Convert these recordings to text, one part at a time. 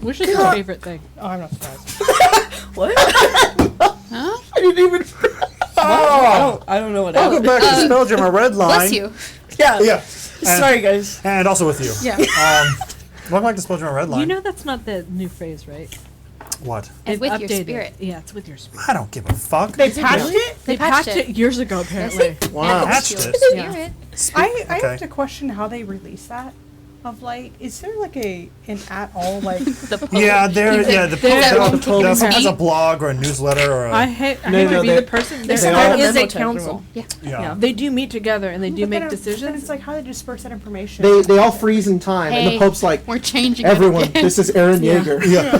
Which is your favorite thing? Oh, I'm not surprised. What? Huh? I didn't even. I don't know what Welcome back to Spelljammer Redline. Bless you. Yeah. Yeah. Sorry, guys. And also with you. Yeah. Welcome back to Spelljammer Redline. You know that's not the new phrase, right? What? And They've with your updated spirit. it. Yeah, it's with your spirit. I don't give a fuck. They patched it? They patched it years ago, apparently. Wow. And Patched with your it. spirit. I Okay. have to question how they release that. Of like, is there like an at all like? The Pope. Yeah, the Pope has a blog or a newsletter or a. I hate to be the person. There are is a memo council. Yeah. They do meet together and they do make Then decisions. it's like how they disperse that information. They all freeze in time, and the Hey, Pope's like, we're changing everyone, again. this is Aaron Yeager. Yeah.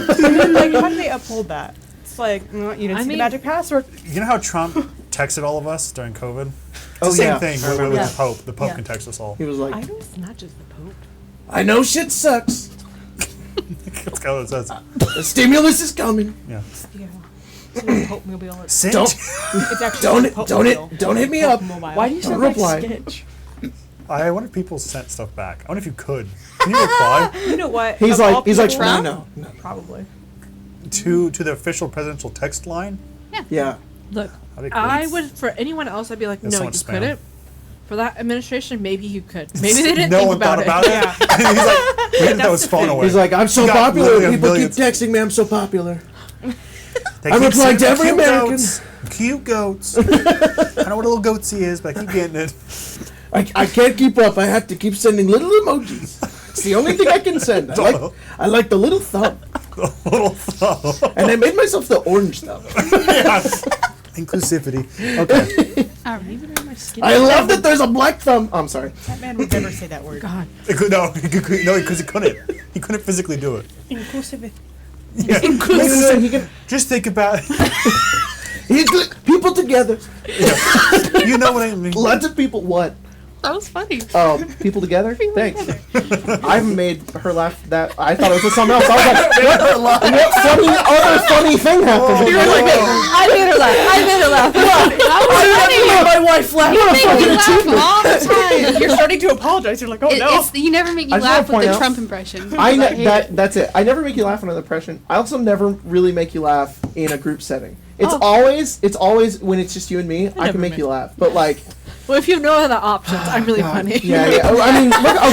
Like, how do they uphold that? It's like you didn't see the magic password. You know how Trump texted all of us during COVID? It's Oh, the same yeah. thing I remember with that. the Pope. The Pope Yeah. can text us all. He was I like, know it's not just the Pope. I know shit sucks. That's kind of what it says. The stimulus is coming. Yeah. Yeah. So the Pope mobile. It's Send. actually the Pope mobile. Don't hit me up. Mobile. Why do you sound like reply. Sketch? I wonder if people sent stuff back. I wonder if you could. Can you reply You know what? He's Of all like, people- Trump? no. Probably. to the official presidential text line? Yeah. Look, That'd be cool. I would, for anyone else, I'd be like, That's no, so you much spam. couldn't. For that administration, maybe you could. Maybe they didn't no think one about thought it. about it. He's like, we didn't throw his phone away. He's like, I'm so He got popular. millions, People keep millions. texting me. I'm so popular. They I'm keep replying to saying every cute American. Goats, cute goats. I don't know what a little goatsy is, but I keep getting it. I can't keep up. I have to keep sending little emojis. It's the only thing I can send. I like the little thumb. A little thumb. And I made myself the orange thumb. Yes. Inclusivity. Okay. All right. Even in my skin. I love that there's a black thumb. I'm sorry. That man would never say that word. God. No, because he couldn't. He couldn't physically do it. Inclusive. Yeah. No, he can, Just think about people together. You know what I mean. Lots of people. What? That was funny. Oh, people together? Thanks. I've made her laugh that I thought it was something else. I was like, what other funny thing happened? You're like, I made her laugh. I made her laugh. That I made my wife laugh. You make me laugh all the time. You're starting to apologize. You're like, oh no. You never make me I just laugh wanna with point the out- Trump impression. That's it. I never make you laugh in an impression. I also never really make you laugh in a group setting. It's always when it's just you and me. I can make you laugh, but like. Well, if you have no other options, I'm really funny. Yeah. Oh, I mean, look, I'm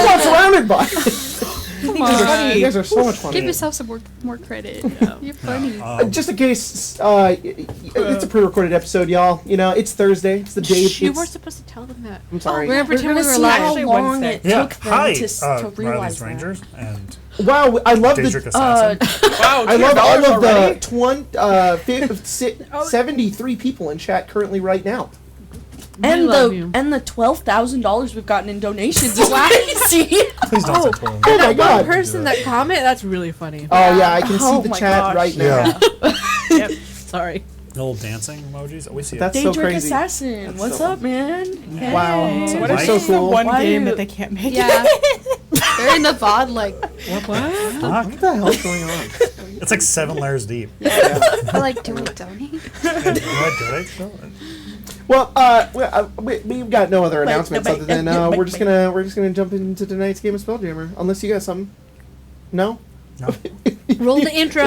not surrounded by. Come on. You guys are so much funnier. Give yourself some more credit. You're funny. Just in case, it's a pre-recorded episode, y'all. You know, it's Thursday. It's the day. You were supposed to tell them that. I'm sorry. We're gonna pretend we were see live. how Actually, long Wednesday. it Yeah. took them Hi, to realize Riley's that. Rangers and Wow, I love Daedric the. Assassin. Wow, I love all of already? the 73 people in chat currently right now. And love you. the $12,000 we've gotten in donations is crazy. Please don't say Twitter. Oh my god. One person that comment, that's really funny. Oh yeah, I can Oh see the my chat gosh. right now. Yeah. Sorry. Little dancing emojis. We see it. That's so Daedric crazy. Assassin, That's what's so- up, man? Wow. Hey. What Mike? if So this is the cool. one Why game you- that they can't make? Yeah. They're in the VOD like, Fuck. What the hell's going on? It's like 7 layers deep. they're like, do we donate? Did I do it? Well, we've got no other announcements bye, other than bye, we're just gonna jump into tonight's game of Spelljammer. Unless you got something. No. No. Roll the intro.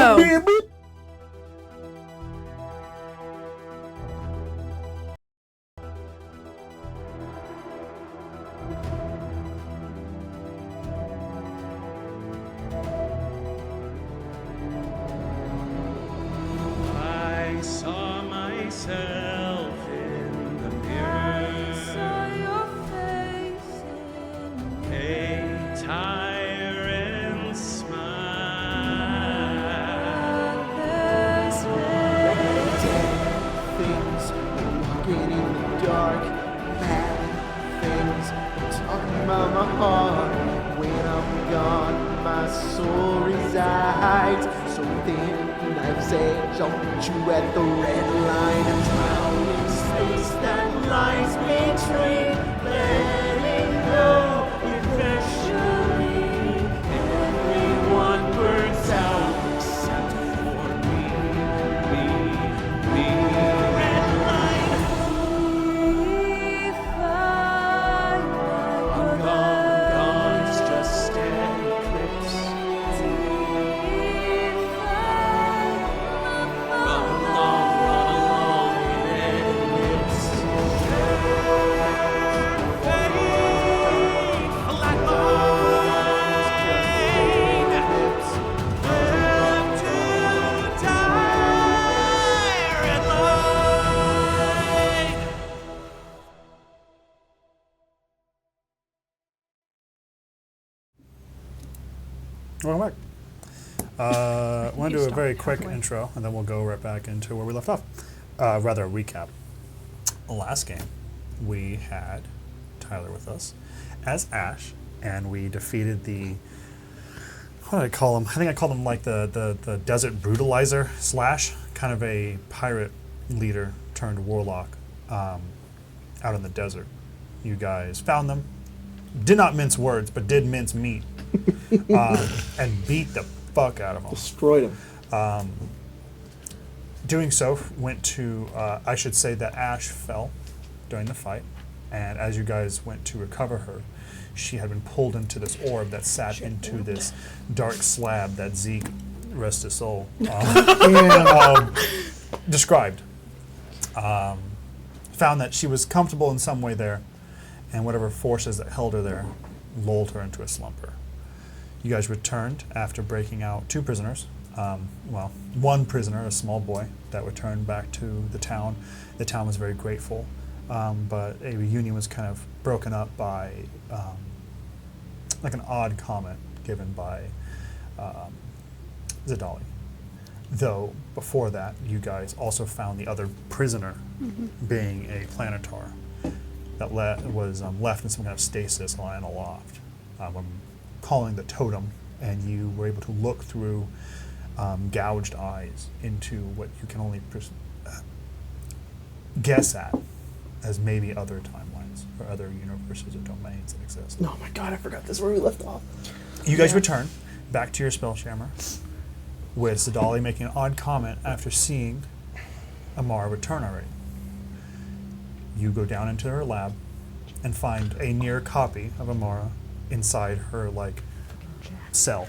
I saw myself in the mirror. A tyrant smile. Things walking in the dark, bad things talking about my heart. When I'm gone, my soul resides. So thin, knife's edge, I'll meet you at the red line. A drowning space that lies between. Letting go eventually. Everyone burns out except for me. Red line. I'm gone, it's just an eclipse. Welcome back. I want to do a very quick intro, and then we'll go right back into where we left off. Rather, a recap. Last game, we had Tyler with us as Ash, and we defeated the... What did I call him? I think I called him like the desert brutalizer / kind of a pirate leader turned warlock out in the desert. You guys found them. Did not mince words, but did mince meat. And beat the fuck out of them. Destroyed him. Doing so, went to, I should say that Ash fell during the fight, and as you guys went to recover her, she had been pulled into this orb that sat into this dark slab that Zeke, rest his soul, described. Found that she was comfortable in some way there, and whatever forces that held her there lulled her into a slumber. You guys returned after breaking out 2 prisoners. One prisoner, a small boy, that returned back to the town. The town was very grateful, but a reunion was kind of broken up by like an odd comment given by Zadali. Though before that, you guys also found the other prisoner, being a planetar that was left in some kind of stasis in a loft. I'm calling the totem, and you were able to look through gouged eyes into what you can only guess at as maybe other timelines or other universes or domains that exist. Oh my god, I forgot this is where we left off. You guys return back to your Spelljammer, with Zadali making an odd comment after seeing Amara return already. You go down into her lab and find a near copy of Amara inside her cell,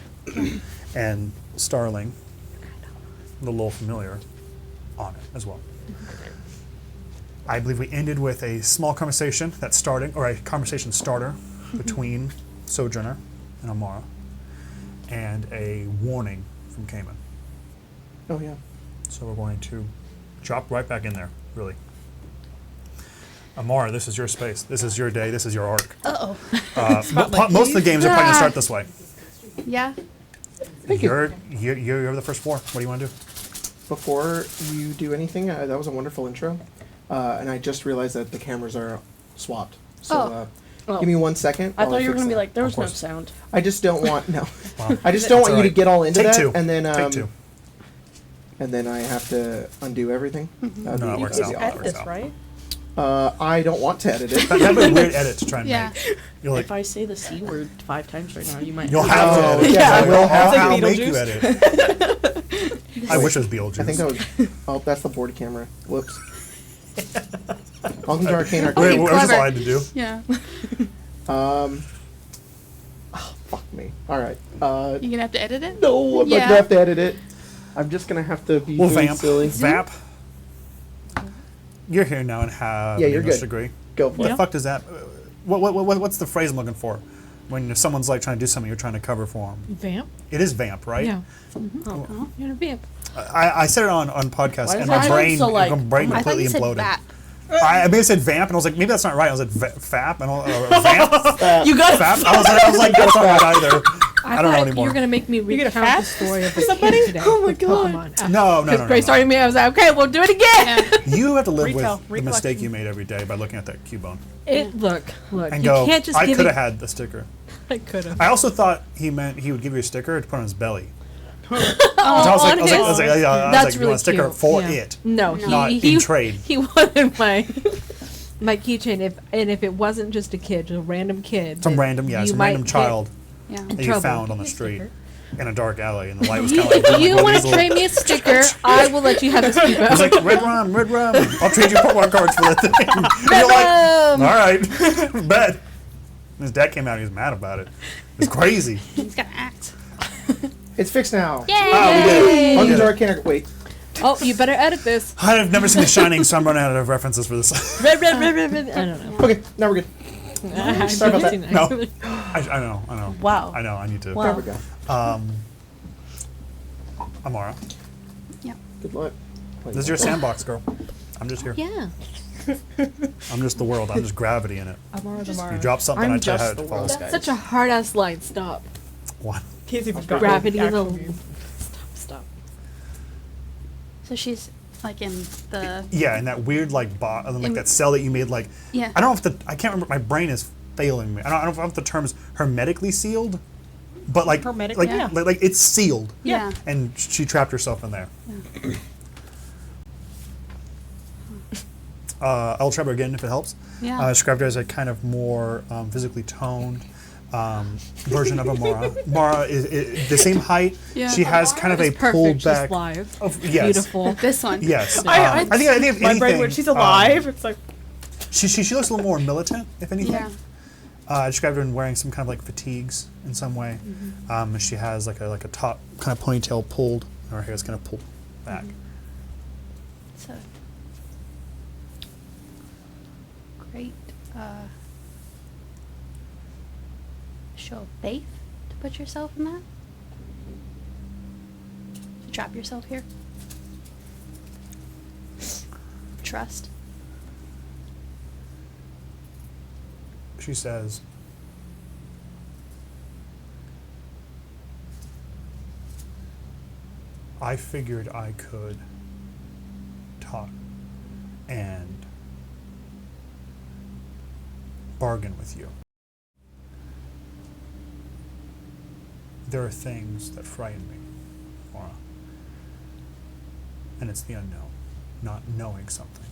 and Starling, the little familiar, on it as well. I believe we ended with a small conversation a conversation starter between Sojourner and Amara, and a warning from Cayman. Oh yeah. So we're going to drop right back in there, really. Amara, this is your space. This is your day. This is your arc. Uh-oh. Most of the games are probably going to start this way. Yeah. You're the first 4. What do you want to do? Before you do anything, that was a wonderful intro. And I just realized that the cameras are swapped. So give me 1 second. I while thought you were fix going to be that. like, there was no course. sound. I just don't want Wow. I just don't want you to alright. get all into Take that, 2. and then Take 2. and then I have to undo everything. No, it works You out. can That edit works this, out. right? I don't want to edit it. That'd be a weird edit to try and Yeah. make. You're like, If I say the C word 5 times right now, you might. you'll have to Oh, edit. yeah, I will have I'll to. make you edit. I wish it was Beetlejuice. I think that was. Oh, that's the board camera. Whoops. Welcome to Arcane Wait, Arcade. what was this clever. all I had to do? Yeah. Oh, fuck me. All right. You're gonna have to edit it? No, I'm not Yeah. gonna have to edit it. I'm just gonna have to be Well, really Vamp. silly. Vamp. You're here now and have Yeah, an you're English good. degree. Go for What the it. fuck does that? What's the phrase I'm looking for? When someone's trying to do something, you're trying to cover for them. Vamp? It is vamp, right? Yeah. Oh. You're a vamp. I said it on podcast, Why and does my that brain, sound so like- my brain I thought completely you said imploded. bat. I maybe said vamp, and I was like, maybe that's not right. I was like, fap, and vamp, You got fap. I was like, that's not right either. I don't know thought anymore. You were gonna make me gonna recount fap the story of the somebody? kid today. Oh my with God. Pokemon. No. Because Grace started me, I was like, okay, we'll do it again. You have to live Retell, with the recollection. mistake you made every day by looking at that Cubone Look, and you go, can't just I give could it. have had the sticker. I could have. I also thought he meant he would give you a sticker to put on his belly. Oh, So I was like, on his- That's you really want a sticker cute. for Yeah. it. No, Not he in trade. He wanted my keychain. If it wasn't just a kid, a random kid, Some that random, you some might random get child Yeah. that you trouble. found on the street in a dark alley, and the light was You, kind of like. if you want to trade me a sticker, I will let you have a sticker. It was like, red rum. I'll trade you Pokemon cards for that thing. And you're like, all right, bet. And his dad came out, he was mad about it. It's crazy. He's got to act. It's fixed now. Yay! Oh, we did it. Welcome did to it. Arcane Arcade. Wait. Oh, you better edit this. I've never seen The Shining, so I'm running out of references for this. Red. I don't know. Okay, now we're good. Sorry about that. No. I know. Wow. I know, I need to. Wow. There we go. Amara, Good luck. this is your sandbox, girl. I'm just here. Yeah. I'm just the world. I'm just gravity in it. Amara. You drop something, I'm I tell you how just it the falls. world. That's such a hard ass line. Stop. One. Kids even got Gravity in actual the. view. Stop. So she's like in the. Yeah, in that weird like In- that cell that you made like. Yeah. I don't know if I can't remember. My brain is failing me. I don't know if the term is hermetically sealed, but like Hermetically, like, yeah. like it's sealed, Yeah. and she trapped herself in there. I'll trap her again if it helps. Yeah. Described her as a kind of more physically toned version of Amara. Amara is the same height. Yeah. She has kind of a It's perfect. pulled She's back. live. Yes. Beautiful. This one. Yes. I I think if my brain anything, when she's alive, it's like she looks a little more militant, if anything. Yeah. I described her in wearing some kind of like fatigues in some way. She has like a top kind of ponytail pulled, and her hair is kind of pulled back. So great. Show of faith to put yourself in that. To trap yourself here. Trust. She says, I figured I could talk and bargain with you. There are things that frighten me, Laura. And it's the unknown, not knowing something.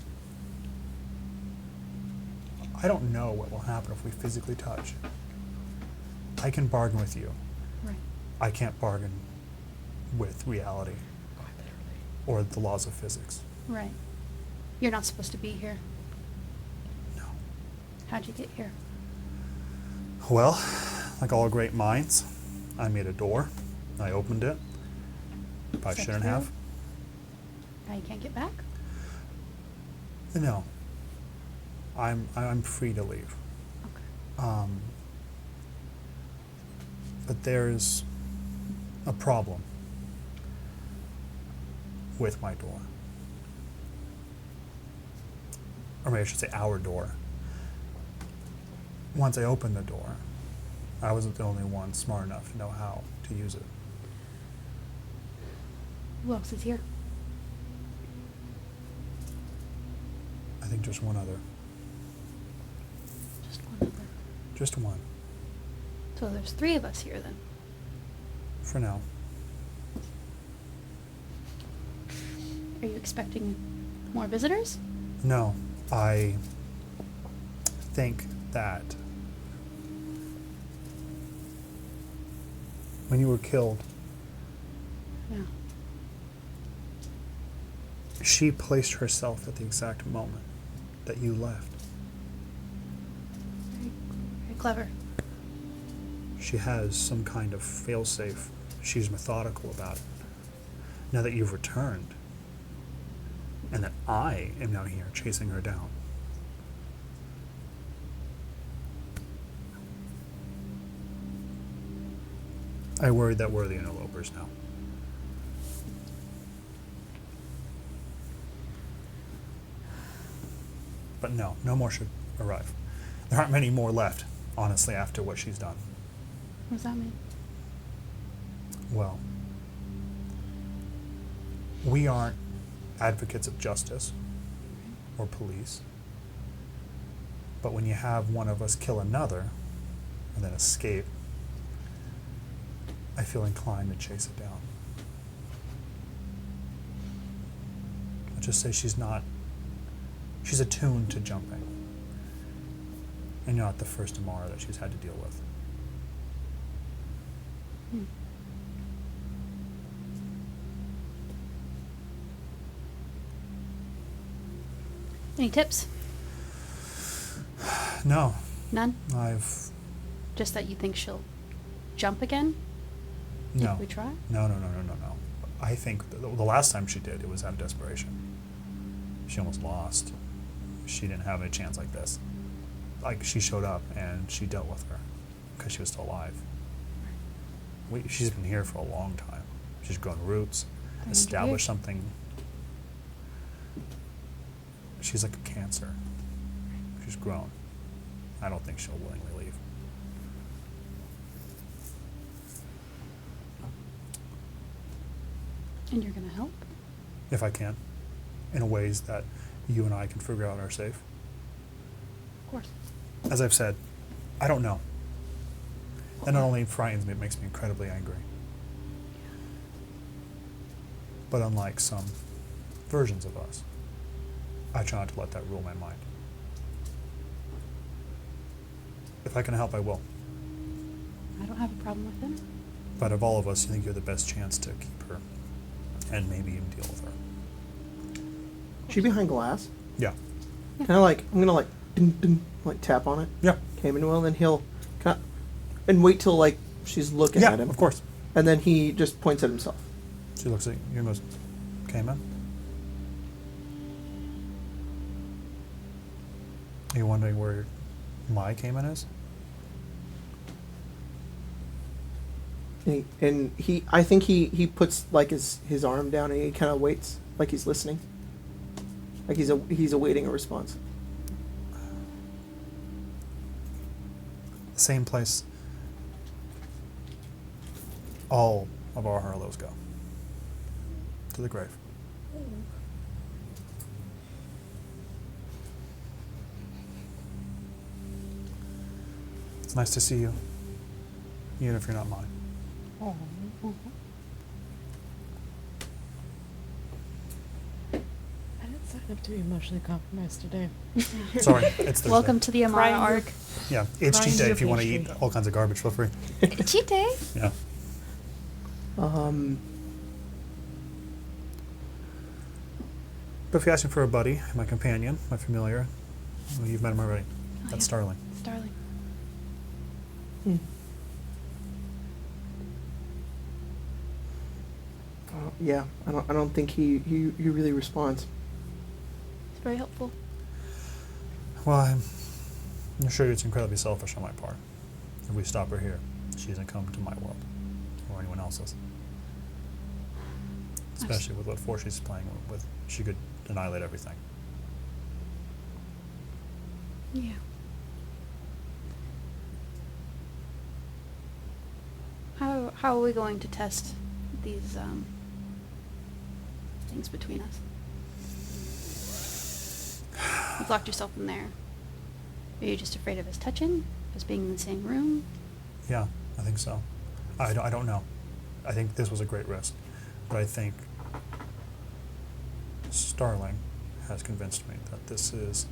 I don't know what will happen if we physically touch. I can bargain with you. Right. I can't bargain with reality or the laws of physics. Right. You're not supposed to be here. No. How'd you get here? Well, like all great minds, I made a door. I opened it. Probably Stepped shouldn't through. have. Now you can't get back? No. I'm free to leave. Okay. But there's a problem with my door. Or maybe I should say our door. Once I opened the door, I wasn't the only one smart enough to know how to use it. Who else is here? I think just one other. Just one other. Just one. So there's 3 of us here then. For now. Are you expecting more visitors? No, I think that when you were killed, Yeah. she placed herself at the exact moment that you left. Very, very clever. She has some kind of failsafe. She's methodical about it. Now that you've returned, and that I am now here chasing her down, I worry that we're the interlopers now. But no more should arrive. There aren't many more left, honestly, after what she's done. What does that mean? Well, we aren't advocates of justice or police. But when you have one of us kill another and then escape, I feel inclined to chase it down. I'll just say she's attuned to jumping. And you're not the first Amara that she's had to deal with. Hmm. Any tips? No, None? I've Just that you think she'll jump again? no. If we try? No. I think the last time she did, it was out of desperation. She almost lost. She didn't have a chance like this. Like, she showed up and she dealt with her because she was still alive. She's been here for a long time. She's grown roots, 300 established years. something. She's like a cancer. She's grown. I don't think she'll willingly leave. And you're gonna help? if I can, in ways that you and I can figure out are safe. Of course. As I've said, I don't know. That not only frightens me, it makes me incredibly angry. But unlike some versions of us, I try not to let that rule my mind. If I can help, I will. I don't have a problem with him. But of all of us, you think you're the best chance to keep her and maybe even deal with her. She behind glass? Yeah. Kind of like, I'm gonna like, ding, ding, like tap on it. Yeah. Came into and then he'll, and wait till like she's looking Yeah, at him. of course. And then he just points at himself. She looks at you and goes, "Okay, man. Are you wondering where my Cayman is?" And he I think he puts like his arm down and he kind of waits, like he's listening. Like he's awaiting a response. Same place all of our Harlows go. To the grave. It's nice to see you, even if you're not mine. I didn't sign up to be emotionally compromised today. Sorry, it's Thursday. Welcome to the Amara Crying arc. Yeah, it's Crying cheat day your if you want to eat pastry. all kinds of garbage, feel free. Cheat day. Yeah. But if you ask me for a buddy, my companion, my familiar, well, you've met him already. Oh, That's yeah. Starling. Starling. Yeah, I don't think he really responds. It's very helpful. Well, I'm sure it's incredibly selfish on my part. If we stop her here, she doesn't come to my world or anyone else's. Especially with what force she's playing with. She could annihilate everything. Yeah. How are we going to test these things between us? You've locked yourself in there. Are you just afraid of us touching? Us being in the same room? Yeah, I think so. I don't know. I think this was a great risk. But I think Starling has convinced me that this is...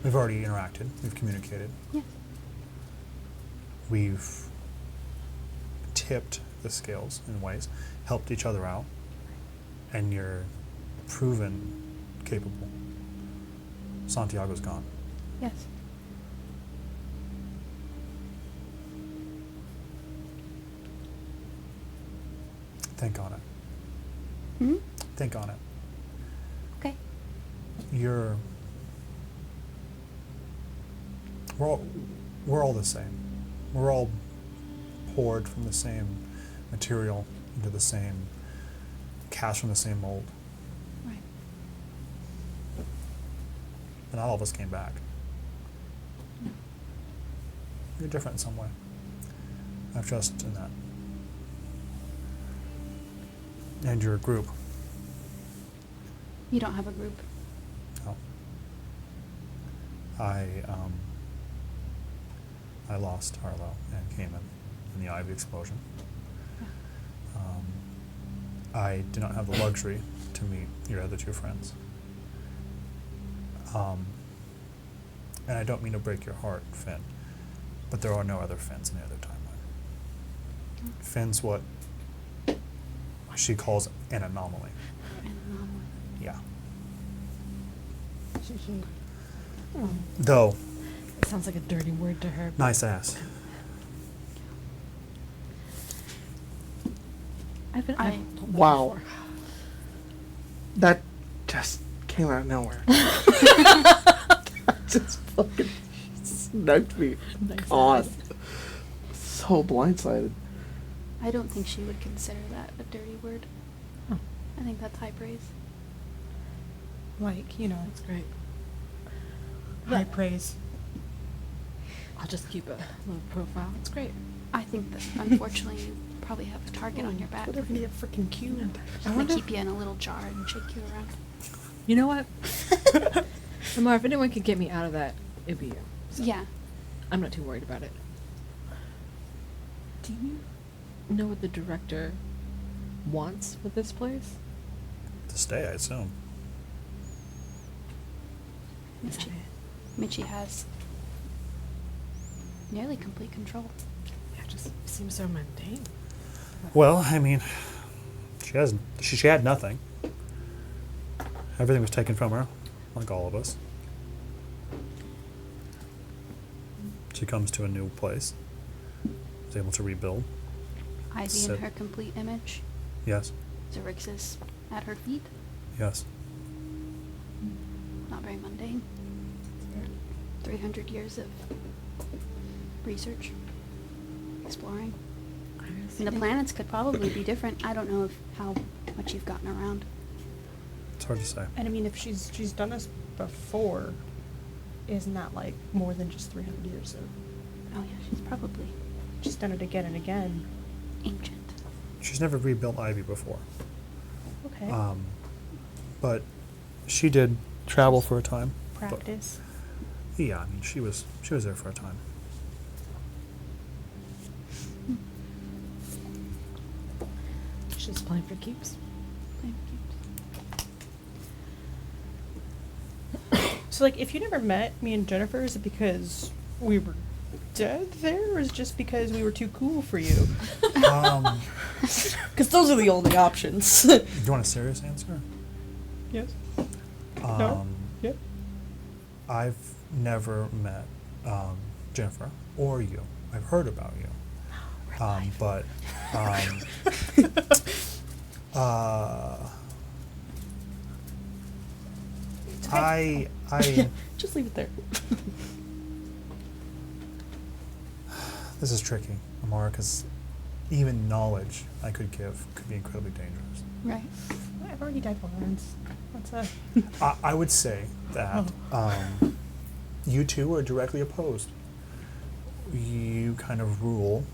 We've already interacted. We've communicated. Yes. We've tipped the scales in ways, helped each other out, and you're proven capable. Santiago's gone. Yes. Think on it. Hmm? Think on it. Okay. We're all the same. We're all poured from the same material into the same, cast from the same mold. Right. But not all of us came back. You're different in some way. I have trust in that. And you're a group. You don't have a group. No. I lost Harlow and Cayman in the Ivy explosion. I did not have the luxury to meet your other two friends. And I don't mean to break your heart, Finn, but there are no other Finns in the other timeline. Finn's what she calls an anomaly. Yeah. Though, It sounds like a dirty word to her. but nice ass. I've told that Wow. before. That just came out of nowhere. That just fucking sniped me. Nice God. ass. So blindsided. I don't think she would consider that a dirty word. Oh, I think that's high praise. Like, you know, that's great. high praise. I'll just keep a low profile. It's great. I think that unfortunately you probably have a target on your back. What if we need a freaking cube? I'm gonna keep you in a little jar and shake you around. You know what? Amara, if anyone could get me out of that, it'd be you. So Yeah. I'm not too worried about it. Do you know what the director wants with this place? To stay, I assume. Mitchie has nearly complete control. Yeah, it just seems so mundane. Well, I mean, she had nothing. Everything was taken from her, like all of us. She comes to a new place, is able to rebuild. Ivy So- in her complete image. Yes, Zerix is at her feet. yes. Not very mundane. 300 years of research, exploring. And the planets could probably be different. I don't know how much you've gotten around. It's hard to say. And I mean, if she's done this before, isn't that like more than just 300 years? So Oh yeah, she's probably she's done it again and again. ancient. She's never rebuilt Ivy before. Okay. But she did travel for a time. but- Practice. Yeah, I mean, she was there for a time. She's playing for keeps. So like, if you never met me and Jennifer, is it because we were dead there, or is it just because we were too cool for you? Because those are the only options. Do you want a serious answer? Yes. Um, Yep. I've never met Jennifer or you. I've heard about you. But I Just leave it there. this is tricky, Amara, because even knowledge I could give could be incredibly dangerous. Right. I've already died once. What's up? I would say that you two are directly opposed. You kind of rule,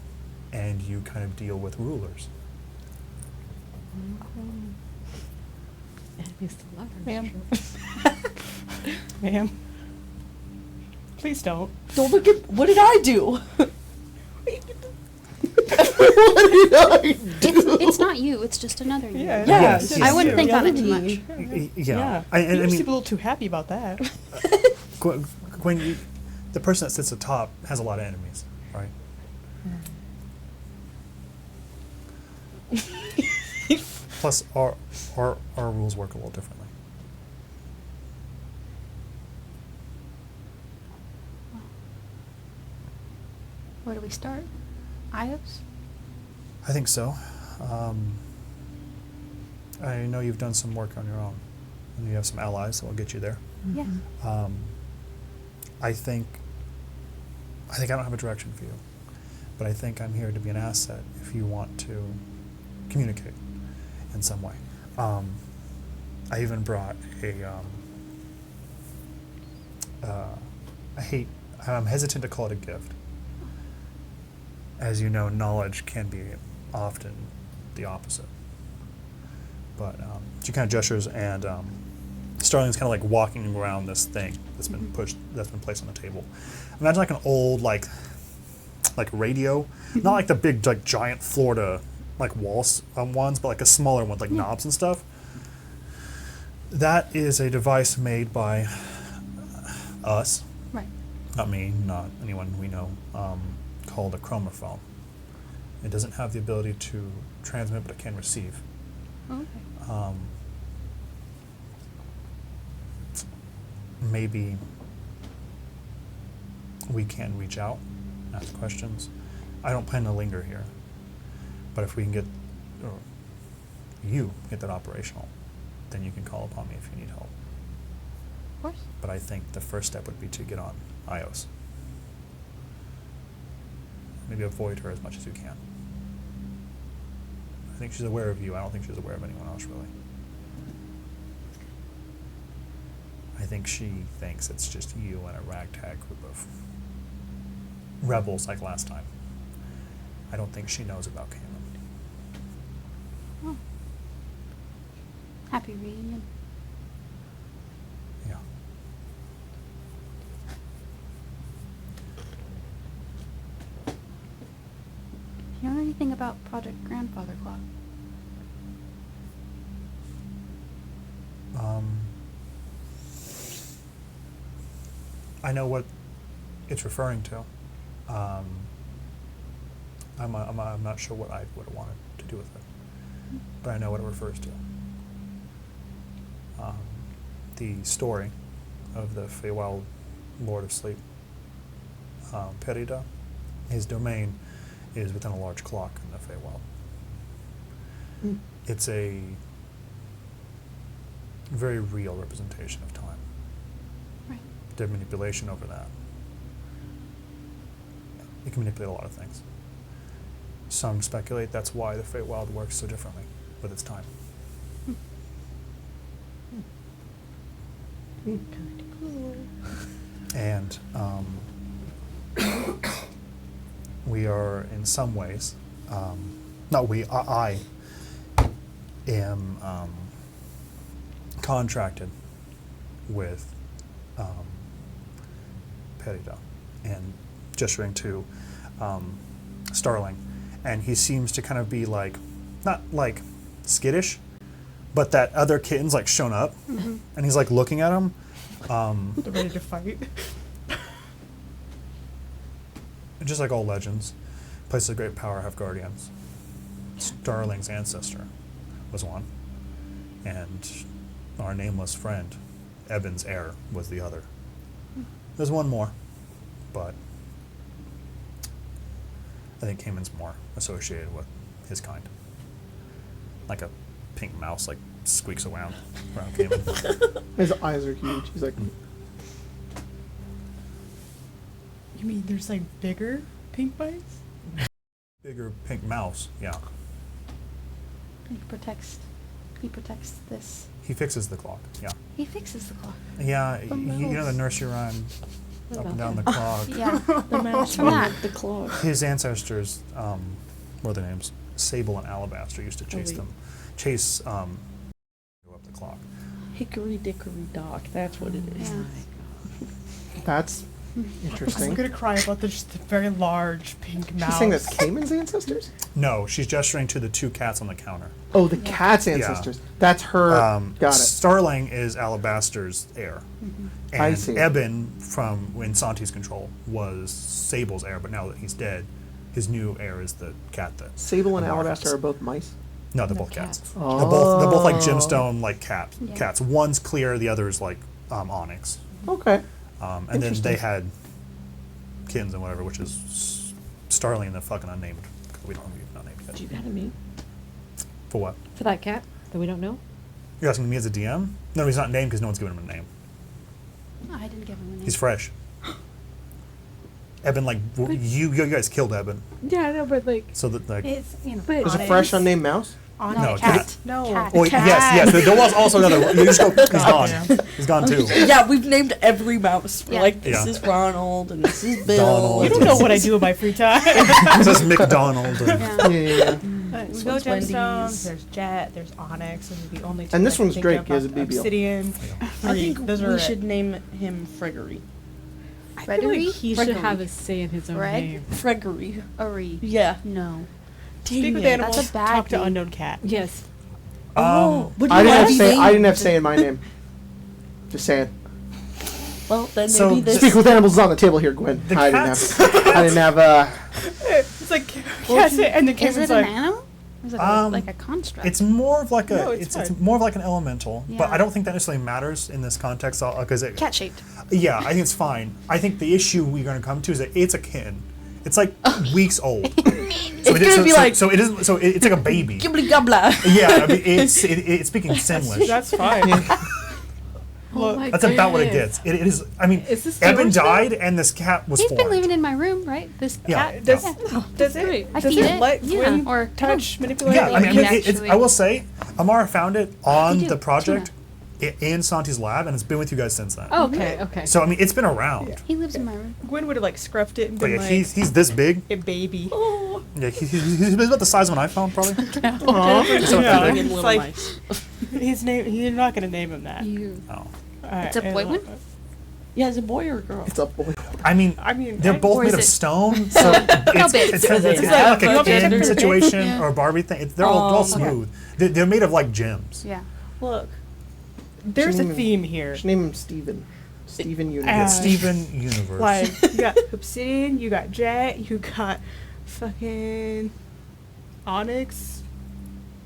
and you kind of deal with rulers. Enemies to lovers. Ma'am. Ma'am. Please don't. Don't look at. What did I do? It's not you. It's just another you. Yeah. Yes, it's yes. I wouldn't you. think on it too Yeah. much. Yeah, You I must mean, be a little too happy about that. When the person that sits at the top has a lot of enemies, right? Plus, our rules work a little differently. Where do we start? Ios? I think so. I know you've done some work on your own, and you have some allies that will get you there. Yeah. I think I don't have a direction for you, but I think I'm here to be an asset if you want to communicate in some way. I even brought I'm hesitant to call it a gift. As you know, knowledge can be often the opposite. But she kind of gestures, and Starling's kind of like walking around this thing that's been placed on the table. Imagine like an old like radio, not like the big like giant Florida like walls ones, but like a smaller one with like knobs and stuff. That is a device made by us, Right. not me, not anyone we know, called a chromophone. It doesn't have the ability to transmit, but it can receive. Okay. Maybe we can reach out, ask questions. I don't plan to linger here, but if we can get, or you get that operational, then you can call upon me if you need help. Of course. But I think the first step would be to get on Ios. Maybe avoid her as much as you can. I think she's aware of you. I don't think she's aware of anyone else, really. I think she thinks it's just you and a ragtag group of rebels like last time. I don't think she knows about Cameron. Happy reunion. Yeah. You know anything about Project Grandfather Clock? I know what it's referring to. I'm not sure what I would have wanted to do with it, but I know what it refers to. The story of the Feywild Lord of Sleep, Perida, his domain is within a large clock in the Feywild. It's a very real representation of time. Right. There's manipulation over that. It can manipulate a lot of things. Some speculate that's why the Feywild works so differently with its time. Kinda cool. And we are in some ways, not we, I am contracted with Perida and gesturing to Starling, and he seems to kind of be like, not like skittish, but that other kitten's like shown up, and he's like looking at him. They're ready to fight. Just like all legends, places of great power have guardians. Starling's ancestor was one, and our nameless friend, Eben's heir, was the other. There's one more, but I think Cayman's more associated with his kind. Like a pink mouse, like squeaks around Cayman. His eyes are huge. He's like, You mean there's like bigger pink mice? Bigger pink mouse, yeah. He protects this. He fixes the clock, yeah. He fixes the clock. Yeah, The you know the mouse. nursery rhyme, What up and about down the that? clock. Yeah. The mouse from that? with the clock. His ancestors, what are their names? Sable and Alabaster used to chase wait. them. Go up the clock. Hickory dickory dock. That's what it is. Yeah. that's I'm interesting. gonna cry about the just the very large pink mouse. She's saying that's Cayman's ancestors? No, she's gesturing to the two cats on the counter. Oh, the cat's ancestors. That's her. Got it. Starling is Alabaster's heir. And I see. Eben, from in Santi's control, was Sable's heir, but now that he's dead, his new heir is the cat that... Sable and Amara Alabaster has. are both mice. No, they're No, both cats. cats. They're both like Oh. gemstone, like Yeah. cats. One's clear, the other is like onyx. Okay. And then they Interesting. had kittens and whatever, which is Starling and the fucking unnamed. 'Cause we don't even unnamed yet. You got me. For what? For that cat that we don't know? You're asking me as a DM? No, he's not named because no one's given him a name. No, I didn't give him a name. He's fresh. Eben, like, you guys killed Eben. Yeah, I know, but like, So that, like... It's But- Is a Onyx. fresh unnamed mouse? Onyx. No, cat. No. Cat. Oh, yes. There was also another. You just go, he's gone. He's gone too. Yeah, we've named every mouse. We're Yeah. like, this Yeah. is Ronald, and this is Bill. Donald. You don't know what I do in my free time. This is McDonald. And Yeah. Yeah. We This go one's gemstones. Wendy's. There's jet. There's onyx. Those are the only two. And this I can one's think Drake, of. he has a BBL. Obsidian. I Three. think Those we are should name him Fregory. I feel like he should Gregory. have a say in his own Greg? name. Fregory. Ari. Yeah. No. Speak Dang with it. animals. That's a bad Talk to name. unknown cat. Yes. Oh, would I you didn't have like say. me? I didn't have say in my name. Just saying. Well, then So maybe this. Speak with animals is on the table here, Gwen. The I didn't cats- have. I didn't have. It's like cat's it, and the Is Cameron's it like, an animal? Or is it like a construct? It's more of like a. No, it's it's fine. more of like an elemental, but Yeah. I don't think that necessarily matters in this context because it. cat shaped. Yeah, I think it's fine. I think the issue we're going to come to is that it's a kitten. It's like weeks old. So It's gonna be like- so it isn't. So it's like a baby. Gibbly gobbler. Yeah, I mean, it's speaking Simlish. that's fine. Oh my That's about what it goodness. gets. It is. I mean, Is this Evan Taylor's died, and this cat was He's formed. been living in my room, right? This Yeah. cat. Does, Yeah. does great. it? I Does feed it it. let Yeah. Gwen Or- touch, manipulate? Yeah, I mean, Like, it's, I will say, Amara found it on do, the project in Santi's lab, and it's been with you guys since then. Oh, okay, okay. So I mean, it's been around. Yeah. He lives in my room. Gwen would have like scruffed it and But been yeah, like, he's this big. a baby. Oh, Yeah, he's about the size of an iPhone, probably. Yeah, Bring in it's little like mice. his name. You're not gonna name him that. Oh. It's a boy one? Yeah, is it boy or girl? It's a boy. I mean, They're both or made is of it- stone, so it's kind of Is it like you a want me to Ken check for situation the- or a Barbie thing. They're all Okay. smooth. They're made of like gems. Yeah. Look, there's a Should name him- theme here. Should name him Steven. Steven Yeah, Universe. Steven Universe. Like you got Obsidian, you got Jet, you got fucking Onyx.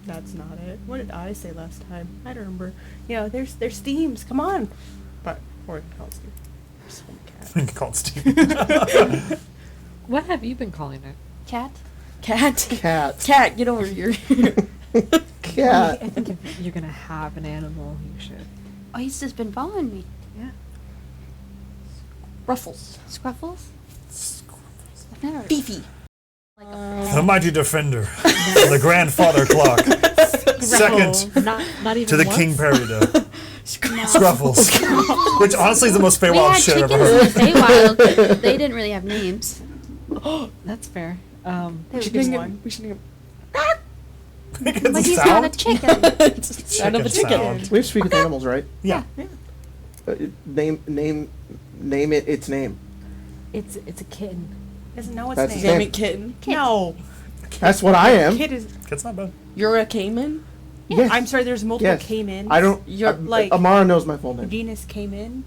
That's not it. What did I say last time? I don't remember. You know, there's themes. Come on. But or called Steve. Some cat. We can call it Steven. What have you been calling it? Cat? Cat. Cat. Cat, get over here. Cat. I think if you're gonna have an animal, you should. Oh, he's just been following me. Yeah. Ruffles. Scruffles? I've never. Beefy. The mighty defender, the grandfather clock, second Not even to the once? King Peridot. Scruffles, which honestly is the most We Feywild had shit I've chickens ever in heard. the Feywild, but they didn't really have names. That's fair. They We were should just name one. him. We should name It's But a he's sound? not a chicken. him. Sound of a Chicken chicken. sound. We have to speak with animals, right? Yeah. Name it its name. It's a kitten. Doesn't know its That's name. his Name name. it kitten. No. That's what I am. Kid is. It's not bad. You're a caiman? Yes. I'm sorry. There's multiple Yes. Caymans. I don't. You're like- Amara knows my full name. Venus came in.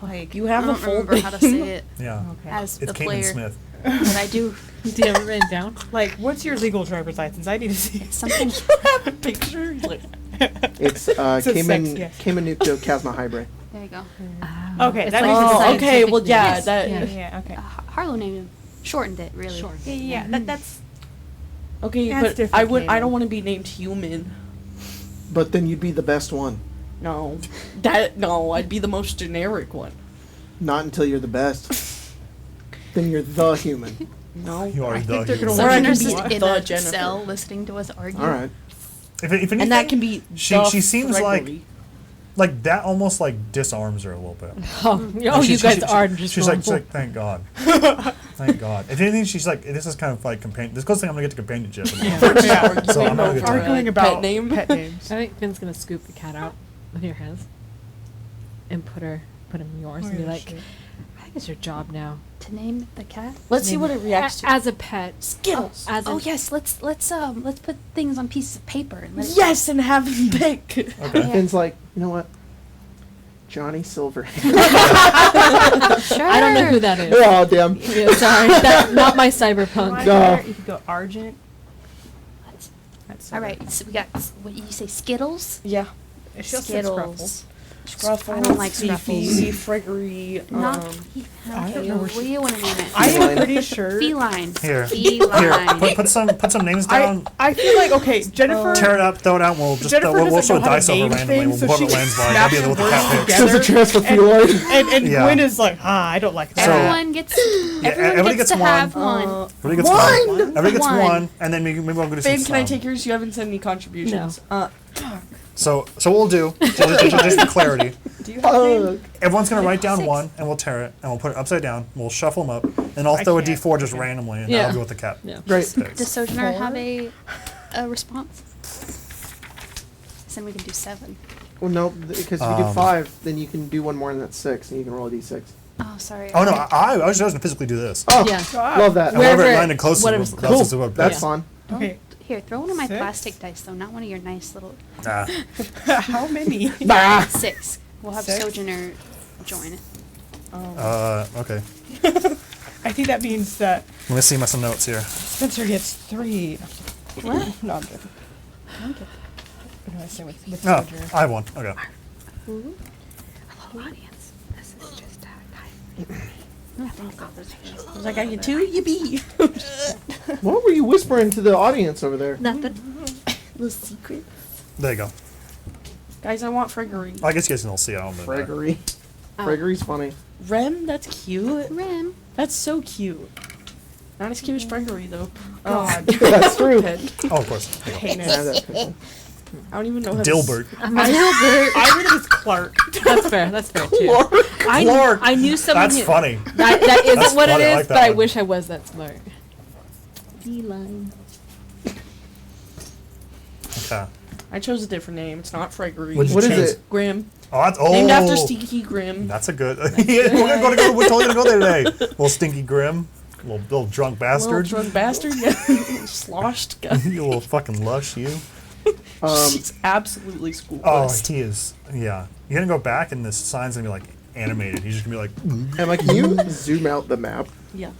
Like You I have a don't full remember how to say it Yeah. okay. as It's a Caitlin player, Smith. but I do. Do you have it written down? Like, what's your legal driver's license? I need to see. Something. have a picture? Like, It's So Cayman sex, yeah. Caymanucto Casma Hybre. There you go. Okay, It's that like makes the oh, sense. okay. Well, scientific yeah. name. That. Yeah. Yeah. Okay. Harlow named him. Shortened it, really. Sure. Yeah. That's. Okay, That's but different, I would. I Cayman. don't want to be named human. But then you'd be the best one. No, that no. I'd be the most generic one. Not until you're the best. Then you're the human. No, You are I the think they're gonna human. want Someone's to be just in the a Jennifer. cell listening to us argue. All right. If anything, And that can be. she the seems Gregory. like that almost like disarms her a little bit. Oh, Like, you guys are just She's normal. like, thank God, thank God. If anything, she's like, this is kind of like companion. This goes thing I'm gonna get to companionship. Yeah. So I'm not gonna Arguing Pet about name? pet names. I think Finn's gonna scoop the cat out with your hands and put him in yours and be Oh, like, shit. I think it's your job now. To name the cat. Let's see what it reacts to. As a pet. Skittles. As Oh a, yes, let's put things on pieces of paper and let it Yes, and have him pick. Okay. Yeah. Finn's like, you know what? Johnny Silver. Sure. I don't know who that is. Oh damn. Yeah, sorry, not my cyberpunk. No. You could go Argent. Let's- That's All right, so we got what you say, Skittles. Yeah. She'll say Scruffle. Skittles. Scruffle. I don't like Beefy, Fregory. Not. I don't Okay, know where what do you want to name it? I am pretty sure. Feline. Here. Feline. Put some names down. I feel like okay, Jennifer. Tear it up, throw it out. And we'll just Jennifer we'll doesn't throw a know how to dice over name randomly. things, We'll so whoever she lands by. snaps That'll be the the one the words cat picks. together. Does a transfer feline? And Yeah. Gwyn is like, I don't like that. So- Everyone gets. Everyone everybody gets gets to have one. one. Everybody gets One! one. Everybody gets One. one, and then maybe we'll go do Babe, some can I sound. take yours? You haven't sent any contributions. So we'll do just for clarity. Do you have a name? Everyone's gonna write down 6. one, and we'll tear it, and we'll put it upside down. We'll shuffle them up, and I'll I throw a can't. D4 just randomly, and Yeah. I'll go with the cat. Yeah. Great. picks. Does Sojourner have a response? Then we can do 7. Well, no, because if you do 5, then you can do one more, and that's 6, and you can roll a d6. Oh, sorry. Oh no, I was just gonna physically do this. Oh, Yeah. love that. And whatever Wherever- it landed closest, whatever's that's close. just what That's picks. fun. Okay. Here, throw one of my 6? plastic dice, though, not one of your nice little. Nah. How many? Bah. 6. We'll have 6? Sojourner join it. Okay. I think that means that Let me see my some notes here. Spencer gets 3. What? No, I'm joking. No, I say with Oh, Sojourner. I have one. Okay. Hello, audience. This is just time. I was like, I get 2, yippee. What were you whispering to the audience over there? Nothing. The secret. There you go. Guys, I want Fregory. I guess you guys can all see. I don't know. Gregory. Gregory's funny. Rem, that's cute. Rem. That's so cute. Not as cute as Fregory, though. God. That's true. Pet. Oh, of course. I have that picture. I don't even know how Dilbert. I read it as Clark. That's fair. That's fair too. Clark. I knew someone. That's who, funny. That isn't That's what funny, it I is, like that but I one. wish I was that smart. Feline. Okay. I chose a different name. It's not Fregery. What'd you What is choose? it? Grim. Oh, that's Named after oh, Stinky Grim. That's a good. Yeah, we're totally gonna go there today. Little stinky grim, little drunk Little bastard. drunk bastard. Yeah. Sloshed guy. You little fucking lush, you. He's absolutely school Oh, list. he is. Yeah. You're gonna go back and the sign's gonna be like animated. He's just gonna be like. Emma, can you zoom out the map Yeah.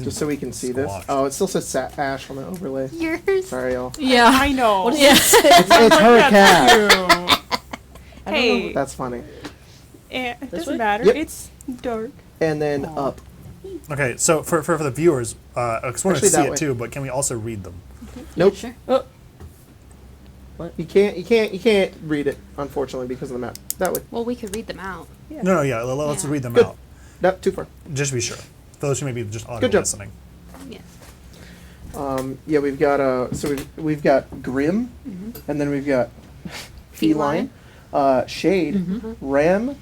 just so we can see this? Squashed. Oh, it still says Ash on the overlay. Yours. Sorry, y'all. Yeah. I know. What is Yeah. It's her cat. I don't Hey, know. That's funny. it This doesn't way? matter. Yep. It's dark. And then up. Okay, so for the viewers, because we're gonna Actually, see that it way. too, but can we also read them? Nope. Sure. You can't read it, unfortunately, because of the map. That way. Well, we could read them out. No, yeah. Let's Yeah. read them Good. out. Nope, too far. Just to be sure. Those who may be just audio Good job. listening. Yes. Yeah, we've got we've got Grim, and then we've got Feline, Shade, Ram,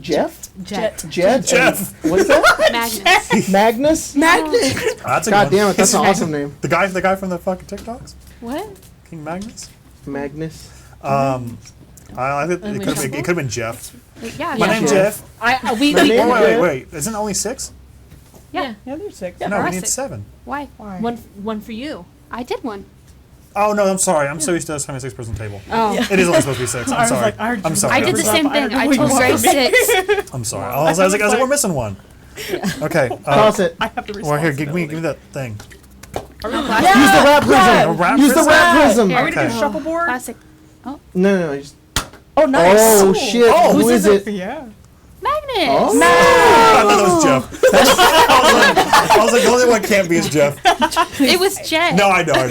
Jeff, Jet. Jet, Jeff. and what is that? Magnus. Magnus. That's a God good damn one. it, that's an awesome name. The guy from the fucking TikToks, What? King Magnus. Magnus. I think And it we could shuffle? have been Jeff. Yeah. My yeah. name's Jeff. Jeff. We My name- Wait. Isn't it only 6? Yeah. Yeah, there's 6. No, for we us need it- 7. Why? one for you. I did one. Oh no, I'm sorry. I'm so used to us having a 6-person table. Oh. It is only supposed to be 6. I'm sorry. I'm sorry. I did the Numbers same up. I don't thing. know I what you told want Grace from me. 6. I'm sorry. I was like, we're missing one. Okay. Toss it. I have the Well, here, responsibility. give me that thing. Use the rat prism. A rat Use the prism? rat prism. Are we gonna Okay. do shuffleboard? Classic. No. Just, Oh, nice. oh shit. Oh, who is it? Yeah. Magnus. Oh. I thought that was Jeff. I was like, the only one can't be is Jeff. It was Jet. No, I know. I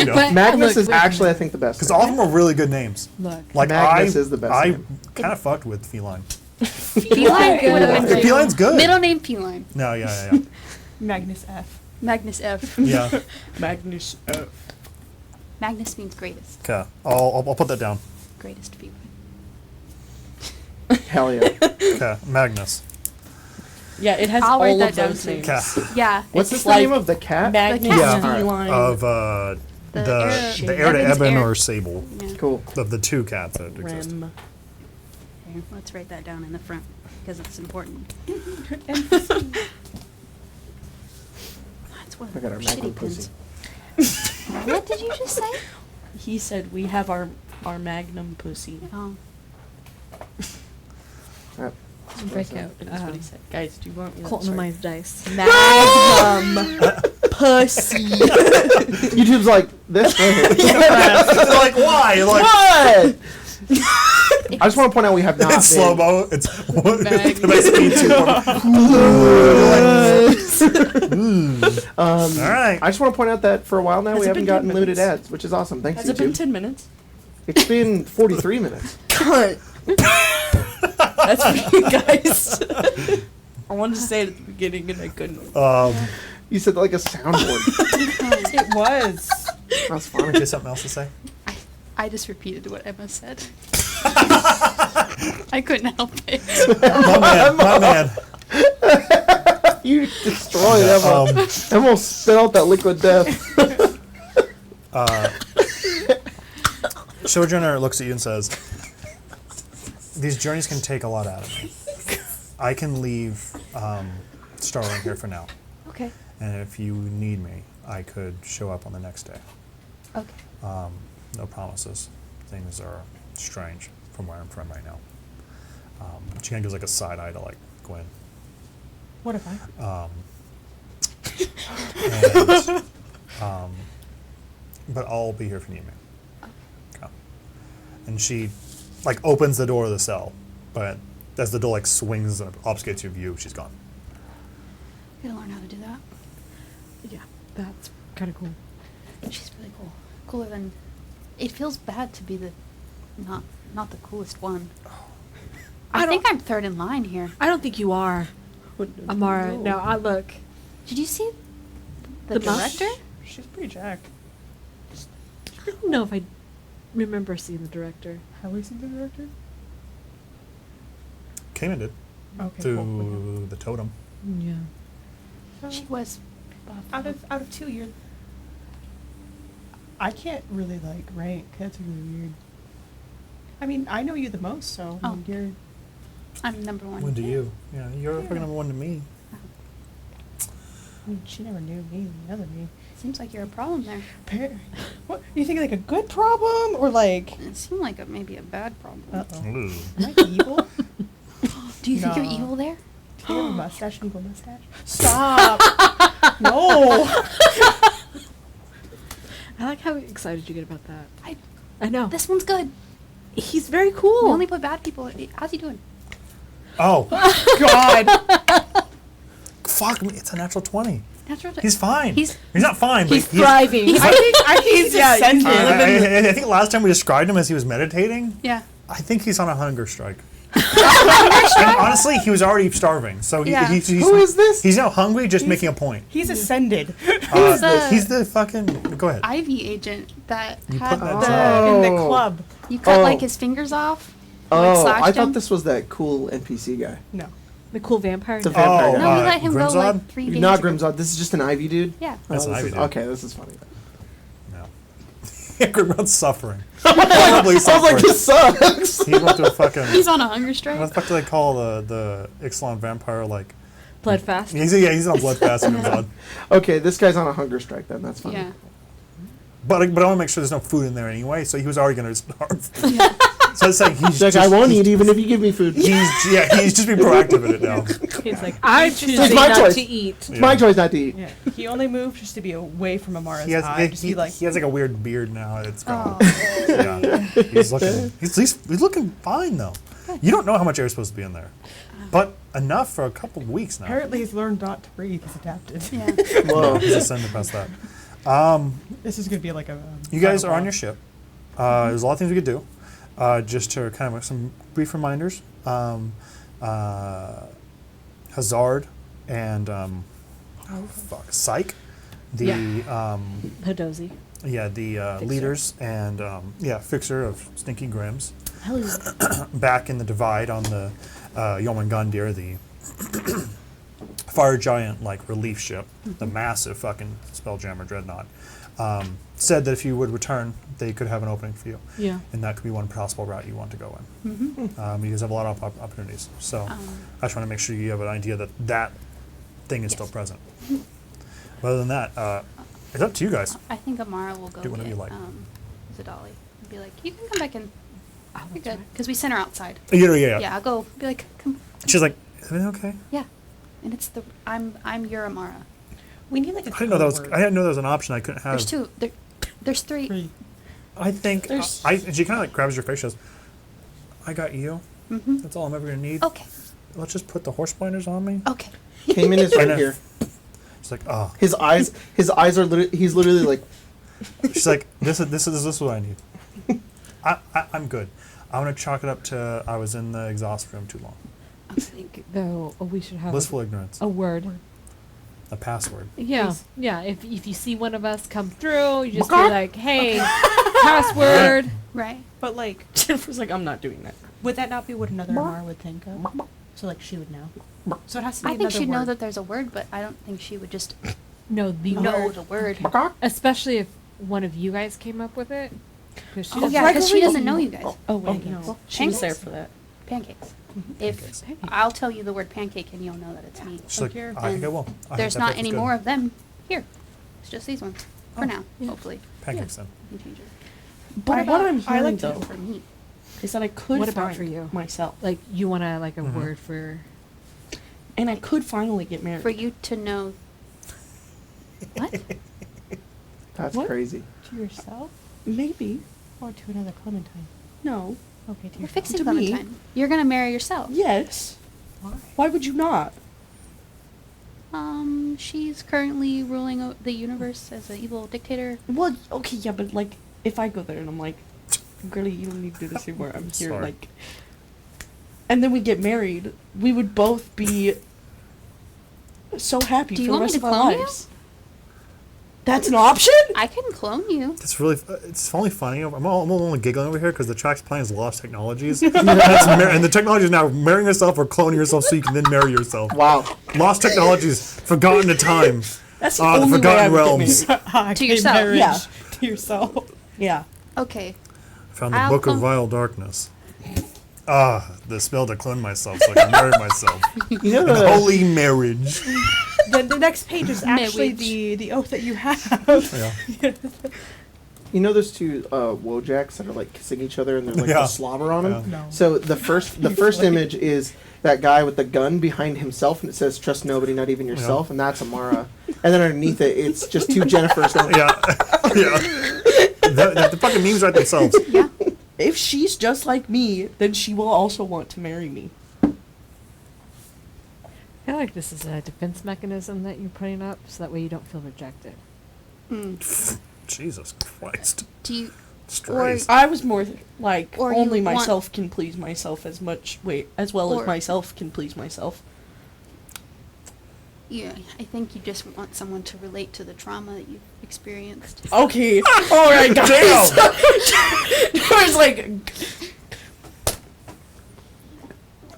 know. But- Magnus look, is wait. actually, I think, the best. Because all of them are really good names. Look. Like Magnus is the best I name. kind of fucked with Feline. Feline would have been great. Feline's good. Middle name Feline. No, yeah. Magnus F. Magnus F. Yeah. Magnus. Magnus means greatest. Okay. I'll put that down. Greatest feline. Hell yeah. Okay. Magnus. Yeah, it has I'll write all that of down those too. names. Okay. Yeah. What's It's the like name of the cat? Magnus Yeah. Feline. Of The the heir to Ebon's Ebon heir. or Sable. Yeah. Cool. Of the 2 cats that exist. Rem. Here, let's write that down in the front because it's important. That's one of I got the our shitty Magnum pins. pussy. What did you just say? He said we have our magnum pussy. Oh. Break out. That's what he said. Guys, do you want me to Colton start? Mine's dice. Magnum pussy. YouTube's like, this right here. Like, why? Like, What? I just want to point out we have not it's been. slow mo. It's Magnus. basically 2. All right. I just want to point out that for a while now Has we it haven't been gotten 10 looted minutes? ads, which is awesome. Thanks, Has it been YouTube. 10 minutes? It's been 43 minutes. Cut. That's for you guys. I wanted to say it at the beginning and I couldn't. You said like a soundboard. It was. That's funny. Do you have something else to say? I just repeated what Emma said. I couldn't help it. My man. You destroyed Emma. Emma spit out that liquid death. Sojourner looks at you and says, "These journeys can take a lot out of me. I can leave Starling here for now. Okay. And if you need me, I could show up on the next day. Okay. No promises. Things are strange from where I'm from right now." She kind of gives like a side eye to like Gwen. What if I? But I'll be here if you need me. Okay. And she like opens the door of the cell, but as the door like swings and obfuscates your view, she's gone. Gotta learn how to do that. Yeah, that's kind of cool. She's really cool. Cooler than. It feels bad to be the, not the coolest one. I think I'm third in line here. I don't think you are, Amara. No, I look. Did you see the The mouth? director? She's pretty jacked. I don't know if I remember seeing the director. Have we seen the director? Cayman did Okay. through cool. the totem. Yeah. She was Out of two, you're. I can't really like rank. That's really weird. I mean, I know you the most, so I mean, Oh. you're. I'm number one. When to you? Yeah, you're fucking number one to me. I mean, she never knew me, the other me. Seems like you're a problem there. What you think, like a good problem or like? It seemed like maybe a bad problem. Uh-oh. Ooh. Am I evil? Do you think you're Nah. evil there? Do you have a mustache, an evil mustache? Stop! No. I like how excited you get about that. I, I know. this one's good. He's very cool. We only put bad people. How's he doing? Oh, God. fuck me! It's a natural 20. Natural. He's fine. He's- not fine, but He's thriving. I think he's ascended. I think last time we described him as he was meditating. Yeah. I think he's on a hunger strike. And honestly, he was already starving, so Yeah. he's Who is this? He's now hungry, just making a point. He's ascended. Who's the- He's the fucking. Go ahead. Ivy agent that You had put that the. down. In the club. You cut Oh. like his fingers off. Oh, slashed I him? thought this was that cool NPC guy. No. The cool vampire. The No. vampire Oh, guy. No, we let him go Grimzod? like 3 days. Not ago. Grimzod. This is just an Ivy dude. Yeah. That's Oh, an this Ivy is- dude. Okay, this is funny. No. Grimrod's suffering. I was like, this sucks. He went to a fucking. He's on a hunger strike. What the fuck do they call the Ixalan vampire? Like. Blood fast. He's on bloodfast and Grimzod. Okay, this guy's on a hunger strike then. That's fine. Yeah. But I want to make sure there's no food in there anyway, so he was already going to starve. So it's like he's He's like, just, I won't he's- eat even if you give me food. He's just being proactive in it now. He's like, I'm choosing my not choice. to eat. It's my choice not to eat. Yeah. He only moved just to be away from Amara's He has eye. Just be like, he has like a weird beard now. It's gone. Oh. Yeah, he's looking fine though. You don't know how much air is supposed to be in there, but enough for a couple of weeks now. apparently he's learned not to breathe. He's adapted. Yeah. Whoa. He's ascended past that. This is gonna be like a. You guys are on your ship. There's a lot of things we could do. Just to kind of some brief reminders. Hazard and Psych, the Hadozi. the leaders and Fixer of Stinky Grims. Hell yeah. Back in the divide on the Yomengundir, the fire giant like relief ship, the massive fucking Spelljammer dreadnought, said that if you would return, they could have an opening for you, Yeah. and that could be one possible route you want to go in. You guys have a lot of opportunities, so I just want to make sure you have an idea that that thing is still present. But other than that, it's up to you guys. I think Amara will go Do whatever get you like. Zadali and be like, you can come back in. Oh, You're that's good. Because we sent her outside. Yeah. Yeah, I'll go be like, come. She's like, is everything okay? Yeah. And it's the, I'm your Amara. We need like a. I didn't know that was. I didn't know that was an option I couldn't have. There's two. There's three. Three. I think There's- she kind of like grabs your face. She goes, "I got you. Mm-hmm. That's all I'm ever gonna need. Okay. Let's just put the horse blinders on me." Okay. Cayman is I right know. here. She's like, "Oh." His eyes are literally, he's literally like, She's like, "This is what I need. I'm good. I'm gonna chalk it up to I was in the exhaust room too long. I think though we should have Blissful ignorance. a word. A password. Yeah, Please. yeah. If you see one of us come through, you just be like, "Hey, password." Right. But like, Jennifer's like, I'm not doing that. would that not be what another Amara would think of? So like, she would know. So it has to be I think another she'd know word. that there's a word, but I don't think she would just No, the know word. the word. Especially if one of you guys came up with it. 'Cause she Oh, doesn't- yeah, because she doesn't know you guys. Oh, wait, Pancakes. no. She was there Pancakes? for that. Pancakes. Pancakes. If I'll tell you the word pancake and you'll know that it's me. She's like, here. I think I will. I There's think not that any feels more good. of them here. It's just these ones for Oh, now. Hopefully, Pancakes then. we can change it. But what I'm I hearing like to though For me, is that I could What about find for you? myself, Like you want to like a Mhm. word for. and I could finally get married. for you to know. What? that's What? crazy. To yourself Maybe. or to another Clementine? No. Okay, to We're yourself. fixing To me. Clementine. You're gonna marry yourself. Yes. Why? Why would you not? She's currently ruling the universe as an evil dictator. Well, okay, yeah, but like, if I go there and I'm like, girlie, you don't need to do this anymore. I'm here, Sorry. like. And then we get married, we would both be so happy Do you for the want me rest to of our clone you? lives. That's an option? I can clone you. It's really, it's only funny. I'm only giggling over here because the track's playing is Lost Technologies. And the technology is now marrying yourself or cloning yourself so you can then marry yourself. Wow. Lost Technologies, forgotten to time. That's the The only way I Forgotten would Realms. get married. To yourself. Marriage, Yeah. To yourself. Yeah. Okay. Found the I'll Book of clone- Vile Darkness. The spell to clone myself so I can marry myself. You know An the holy marriage. The next page is actually Marriage. the oath that you have. Yeah. You know those two Wojaks that are like kissing each other and there's like Yeah. the slobber on them? Yeah. No. So the first image is that guy with the gun behind himself and it says trust nobody, not even yourself, and that's Amara. And then underneath it it's just two Jennifers going, Yeah. Yeah. The fucking memes write themselves. Yeah. If she's just like me, then she will also want to marry me. I feel like this is a defense mechanism that you're putting up, so that way you don't feel rejected. Jesus Christ. Do you? Strays. I was more like Or only you want- myself can please myself as well Or- as myself can please myself. Yeah, I think you just want someone to relate to the trauma that you've experienced. Okay. All right, guys. I was like,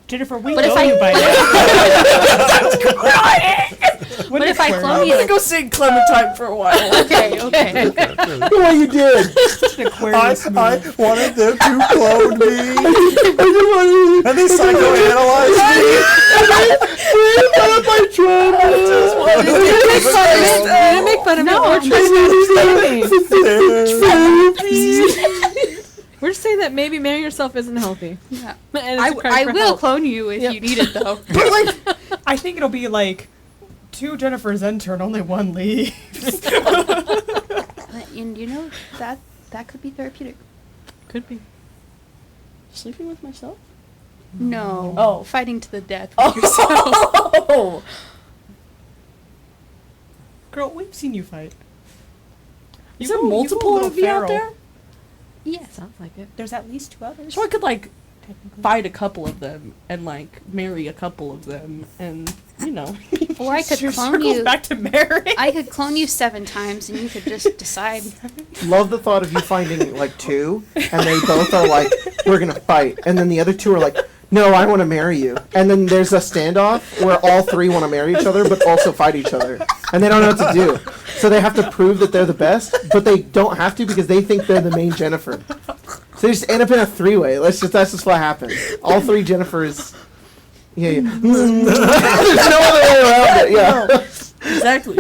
Jennifer, we But if know I- you by now. But if I I'm clone gonna you, go sing Clementine for a while. okay, okay. "Oh, you did." Aquarius moon. I wanted them to clone me. And they psychoanalyzed Make fun of No, it. me. We're just saying that maybe marrying yourself isn't healthy. Yeah. And I, it's a cry I for will help. clone you if Yep. you need it, though. But like, I think it'll be like 2 Jennifers enter and only 1 leaves. And you know, that could be therapeutic. Could be. Sleeping with myself? No. Oh. Fighting to the death with yourself. Oh. Girl, we've seen you fight. Is You there go- you go a multiple little of you out feral. there? Yes. Sounds like it. There's at least 2 others. So I could like technically. fight a couple of them and like marry a couple of them and you know. Or I could Your clone circles you. back to marriage. I could clone you 7 times, and you could just decide. Love the thought of you finding like 2 and they both are like, we're gonna fight, and then the other 2 are like, no, I want to marry you, and then there's a standoff where all 3 want to marry each other but also fight each other, and they don't know what to do, so they have to prove that they're the best, but they don't have to because they think they're the main Jennifer, so they just end up in a 3-way. That's just what happens. All 3 Jennifers. Yeah. There's no other way around it. Yeah. Exactly.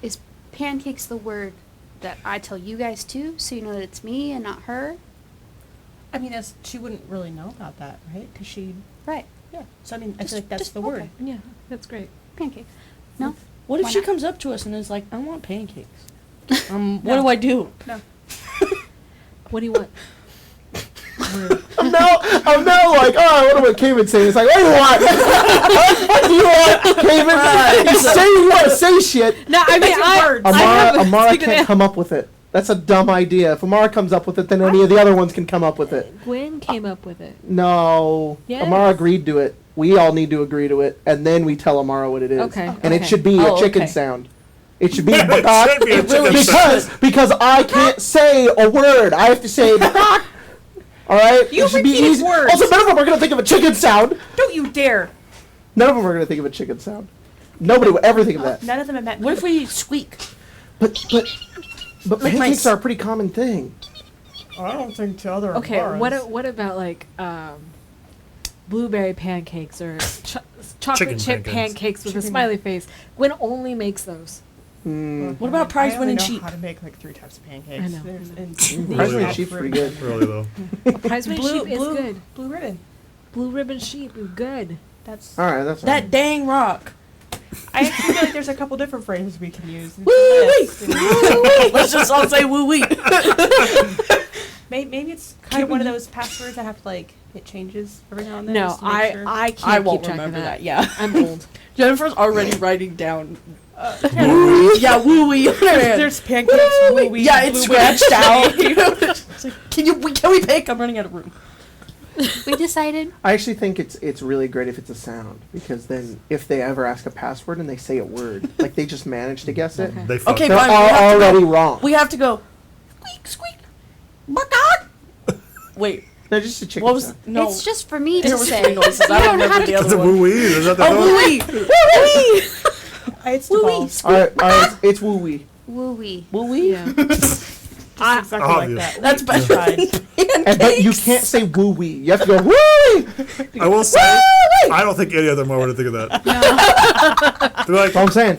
Is pancakes the word that I tell you guys too, so you know that it's me and not her? I mean, she wouldn't really know about that, right? Because she, Right. yeah. So I mean, I Just- feel like that's just- the word. okay. Yeah, that's great. Pancakes. No? What if Why she not? comes up to us and is like, I want pancakes? What do I do? What do you want? I'm now like, oh, I wonder what Cayman's saying. It's like, what do you want? What do you want, Cayman? You say you want to say shit. No, I mean, Amara can't come up with it. That's a dumb idea. If Amara comes up with it, then any of the other ones can come up with it. Gwen came up with it. No. Yes. Amara agreed to it. We all need to agree to it, and then we tell Amara what it is. Okay, And it okay. should be a Oh, chicken okay. sound. It should be It should be a chicken because I can't say a word. I have to say bakak. All right. You it should be repeat easy. words. Also, none of them are gonna think of a chicken sound. Don't you dare! None of them are gonna think of a chicken sound. Nobody would ever think of that. None of them have met. What if we squeak? But Like my pancakes s- are a pretty common thing. I don't think to other. Okay, what about like blueberry pancakes or chocolate Chicken chip pancakes. pancakes with a Chicken- smiley face? Gwen only makes those. What about prize winning sheep? sheep? How to make like 3 types of pancakes? I know. Prize winning sheep's pretty good. Really though. Prize winning sheep is good. Blue ribbon. Blue ribbon sheep is good. That's. All right, that's That dang rock. I actually feel like there's a couple different phrases we can use. Let's just all say woo wee. Maybe it's kind of one of those passwords that have to like it changes every now and then. No, just to make sure. I can't I won't keep track remember of that. Yeah. I'm old. Jennifer's already writing down. Yeah, woo wee. There's pancakes. Woo-wee, Yeah, it's blueberry. scratched out. It's like, can we pick? I'm running out of room. We decided. I actually think it's really great if it's a sound, because then if they ever ask a password and they say a word, like they just manage to guess it, Okay. They fucked Okay, they're up. fine, we have to already go. wrong. We have to go. Squeak, squeak. Bakak. Wait, No, just a chicken What was sound. no? It's just for me there to was say. three noises. I You don't don't have remember the to. That's a other one. woo-wee. Is that the Oh, vote? woo-wee! It's the balls. Alright, it's woo wee. Woo-wee. Woo-wee? Yeah. Exactly like Obvious. that. That's better. But you can't say woo wee. You have to go woo wee. I will say, I don't think any other Mar would think of that. They're like, That's what I'm saying.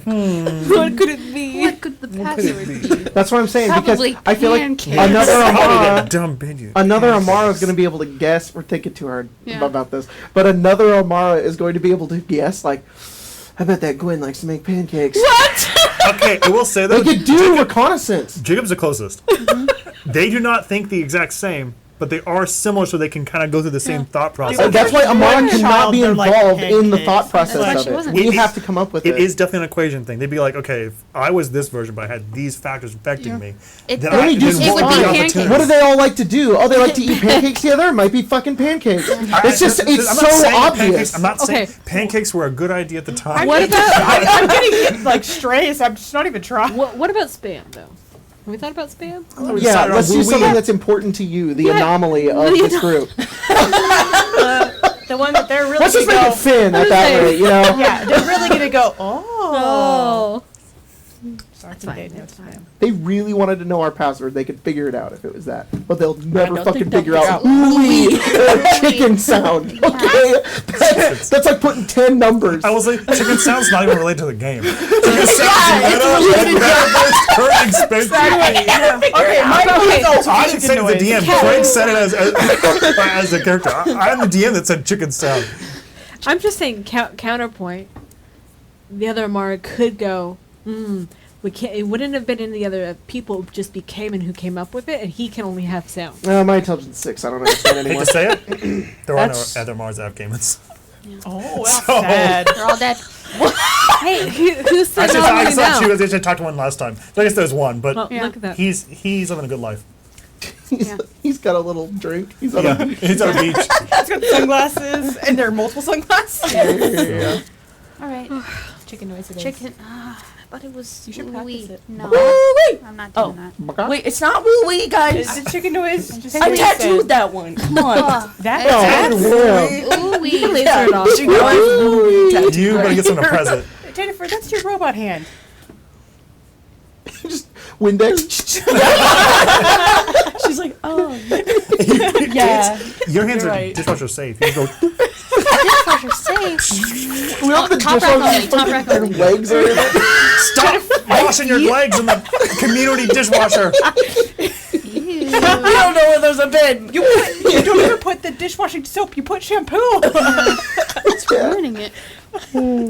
What could it be? What could the password be? That's what I'm saying Probably because I feel like pancakes. another probably Amara, a dumb menu. another Amara is going to be able to guess. We're thinking too hard Yeah. about this, but another Amara is going to be able to guess. Like, I bet that Gwen likes to make pancakes. Okay, I will say They though, could do reconnaissance. Jacob's the closest. They do not think the exact same, but they are similar, so they can kind of go through the same thought process. That's why Amara One cannot child, be they're like involved in the pancakes. thought That's why process she of it. wasn't. We It- have to come up with It it. is definitely an equation thing. They'd be like, okay, if I was this version, but I had these factors affecting me, It, then Let me do then some what would would be the pancakes. opportunity? What do they all like to do? Oh, they like to eat pancakes together? It might be fucking pancakes. It's just, I'm it's not so saying obvious. Pancakes, I'm not saying Okay. pancakes were a good idea at the time. What about I'm getting like strays. I'm just not even trying. what about spam though? Have we thought about spam? We Yeah, decided on let's do woo-wee. something that's important to you, the Yeah. anomaly of The this group. The one that they're really Let's just gonna make go. it Finn at that say? rate, you know? Yeah, they're really gonna go. Oh. Sorry, That's fine. Dave, That's no, fine. They really wanted to know our password. They could figure it out if it was that. But they'll never don't fucking think they'll figure out figure out ooey or chicken sound. Okay? That's like putting 10 numbers. I will say, chicken sound's not even related to the game. Chicken sound's meta, current expense. Okay, my Okay. also I didn't say it as the noise. DM. Craig said it as a character. I'm the DM that said chicken sound. I'm just saying counterpoint. The other Amara could go. We can't. It wouldn't have been in the other people. It would just be Cayman who came up with it, and he can only have sound. My intelligence is 6. I don't understand Hate anymore. to say it, there are no That's- other Mars Av gamers. Oh, that's So- sad. They're all dead. Hey, who's I sitting just, all the I way saw down? two. I talked to one last time. So I guess there's one, but Well, Yeah. look at that. he's living a good life. He's, he's got a little drink. He's on Yeah, a he's on a beach. It's got sunglasses, and there are multiple sunglasses. yeah. All right. Chicken noise it is. Chicken. But it was. You should woo-wee. practice it. No, Woo-wee! I'm not Oh. doing that. Wait, it's not woo-wee, guys. Is the chicken noise just I what you tattooed said? that one. Come on. Oh, That Oh, that's wow. Ooh-wee. Laser it off. She goes, woo-wee tattoo. You better get someone a present. Jennifer, that's your robot hand. Just Windex. She's like, oh. Yeah. Your hands You're are right. dishwasher safe. You can go. Dishwasher safe. We open the Top rack only, dishwasher. top rack Their only. legs are in it. Stop washing your legs in the community dishwasher. Ew. I don't know where there's a bed. You don't even put the dishwashing soap. You put shampoo. It's ruining it.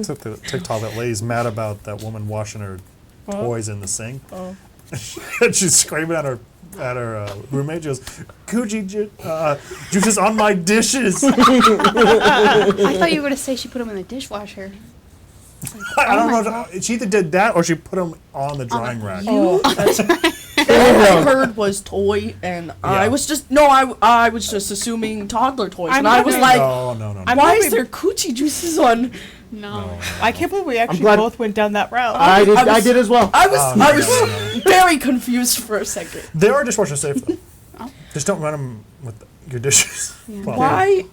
Took the TikTok that lady's mad about that woman washing her toys in the sink. Oh. And she's screaming at her roommate. She goes, "Coochie juices on my dishes." I thought you were gonna say she put them in the dishwasher. I don't my know. She either did that or she put them on the drying rack. Oh, that's all I heard was toy, and I Yeah. was just I was just assuming toddler toys, I'm and I was hoping- like, No. I'm why hoping- is there coochie juices on? No. I can't believe we actually glad- both went down that route. I did. I was- I did as well. I was Oh, I was no. very confused for a second. They are dishwasher safe though. Oh. Just don't run them with your dishes. Yeah. Well, Why?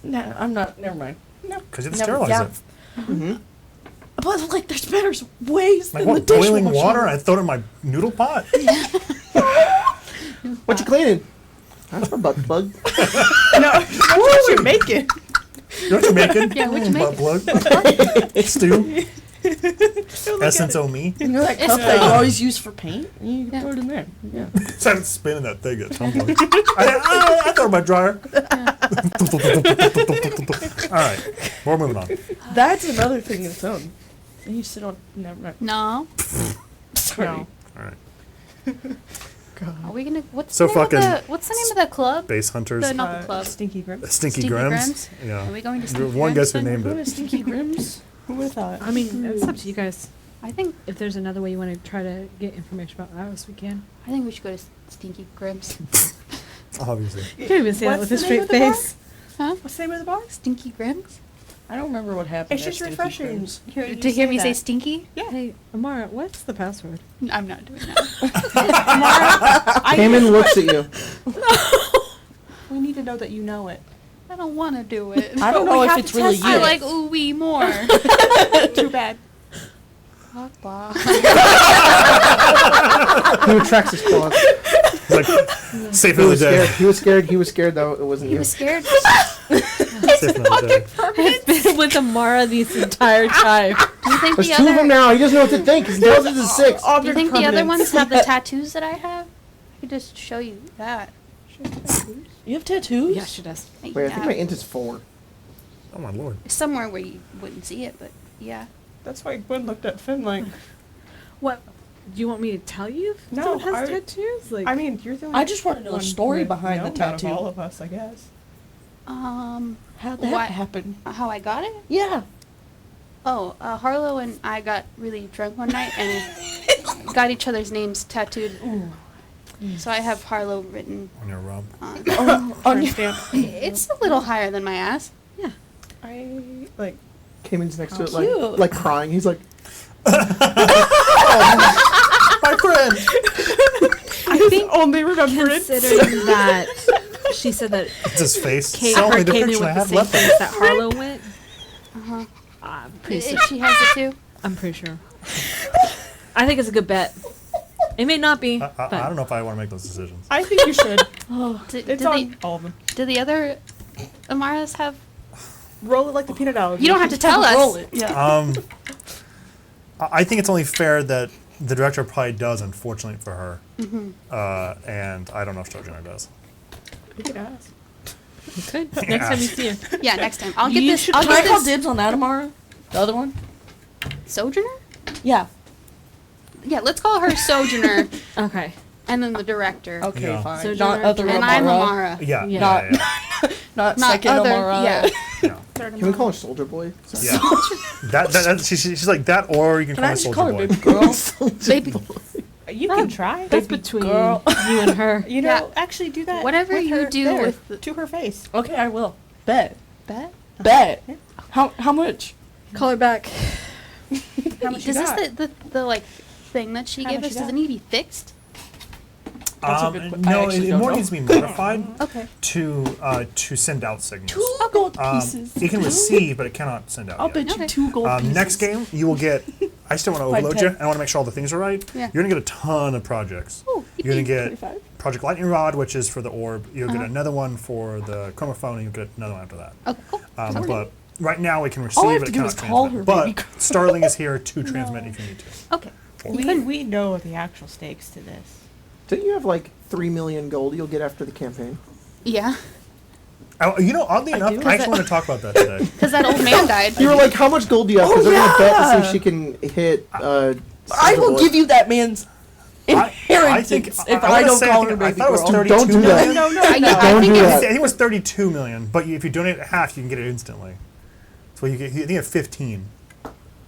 No, I'm not. Never mind. Because you have to Never- sterilize yeah. it. Mm-hmm. But like, there's better ways Like than what? the Boiling dishwasher. water? I throw it in my noodle pot. What you cleaning? That's my butt plug. No, what you making? You know what you're making? Yeah, what you Butt plug. Stew. Essence o me. You know that It's cup that you fun. always use for paint? You Yeah. throw it in there. Yeah. Started spinning that thing at some point. I throw it in my dryer. All right, we're moving on. That's another thing in its own. And you sit on. Never mind. No. Sorry. No. All right, Are we gonna? What's So the name of fucking the? What's the name of the club? base hunters. The not the club. Stinky Grim. Stinky Stinky Grims. Grims? Yeah. Are we going to You're Stinky one Grims guess who then? named What it. is Stinky Grims? Who would have thought? I mean, it's up to you guys. I think If there's another way you want to try to get information about Ios, we can. I think we should go to Stinky Grims. Obviously. You can't even say that What's with a the name straight of the bar? face. Huh? What's the name of the bar? Stinky Grims? I don't remember what happened. It's at just Stinky refreshing. Grims. Hearing you To hear me say that. stinky? Yeah. Hey, Amara, what's the password? I'm not doing that. I Cayman looks at you. We need to to know that you know it. I don't want to do it. I don't But we know if have it's to really test you. I like ooh wee more. Too bad. Papa. He retracts his claws. He's like, safe He for the was day. scared. He was scared. He was scared though. It wasn't He you. was scared. Safe for the day. It's been with Amara this entire time. Do you think There's the two of them other? now. He doesn't know what to think. His nose is a 6. Do you think the other ones have the tattoos that I have? I could just show you that. You have tattoos? Yeah, she does. Wait, I think my int is 4. Oh my lord. Somewhere where you wouldn't see it, but yeah. That's why Gwen looked at Finn like, What? Do you want me to tell you if No, someone has I- tattoos? Like, I mean, you're the only I just want to know the one story with behind the known out of tattoo. all of us, I guess. How'd that Why- happen? How I got it? Yeah. Oh, Harlow and I got really drunk one night and got each other's names tattooed. So I have Harlow written On your rump. on. On your Stamp. It's a little higher than my ass. I like. Camon's next to it, cute. like crying. He's like, My friend. I think Only remember it. considering that she said that It's his face. Kate, It's the only her came in depiction I with the have same left. face that Harlow went. Uh-huh. I'm pretty, She has it too. I'm pretty sure. I think it's a good bet. It may not be, I but don't know if I want to make those decisions. I think you should. Did It's the, on all of them. do the other Amaras have? Roll it like the peanut allergy. You don't have to tell roll us. it. Yeah. I think it's only fair that the director probably does, unfortunately for her. And I don't know if Sturgeon does. You can ask. you could. Next time you see her. Yeah, next time. I'll get You this. should I'll can I get call this. dibs on that, Amara? The other one? Sojourner? Yeah. Yeah, let's call her Sojourner, Okay. and then the director. Okay, Yeah. fine. Sojourner, Not other And Amara. I'm Amara. Yeah, Yeah. yeah, yeah. Not Not second other. Amara. Yeah. yeah. can we call her Soldier Boy? Yeah. She's like that, or you can Can call I her just Soldier call her Boy. baby girl? Baby. You can try. That's between girl. you and her. You know, Yeah. actually do that. Whatever with you her do there, with the- to her face. Okay, I will. Bet. Bet? Bet. How much? Call her back. How much you Does got? this the like thing that she How gave much us? you Does it got? need to be fixed? That's a good que- I No, actually it don't more know. needs to be modified Okay. to send out signals. 2 gold pieces. It can receive, but it cannot send out. I'll yet. bet you Okay. 2 gold pieces. Next game, you will get. I still want to By overload 10. you, and I want to make sure all the things are right. Yeah. You're gonna get a ton of projects. Oh, You're gonna get 25. Project Lightning Rod, which is for the orb. You'll get Uh-huh. another one for the chromophone, and you'll get another one after that. Oh, cool. But right now, it can receive, All I have but to it do cannot is call transmit. her, But baby girl. Starling is here to transmit if you need to. Okay. We know the actual stakes to this. Don't you have like 3 million gold you'll get after the campaign? Yeah. Oh, you know, oddly enough, do. I actually want to talk about that today. Because that old man died. You were like, how much gold do you have? Because Oh, they're gonna bet to see yeah. if she can hit. I Soldier will Boy. give you that man's inheritance if I don't call her I baby thought it was girl. 32 Don't do million. that. No, no, Yeah, no. I Don't think do it's, that. I think it was 32 million, but if you donate half, you can get it instantly. So you get, I think you have 15.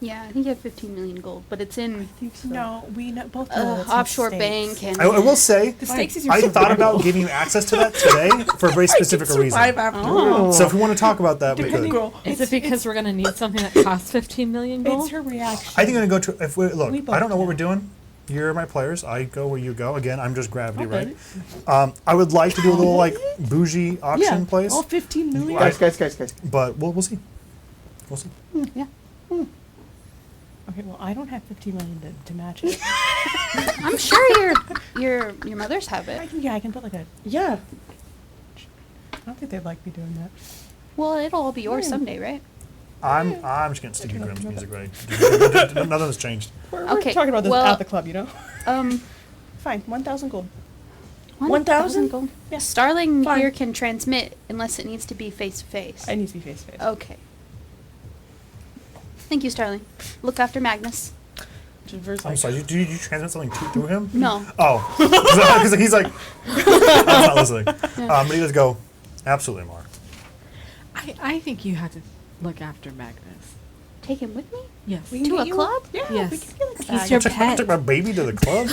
yeah, I think you have 15 million gold, but it's in No, we know, both know it's offshore stakes. bank and I will say, The stakes is your I thought survival. about giving you access to that today for a very specific reason. Survive after. Oh. So if we want to talk about that, we Baby could. girl. Is it because we're gonna need something that costs 15 million gold? It's her reaction. I think I'm gonna go to. If we look, We both I don't know what do. we're doing. You're my players. I go where you go. Again, I'm just gravity, Okay. right? I would like to do a little like bougie auction Yeah, place, all 15 million. Guys. but we'll see. We'll see. yeah. Okay, well, I don't have 15 million to match it. I'm sure your mothers have it. I can put like a. Yeah. I don't think they'd like me doing that. Well, it'll all be yours someday, right? I'm just getting Sticky Grimm's music ready. Nothing's changed. We're Okay, talking about this well- at the club, you know. Um, Fine, 1,000 gold. 1,000? gold. Yeah. Starling Fine. here can transmit unless it needs to be face to face. I need to be face to face. Okay. Thank you, Starling. Look after Magnus. I'm sorry. Do you transmit something to him? No. Oh, because he's like, I'm not listening. But he does go, absolutely, Mark. I think you have to look after Magnus. take him with me Yes. We can to get a you- club? Yeah, Yes. we can get like a He's bag. your I pet. took my baby to the club.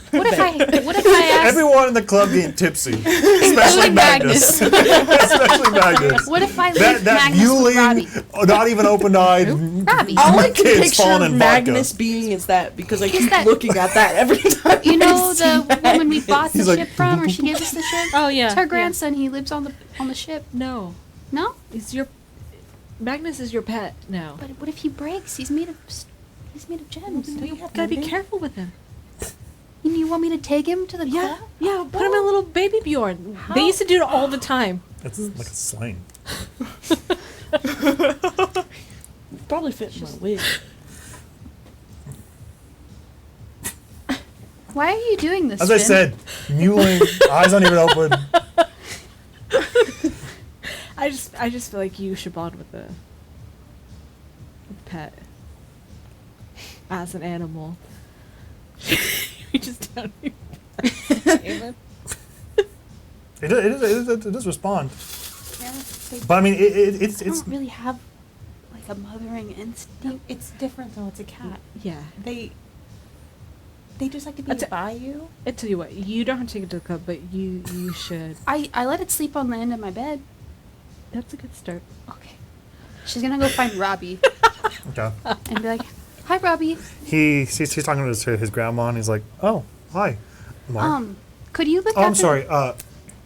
What if I ask? Everyone in the club getting tipsy, especially Magnus. Especially Magnus. What if I leave That Magnus with Robbie? Mewling, not even open-eyed. Robbie. All I can Kids picture falling in Magnus vodka. being is that because I Is keep that- looking at that every time. You I know see the woman we bought the He's like, ship from, or she gave us the ship? Oh yeah. It's her yeah. grandson. He lives on the ship. No, No, it's your. Magnus is your pet now. but what if he breaks? He's made of gems. You gotta be careful with him. You want me to take him to the Yeah, club? yeah. Put him in a little baby Bjorn. They used to do it all the time. It's like a sling. Probably fit in my wig. Why are you doing this? As I Finn? said, mewling, eyes not even open. I just feel like you should bond with the pet as an animal. We just don't even. It does respond. Yeah, they But I mean, it's don't really have like a mothering instinct. It's different though. It's a cat. Yeah. They just like to be That's by you. I tell you what, you don't have to take it to the club, but you should. I let it sleep on the end of my bed. That's a good start. Okay. She's gonna go find Robbie okay. and be like, "Hi, Robbie. He's talking to his grandma, and he's like, "Oh, hi, Mark. Could you look Oh, I'm after sorry,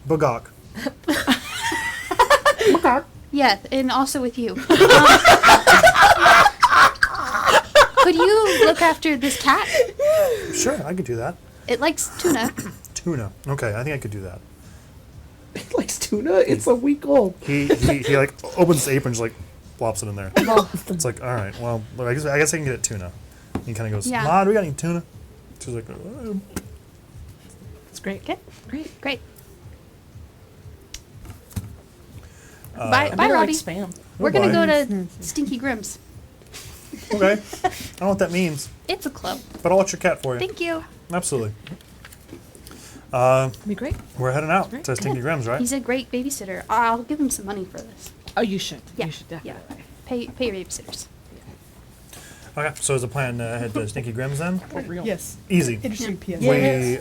Bugok. Yeah, and also with you. Could you look after this cat? Sure, I could do that. It likes tuna. Tuna. Okay, I think I could do that." He likes tuna. It's a week old. He like opens the apron, just like plops it in there. It's like, all right, well, look, I guess I can get it tuna. He kind of goes, Yeah. "Ma, do we got any tuna?" She's like, It's great. Okay, Great. great. Uh, Bye, I bye, never Robbie. like spam. We're gonna bye. go to Stinky Grimm's. "Okay, I don't know what that means, It's a club. but I'll let your cat for you." Thank you. Absolutely. That'd be great. We're heading out Great. to Stinky Grimm's, right? He's a great babysitter. I'll give him some money for this. Oh, you should. Yeah, You should definitely. Pay your babysitters. Okay, so is the plan to head to Stinky Grimm's then? For real. Yes. Easy. Interesting PS. We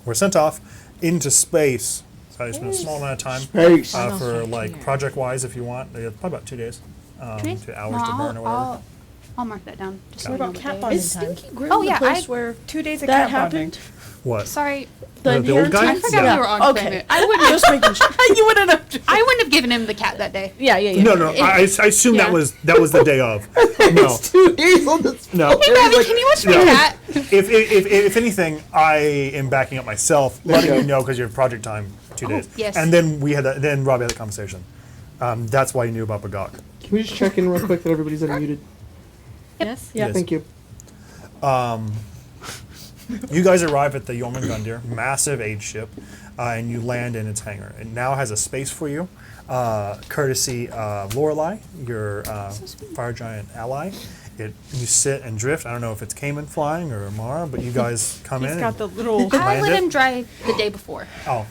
were sent off into space. So I spent a small amount of time Space. for Almost like here. project-wise, if you want. Probably about 2 days, Okay? 2 hours No, to burn or whatever. I'll mark that down. Just so Okay. we know What about what cat day it bonding Is time? Stinky Grim Oh, the yeah, place I- where 2 days of that cat bonding. happened? What? Sorry, The old near guy? time? I forgot Yeah. we were on Okay. planet. I wouldn't Just making sure. You wouldn't have. I wouldn't have given him the cat that day. Yeah. No, I assume Yeah. that was the day of. No, 2 days on this. no. Hey, Robbie, can you watch my Yeah. cat? If anything, I am backing up myself, letting Okay. you know because your project time 2 days. yes. And then then Robbie had the conversation. That's why you knew about Bagok. Can we just check in real quick that everybody's unmuted? Yes. Yes. Thank you. You guys arrive at the Jormungandr, massive aid ship, and you land in its hangar. It now has a space for you, courtesy of Lorelei, your fire giant ally. You sit and drift. I don't know if it's Cayman flying or Amara, but you guys come He's in. got the little I Land let it? him drive the day before, Oh,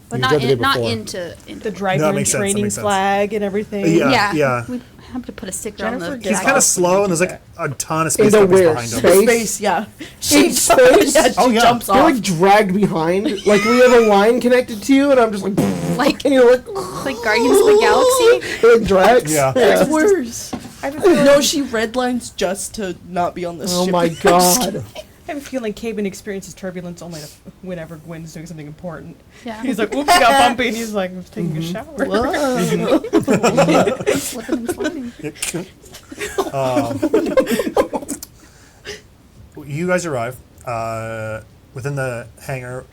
but You not drove the day not before. into. the driver makes sense, that training makes sense. flag and everything. Yeah. We have to put a sticker Jennifer on the. gets he's back. kind of slow, and there's like a ton of space Into companies where? behind him. Space? Space, yeah. She space? yeah, she Oh, yeah. jumps You're off. like dragged behind. Like we have a line connected to you, and I'm just like, Like and you're like, like Guardians of the Galaxy. it drags. Yeah. Yeah. worse. I have a feeling, No, she redlines just to not be on this Oh ship. my god. I have a feeling Caben experiences turbulence only whenever Gwen's doing something important. Yeah. He's like, oops, got bumpy, and he's like, I'm taking a shower. Whoa. Slipping and sliding. You guys arrive within the hangar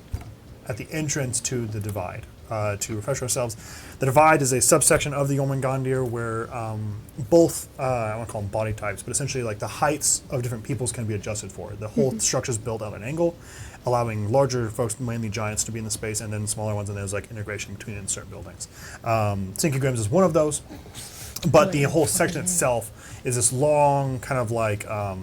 at the entrance to the Divide. To refresh ourselves, the Divide is a subsection of the Jormungandr where both, I want to call them body types, but essentially like the heights of different peoples can be adjusted for. The whole structure is built at an angle, allowing larger folks, mainly giants, to be in the space, and then smaller ones, and there's like integration between certain buildings. Stinky Grimm's is one of those, but the whole section itself is this long kind of like, I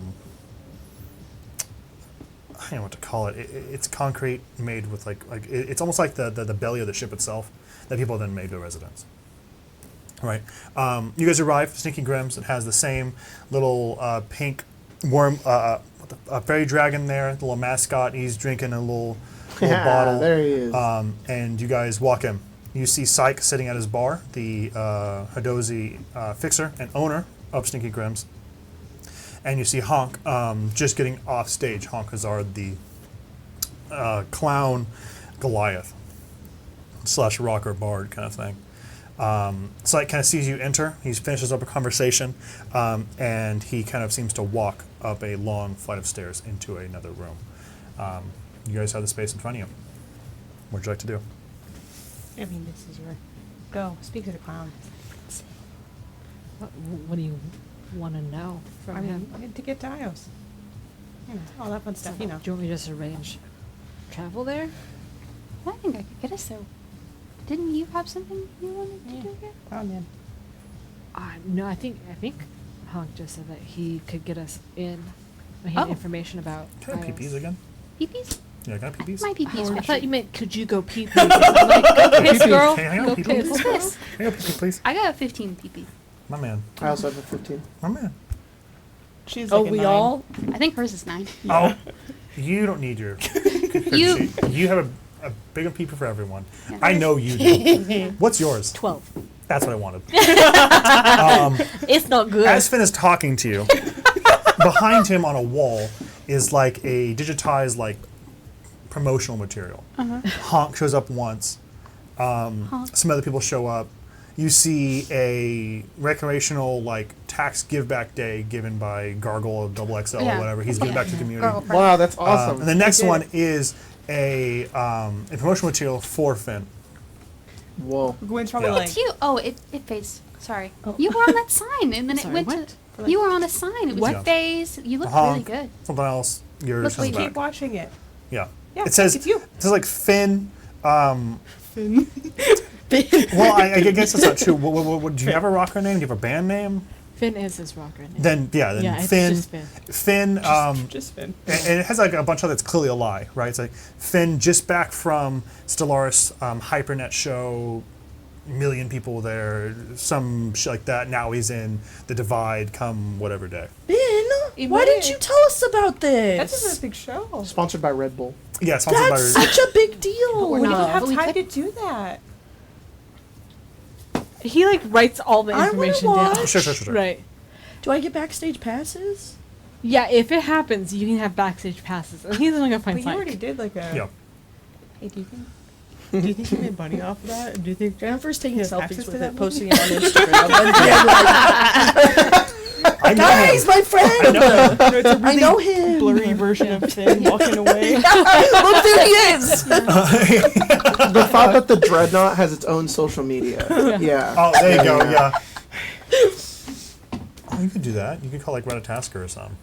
don't know what to call it. It's concrete made with like it's almost like the belly of the ship itself that people then made their residence. Right. You guys arrive. Sneaky Grimm's. It has the same little pink worm, fairy dragon there. The little mascot. He's drinking a little bottle. There he is. And you guys walk in. You see Syke sitting at his bar, the Hadozi fixer and owner of Sneaky Grimm's. And you see Honk just getting off stage. Honk Hazard, the clown Goliath / rocker bard kind of thing. Syke kind of sees you enter. He finishes up a conversation, and he kind of seems to walk up a long flight of stairs into another room. You guys have the space in front of you. What would you like to do? I mean, this is your... Go, speak to the clown. What do you want to know from I him? mean, to get to Ios. You know, all that fun stuff, you know. Do you want me to just arrange travel there? I think I could get us there. Didn't you have something you wanted to do here? Oh, man. No, I think Honk just said that he could get us in. He had Oh. information about Can I have Ios. peepees again? Peepees? Yeah, can I have peepees? My peepees. I for thought sure. you meant could you go pee pee? I'm like, go piss, girl. Can I have Go a pee-pee? piss. What's this? Can I have a peepee, please? I got a 15 peepee. My man. I also have a 15. My man. She's Oh, like a we 9. all? I think hers is 9. Oh, you don't need your... You- You have a bigger peeper for everyone. Yeah. I know you do. What's yours? 12. That's what I wanted. It's not good. As Finn is talking to you, behind him on a wall is like a digitized like promotional material. Honk shows up once. Honk. Some other people show up. You see a recreational like tax give back day given by Gargle of Double XL Yeah. or whatever. He's giving back to the community. Gargle Park. Wow, that's awesome. And the next did. one is a promotional material for Finn. Whoa. Gwen's probably Yeah. like... It's you. Oh, it phased. Sorry. You were on that sign, and then Sorry, it went what? to... You were on a sign. It was What? a phase. You looked Honk, really good. something else. Yours Look, comes wait, back. Keep watching it. Yeah. Yeah, It says it's you. It says like Finn. Finn. Well, I guess that's not true. Do you have a rocker name? Do you have a band name? Finn is his rocker name. Then it's Finn. just Finn. Finn. Just Finn. And it has like a bunch of that's clearly a lie, right? It's like Finn just back from Stellaris Hypernet show, million people there, some shit like that. Now he's in the Divide come whatever day. Ben, why didn't you tell us about That's this? a big show. Sponsored by Red Bull. Yeah, sponsored by. That's such a big deal. we're We don't not. have But we time could- to do that. He like writes all the I wanna information down. watch. Sure. Right. Do I get backstage passes? Yeah, if it happens, you can have backstage passes. And he's only gonna find But you already Syke. did like a... Yeah. Hey, do you think you made money off of that? Do you think... Jennifer's taking He has selfies access to with that it, posting it on Instagram. And being like, I know guys, him. my friend! No, it's a I really know him. blurry version of Finn walking away. Look, there he is! The thought that the Dreadnought has its own social media. Yeah. Oh, there you go. Yeah. Oh, you could do that. You could call like Run a Tasker or something.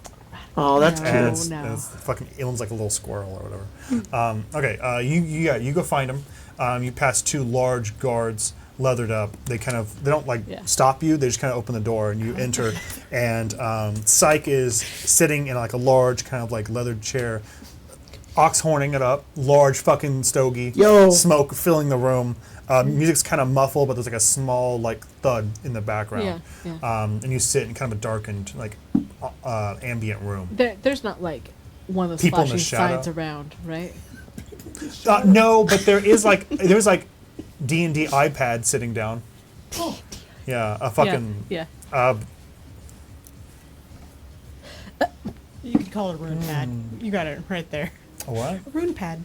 Oh, that's No. cute. And it's fucking Elon's like a little squirrel or whatever. Okay, you go find him. You pass two large guards, leathered up. They don't like Yeah. stop you. They just kind of open the door and you enter. And Syke is sitting in like a large kind of like leathered chair, ox horning it up, large fucking stogie, Yo. smoke filling the room. Music's kind of muffled, but there's like a small like thud in the background. Yeah. And you sit in kind of a darkened like ambient room. There's not like one of those People in the flashing signs shadow. around, right? No, but there's like D&D iPad sitting down. Yeah, a fucking. Yeah. You could call it a rune pad. You got it right there. A what? A rune pad.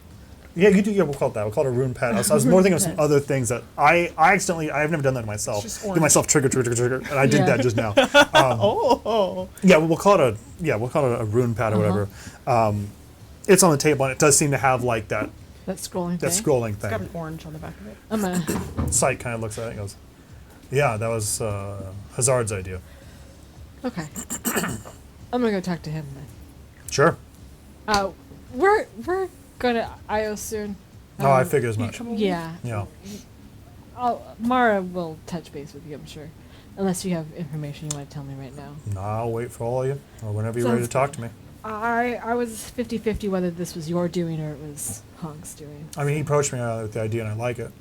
Yeah, you do. Yeah, we'll call it that. We'll call it a rune pad. I was more thinking of some other things that I accidentally. I've never done that myself. It's just Give orange. myself trigger, and I did Yeah. that just now. Oh. Yeah, we'll call it a rune pad or whatever. It's on the table, and it does seem to have like that That scrolling that thing. scrolling It's got thing. an orange on the back of it. I'm gonna. Syke kind of looks at it and goes, "Yeah, that was Hazard's idea." Okay. I'm gonna go talk to him then. Sure. We're going to IO soon. No, I figure as much. Yeah. Yeah. Mara will touch base with you, I'm sure. Unless you have information you want to tell me right now. No, I'll wait for all of you, or whenever you're ready to Sounds talk to me. I was 50-50 whether this was your doing or it was Honk's doing. I mean, he approached me with the idea, and I like it.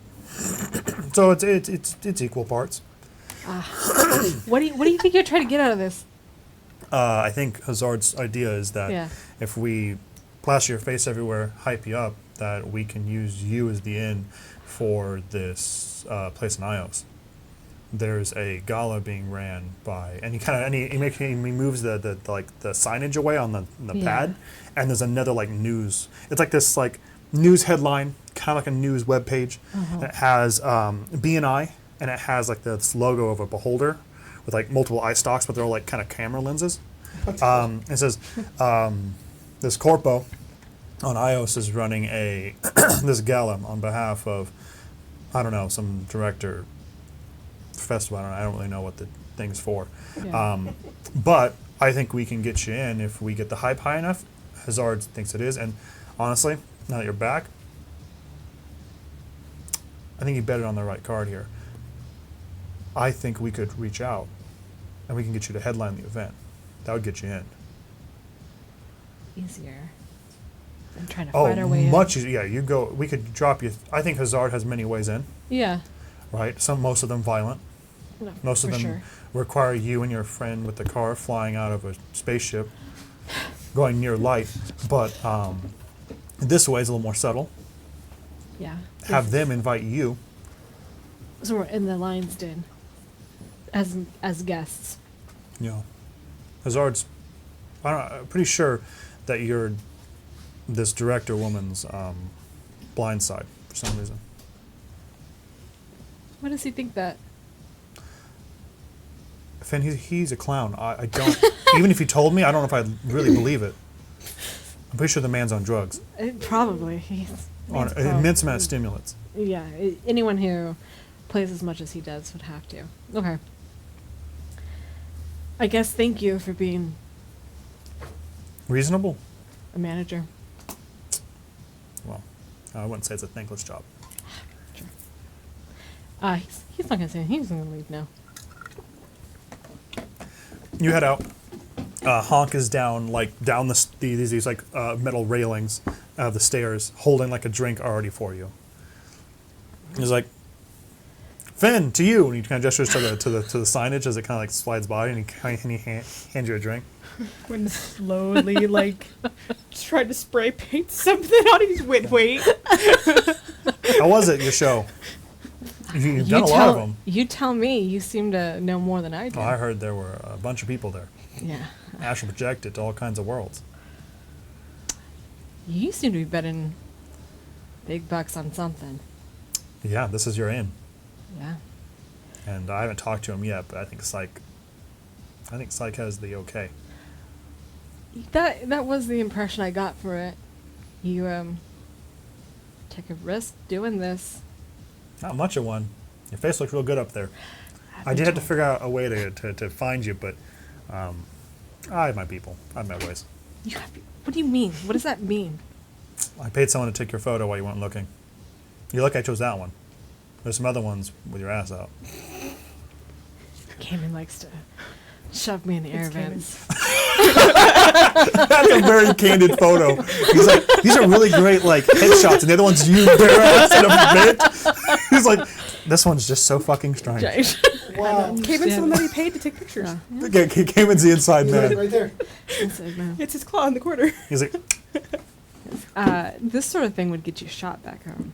So it's equal parts. What do you think you're trying to get out of this? I think Hazard's idea is that Yeah. if we plaster your face everywhere, hype you up, that we can use you as the in for this place in Ios. There's a gala being ran by, and he moves the signage away on the Yeah. pad, and there's another like news. It's like this like news headline, kind of like a news web page. Uh-huh. It has BNI, and it has like this logo of a beholder with like multiple eye stalks, but they're all like kind of camera lenses. It says this corpo on Ios is running a this gala on behalf of, I don't know, some director festival. I don't really know what the thing's for. Yeah. But I think we can get you in if we get the hype high enough. Hazard thinks it is, and honestly, now that you're back, I think you bet it on the right card here. I think we could reach out and we can get you to headline the event. That would get you in. Easier than trying to Oh, fight our way much easier. Yeah, you go. We could drop you. I think Hazard has many ways in. in. Yeah. Right. Most of them violent. No, Most of for them sure. require you and your friend with the car flying out of a spaceship, going near light. But this way is a little more subtle. Yeah. Have them invite you. So we're in the lion's den as guests. You know, Hazard's. I'm pretty sure that you're this director woman's blind side for some reason. Why does he think that? Finn, he's a clown. I don't. Even if he told me, I don't know if I really believe it. I'm pretty sure the man's on drugs, Probably. He's on an probably- immense amount of stimulants. Yeah. Anyone who plays as much as he does would have to. Okay. I guess thank you for being Reasonable? a manager. Well, I wouldn't say it's a thankless job. He's not gonna say he's gonna leave now. You head out. Honk is down these like metal railings of the stairs, holding like a drink already for you. He's like, Finn, to you, and he kind of gestures to the signage as it kind of like slides by, and he hands you a drink. When slowly, like, tried to spray paint something on his wait. How was it, your show? You've done a lot of them. You tell me. You seem to know more than I do. Oh, I heard there were a bunch of people there. Yeah. Astral projected to all kinds of worlds. You seem to be betting big bucks on something. Yeah, this is your in. Yeah. And I haven't talked to him yet, but I think Psych has the okay. That was the impression I got for it. You take a risk doing this. Not much of one. Your face looks real good up there. I did have to figure out a way to find you, but I have my people. I have my ways. What do you mean? What does that mean? I paid someone to take your photo while you weren't looking. You're lucky I chose that one. There's some other ones with your ass out. Cayman likes to shove me in the air vents. That's a very candid photo. He's like, these are really great like headshots, and the other one's you bare ass in a vent. He's like, this one's just so fucking strange. Wow. Cayman's the one that he paid to take pictures. Yeah. Okay, Cayman's the inside Look at it man. right there. Inside man. It's his claw in the corner. He's like, This sort of thing would get you shot back home.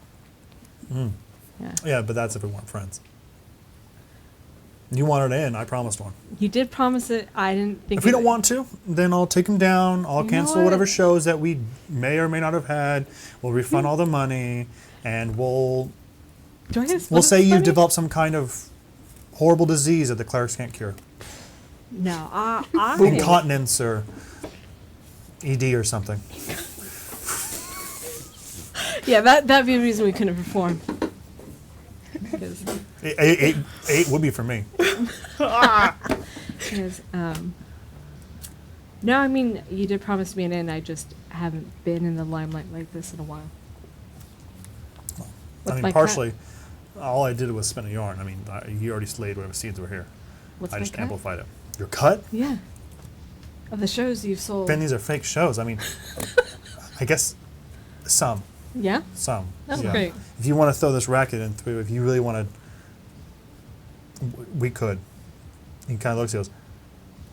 Yeah. yeah, but that's if we weren't friends. You wanted in, I promised one. You did promise it. I didn't think. If we don't want to, then I'll take them down. I'll You know cancel what? whatever shows that we may or may not have had. We'll refund all the money, and we'll Do I get a split we'll of say this you've money? developed some kind of horrible disease that the clerics can't cure. No, I. Incontinence or ED or something. Yeah, that'd be a reason we couldn't perform. 'Cause- Eight would be for me. Because, no, I mean, you did promise me an in. I just haven't been in the limelight like this in a while. I mean, my partially, all I did was spin a yarn. I mean, you already slayed whatever seeds were here. What's I my just cut? amplified it. Your cut? Yeah. Of the shows you've sold. Ben, these are fake shows. I mean, I guess some. Yeah? Some. That's yeah. great. If you want to throw this racket in through, if you really want to, We could. He kind of looks at us.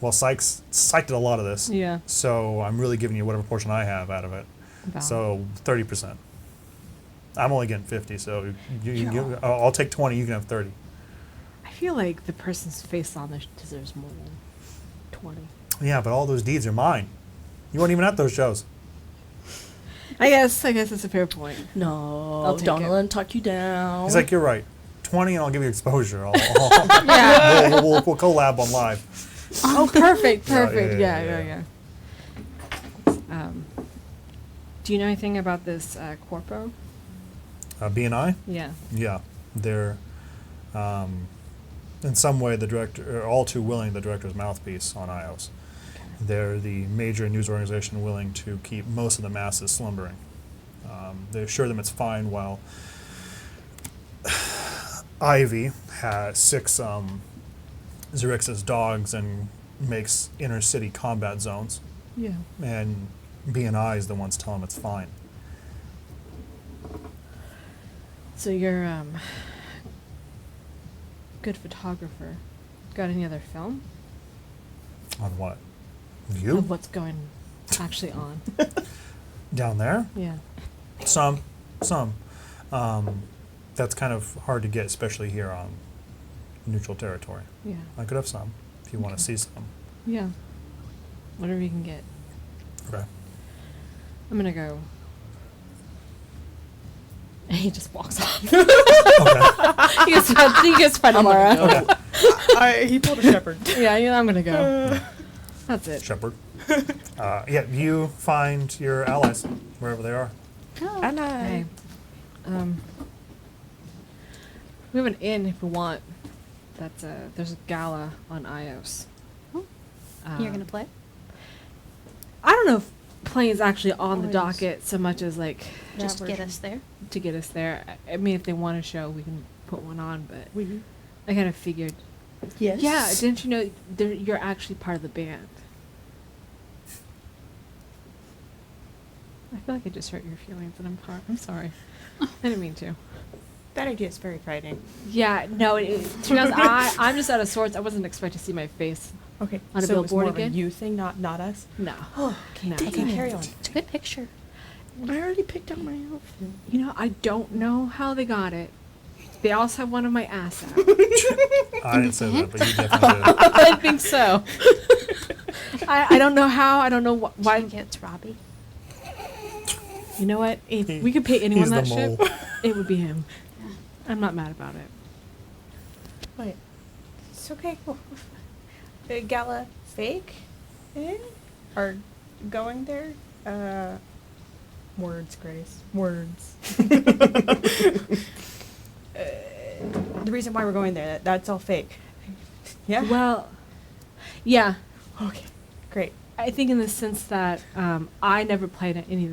Well, Sykes psyched a lot of this. Yeah. So I'm really giving you whatever portion I have out of it. Valid. So 30%. I'm only getting 50, so I'll take 20. You can have 30. I feel like the person's face on this deserves more than 20. Yeah, but all those deeds are mine. You weren't even at those shows. I guess that's a fair point. No, I'll take don't it. let him talk you down. He's like, you're right. 20, and I'll give you exposure. Yeah. We'll collab on live. Oh, perfect, Yeah, perfect. yeah. Do you know anything about this corpo? B&I? Yeah. Yeah. They're, in some way, the director, all too willing, the director's mouthpiece on iOS. They're the major news organization willing to keep most of the masses slumbering. They assure them it's fine while Ivy has 6 Xerxes dogs and makes inner city combat zones. Yeah. And B&I is the ones telling them it's fine. So you're good photographer. Got any other film On what? You? of what's going actually on? Down there? Yeah. Some. That's kind of hard to get, especially here on neutral territory. Yeah. I could have some, if you want Okay. to see some. Yeah. Whatever you can get. Okay. I'm gonna go. And he just walks off. Okay. he gets find Amara. Okay. He pulled a shepherd. Yeah, I'm gonna go. That's it. Shepherd. Yeah, you find your allies, wherever they are. Oh. Hey. We have an inn if we want. There's a gala on iOS. Oh. You're gonna play? I don't know if playing is actually on the Or is- docket so much as like Just That get version. us there. to get us there. I mean, if they want a show, we can put one on. But I kind of figured. Yes. Yeah, didn't you know you're actually part of the band? I feel like I just hurt your feelings, and I'm sorry. I didn't mean to. That idea is very frightening. Yeah, no. To be honest, I'm just out of sorts. I wasn't expecting to see my face. Okay, On a so it's billboard more of a again? you thing, not us. No. Okay, No. okay, carry on. It's a good picture. I already picked out my outfit. You know, I don't know how they got it. They also have one of my ass out. I didn't say that, but you definitely did. I think so. I don't know how. I don't know I why. think it's Robbie. You know what? If He- we could pay anyone he's that the shit, mole. it would be him. Yeah. I'm not mad about it. Wait, it's okay. The gala fake? Are going there? Words, Grace. Words. The reason why we're going there, that's all fake. Yeah? Well, yeah. Okay, great. I think in the sense that I never played at any of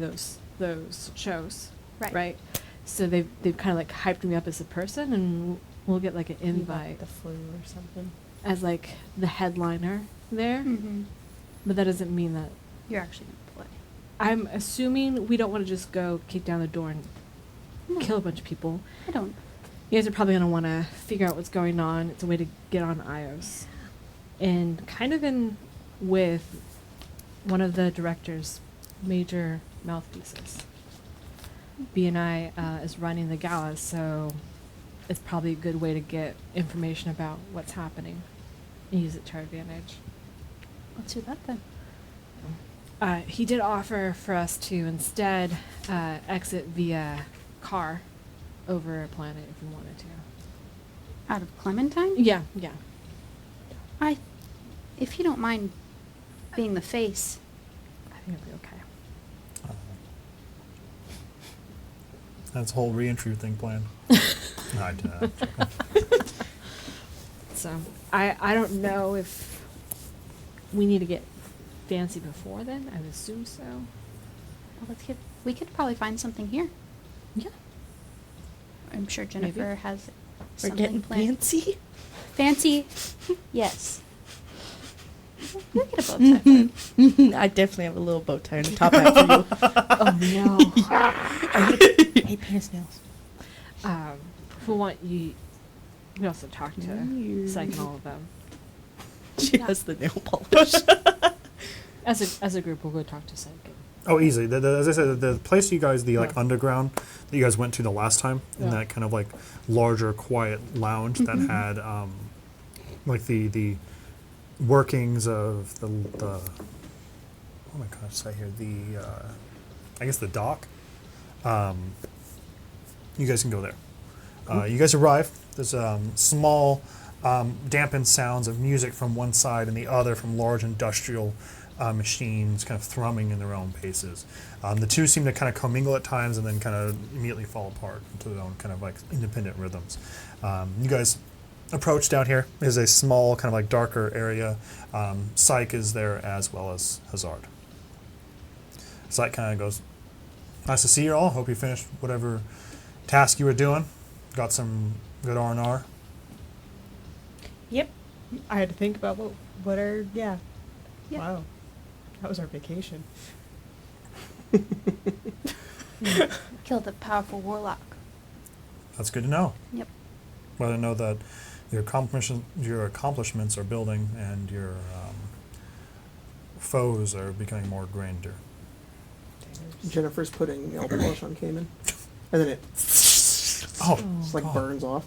those shows. Right. Right. So they've kind of like hyped me up as a person, and we'll get like an You got invite the flu or something. as like the headliner there. Mm-hmm. But that doesn't mean that. You're actually gonna play. I'm assuming we don't want to just go kick down the door and No. kill a bunch of people. I don't. You guys are probably going to want to figure out what's going on. It's a way to get on iOS. And kind of in with one of the director's major mouthpieces. B&I is running the gala, so it's probably a good way to get information about what's happening and use it to our advantage. Let's do that then. He did offer for us to instead exit via car over a planet if we wanted to. Out of Clementine? Yeah. If you don't mind being the face. I think it'll be okay. That's the whole re-entry thing planned. No, I did. So I don't know if we need to get fancy before then. I would assume so. Well, we could probably find something here. Yeah. I'm sure Jennifer has We're something getting planned. fancy. Fancy? Yes. We'll get a bow tie for it. I definitely have a little bow tie and a top hat for you. Oh no. I hate penis nails. If we want you, You can also talk to Psych and all of them. She Yeah. has the nail polish. As a group, we'll go talk to Psych. Oh, easily. As I said, the place you guys, the like underground that you guys went to the last time, in Yeah. that kind of like larger, quiet lounge that had like the workings of the what am I going to say here? The I guess the dock. You guys can go there. You guys arrive. There's small dampened sounds of music from one side and the other from large industrial machines kind of thrumming in their own paces. The two seem to kind of commingle at times and then kind of immediately fall apart into their own kind of like independent rhythms. You guys approach down here. There's a small kind of like darker area. Psych is there as well as Hazard. Psych kind of goes, "Nice to see you all. Hope you finished whatever task you were doing. Got some good R&R." Yep. I had to think about what are, yeah. Yep. Wow. That was our vacation. Killed a powerful warlock. That's good to know. Yep. Well, to know that your accomplishments are building and your foes are becoming more grander. Jennifer's putting nail polish on Cayman, and then it Oh, just like burns off.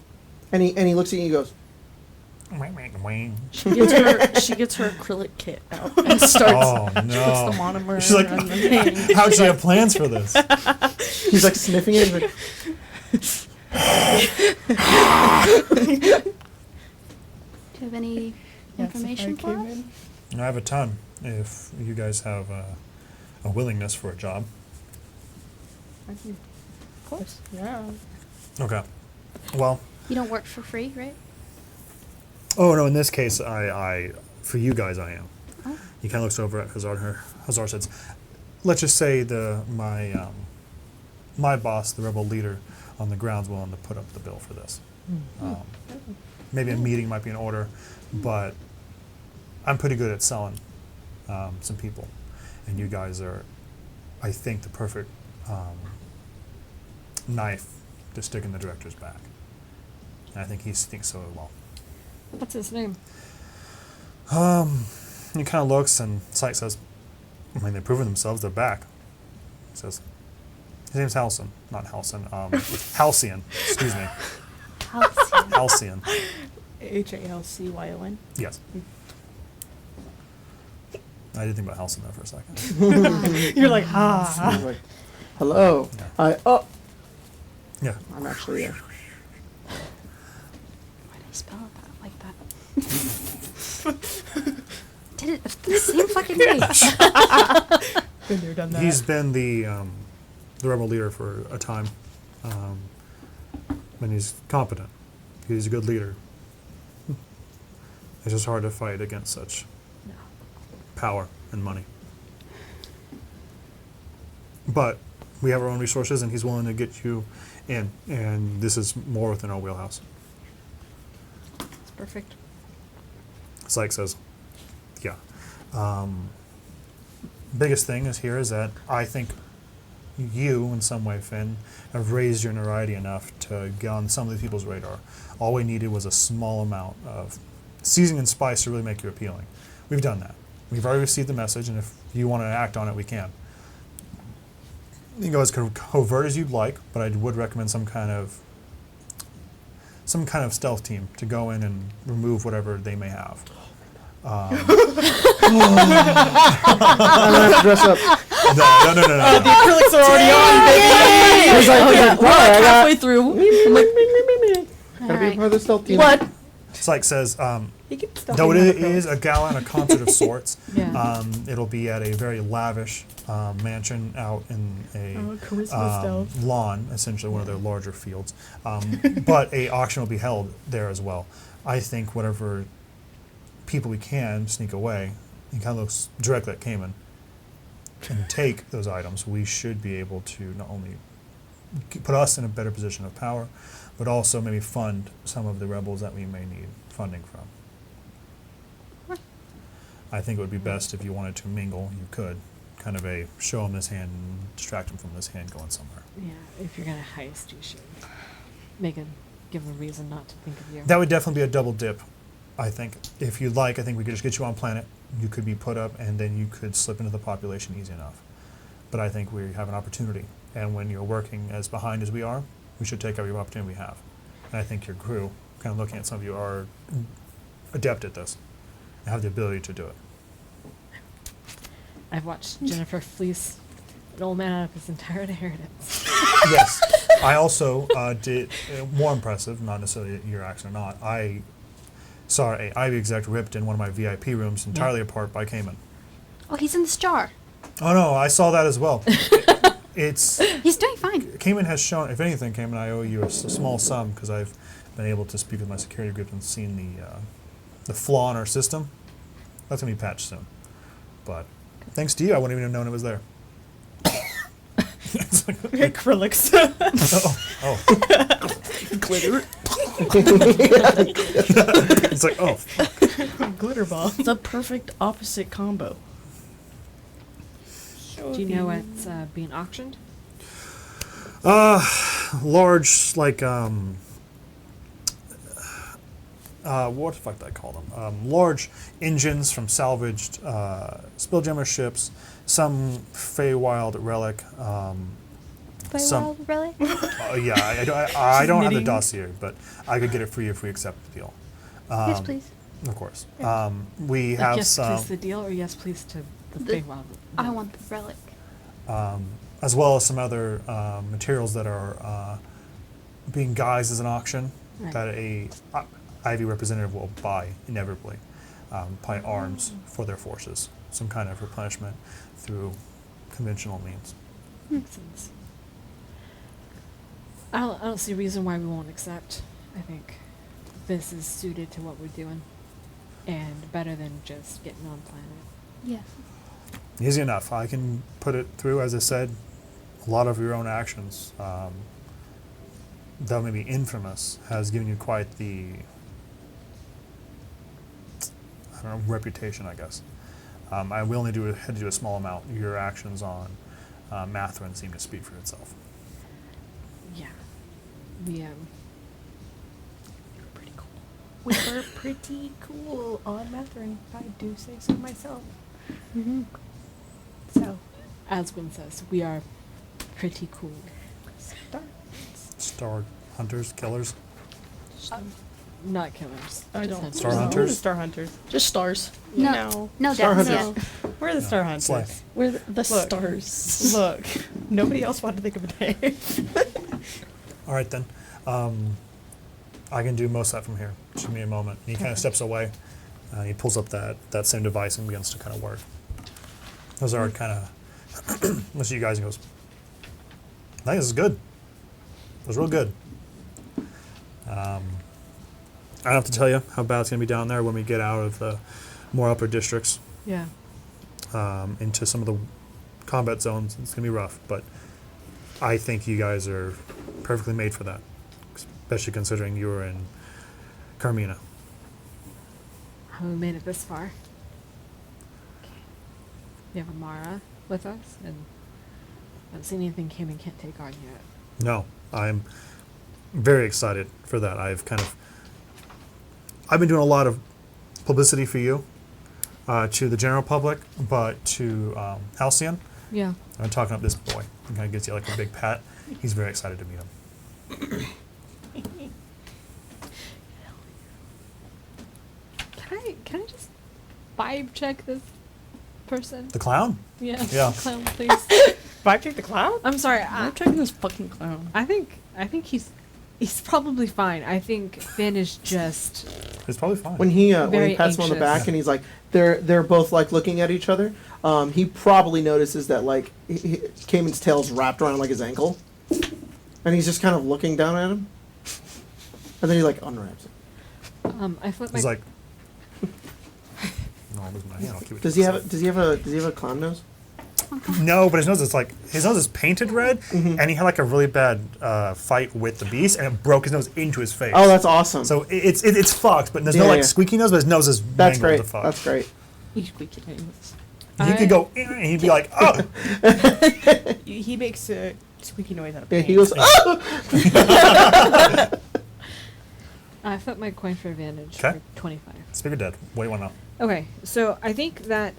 And he looks at you and he goes, She gets her acrylic kit out and starts Oh, puts no. the monomer She's like, on the thing. how'd you have plans for this? he's like sniffing it. He's like, Do you have any information for us? I have a ton. If you guys have a willingness for a job. Of course. Yeah. Okay. Well, You don't work for free, right? oh no, in this case, I for you guys, I am. Oh. He kind of looks over at Hazard. Hazard says, let's just say my boss, the rebel leader on the ground's willing to put up the bill for this. Maybe a meeting might be in order, but I'm pretty good at selling some people. And you guys are, I think, the perfect knife to stick in the director's back. And I think he thinks so as well. What's his name? He kind of looks and Psych says, I mean, they've proven themselves, they're back. He says, his name's Halcyon, not Halcyon, Halcyon, excuse me. Halcyon. Halcyon, Halcyon. yes. I did think about Halcyon there for a second. You're like, he's ah. like, hello. Yeah. Yeah. I'm actually Why did I spell it like that? Did it the same fucking day. Been there, done that. He's been the rebel leader for a time, and he's competent. He's a good leader. It's just hard to fight against such power and money. But we have our own resources, and he's willing to get you in, and this is more within our wheelhouse. It's perfect. Psych says, yeah. Biggest thing is that I think you, in some way, Finn, have raised your notoriety enough to get on some of these people's radar. All we needed was a small amount of seasoning and spice to really make you appealing. We've done that. We've already received the message, and if you want to act on it, we can. You can go as covert as you'd like, but I would recommend some kind of stealth team to go in and remove whatever they may have. I'm gonna have to dress up. No. The acrylics are already on, baby. He's like, We're like halfway through. I'm like, gotta be part of the stealth team. what? Psych says, He keeps stuff though in it the is a gala and a concert of sorts, Yeah. it'll be at a very lavish mansion out in a charisma stealth. lawn, essentially one of their larger fields. But a auction will be held there as well. I think whatever people we can sneak away, and kind of looks directly at Cayman, and take those items, we should be able to not only put us in a better position of power, but also maybe fund some of the rebels that we may need funding from. I think it would be best if you wanted to mingle, you could. Kind of a show him this hand and distract him from this hand going somewhere. Yeah, if you're gonna heist, you should make a give a reason not to think of you. That would definitely be a double dip, I think. If you'd like, I think we could just get you on planet. You could be put up, and then you could slip into the population easy enough. But I think we have an opportunity. And when you're working as behind as we are, we should take every opportunity we have. And I think your crew, kind of looking at some of you, are adept at this and have the ability to do it. I've watched Jennifer fleece an old man out of his entire inheritance. Yes. I also did, more impressive, not necessarily your action or not, I saw a Ivy exec ripped in one of my VIP rooms entirely apart by Cayman. Oh, he's in this jar. Oh no, I saw that as well. It's He's doing fine. Cayman has shown, if anything, Cayman, I owe you a small sum because I've been able to speak with my security group and seen the flaw in our system. That's gonna be patched soon. But thanks to you, I wouldn't even have known it was there. It's like, Acrylics. oh. Glitter. It's like, oh. Glitter ball. The perfect opposite combo. Do you know what's being auctioned? Large, like, what the fuck did I call them? Large engines from salvaged Spelljammer ships, some Feywild relic. some- Feywild, really? Yeah, I don't have the knitting. dossier, but I could get it for you if we accept the deal. Yes, please. Of course. We Like, have yes, some, please to the deal, or yes, please to the The- Feywild? I want the relic. as well as some other materials that are being guised as an auction Right. that a Ivy representative will buy inevitably. Buy arms for their forces, some kind of replenishment through conventional means. Makes sense. I don't see a reason why we won't accept. I think this is suited to what we're doing, and better than just getting on planet. Yes. Easy enough. I can put it through, as I said, a lot of your own actions, though maybe infamous, has given you quite the, I don't know, reputation, I guess. I will only had to do a small amount. Your actions on Matherin seem to speak for itself. Yeah. We Pretty cool. We were pretty cool on Matherin, if I do say so myself. Mm-hmm. So, Aswin says we are pretty cool. start. Star hunters, killers. Not killers. I just don't- hunters. Star We're the hunters? Star Hunters. Just stars. No. No Star deaths Hunters. yet. We're the Star Hunters. Slay. We're the Look. stars. Look, nobody else wanted to think of a name. All right, then. I can do most of that from here. Just give me a moment. And he kind of steps away. He pulls up that same device and begins to kind of work. Those are kind of, looks at you guys and goes, I think this is good. It was real good. I don't have to tell you how bad it's going to be down there when we get out of the more upper districts Yeah. into some of the combat zones. It's going to be rough, but I think you guys are perfectly made for that, especially considering you were in Carmina. Have we made it this far? We have Amara with us, and I haven't seen anything Cayman can't take on yet. No, I'm very excited for that. I've been doing a lot of publicity for you to the general public, but to Halcyon, Yeah. I've been talking up this boy. He kind of gives you like a big pat. He's very excited to meet him. Can I just vibe check this person? The clown? Yeah. Yeah. Clown, please. Vibe check the clown? I'm sorry. I'm checking this fucking clown. I think he's probably fine. I think Finn is just It's probably fine. When he Very pats him on the anxious. back and he's like, they're both like looking at each other. He probably notices that like Cayman's tail's wrapped around like his ankle, and he's just kind of looking down at him, and then he like unwraps it. I flip my He's like, no, I'll lose my hand. I'll keep it. Does to he have myself. a clown nose? No, but his nose is painted red, Mhm. and he had like a really bad fight with the beast, and it broke his nose into his face. Oh, that's awesome. So it's fucked, but there's no Yeah, like yeah. squeaky nose, but his nose is That's mangled great. to fuck. That's great. You squeak it anyways. He could go, and he'd be like, oh. He makes a squeaky noise out of Yeah, pain. he goes. Oh! I flipped my coin for advantage 'Kay. for 25. Speak of dead. What do you want to know? Okay, so I think that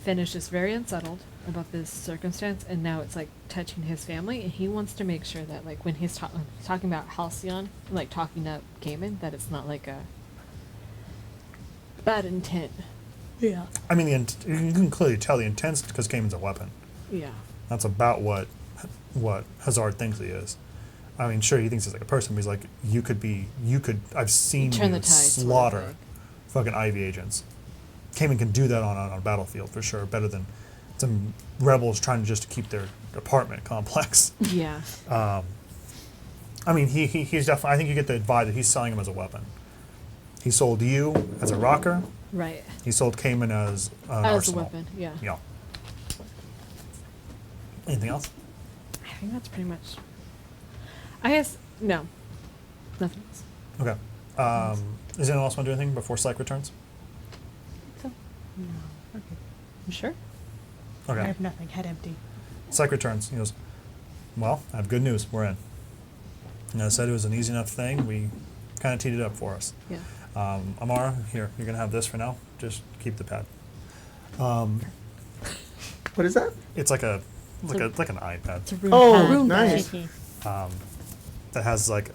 Finnish is very unsettled about this circumstance, and now it's like touching his family, and he wants to make sure that like when he's talking about Halcyon, like talking up Cayman, that it's not like a bad intent. Yeah. I mean, you can clearly tell the intent because Cayman's a weapon. Yeah. That's about what Hazard thinks he is. I mean, sure, he thinks he's like a person, but he's like, I've seen Turn you the tide sort of slaughter thing. fucking Ivy agents. Cayman can do that on a battlefield for sure, better than some rebels trying to just keep their apartment complex. Yeah. I mean, he's definitely, I think you get the vibe that he's selling him as a weapon. He sold you as a rocker. Right. He sold Cayman as an As arsenal. a weapon, yeah. Yeah. Anything else? I think that's pretty much. I guess no, nothing else. Okay. Does anyone else want to do anything before Psych returns? So, No. Okay. You sure? I Okay. have nothing. Head empty. Psych returns. He goes, well, I have good news. We're in. And I said it was an easy enough thing. We kind of teed it up for us. Yeah. Amara, here, you're going to have this for now. Just keep the pad. What is that? It's like an iPad. It's a rune Oh, pad. Rune nice. pad. That has like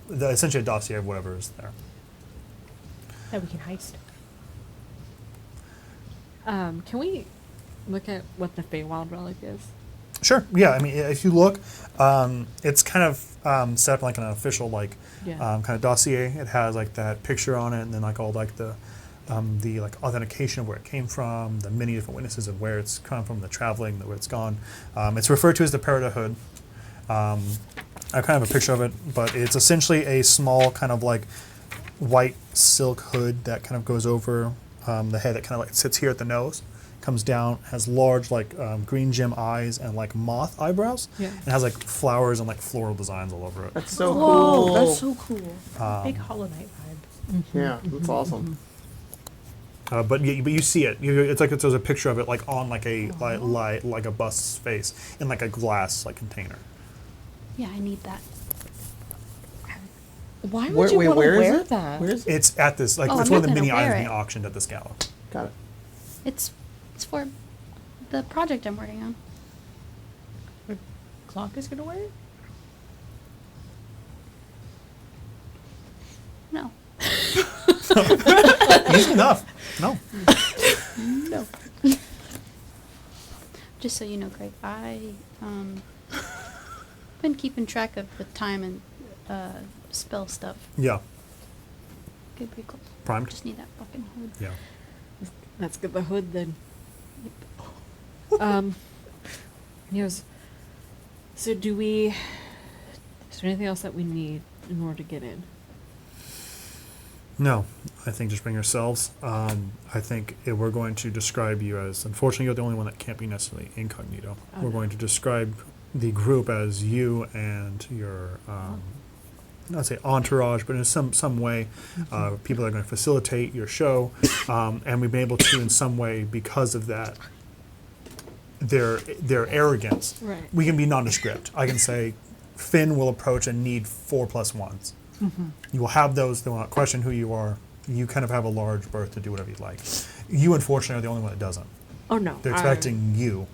essentially a dossier of whatever is there. That we can heist. Can we look at what the Feywild relic is? Sure. Yeah. I mean, if you look, it's kind of set up like an official like Yeah. kind of dossier. It has like that picture on it, and then like all like the like authentication of where it came from, the many different witnesses of where it's come from, the traveling, where it's gone. It's referred to as the Peridot Hood. I kind of have a picture of it, but it's essentially a small kind of like white silk hood that kind of goes over the head. That kind of like sits here at the nose, comes down, has large like green gem eyes and like moth eyebrows, Yeah. and has like flowers and like floral designs all over it. That's so Whoa, cool. that's so cool. Big Hollow Knight vibes. Yeah, that's awesome. But you see it. It's like there's a picture of it like on like a like a bust's face in like a glass like container. yeah, I need that. Why would Where- you wait, want to where is wear it? that? Where is it? It's at this like Oh, it's I'm one of the not mini gonna items wear being it. auctioned at this gala. Got it. It's for the project I'm working on. Clock is gonna wear it? No. Easy enough. No. No. Just so you know, Greg, I been keeping track of the time and spell stuff. Yeah. Good, pretty close. Primed. Just need that fucking hood. Yeah. Let's get the hood then. He goes, so is there anything else that we need in order to get in? No, I think just bring yourselves. I think we're going to describe you as, unfortunately, you're the only one that can't be necessarily incognito. Oh, We're no. going to describe the group as you and your, not say entourage, but in some way, people are going to facilitate your show. And we've been able to, in some way, because of that, their arrogance, Right. we can be nondescript. I can say, Finn will approach and need 4+1s. You will have those. They will not question who you are. You kind of have a large berth to do whatever you'd like. You, unfortunately, are the only one that doesn't. Oh no. They're expecting you,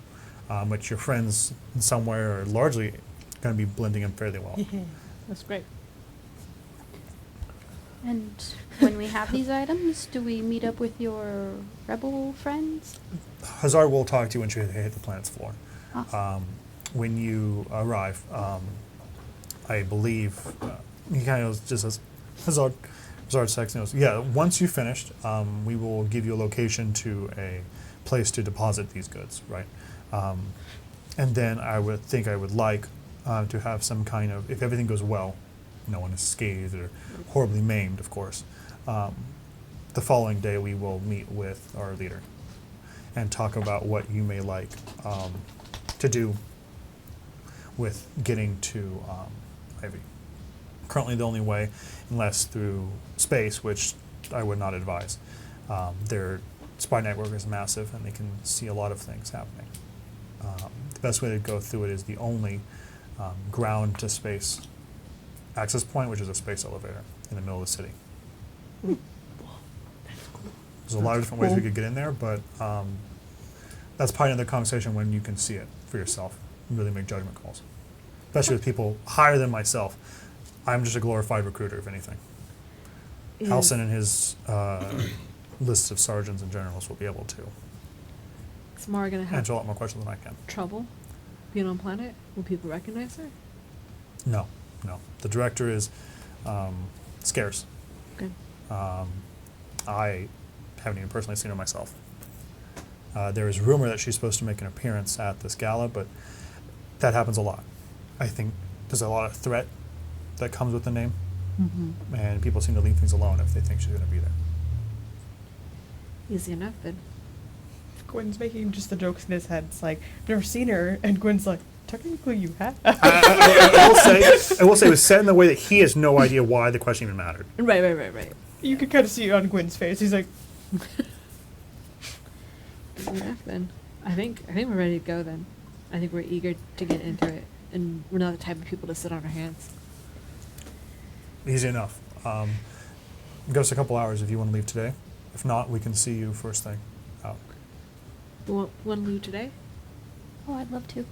but your friends in some way are largely going to be blending in fairly well. That's great. And when we have these items, do we meet up with your rebel friends? Hazard will talk to you when you hit the planet's floor. Awesome. When you arrive, I believe he kind of just says, Hazard texts and goes, yeah, once you've finished, we will give you a location to a place to deposit these goods, right? And then I would like to have some kind of, if everything goes well, no one is scathed or horribly maimed, of course, the following day we will meet with our leader and talk about what you may like to do with getting to Ivy. Currently the only way, unless through space, which I would not advise. Their spy network is massive and they can see a lot of things happening. The best way to go through it is the only ground to space access point, which is a space elevator in the middle of the city. There's a lot of different ways we could get in there, but that's probably another conversation when you can see it for yourself and really make judgment calls. Especially with people higher than myself. I'm just a glorified recruiter, if anything. Halson and his lists of sergeants and generals will be able to Is Mara gonna have answer a lot more questions than I can. trouble being on planet? Will people recognize her? No. The director is scarce. Good. I haven't even personally seen her myself. There is rumor that she's supposed to make an appearance at this gala, but that happens a lot. I think there's a lot of threat that comes with the name, and people seem to leave things alone if they think she's going to be there. Easy enough then. Gwen's making just the jokes in his head. It's like, I've never seen her, and Gwen's like, technically you have. I will say it was said in the way that he has no idea why the question even mattered. Right. You could kind of see it on Gwen's face. He's like, Easy enough then. I think we're ready to go then. I think we're eager to get into it, and we're not the type of people to sit on our hands. Easy enough. Give us a couple hours if you want to leave today. If not, we can see you first thing out. You want to leave today? Oh, I'd love to.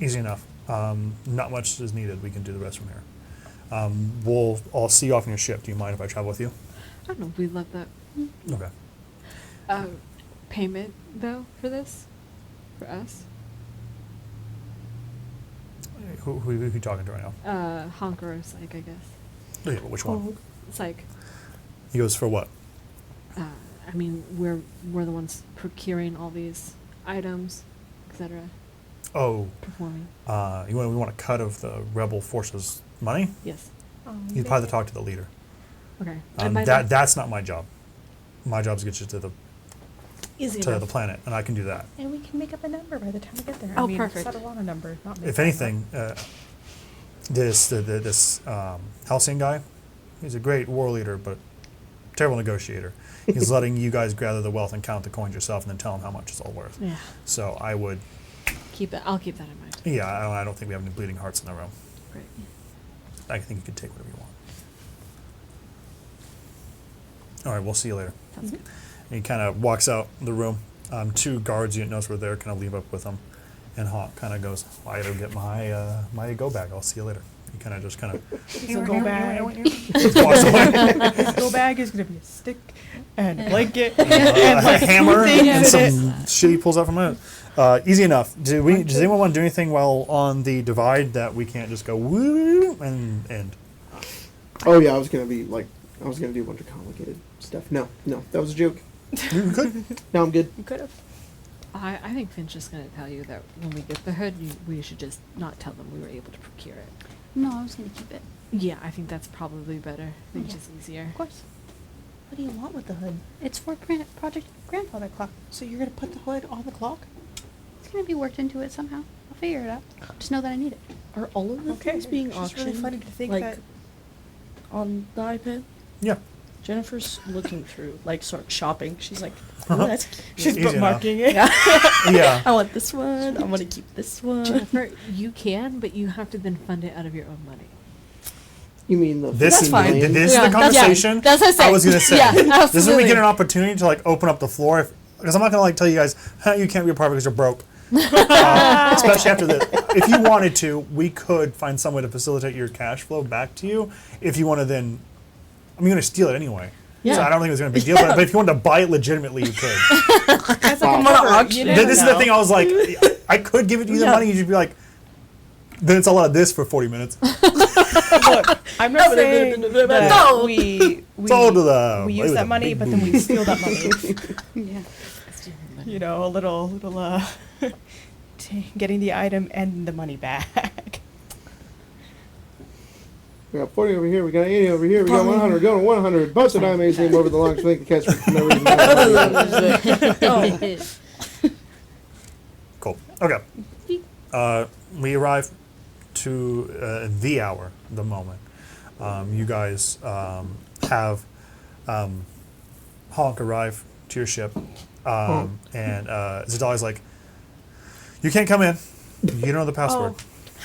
Easy enough. Not much is needed. We can do the rest from here. I'll see you off on your ship. Do you mind if I travel with you? I don't know. We'd love that. Okay. Payment though for this, for us. Who are you talking to right now? Honker or Psych, I guess. Yeah, but which one? Psych. He goes for what? I mean, we're the ones procuring all these items, etc. Oh, Performing. we want a cut of the rebel forces' money? Yes. You'd probably talk to the leader. Okay. That's not my job. My job is to get you to Easy the enough. planet, and I can do that. and we can make up a number by the time we get there. Oh, I mean, perfect. settle on a number, not make If that anything, this Halcyon guy, he's a great war leader, but terrible negotiator. He's letting you guys gather the wealth and count the coins yourself, and then tell him how much it's all worth. Yeah. So I would, I'll keep that in mind. yeah, I don't think we have any bleeding hearts in the room. Great. I think you can take whatever you want. All right, we'll see you later. Sounds good. And he kind of walks out the room. Two guards you didn't notice were there, kind of leave up with him. And Hawk kind of goes, I gotta get my go bag. I'll see you later. He kind of just kind of His go bag. walks away. His go bag is gonna be a stick and a blanket A and like hammer things and in some it. shit he pulls out from it. Easy enough. Does anyone want to do anything while on the divide that we can't just go woo and end? Oh yeah, I was gonna do a bunch of complicated stuff. No, that was a joke. You could. No, I'm good. You could have. I think Finn's just going to tell you that when we get the hood, we should just not tell them we were able to procure it. No, I was gonna keep it. Yeah, I think that's probably better. I think it's Yeah. just easier. Of course. What do you want with the hood? It's for Project Grandfather Clock. So you're gonna put the hood on the clock? It's gonna be worked into it somehow. I'll figure it out. Just know that I need it. Are all of the Okay, things being it's just auctioned really funny to think like that- on the iPad? Yeah. Jennifer's looking through, like, sort of shopping. She's like, Uh-huh. "Ooh, that's She's Easy enough. bookmarking it. Yeah. I want this one. I want to keep this one." Jennifer, you can, but you have to then fund it out of your own money. You mean the This That's fine. This Yeah, is the conversation that's what I said. was going to say. Yeah, This is when we absolutely. get an opportunity to like open up the floor. Because I'm not going to tell you guys, you can't be a part of it because you're broke. Especially after this. If you wanted to, we could find some way to facilitate your cash flow back to you. If you want to then, I'm going to steal it anyway. So Yeah. I don't think it was going to be a big deal. But if you wanted to buy it legitimately, you could. That's Wow. like a I'm gonna cover, auction you it. never This is the know. thing I was like, I could give it to you the Yeah. money. You'd just be like, then it's a lot of this for 40 minutes. Look, I'm not saying that No. we Sold to the- we it use was a that money, big but then we booty. steal that money. Yeah. You know, a little getting the item and the money back. We got 40 over here. We got 80 over here. We got 100. Going to 100. Busted Image's name over the long swing to catch for no reason. Cool. Okay. We arrive to the hour, the moment. You guys have Honk arrive to your ship, and Zadali's like, "You can't come in. You don't know the password."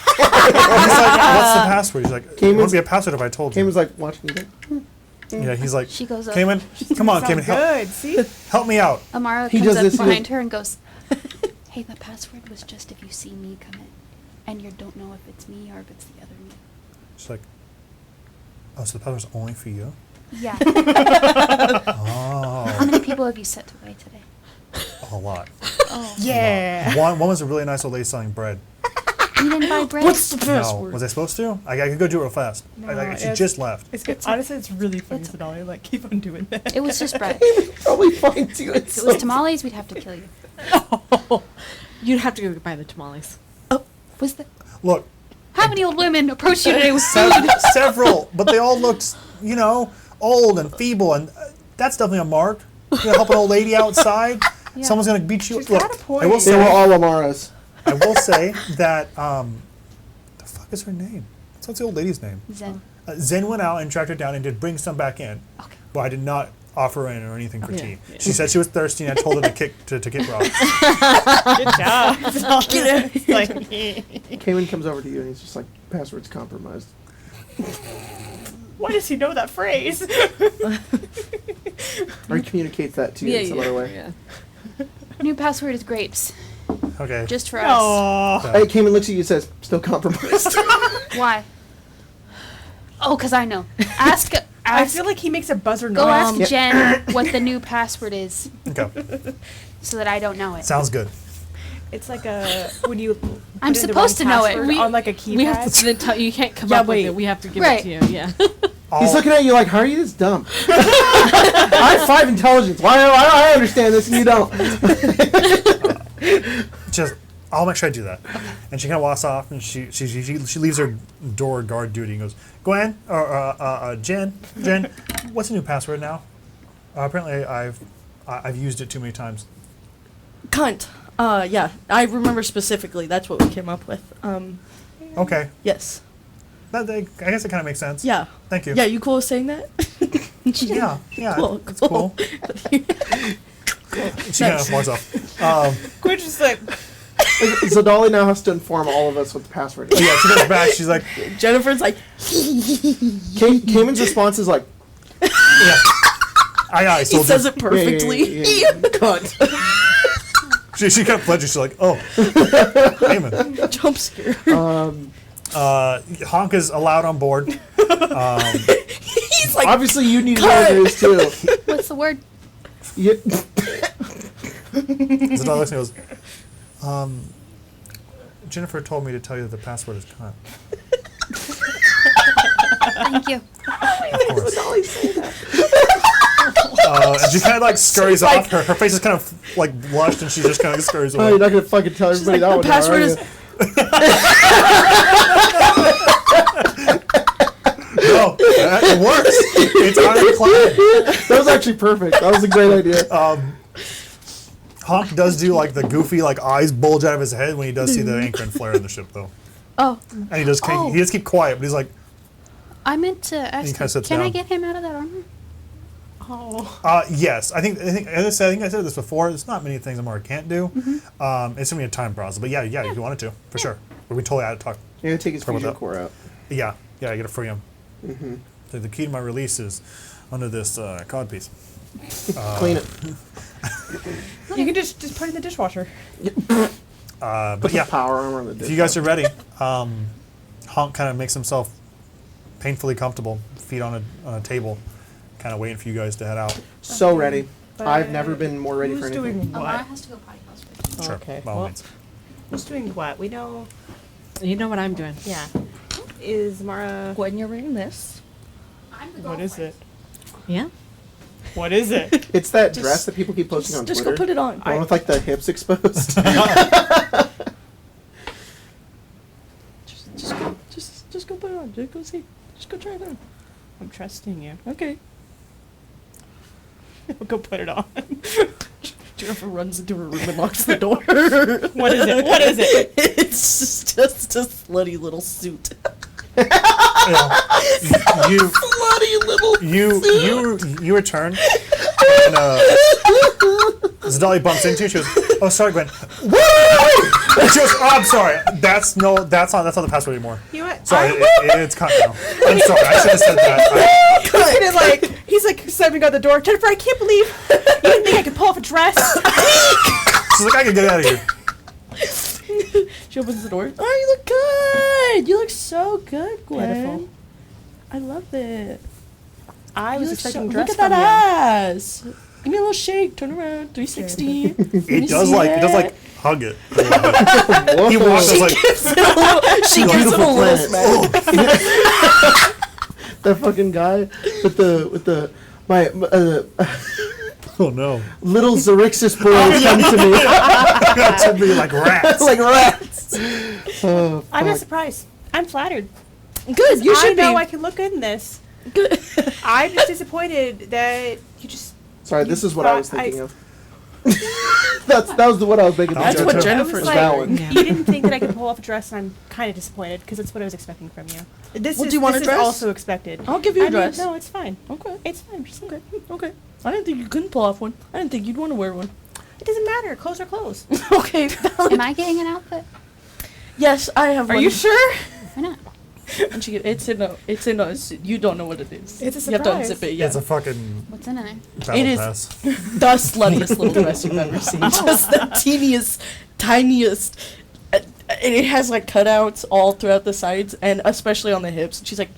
what's the password? He's like, it Cayman's- wouldn't be a password if I told you. Cayman's like watching me. Yeah, he's like, She goes up. Cayman, come on, Cayman, Good. See? help me out. Amara He comes does up this, he behind goes- her and goes, "Hey, the password was just if you see me come in, and you don't know if it's me or if it's the other me." She's like, oh, so the password's only for you? Yeah. Oh, How many people have you set away today? a lot. Oh. Yeah. One was a really nice old lady selling bread. You didn't buy bread? What's the No, password? was I supposed to? I could go do it real fast. No, She it's- just left. It's good. Honestly, it's really funny, Zadali. Like, keep on doing that. It was just bread. Cayman probably finds you. If it was tamales, we'd have to kill you. You'd have to go buy the tamales. Was the Look, How many old women approached you today with food? several, but they all looked, old and feeble, and that's definitely a mark. You're gonna help an old lady outside. Yeah. Someone's gonna beat you. She's Look, got a point. I will They were say, all Amaras. I will say that the fuck is her name? What's the old lady's name? Zen. Zen went out and tracked her down and did bring some back in, Okay. but I did not offer her in or anything for Yeah, tea. yeah. She said she was thirsty, and I told her to kick rocks. Good job. It's like, Cayman comes over to you and he's just like, password's compromised. why does he know that phrase? Or he communicates that to you in some other way. Yeah. New password is grapes. Okay. Just for us. Oh. Hey, Cayman looks at you and says, still compromised. Why? Oh, because I know. Ask. I feel like he makes a buzzer noise. Go ask Yep. Jen what the new password is, Okay. so that I don't know it. Sounds good. It's like a when you. I'm put in the supposed wrong to know it. password on like a keypad. We have to you can't come Yeah, up wait. with it. We have to give Right. it to you. Yeah. He's looking at you like, how are you this dumb? I have 5 intelligence. Why do I understand this and you don't? Just, I'll make sure I do that. And she kind of walks off, and she leaves her door guard duty and goes, Gwen, or Jen, what's the new password now? Apparently, I've used it too many times. Cunt. Yeah, I remember specifically. That's what we came up with. Okay, Yes. I guess it kind of makes sense. Yeah. Thank you. Yeah, you cool with saying that? yeah, Cool, it's cool. She kind of walks off. Quit's just like, Zadali now has to inform all of us what the password is. Yeah, she goes back. She's like, Jennifer's like, Cayman's response is like, yeah. Aye, he soldier. says it perfectly. yeah. Cunt. She kind of pledges. She's like, oh, Heyman. Jump scare. Honk is allowed on board. He's like, Obviously, you need to know what it is too. What's the word? You, Zadal looks and goes, Jennifer told me to tell you that the password is cunt. Thank you. Of course. And she kind of like scurries off. Her face is kind of like blushed, and she just kind of scurries oh, away. you're not gonna fucking tell everybody that the one. now, password are is- you? No, it works. It's ironclad. That was actually perfect. That was a great idea. Honk does do like the goofy like eyes bulge out of his head when he does see the anchor and flare in the ship, though. Oh, And he does Oh. he does keep quiet, but he's like, I meant to ask. kinda sits Can I down. get him out of that armor? yes. I think as I said this before. There's not many things Amara can't do. It's gonna be a time process, but yeah, if you wanted to, for sure. But we totally had to talk. You're gonna take his Talk about fusion that. core out. Yeah, I gotta free him. So the key to my release is under this cod piece. Clean it. you can just put it in the dishwasher. But Put yeah, the power armor on the if you guys are ready, Honk kind of makes himself painfully comfortable, feet on a table, kind of waiting for you guys to head out. So ready. But I've never been more ready who's for anything. doing Amara what? has to go potty house first. Sure, Okay, by all well- means. Who's doing what? We know. You know what I'm doing. Yeah. Is Mara? Gwen, you're wearing this. I'm the What is it? Yeah. What is it? It's that dress that people keep posting on Just Twitter. go put it on. The one with like the hips exposed. Just go put it on. Just go see. Just go try it on. I'm trusting you. Okay. I'll go put it on. Jennifer runs into her room and locks the door. What is it? What is it? It's just a slutty little suit. You Slutty little you return, and Zadali bumps into you. She goes, "Oh, sorry, Gwen." I'm sorry. That's not the password anymore. You know what? Sorry, it's cut now. I'm sorry. I should have said that. Kinda like he's like slamming on the door. Jennifer, I can't believe you didn't think I could pull off a dress. She's like, I can get out of here. She opens the door. Oh, you look good. You look so good, Gwen. Beautiful. I love it. I was You look expecting so, dress look at from that ass. Give me a little shake. Turn around. 360. It does hug it. He walks like She gives him a little smack. That fucking guy with the oh no. little Xerxes boys come to me. To be like rats. Like rats. Oh, I'm not fuck. surprised. I'm flattered. Good. You I should know be. I can look good in this. Good. I'm just disappointed that you just. Sorry, this is what I was thought thinking of. That was what I was thinking of. That's what I was Jennifer's like, valid. Yeah. You didn't think that I could pull off a dress, and I'm kind of disappointed because that's what I was expecting from you. This Well, is do you want a this dress? is also expected. I'll give you a I mean, dress. no, it's fine. Okay. It's fine. Just okay. Okay. I didn't think you couldn't pull off one. I didn't think you'd want to wear one. It doesn't matter. Clothes are clothes. Okay. valid. Am I getting an outfit? Yes, I have Are one. you sure? Why not? And she, it's in a, you don't know what it is. It's a You have to surprise. unzip it, yeah. It's a fucking What's in it? battle It is- pass. The sluttiest little dress you've ever seen. Just the teeniest, tiniest. And it has like cutouts all throughout the sides and especially on the hips. And she's like,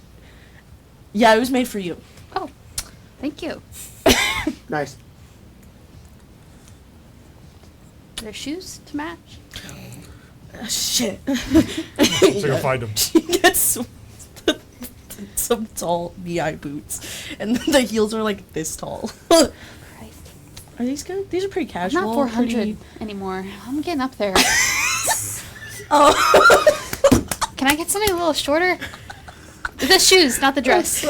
yeah, it was made for you. Oh, thank you. Nice. Are there shoes to match? Shit. So you can find them. She gets some tall knee-high boots. And the heels are like this tall. Christ. Are these good? These are pretty I'm casual. not 400 pretty- anymore. I'm getting up there. Oh. Can I get something a little shorter? The shoes, not the dress.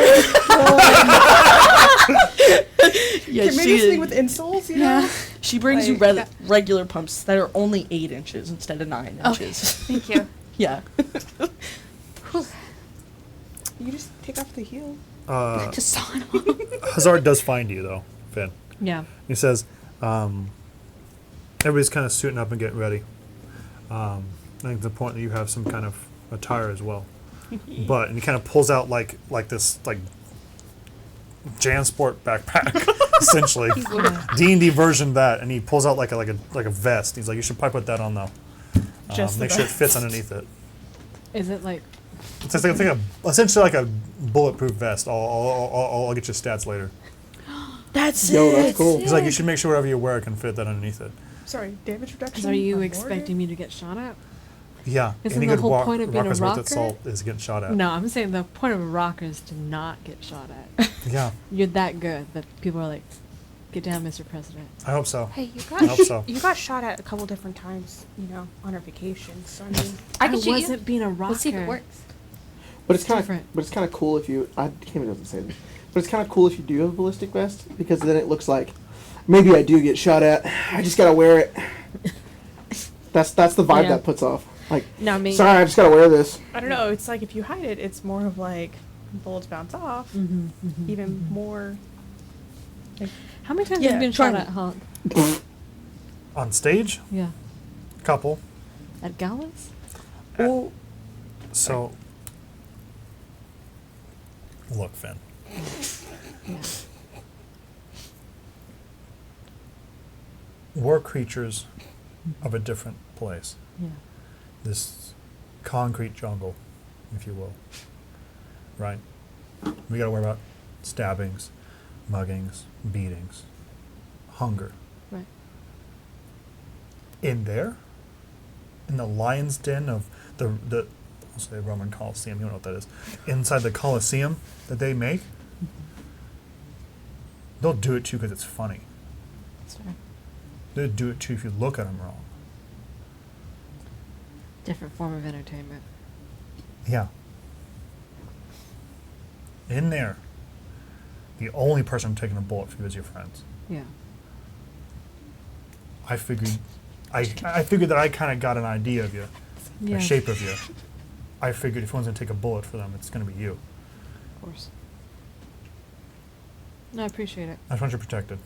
Yeah, Can maybe swing with insoles, you know? she brings you like- regular pumps that are only 8 inches instead of 9 Okay. inches. Thank you. Yeah. You just take off the heel. Just saw it all. Hazard does find you though, Finn. Yeah. He says, everybody's kind of suiting up and getting ready. I think the point that you have some kind of attire as well. But and he kind of pulls out like this like JanSport backpack, essentially D&D version of that, and he pulls out like a vest. He's like, you should probably put that on though. Just the make sure it vest. fits underneath it. Is it like It's like essentially like a bulletproof vest. I'll get your stats later. That's Yo, it. that's cool. He's like, you should make sure whatever you wear can fit that underneath it. Sorry, damage reduction. are you or more expecting me to get shot at? Yeah, Isn't any the good whole point of being a rockers worth rocker? its salt is getting shot at. No, I'm saying the point of a rocker is to not get shot at. Yeah, You're that good that people are like, get down, Mr. President. I hope so. Hey, you I hope so. you got shot at a couple different times, you know, on our vacations. So I mean, I can shoot you. wasn't being a rocker. Let's see if it works. But it's kind of different. but it's kind of cool if you I can't even know what to say this. But it's kind of cool if you do have a ballistic vest because then it looks like maybe I do get shot at. I just gotta wear it. That's the vibe Yeah. that puts off. Like, No, I mean, sorry, I just gotta wear this. I don't know. It's like if you hide it, it's more of like bullets bounce off. Even more. Like, how many times Yeah, have you been try shot me. at, Honk? On stage, Yeah. couple. At galas? Well, So, look, Finn. Yeah. We're creatures of a different place. Yeah. This concrete jungle, if you will. Right? We gotta worry about stabbings, muggings, beatings, hunger. Right. In there, in the lion's den of the I'll say Roman Colosseum, you don't know what that is. Inside the Colosseum that they make, they'll do it to you because it's funny. Sorry. They'll do it to you if you look at them wrong. Different form of entertainment. Yeah. In there, the only person taking a bullet for you is your friends. Yeah. I figured that I kind of got an idea of you, Yeah. a shape of you. I figured if anyone's gonna take a bullet for them, it's gonna be you. Of course. No, I appreciate it. I just want you protected.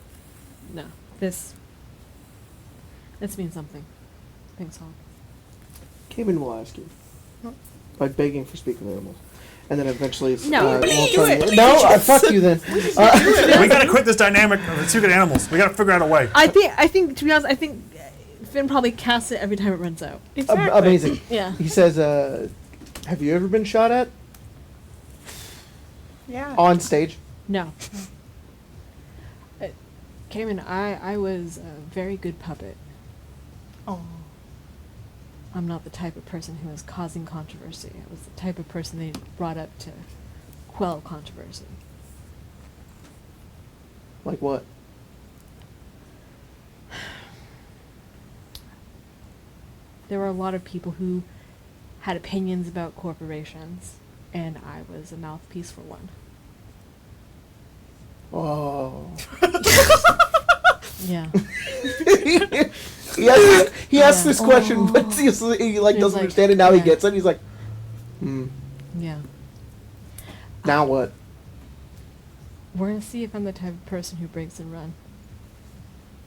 No. This means something. Thanks, Hall. Cayman will ask you by begging for speak with animals, and then eventually. No. Won't tell you. No, fuck you then. We gotta quit this dynamic of the two good animals. We gotta figure out a way. I think to be honest, I think Finn probably casts it every time it runs out. Exactly. Amazing. Yeah. He says, "Have you ever been shot at Yeah. on stage?" No. Cayman, I was a very good puppet. Oh. I'm not the type of person who is causing controversy. I was the type of person they brought up to quell controversy. Like what? There were a lot of people who had opinions about corporations, and I was a mouthpiece for one. Oh. Yeah. He asked this question, Oh. but he doesn't He's understand like, it. Now he yeah. gets it. He's like, Yeah. now what? We're gonna see if I'm the type of person who breaks and run.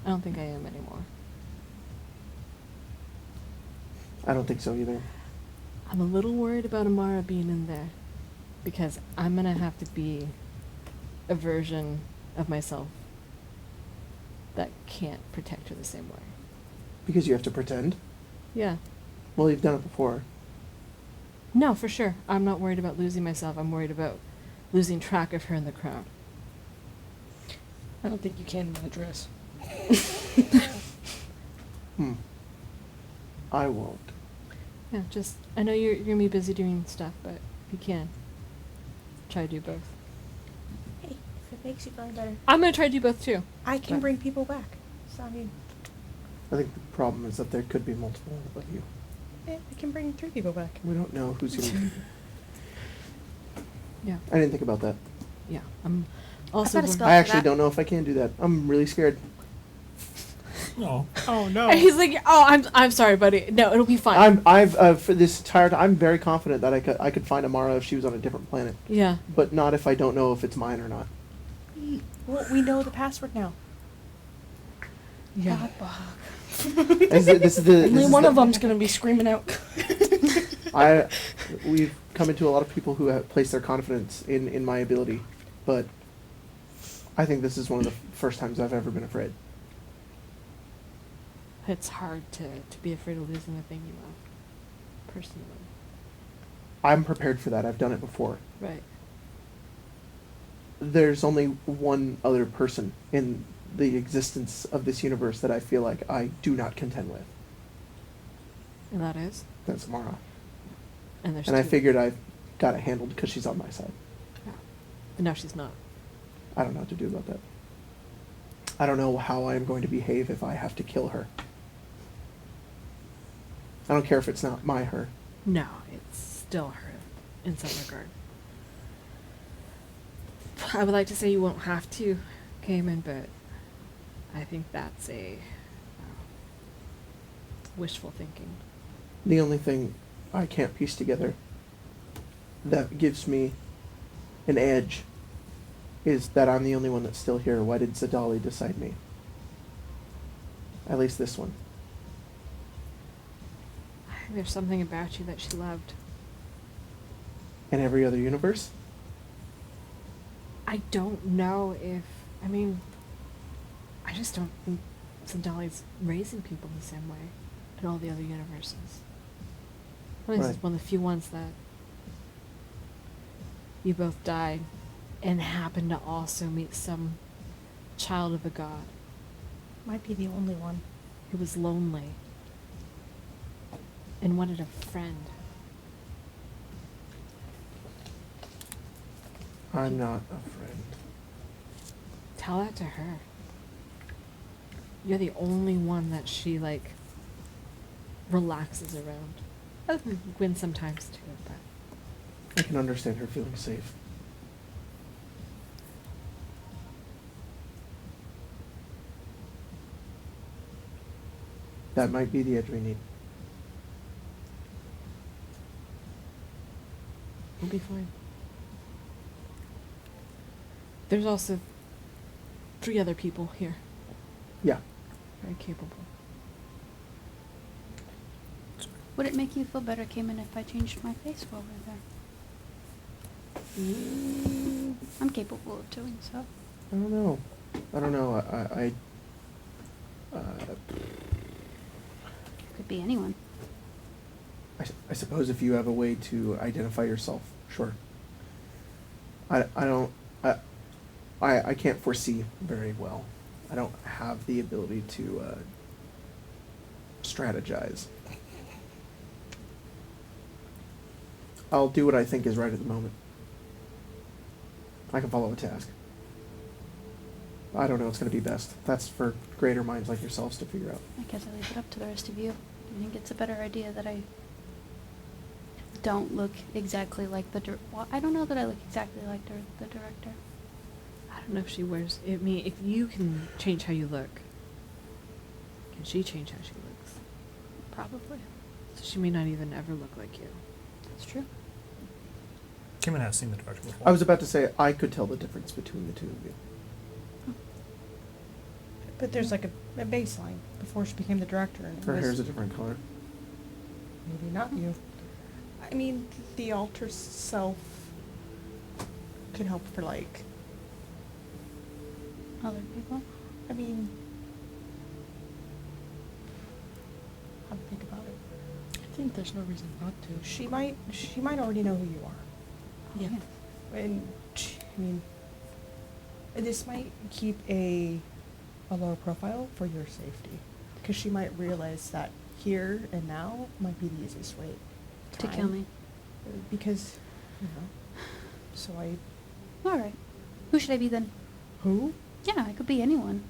I don't think I am anymore. I don't think so either. I'm a little worried about Amara being in there, because I'm gonna have to be a version of myself that can't protect her the same way. Because you have to pretend. Yeah. Well, you've done it before. No, for sure. I'm not worried about losing myself. I'm worried about losing track of her in the crowd. I don't think you can in that dress. I won't. Yeah, just I know you're gonna be busy doing stuff, but if you can, try to do both. Hey, if it makes you feel better, I'm gonna try to do both too. I can But- bring people back. So I mean, I think the problem is that there could be multiple of you. I can bring 3 people back. We don't know who's going to... Yeah. I didn't think about that. Yeah. I'm also. got a wor- spell. I actually that. don't know if I can do that. I'm really scared. No. Oh no. And he's like, "Oh, I'm sorry, buddy. No, it'll be fine." For this entire time, I'm very confident that I could find Amara if she was on a different planet. Yeah. But not if I don't know if it's mine or not. Well, we know the password now. Yeah. Only one of them's gonna be screaming out. We've come into a lot of people who have placed their confidence in my ability, but I think this is one of the first times I've ever been afraid. It's hard to be afraid of losing the thing you love. Personally. I'm prepared for that. I've done it before. Right. There's only one other person in the existence of this universe that I feel like I do not contend with. And that is. That's Amara. And there's. And I two. figured I've got it handled because she's on my side. Yeah. And now she's not. I don't know what to do about that. I don't know how I am going to behave if I have to kill her. I don't care if it's not my her. No, it's still her, in some regard. I would like to say you won't have to, Cayman, but I think that's a wishful thinking. The only thing I can't piece together that gives me an edge is that I'm the only one that's still here. Why did Zadali decide me? At least this one. I think there's something about you that she loved. In every other universe? I don't know if, I mean, I just don't think Zadali's raising people the same way in all the other universes. I think this Right. is one of the few ones that you both died and happened to also meet some child of a god Might be the only one. who was lonely and wanted a friend. I'm not a friend. Tell that to her. You're the only one that she, like, relaxes around. Other than Gwen sometimes, too, but... I can understand her feeling safe. That might be the edge we need. We'll be fine. There's also 3 other people here. Yeah. Very capable. Would it make you feel better, Cayman, if I changed my face while we're there? I'm capable of doing so. I don't know. Could be anyone. I suppose if you have a way to identify yourself, sure. I can't foresee very well. I don't have the ability to strategize. I'll do what I think is right at the moment. I can follow a task. I don't know what's going to be best. That's for greater minds like yourselves to figure out. I guess I leave it up to the rest of you. I think it's a better idea that I don't look exactly like the well, I don't know that I look exactly like the director. I don't know if she wears. I mean, if you can change how you look, can she change how she looks? Probably. So she may not even ever look like you. That's true. Cayman has seen the director before. I was about to say I could tell the difference between the two of you. But there's like a baseline before she became the director. And it Her was hair's a different color. maybe not you. I mean, the alter self could help for like. Other people? I mean, how to think about it. I think there's no reason not to. She might already know who you are. Yeah. And I mean, this might keep a lower profile for your safety, because she might realize that here and now might be the easiest way To kill me. Because, so All right. Who should I be then? who? Yeah, I could be anyone.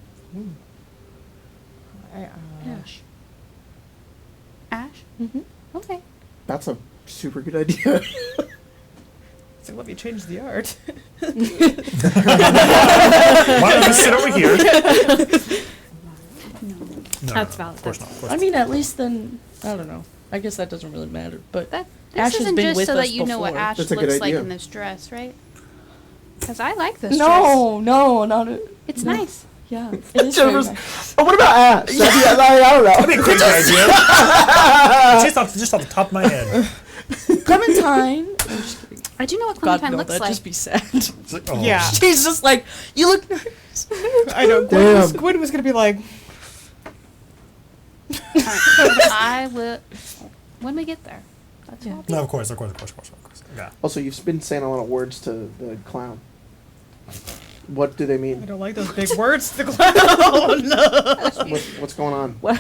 Ash. Ash? Mm-hmm. Okay. That's a super good idea. So let me change the art. Why don't you sit over here? No. No, That's no, valid. Of course not. Of course I not. mean, at least then, I don't know. I guess that doesn't really matter. But This Ash has isn't been just with so us that you know what before. Ash That's a good looks like idea. in this dress, right? Because I like this dress. no, not it. It's no. nice. Yeah, it is very Jennifer's- nice. Oh, what about Ash? I don't know. That'd be a crazy idea. just off the top of my head. Clementine. I'm just kidding. I do know what God, Clementine no, looks that'd like. just be sad. It's like, oh. Yeah. She's just like, you look nervous. I know. Damn. Gwen was gonna be like, Alright, I will. When we get there. That's Yeah. all. No, of course. Yeah. Also, you've been saying a lot of words to the clown. What do they I mean? don't like those big words to the clown. What's going on? Well,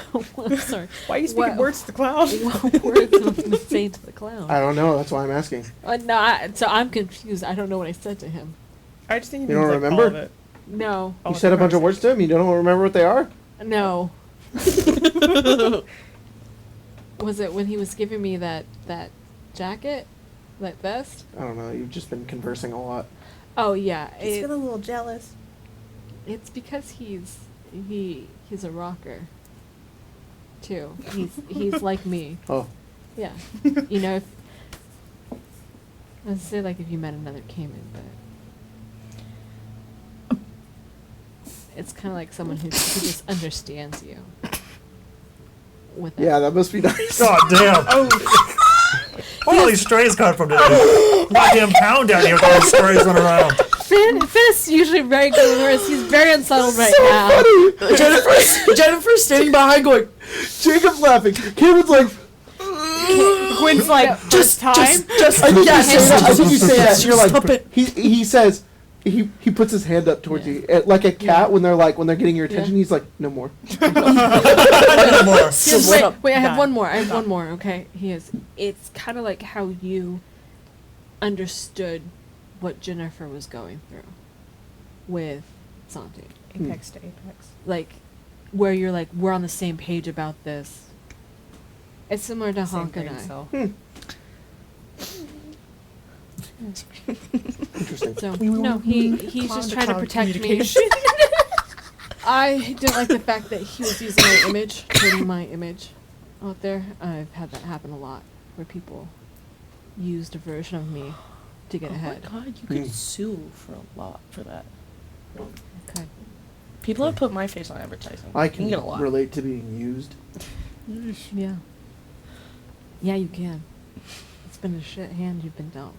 sorry. Why are you speaking What- words to the clown? What words am I going to say to the clown? I don't know. That's why I'm asking. So I'm confused. I don't know what I said to him. I just think You don't like remember? all of it. No. All You of said the a bunch of words to him. You don't remember what they are? No. Was it when he was giving me that jacket? That vest? I don't know. You've just been conversing a lot. Oh, yeah. Just feel a little jealous. It's because he's a rocker, too. He's like me. Oh, Yeah. You know, I'd say like if you met another Cayman, but it's kind of like someone who just understands you. With yeah. That must be nice. God damn. Where all these strays come from today? Goddamn pound down here with all these strays running around. Finn is usually very good with words. He's very unsettled right now. Jennifer's standing behind going, Jacob's laughing. Cameron's like, Gwen's like, just time? just, I think yes, you say that. I think you say that. yes, You're like, stop it. he says, he puts his hand up towards you, like a cat when they're getting your attention. Yeah. He's like, no more. No more. Yes, what wait, I have Done. one more. Okay, it's kind of like how you understood what Jennifer was going through with Santi. Apex to apex. Like, where you're like, we're on the same page about this. It's similar to Same Honk and brain I. cell. Interesting. So, no, he's just trying to protect me. I didn't like the fact that he was using my image, putting my image out there. I've had that happen a lot, where people used a version of me to get ahead. Oh my God, you could sue for a lot for that. Okay. People have put my face on advertising. I You can get a lot. relate to being used. Yeah. Yeah, you can. It's been a shit hand you've been dealt.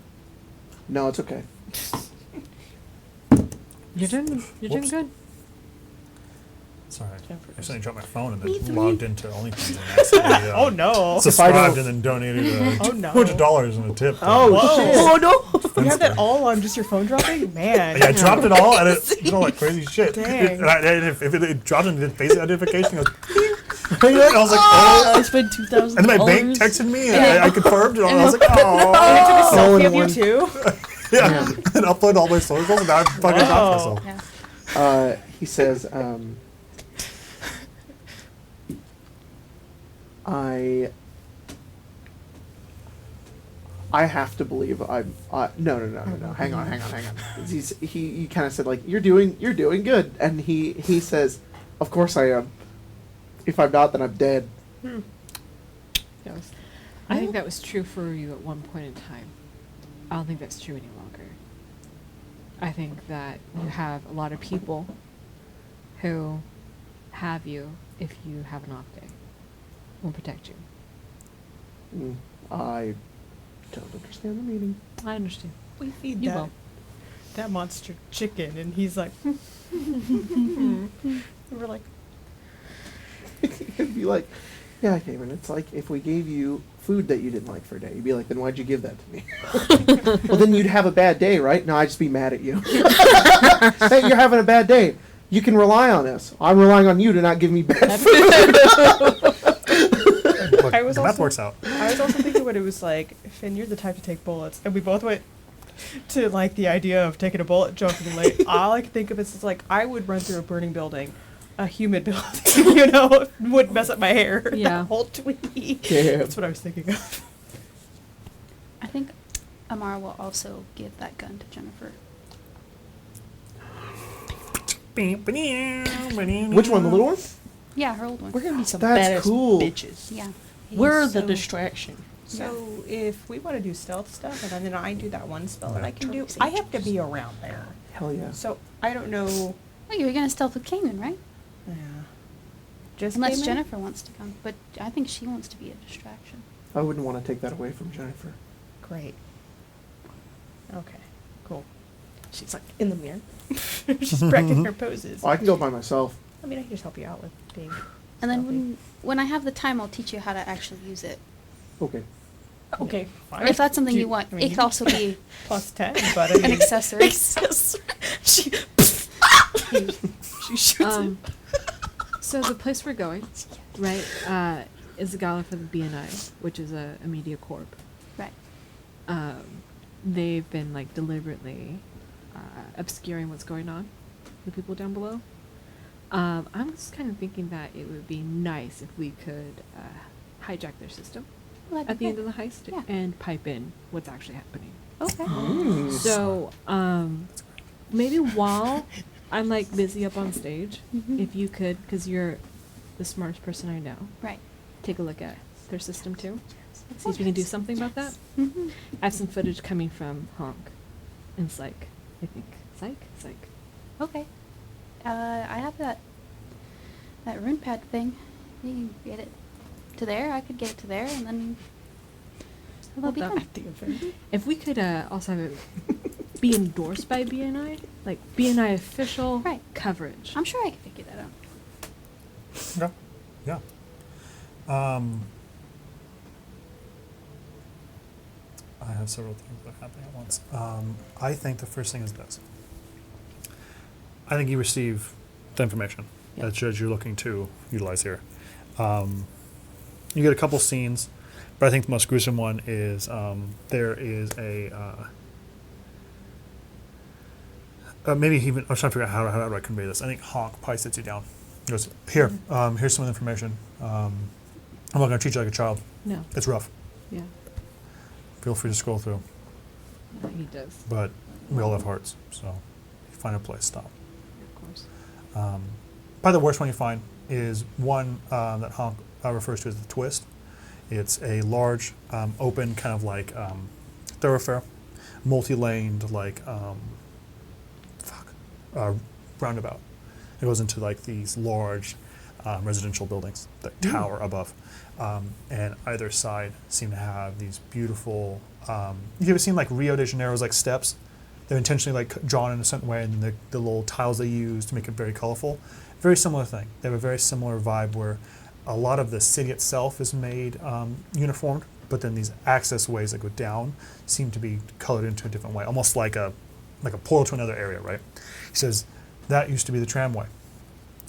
No, it's okay. You're doing Whoops. good. Sorry. Jennifer I accidentally dropped my phone and Me then three. logged into OnlyFans and accidentally, Oh no. subscribed and then donated Oh, no. $200 in a tip. Oh, Whoa. shit. Oh no! You have that all on just your phone dropping? Man. Yeah, I dropped it all and it like crazy shit. Dang. If it dropped into face identification, it goes, and I was like, oh. I spent $2,000. And then my bank texted me and I confirmed it all. And I was like, And it oh. took a All in selfie of you one. too? Yeah. And upload all my socials and now I fucking dropped Oh. myself. Yeah. He says, I have to believe no. Hang on. He kind of said like you're doing good, and he says, of course I am. If I'm not, then I'm dead. I think that was true for you at one point in time. I don't think that's true any longer. I think that you have a lot of people who have you if you have an off day. Will protect you. I don't understand the meaning. I understand. We feed You will. that monster chicken, and he's like, and we're like, It'd be like, yeah, Cameron, it's like if we gave you food that you didn't like for a day, you'd be like, then why'd you give that to me? Well, then you'd have a bad day, right? No, I'd just be mad at you. Hey, you're having a bad day. You can rely on us. I'm relying on you to not give me bad food. Look, I was the math also- works out. I was also thinking what it was like, Finn, you're the type to take bullets. And we both went to like the idea of taking a bullet jokingly. All I can think of is like I would run through a burning building, a humid building, would mess up my hair. Yeah. That whole tweety. Yeah. That's what I was thinking of. I think Amara will also give that gun to Jennifer. Which one, the little one? Yeah, her old one. We're gonna be some That's badass cool. bitches. Yeah. We're the So- distraction. So if we want to do stealth stuff, and then I do that one spell that I can do, Totally I have to be around there. Hell yeah. So I don't know. Oh, you were gonna stealth with Cayman, right? Yeah. Just Unless came in? Jennifer wants to come, but I think she wants to be a distraction. I wouldn't want to take that away from Jennifer. Great. Okay. Cool. She's like in the mirror. She's practicing her poses. I can go by myself. I mean, I can just help you out with being. And then stealthy. when I have the time, I'll teach you how to actually use it. Okay. Okay. Fine. If that's something Do you want, I mean, it could also be plus 10, but I mean, an accessory. she shoots it. So the place we're going, right, is the gala for the BNI, which is a media corp. Right. They've been like deliberately obscuring what's going on, the people down below. I'm just kind of thinking that it would be nice if we could hijack their system Well, that'd at be the end of great. the heist Yeah. and pipe in what's actually happening. Okay. So, maybe while I'm like busy up on stage, Mhm. if you could, because you're the smartest person I know, Right. take a look at their system too. See if you can do something about that. Mm-hmm. I have some footage coming from Honk and Psych, I think. Psych. Okay. I have that rune pad thing. You can get it to there. I could get it to there, and then it'll be Hold done. up. If we could also have it be endorsed by BNI, like BNI official Right. coverage. I'm sure I can figure that out. Okay. Yeah. I have several things that are happening at once. I think the first thing is this. I think you receive the information Yeah. that you're looking to utilize here. You get a couple scenes, but I think the most gruesome one is there is a maybe even I was trying to figure out how do I convey this. I think Honk probably sits you down. He goes, here, here's some of the information. I'm not going to treat you like a child. No. It's rough. Yeah. Feel free to scroll through, He does, but we all have hearts, so find a place, stop. of course. Probably the worst one you find is one that Honk refers to as the twist. It's a large, open kind of like thoroughfare, multi-laned like roundabout. It goes into like these large residential buildings that tower above. And either side seem to have these beautiful, you ever seen like Rio de Janeiro's like steps? They're intentionally like drawn in a certain way, and the little tiles they use to make it very colorful. Very similar thing. They have a very similar vibe where a lot of the city itself is made uniformed, but then these access ways that go down seem to be colored into a different way, almost like a portal to another area, right? He says that used to be the tramway.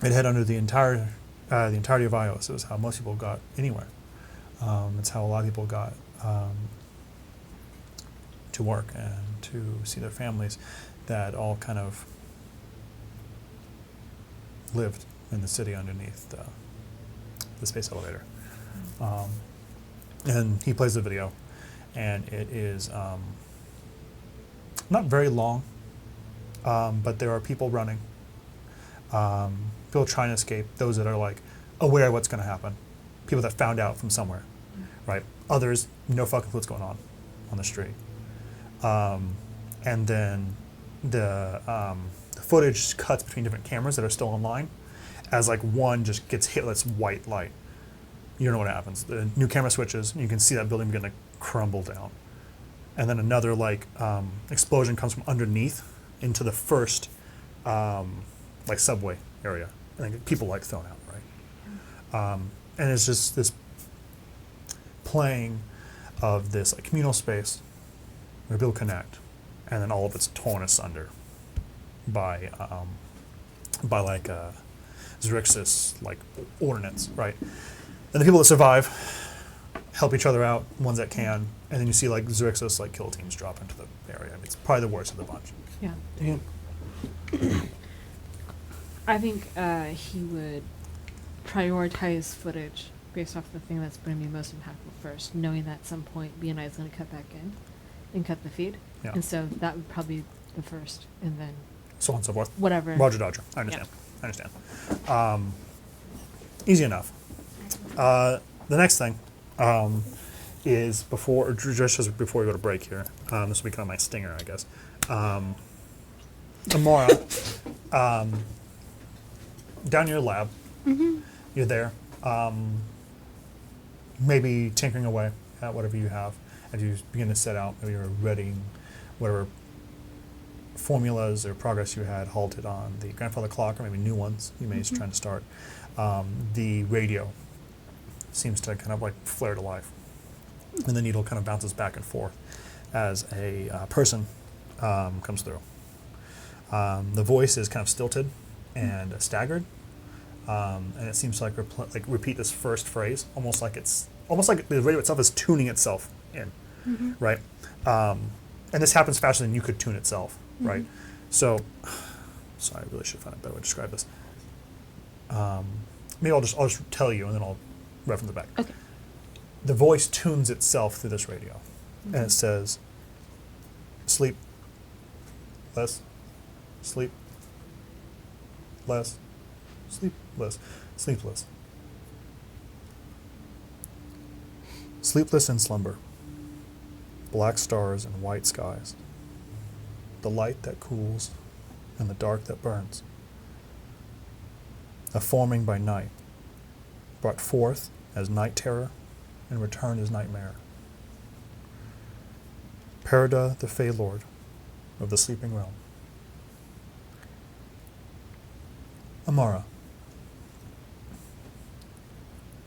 It had under the entirety of Ios. It was how most people got anywhere. It's how a lot of people got to work and to see their families that all kind of lived in the city underneath the space elevator. And he plays the video, and it is not very long, but there are people running, people trying to escape, those that are like aware of what's going to happen, people that found out from somewhere, right? Others, no fucking clue what's going on the street. And then the footage cuts between different cameras that are still online as like one just gets hit with this white light. You don't know what happens. The new camera switches, and you can see that building begin to crumble down. And then another like explosion comes from underneath into the first like subway area. And then people like thrown out, right? And it's just this playing of this like communal space where people connect, and then all of it's torn asunder by like Xerxes like ordinance, right? And the people that survive help each other out, ones that can, and then you see like Xerxes like kill teams drop into the area. It's probably the worst of the bunch. Yeah. Damn. I think he would prioritize footage based off the thing that's going to be most impactful first, knowing that at some point BNI is going to cut back in and cut the feed. Yeah. And so that would probably be the first, and then So on and so forth. whatever. Roger Dodger. I understand. I understand. Easy enough. The next thing is just before we go to break here. This will become my stinger, I guess. Amara, down in your lab, you're there, maybe tinkering away at whatever you have as you begin to set out. Maybe you're readying whatever formulas or progress you had halted on the grandfather clock, or maybe new ones you may be trying to start. The radio seems to kind of like flare to life, and the needle kind of bounces back and forth as a person comes through. The voice is kind of stilted and staggered, and it seems to like repeat this first phrase, almost like the radio itself is tuning itself in, right? And this happens faster than you could tune itself, right? So, sorry, I really should find a better way to describe this. Maybe I'll just tell you, and then I'll reference it back. Okay. The voice tunes itself through this radio, and it says, "Sleep less, sleep less, sleep less, sleepless, sleepless in slumber, black stars and white skies, the light that cools and the dark that burns, a forming by night, brought forth as night terror and returned as nightmare. Perida, the Fey Lord of the sleeping realm. Amara,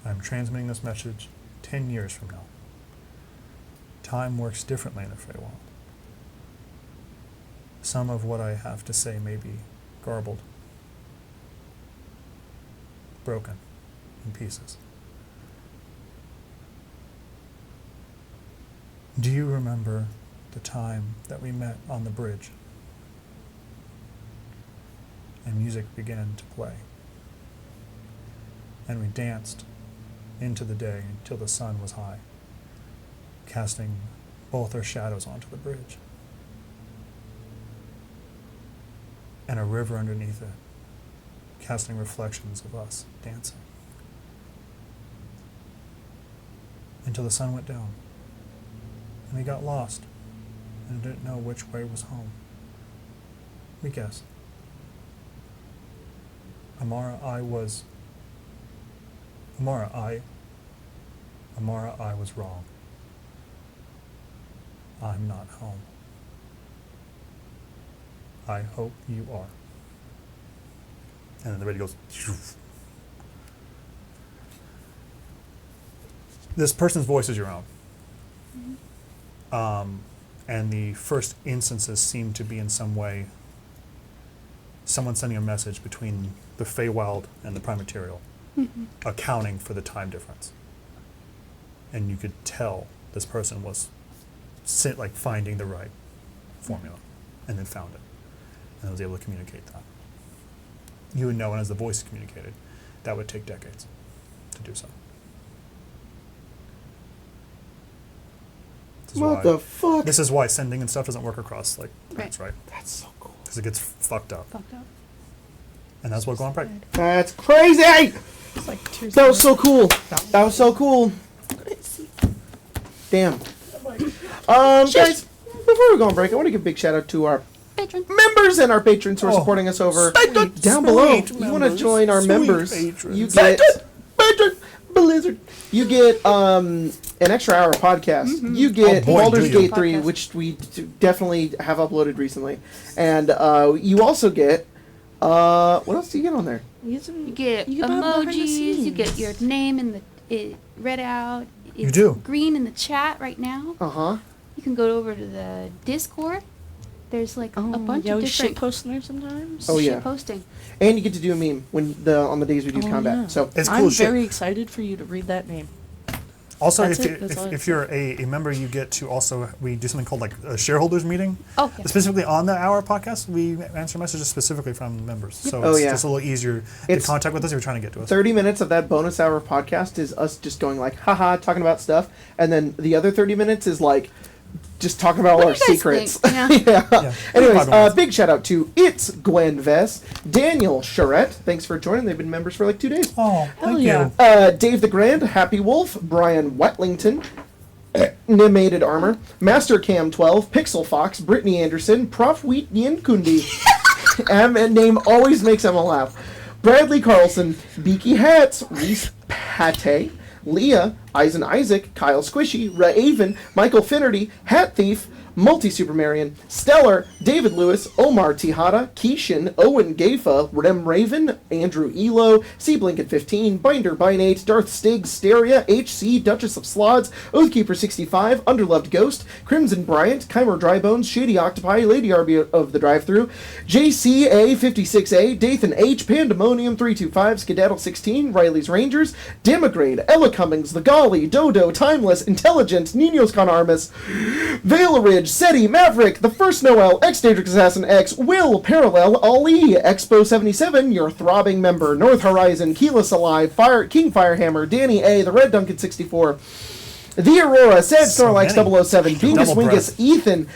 I am transmitting this message 10 years from now. Time works differently in the Feywild. Some of what I have to say may be garbled, broken in pieces. Do you remember the time that we met on the bridge and music began to play, and we danced into the day until the sun was high, casting both our shadows onto the bridge, and a river underneath it, casting reflections of us dancing, until the sun went down, and we got lost and didn't know which way was home. We guessed. Amara, I was Amara, I was wrong. I'm not home. I hope you are. And then the radio goes. This person's voice is your own. And the first instances seem to be in some way someone sending a message between the Feywild and the Prime Material, accounting for the time difference. And you could tell this person was finding the right formula, and then found it, and was able to communicate that. You would know, and as the voice communicated, that would take decades to do so. What the fuck? This is why sending and stuff doesn't work across that's right. That's so cool. Because it gets fucked up. Fucked up. And that's what going break. That's crazy! It's like tears That was of so cool. That was so cool. Damn. Guys, before we go on break, I want to give a big shout out to our Patron. members and our patrons who are supporting us over down below. You want to join our members? You get Blizzard. You get an extra hour of podcast. You get Oh boy, Baldur's do you. Gate 3, which we definitely have uploaded recently, and you also get what else do you get on there? You get You get behind the emojis. You get scenes. your name in the read out. You It's do. green in the chat right now. You can go over to the Discord. There's like a bunch of we different shit posting there sometimes. Oh, shit yeah. posting. And you get to do a meme on the days we do combat. yeah. So It's cool I'm shit. very excited for you to read that name. Also, That's it. That's all I if you're a member, you get to also, we do something called a shareholders meeting. Oh, yeah. Specifically on the Hour podcast, we answer messages specifically from members. So Oh, it's yeah. just a little easier It's- to contact with us if you're trying to get to us. 30 minutes of that bonus hour podcast is us just going like, haha, talking about stuff. And then the other 30 minutes is like, just talking about all What our do you guys secrets. think? Yeah. Yeah. Anyways, 5 minutes. big shout out to It's Gwen Vess, Daniel Charette. Thanks for joining. They've been members for like 2 days. Oh, thank yeah. you. Dave the Grand, Happy Wolf, Brian Wetlington, Nimated Armor, Master Cam 12, Pixel Fox, Brittany Anderson, Prof Wheat Nien Kundi. And name always makes Emma laugh. Bradley Carlson, Beaky Hats, Reese Pate, Leah, Eisen Isaac, Kyle Squishy, Raven, Michael Finnerty, Hat Thief, Multi-Supermarian, Stellar, David Lewis, Omar Tihada, Keishan, Owen Gafa, Rem Raven, Andrew Elo, C Blinket 15, Binder Binate, Darth Stig, Steria, HC, Duchess of Slods, Oathkeeper 65, Underloved Ghost, Crimson Bryant, Chimer Drybones, Shady Octopi, Lady Arby of the Drive-Thru, JCA 56A, Dathan H, Pandemonium 325, Skedaddle 16, Riley's Rangers, Demigrade, Ella Cummings, The Golly, Dodo, Timeless, Intelligent, Ninos Con Armas, Vale Ridge, SETI, Maverick, The First Noel, X-Daedric Assassin X, Will, Parallel, Ali, Expo 77, your throbbing member, North Horizon, Keyless Alive, King Firehammer, Danny A, The Red Duncan 64, The Aurora, Sad So Snorlax many. 007, Dingus Double Wingus, breath. Ethan,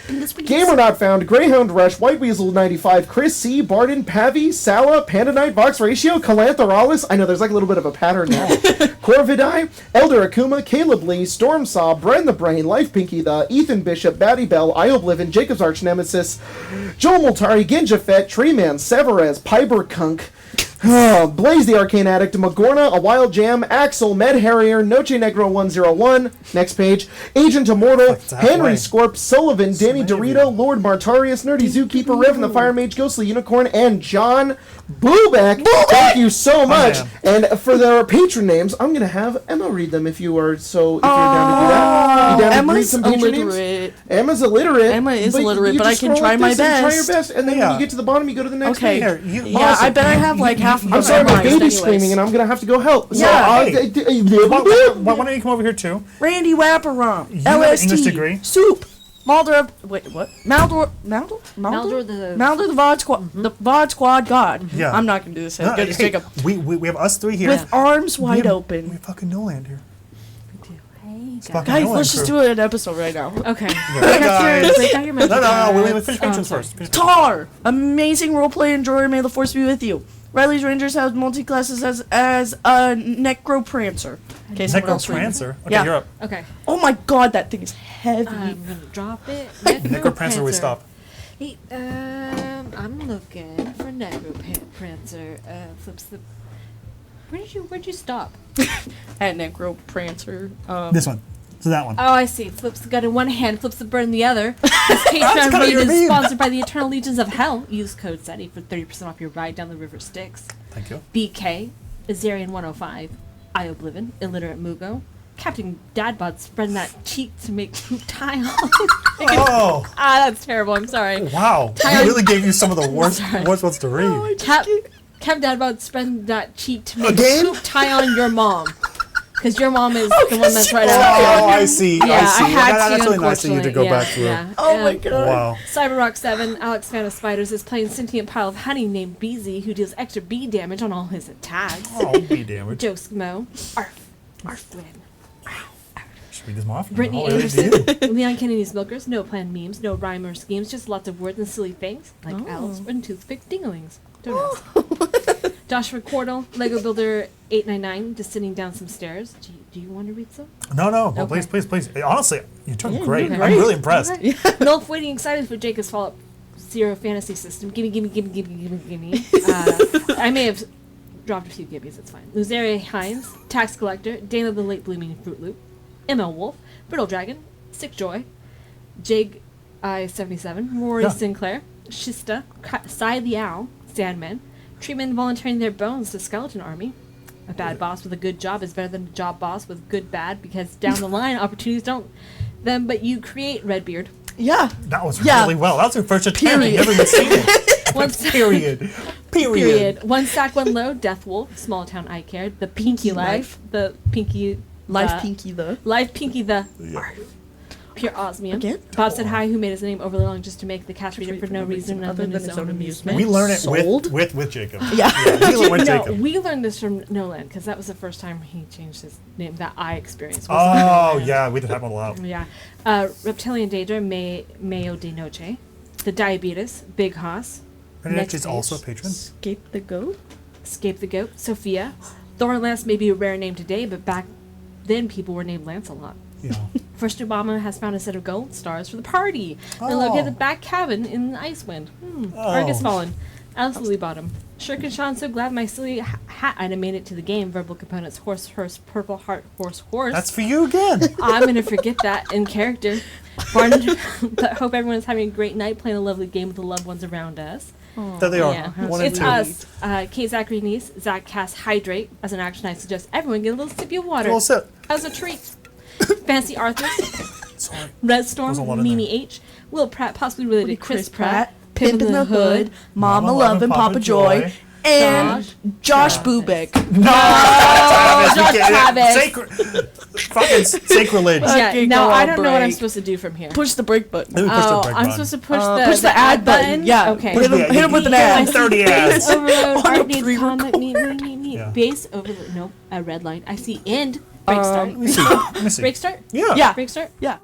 Gamer Not Found, Greyhound Rush, White Weasel 95, Chris C, Barden, Pavi, Sala, Panda Knight, Vox Ratio, Calantheralis, I know there's like a little bit of a pattern there, Corvidai, Elder Akuma, Caleb Lee, Storm Saw, Bren the Brain, Life Pinky the, Ethan Bishop, Batty Bell, Ioblivion, Jacob's Arch Nemesis, Joel Multari, Ginja Fett, Treeman, Severez, Piper Kunk, Blaze the Arcane Addict, Magorna, A Wild Jam, Axel, Med Harrier, Noche Negro 101, next page, Agent Immortal, It's halfway. Henry Scorp, Sullivan, Danny many of Dorito, you. Lord Martarius, Nerdy Zookeeper, Revan the Fire Mage, Ghostly Unicorn, and John Boobeck. Thank you so much. man. And for their patron names, I'm going to have Emma read them if you are if you're down to do that. You down to read Emma's some patron names? illiterate. Emma's illiterate. Emma is illiterate, you but I just can scroll try like my this and Try your best. best, and then when Yeah. you get to the bottom, you go to the next Okay. page. Here, Yeah, I bet I have like half of I'm them sorry, my memorized baby's anyways. screaming, and I'm gonna have to go help. So Yeah. I'll- Hey. Why don't you come over here too? Randy Wapparom, You have an LST, English degree? Soup, Maldor, wait, what? Maldor the- Maldor the VOD Squad, the VOD Squad God. Yeah. I'm not gonna do this. I'm No, gonna just hey, take a we have us three here. with arms We wide have- open. We have fucking no land here. Hey, It's fucking Guys, no let's land just crew. do an episode right now. Okay. Hey, Break guys. down your mental No, we cards. finish Oh, I'm patrons sorry. first. Finish Tar, amazing roleplay enjoyer. May the force be with you. Riley's Rangers has multi-classes as a Necroprancer. Okay, someone else read it. Necroprancer. Okay, Yeah. you're up. Okay. Oh my god, that thing is heavy. I'm gonna drop it. Necroprancer, we stop. Hey, I'm looking for Necroprancer. Flips the Where'd you stop? At Necro Prancer. This one. So that one. Oh, I see. Flips the gun in one hand, flips the bird in the other. This Patron kinda read your is name. sponsored by the Eternal Legions of Hell. Use code SETI for 30% off your ride down the river Styx. Thank you. BK, Azarian 105, I Oblivion, Illiterate Mugo, Captain Dadbot spreading that cheek to make poop tie on. Oh, That's terrible. I'm sorry. wow. Tie I on- really gave you some of the worst Sorry. ones to read. Captain Dadbot spreading that cheek to make Again? poop tie on your mom. Because your mom is the one that's right Oh, out I see. Yeah, I see. I had That's to, really nice of you to go unfortunately. back through. Yeah. Oh my god. Wow. Cyberrock 7, Alex Fan of Spiders, is playing sentient pile of honey named Beezy, who deals extra bee damage on all his attacks. Oh, be damaged. Joe Schmo, Arf Win. Should read this more often. Brittany Oh, I really Anderson, do. Leon Kennedy's Milkers, no planned memes, no rhyme or schemes, just lots of words and silly things, like owls and toothpick dinglings. Don't ask. Joshua Cordell, Lego Builder 899, just sitting down some stairs. Do you want to read some? No, Okay. please. Honestly, you're doing great. okay. I'm really impressed. Okay. Nolf waiting excited for Jacob's Fallout Zero fantasy system. Gimme. I may have dropped a few gibbies, it's fine. Luzaria Hines, Tax Collector, Dana the Late Blooming Fruit Loop, ML Wolf, Brittle Dragon, Sick Joy, Jig I-77, Rory Yeah. Sinclair, Shista, Sai the Owl, Sandman, Treatment volunteering their bones to Skeleton Army. A bad boss with a good job is better than a job boss with good bad, because down the line opportunities don't them but you create. Redbeard. Yeah. That was Yeah. really well. That was your first attempt. I've Period. never even seen it. One Period. One sack, one load. Death Wolf, Small Town Eye Care, the Pinky Life, the Pinky Life Pinky the. Life Pinky the Yeah. Pure Osmium. Again? Bob said hi, who made his name overly long just to make the cast reader for no reason other than his own amusement. We learn it Sold? with Jacob. Yeah. We learn with No, Jacob. we learned this from Nolan because that was the first time he changed his name that I experienced. was Oh, Nolan. yeah, we did have one a lot. Yeah. Reptilian Daedra, Mayo de Noche. The Diabetes, Big Hoss. And Next she's also a page. patron. Escape the goat. Escape the Goat, Sophia. Thorlance may be a rare name today, but back then people were named Lancelot. Yeah. First Obama has found a set of gold stars for the party. They're Oh. located at the back cabin in the Icewind. Argus Fallen. Absolutely bottom. Shirk and Sean, so glad my silly hat item made it to the game. Verbal components, horse, hearse, purple heart, horse. That's for you again. I'm going to forget that in character. Barn, but hope everyone's having a great night playing a lovely game with the loved ones around us. There they are. Yeah. One and It's two. us. Kate Zachary Niece, Zach Cass Hydrate. As an action, I suggest everyone get a little sip of water. Well, sit. As a treat. Fancy Arthurs, Sorry. Red Storm, There's a lot in Mimi there. H, Will Pratt, possibly related Chris Pratt, Pimp in the Hood, Mama Love and Papa Joy, and Josh Bubek. No, Travis, we Josh can't- Travis. Fucking sacrilege. Yeah, Okay, no, go I on don't know what I'm break. supposed to do from here. Push the break button. Let me push the Oh, break I'm button. supposed to push Push the ad button. Yeah. Okay. Push the- Hit him with an Yeah, ad. 30 ads. Base overload, On a art needs pre-record. comment, neat. Yeah. Base overload, nope, a red line. I see end, break start. Let me see. Let me see. Break start? Yeah. Yeah. Break start? Yeah.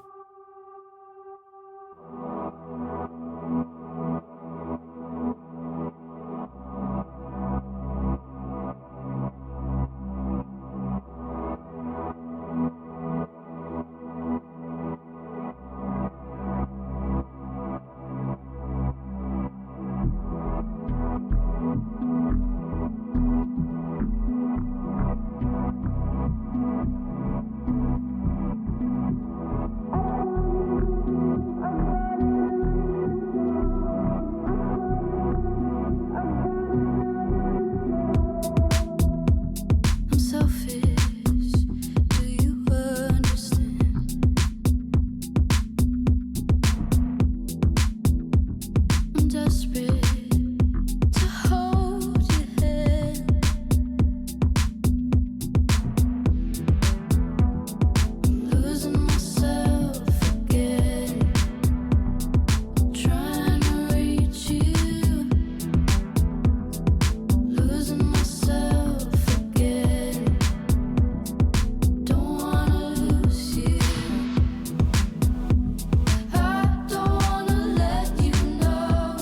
I'm selfish. Do you understand? I'm desperate to hold your hand. I'm losing myself again. Trying to reach you. Losing myself again. Don't wanna lose you. I don't wanna let you know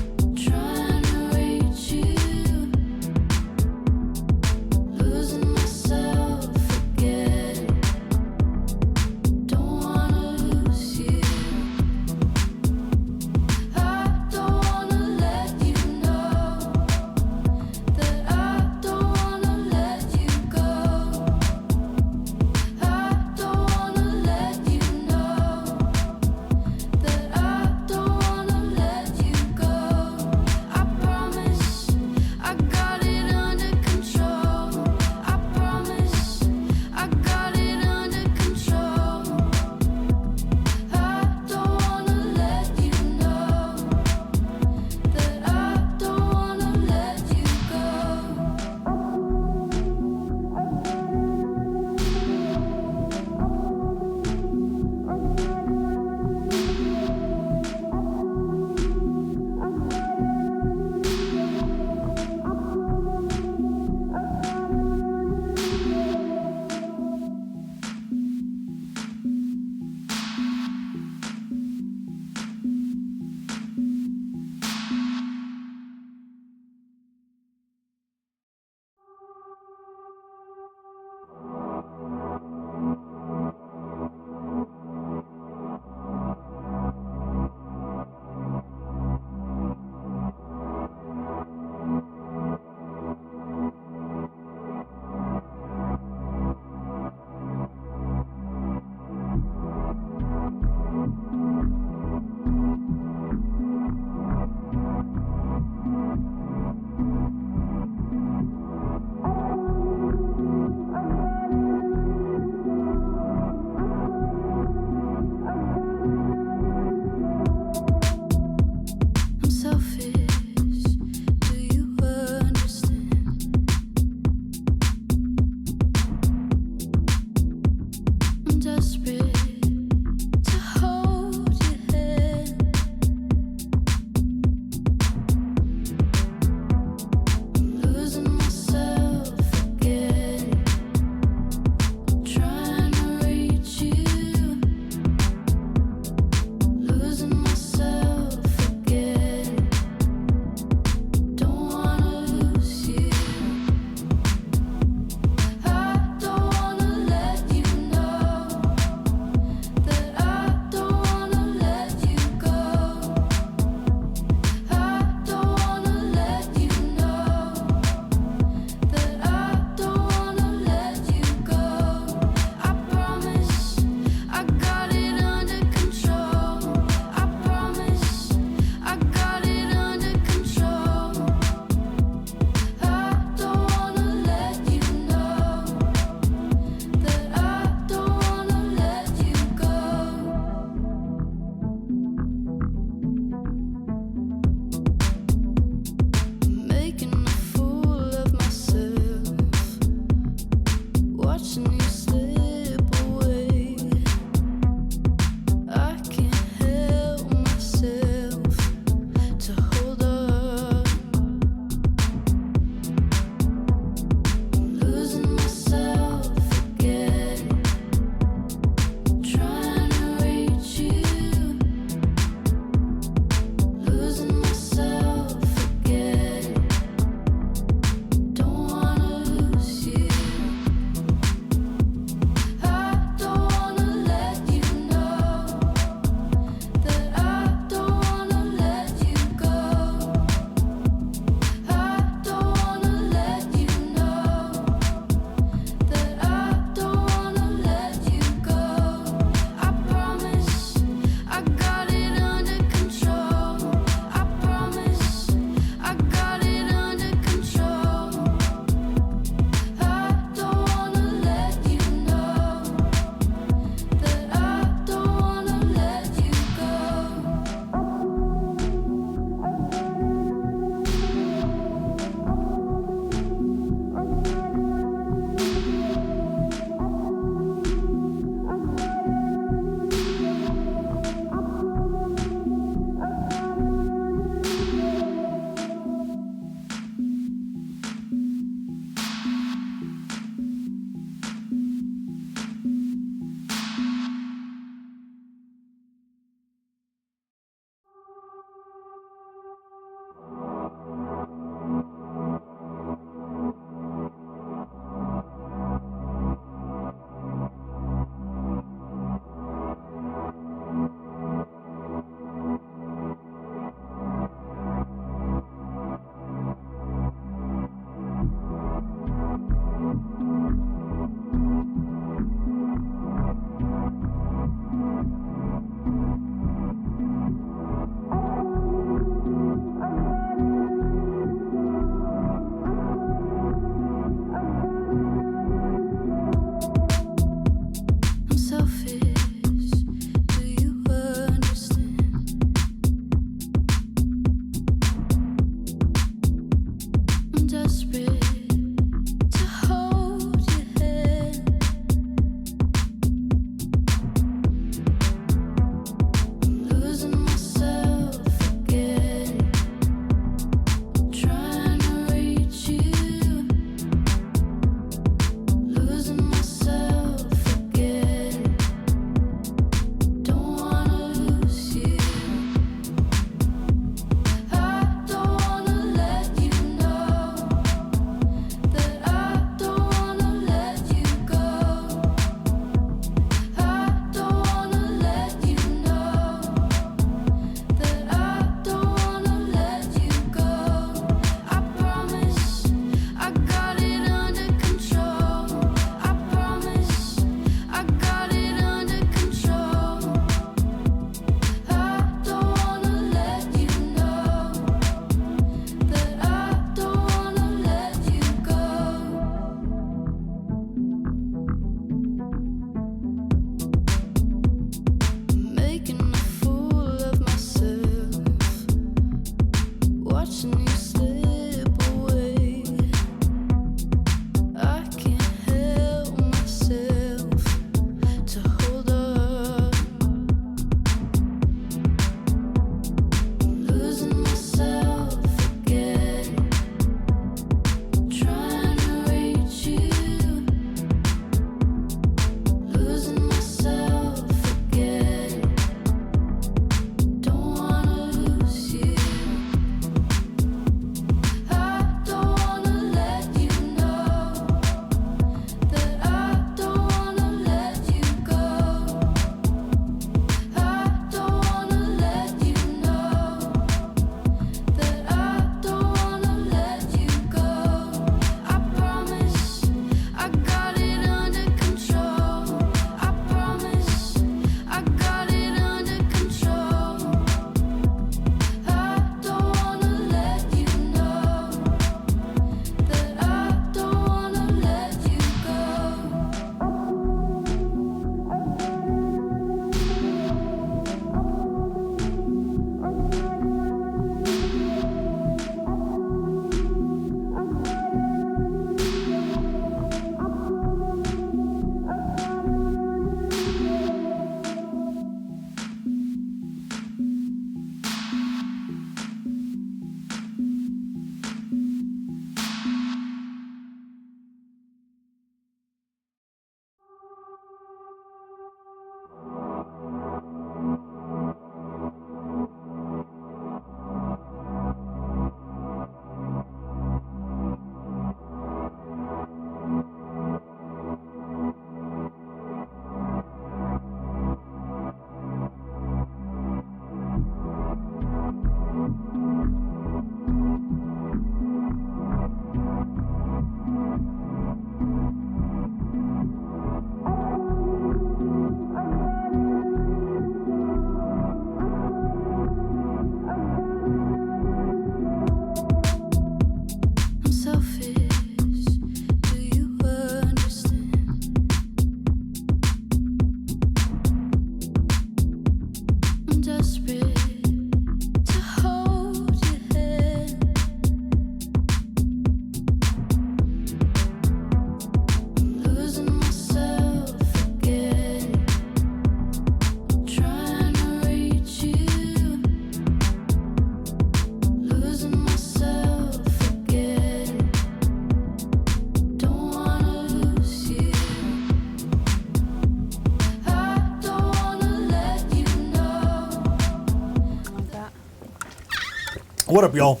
What up, y'all?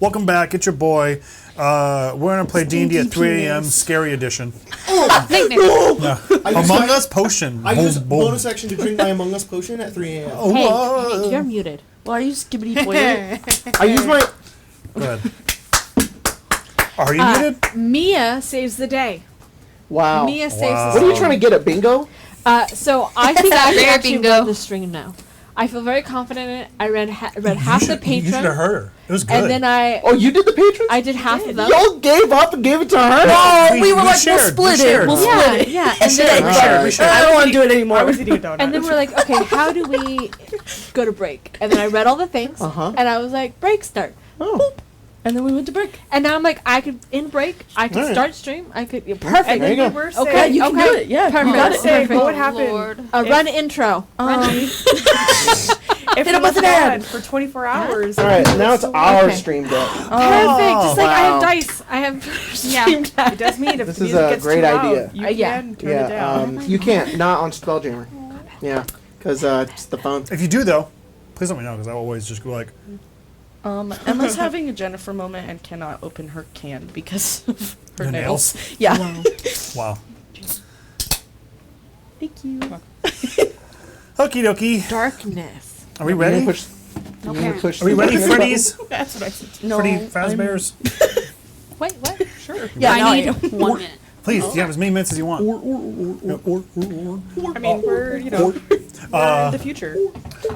Welcome back. It's your boy. We're gonna play D&D at 3 a.m. penis. Scary edition. Nightmare. Yeah. I use Among my- Us potion. I Boom, use boom. bonus action to drink my Among Us potion at 3 a.m. Oh, Hey, what? you're muted. Well, I use skibbity toilet. I use my. Go ahead. Are you muted? Mia saves the day. Wow. Mia saves Wow. the What are you day. trying to get at bingo? So I think I can Rare actually bingo. run the stream now. I feel very confident in it. I read half the You should have Patron, heard her. It was good. and then Oh, you did the patrons? I did half of them. Y'all gave up and gave it to her? No, we- we were we like, shared, we'll we split it. shared. We'll Yeah, split it. yeah, And and then shared, we shared, we shared. I don't want to do it anymore. I was eating a donut. And then we're like, okay, how do we go to break? And then I read all the things, Uh-huh. and I was like, break start. Oh. And then we went to break. And now I'm like, I could in break, I could Alright. start stream, I could perfect. And There you then go. we were Okay, saying, you can do it. Yeah, Perfect. you got it. Say, Perfect. what would happen Lord. Run intro. if Hit it him with was an ad. bad for 24 hours? All right, now it's our Okay. stream deck. Perfect. Just like I wow. have dice. I have Yeah. stream It deck. does mean if This the is music a gets great too loud, idea. you Yeah. can turn it down. You can't. Not on Spelljammer. Yeah, because it's the phone. If you do, though, please let me know, because I always just go like, Emma's having a Jennifer moment and cannot open her can because of her The nails. nails? Yeah. wow. Thank you. Okie dokie. Darkness. Are we You gonna ready? push- you gonna push Are we the ready, button? Freddy's? That's what I said. No, Freddy I'm- Fazbear's? Wait, what? Sure. Yeah, now I I need am. 1 minute. Please, you have as many minutes as you want. I mean, we're, we're in the future. You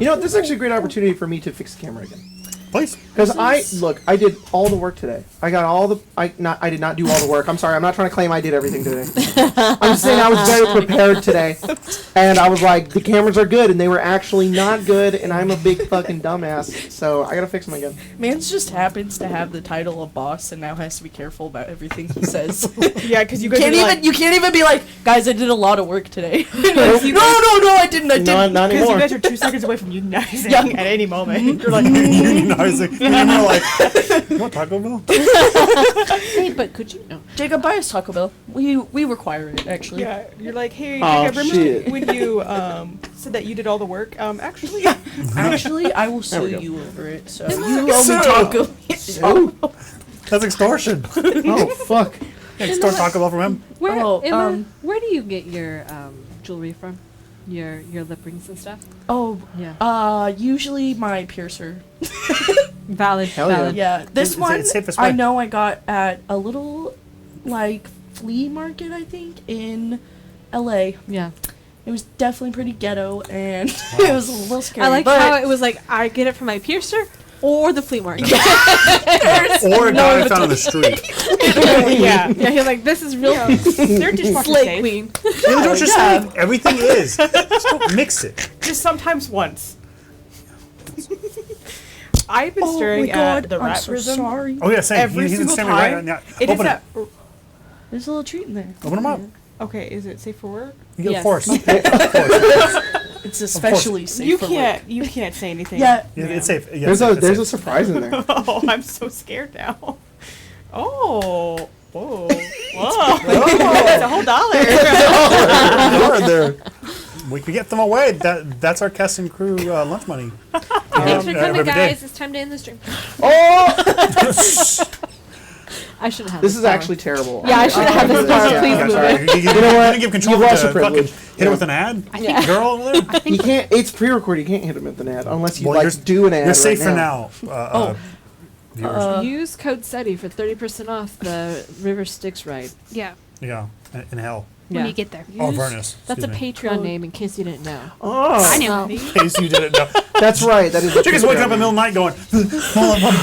know, this is actually a great opportunity for me to fix the camera again. Please. Because I did all the work today. I got all the, I did not do all the work. I'm sorry, I'm not trying to claim I did everything today. I'm just saying I was very prepared today. And I was like, the cameras are good, and they were actually not good, and I'm a big fucking dumbass. So I gotta fix them again. Mans just happens to have the title of boss and now has to be careful about everything he says. Yeah, because you guys Can't are even like, you can't even be like, guys, I did a lot of work today. Nope. no, I didn't. I didn't. Not because you anymore. guys are 2 seconds away from unionizing Yeah. at any moment. You're like, Isaac. And you're like, you want Taco Bell? Hey, but could you? No. Jacob, buy us Taco Bell. We require it actually. yeah, you're like, hey, Oh, Jacob, remember shit. when you said that you did all the work? Actually, Actually, I will There we sue go. you over it. So you owe me Sue. Taco. Oh, That's extortion. oh, fuck. Extort Taco Bell from him. Where, Oh, Emma, where do you get your jewelry from? Your lip rings and stuff? Oh, Yeah. usually my piercer. Valid. Hell yeah. valid. Yeah, this It's- one it's safest I way. know I got at a little like flea market, I think, in LA. Yeah. It was definitely pretty ghetto and it was a little scary. I like but how it was like I get it from my piercer or the flea market. Or a guy I found on the street. yeah, Yeah, he's like, this is real they're dishwasher slay safe. queen. You don't just Yeah. say everything is. Just don't mix it. Just sometimes once. I've been oh my staring god, at the I'm rat so prism sorry. Oh yeah, same. every He's single standing right time. now. It is Open that. it. There's a little treat in there. Open them up. Okay, is it safe for work? Yeah, Yes. Of course. Of course. It's especially safe You for can't. work. You can't say anything. Yeah. Yeah, it's safe. Yeah, There's it's a safe, there's a it's safe. surprise in there. Oh, I'm so scared now. Oh. Whoa. Whoa. It's a whole dollar. Lord, there. We could get them away. That's our cast and crew lunch money. Thanks for Every coming, day. guys. It's time to end the stream. Oh, I shouldn't have this this is power. actually terrible. Yeah, I shouldn't have this power. Yeah, Please I'm move sorry. it. You know what? give control You've lost to your fucking privilege. hit it with an ad. Yeah. Girl over there. You can't. It's pre-recorded. You can't hit him with an ad unless you Well, like do an ad. You're safe right for now. Viewers. Use code SETI for 30% off the River Styx ride. Yeah, Yeah, in hell. when you get there. Oh, Vernus. That's a excuse me. Patreon name in case you didn't know. Oh, I knew. In case you didn't know. that's right. That is. the Chicken's waking up in the middle of the night going, hold on,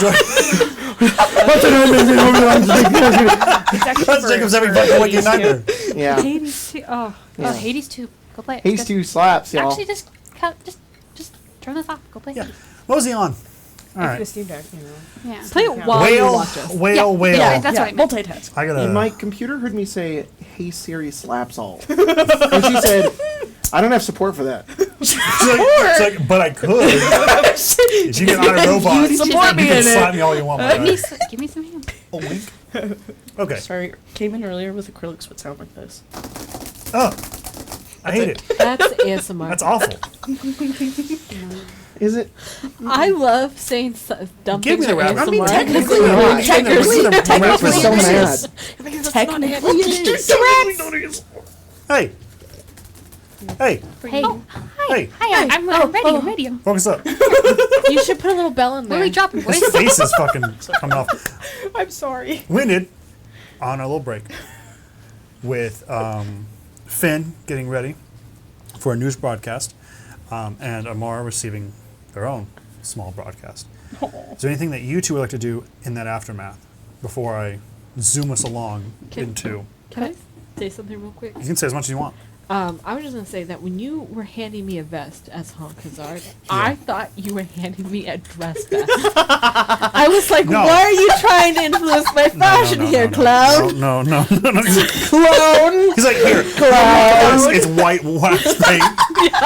That's Jacob's having fucking waking nightmare. Yeah. Hades too. Oh. Yeah. Oh, Hades 2. Go play it. Haste Good. 2 slaps, y'all. Actually, just turn this off. Go play it. Yeah. What was he on? All If right. the Steam Deck, you know. Yeah. Play it while you Whale, watch us. whale, whale. Yeah, that's what I meant. multitask. I gotta. And my computer heard me say, "Hey Siri, slaps all," and she said, "I don't have support for that." it's like, but I could. If you get on a robot, you support me can in slap it. me all you want. my Give me, guy. give me some hands. A wink. Okay. Sorry, came in earlier with acrylics would sound like this. Oh. I hate it. That's ASMR. That's awful. Is it? I love saying dumb Give things me the are rap. I ASMR. mean, technically not. not. Technically not. Technically so mad. Technically it is. Hey. Hey. Hey. Hey. Hi, I'm ready. I'm ready. Focus up. You should put a little bell in What there. are we dropping, boys? His face is fucking coming off. I'm sorry. We ended on a little break with Finn getting ready for a news broadcast and Amara receiving their own small broadcast. Is there anything that you two would like to do in that aftermath before I zoom us along into... Can I say something real quick? You can say as much as you want. I was just gonna say that when you were handing me a vest as Honkazard, I thought you were handing me a dress vest. I was like, No. why are you trying to influence my fashion here, clown? No. Clown. He's like, here, it's white wax paint.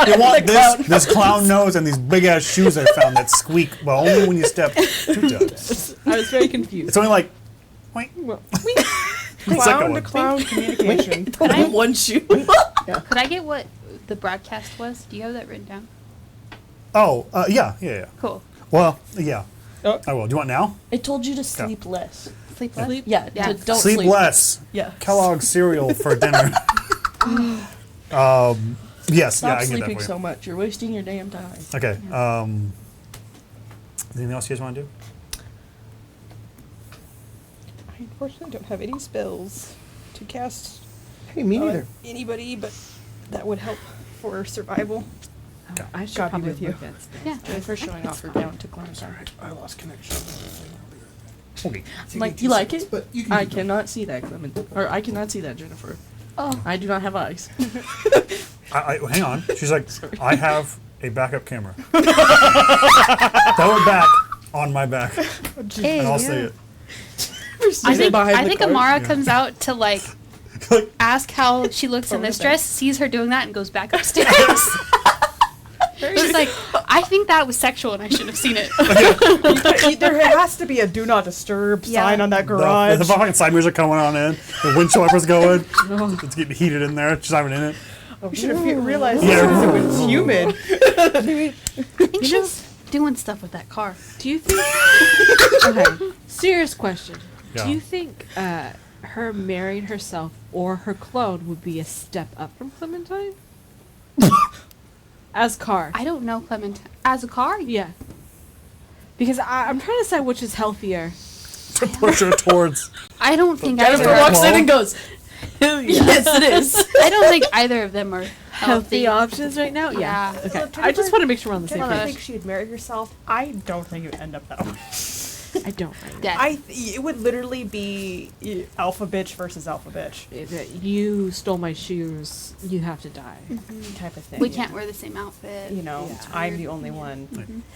You want this clown nose and these big ass shoes I found that squeak, but only when you step 2 steps. I was very confused. It's only like, wait. Clown to clown communication. One shoe. Could I get what the broadcast was? Do you have that written down? Oh, yeah. Cool. Well, yeah. Oh. I will. Do you want now? It told you to sleep less. Sleep less? Yeah, Yeah. don't Sleep less. Yeah. Kellogg cereal for dinner. Yes, Stop yeah, I can get that sleeping for you. so much. You're wasting your damn time. Okay. Anything else you guys want to do? I unfortunately don't have any spells to cast Hey, me neither. anybody, but that would help for survival. Okay. I should God be probably with you. look at stuff. Yeah. Jennifer's showing off her gown to clown. I lost connection. Okay. Like, you like it? But you can I cannot see that, Clement. Or I cannot see that, Jennifer. Oh. I do not have eyes. Hang on. She's like, I have a backup camera. Throw it back on my back, Hey, and I'll see it. I think behind the car. Amara comes out to like Like, ask how she looks in this dress, sees her doing that, and goes back upstairs. She's like, I think that was sexual, and I shouldn't have seen it. There has to be a do not disturb Yeah. sign on that the garage. fucking side mirrors are coming on in. The windshield wipers going. It's getting heated in there. She's not even in it. We should have realized Yeah. it was humid. I think she's doing stuff with that car. Do you think? Okay. Serious question. Yeah. Do you think her marrying herself or her clone would be a step up from Clementine? As car. I don't know Clementine. As a car? Yeah. Because I'm trying to decide which is healthier. To push her towards. I don't think Jennifer either. walks in and goes, yes, it is. I don't think either of them are Healthy healthy. options right now? Yeah. Okay. So I just want to make sure we're on the same I page. think she'd marry herself. I don't think it would end up that way. I don't. Right? Yeah. It would literally be alpha bitch versus alpha bitch You stole my shoes. You have to die. type of thing. We can't wear the same outfit. You know, Yeah. I'm the only one.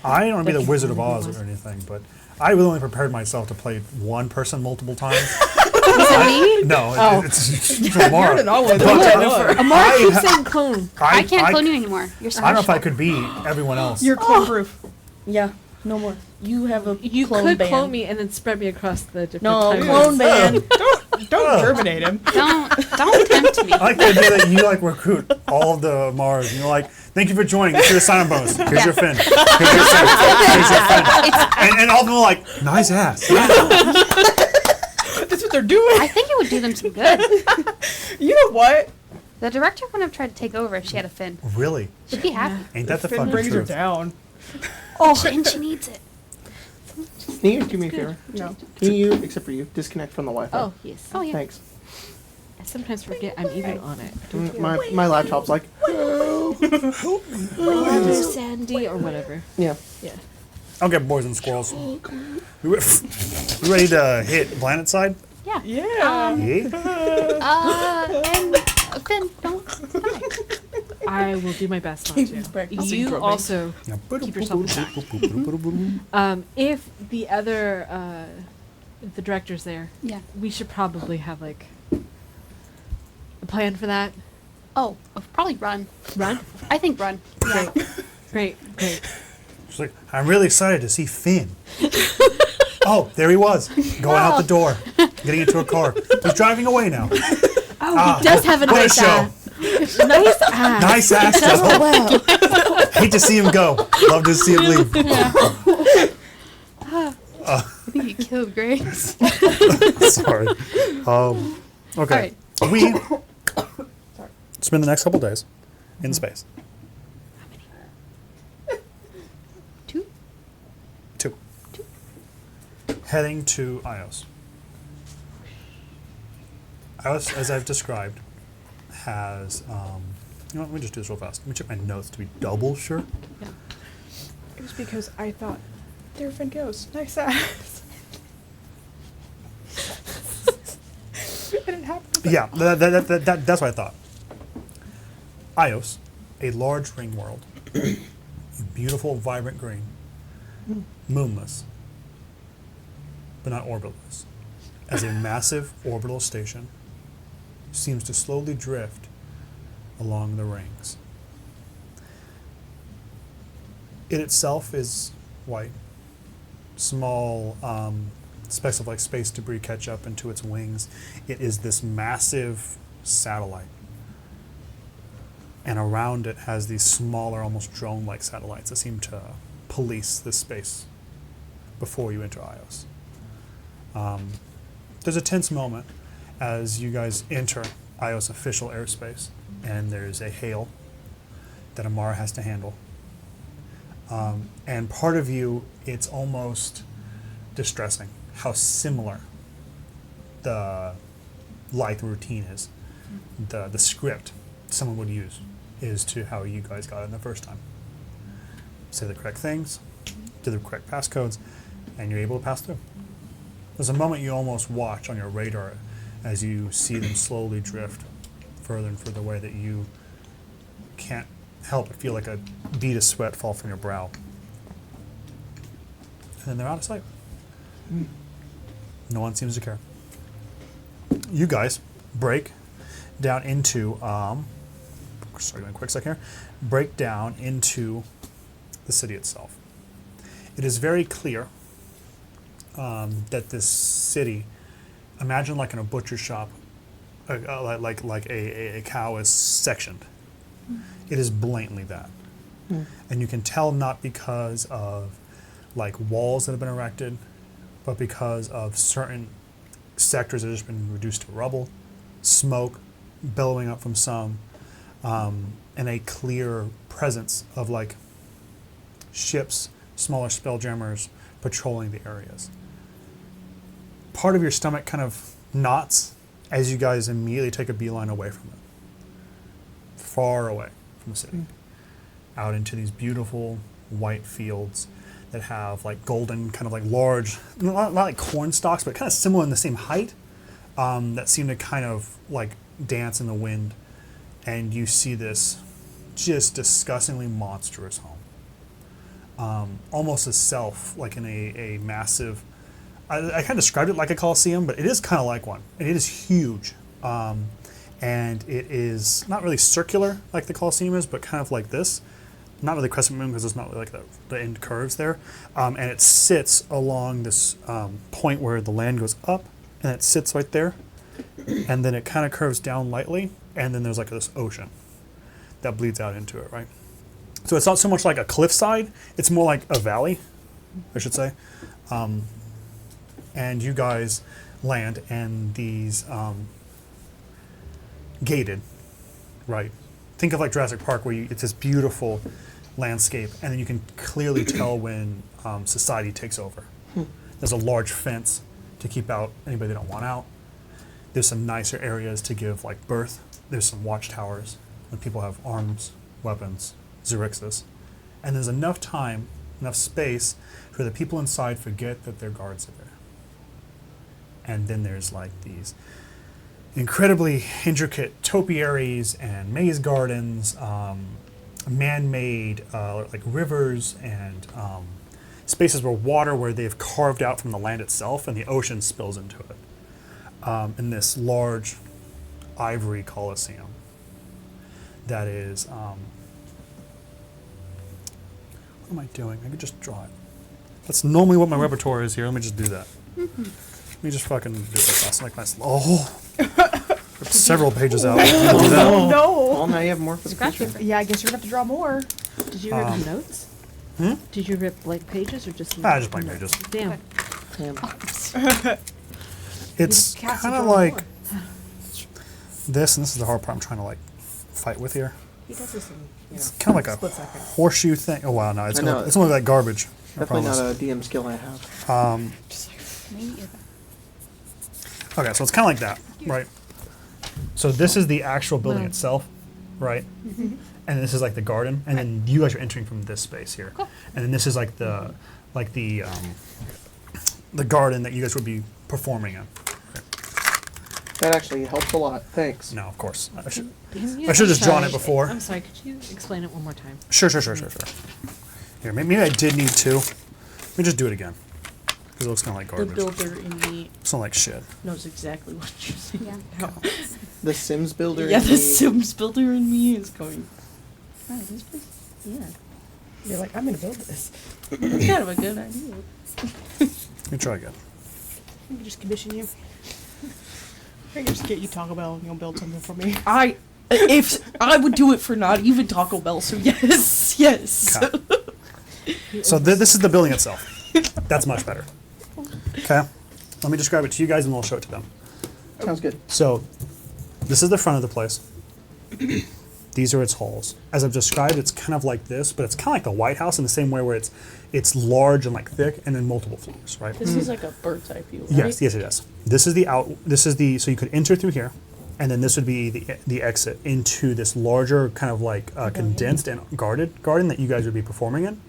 I don't want to be the Like, Wizard of you Oz want- or anything, but I really only prepared myself to play one person multiple times. Was it me? No, Oh. it's Amara. always But, Amara I keeps ha- saying clone. I can't clone you anymore. You're I don't know if I special. could be everyone else. You're clone proof. Yeah, no more. You have a You clone could band. clone me and then spread me across the different No, timelines. clone band. Don't terminate him. Don't tempt me. I like the idea that you like recruit all of the Mars, and you're like, "Thank you for joining. Here's your sign-on bonus. Here's your fin. Here's your fin. Here's your fin." And all of them are like, "Nice ass." That's what they're doing. I think it would do them some good. You know what? The director wouldn't have tried to take over if she had a fin. Really? She'd be happy. Ain't that the Finn fucking brings her truth? down. Oh, and she needs it. Can you do me a favor? No. Can you, except for you, disconnect from the Wi-Fi? Oh, yes. Oh, yeah. Thanks. I sometimes forget I'm even on it. My laptop's like, Hello, Sandy, or whatever. yeah. Yeah. Okay, boys and squirrels. We ready to hit Planet Side? Yeah. Yeah. Yeah. And Finn, don't die. I will do my best not Keep to. practicing You drumming. also keep yourself in check. If the other, the director's there, Yeah. we should probably have like a plan for that. Oh, probably run. Run. I think run. Yeah. Great. She's like, I'm really excited to see Finn. Oh, there he was, going out the door, getting into a car. He's driving away now. Oh, he does have a What a nice show. Nice ass. Nice ass, though. Wow. Hate to see him go. Love to see him leave. I think you killed Grace. Sorry. Okay. Alright. We spend the next couple days in space. Two? Two. Heading to Ios. Ios, as I've described, has, you know what, let me just do this real fast. Let me check my notes to be double sure. Yeah. It was because I thought they're Ghost. Nice ass. And it happened. Yeah, that's what I thought. Ios, a large ring world, beautiful, vibrant green, moonless, but not orbitless, as a massive orbital station seems to slowly drift along the rings. It itself is white. Small specks of like space debris catch up into its wings. It is this massive satellite. And around it has these smaller, almost drone-like satellites that seem to police this space before you enter Ios. There's a tense moment as you guys enter Ios official airspace, and there's a hail that Amara has to handle. And part of you, it's almost distressing how similar the life routine is. The script someone would use is to how you guys got it the first time. Say the correct things, do the correct passcodes, and you're able to pass through. There's a moment you almost watch on your radar as you see them slowly drift further and further away that you can't help but feel like a bead of sweat fall from your brow. And then they're out of sight. No one seems to care. You guys break down into, sorry, give me a quick sec here, break down into the city itself. It is very clear that this city, imagine like in a butcher shop, like a cow is sectioned. It is blatantly that. And you can tell not because of like walls that have been erected, but because of certain sectors that have just been reduced to rubble, smoke billowing up from some, and a clear presence of like ships, smaller spelljammers patrolling the areas. Part of your stomach kind of knots as you guys immediately take a beeline away from it. Far away from the city. Out into these beautiful white fields that have like golden, kind of like large, not like corn stalks, but kind of similar in the same height, that seem to kind of like dance in the wind. And you see this just disgustingly monstrous home. Almost a self, like in a massive, I kind of described it like a Colosseum, but it is kind of like one. And it is huge. And it is not really circular like the Colosseum is, but kind of like this. Not really crescent moon because there's not really like the end curves there. And it sits along this point where the land goes up, and it sits right there. And then it kind of curves down lightly, and then there's like this ocean that bleeds out into it, right? So it's not so much like a cliffside, it's more like a valley, I should say. And you guys land, and these gated, right? Think of like Jurassic Park, where it's this beautiful landscape, and then you can clearly tell when society takes over. There's a large fence to keep out anybody they don't want out. There's some nicer areas to give like birth. There's some watchtowers when people have arms, weapons, Xerxes. And there's enough time, enough space for the people inside forget that their guards are there. And then there's like these incredibly intricate topiaries and maze gardens, man-made like rivers and spaces where they've carved out from the land itself, and the ocean spills into it. In this large ivory Colosseum that is, what am I doing? I could just draw it. That's normally what my repertoire is here. Let me just do that. Let me just fucking do this. That's like nice. Oh, several pages out. Oh, no. No. Well, now you have more for the Scratch picture. paper. Yeah, I guess you're gonna have to draw more. Did you rip Um, notes? Hmm? Did you rip blank pages or just? Just blank pages. Damn. It's Cassie kind of draw like more. this, and this is the hard part I'm trying to like fight with here. He does this in, It's kind of like a split second. horseshoe thing. Oh wow, no, it's I gonna, know. it's only like garbage. I Definitely promise. not a DM skill I have. Me either. Okay, so it's kind of like that, right? So this is the actual building Wow. itself, right? And this is like the garden, and then you guys are entering from this space here, and then this is like the garden that you guys would be performing in. That actually helps a lot. Thanks. No, of course. I should Can you- I should've just I'm drawn it sorry. before. I'm sorry. Could you explain it one more time? Sure. Here, maybe I did need to. Let me just do it again. Because it looks kind of like The garbage. builder in me It's not like shit. knows exactly what you're saying. Yeah. The Sims builder. Yeah, in the me- Sims builder in me is going. Oh, this place. Yeah, You're like, I'm gonna build this. it's kind of a good idea. Let me try again. I can just commission you. I can just get you Taco Bell and you'll build something for me. If I would do it for not even Taco Bell, so yes. Okay. So this is the building itself. That's much better. Okay. Let me describe it to you guys, and we'll show it to them. Sounds good. So, this is the front of the place. These are its halls. As I've described, it's kind of like this, but it's kind of like the White House in the same way where it's large and like thick, and then multiple floors, right? This is like a bird's eye view, right? Yes, it is. This is the so you could enter through here, and then this would be the exit into this larger kind of like condensed and guarded garden that you guys would be performing in,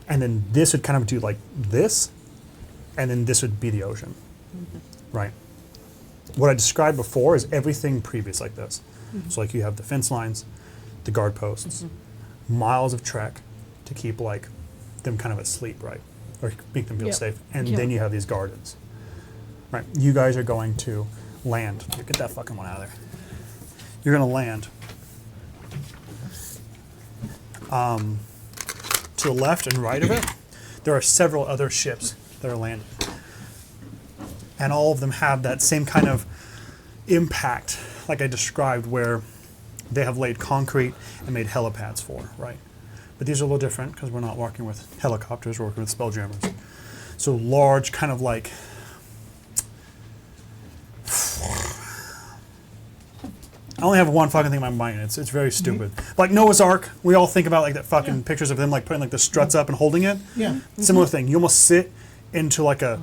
and then this would kind of do like this, and then this would be the ocean, right? What I described before is everything previous like this. So like you have the fence lines, the guard posts, miles of trek to keep like them kind of asleep, right? Or make them feel Yep. safe. And Yeah. then you have these gardens. Right. You guys are going to land. Here, get that fucking one out of there. You're gonna land. To the left and right of it, there are several other ships that are landing. And all of them have that same kind of impact, like I described, where they have laid concrete and made helipads for, right? But these are a little different because we're not working with helicopters, we're working with spelljammers. So large, kind of like, I only have one fucking thing in my mind. It's very stupid. Like Noah's Ark, we all think about like that fucking pictures of them like putting like the struts up and holding it. Yeah. Similar thing. You almost sit into like a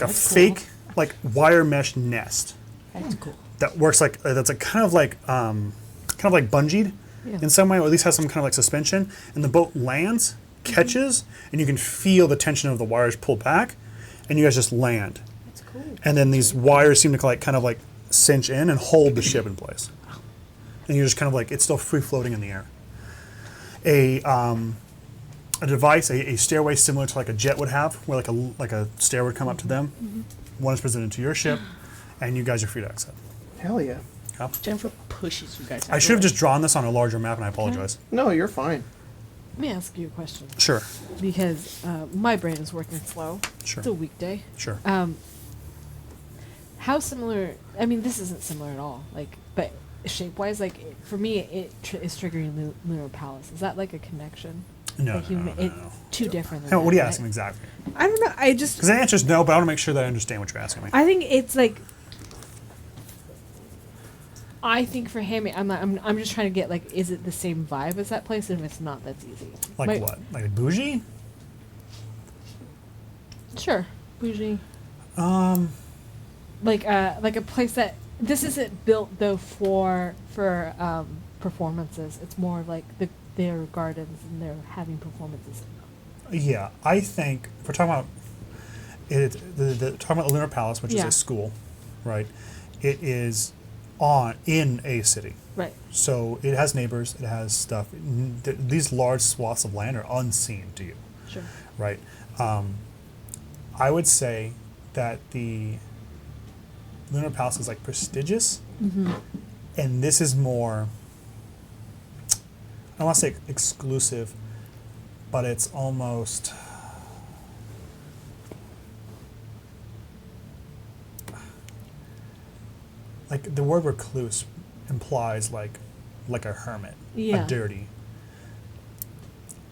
fake like wire mesh nest That's cool. that works like that's a kind of like bungeed in some way, or at least has some kind of like suspension. And the boat lands, catches, and you can feel the tension of the wires pull back, and you guys just land. That's cool. And then these wires seem to like kind of like cinch in and hold the ship in place. And you're just kind of like, it's still free floating in the air. A device, a stairway similar to like a jet would have, where like a stair would come up to them. One is presented to your ship, and you guys are free to exit. Hell yeah. Okay? Jennifer pushes you guys. I should have just drawn this on a larger map, and I apologize. No, you're fine. Let me ask you a question Sure, because my brain is working slow. sure, It's a weekday. sure. How similar? I mean, this isn't similar at all. Like, but shape-wise, like for me, it is triggering Lunar Palace. Is that like a connection? No, Like no, no, it's no. too different. Than Hey, what are you that, asking right? exactly? I don't know. I just. Because the answer is no, but I want to make sure that I understand what you're asking me. I think it's like. I think for him, I'm just trying to get like, is it the same vibe as that place? And if it's not, that's easy. Like My- what? Like bougie? Sure, bougie. Um, Like a place that this isn't built though for performances. It's more like their gardens and they're having performances. yeah, I think if we're talking about it, talking about the Lunar Palace, which is Yeah. a school, right? It is in a city. Right. So it has neighbors, it has stuff. These large swaths of land are unseen to you, Sure. right? I would say that the Lunar Palace is like prestigious, and this is more, I don't want to say exclusive, but it's almost, like the word recluse implies like a hermit, Yeah. a dirty.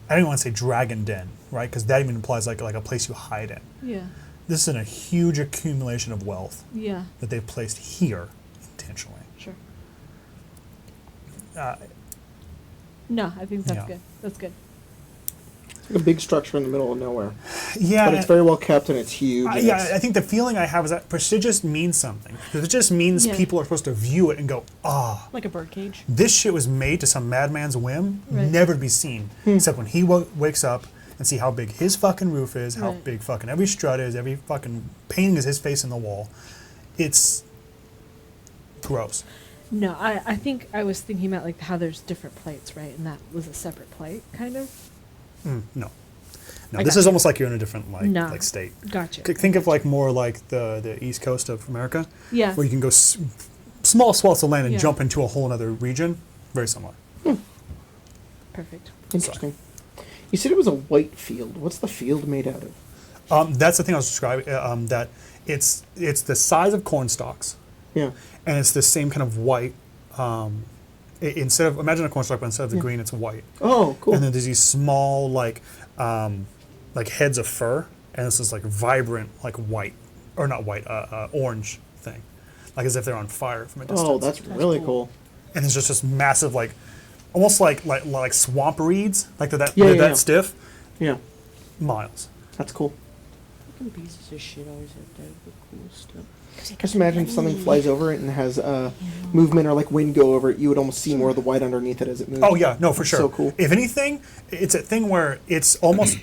I don't even want to say dragon den, right? Because that even implies like a place you hide in. Yeah. This is a huge accumulation of wealth Yeah. that they've placed here intentionally. Sure. Uh, No, I think that's Yeah. good. That's good. A big structure in the middle of nowhere, yeah, but it's very well kept and it's huge. and yeah. it's- I think the feeling I have is that prestigious means something. Because it just means Yeah. people are supposed to view it and go, ah. Like a birdcage. This shit was made to some madman's whim, Right. never to be seen, except when he wakes up and see how big his fucking roof is, how Right. big fucking every strut is, every fucking painting is his face in the wall. It's gross. No, I think I was thinking about like how there's different plates, right? And that was a separate plate, kind of. No. I This got is you. almost like you're in a different No. like state. Gotcha. Think of like more like the east coast of America, Yeah. where you can go small swaths of land and Yeah. jump into a whole other region. Very similar. Perfect. Interesting. You said it was a white field. What's the field made out of? That's the thing I was describing. That it's the size of corn stalks. Yeah. And it's the same kind of white. Instead of imagine a cornstalk, but instead of the green, it's white. Oh, cool. And then there's these small like heads of fur, and this is like vibrant like white or not white, orange thing, like as if they're on fire from a distance. Oh, that's really cool. And it's just this massive like, almost like swamp reeds, like that Yeah, they're yeah, that yeah. stiff. Yeah, Miles. that's cool. Fucking pieces of shit always have to have the cool stuff. Just imagine if something flies over it and has movement or like wind go over it, you would almost see more of the white underneath it as it moves. Oh yeah, no, for sure. So cool. If anything, it's a thing where it's almost,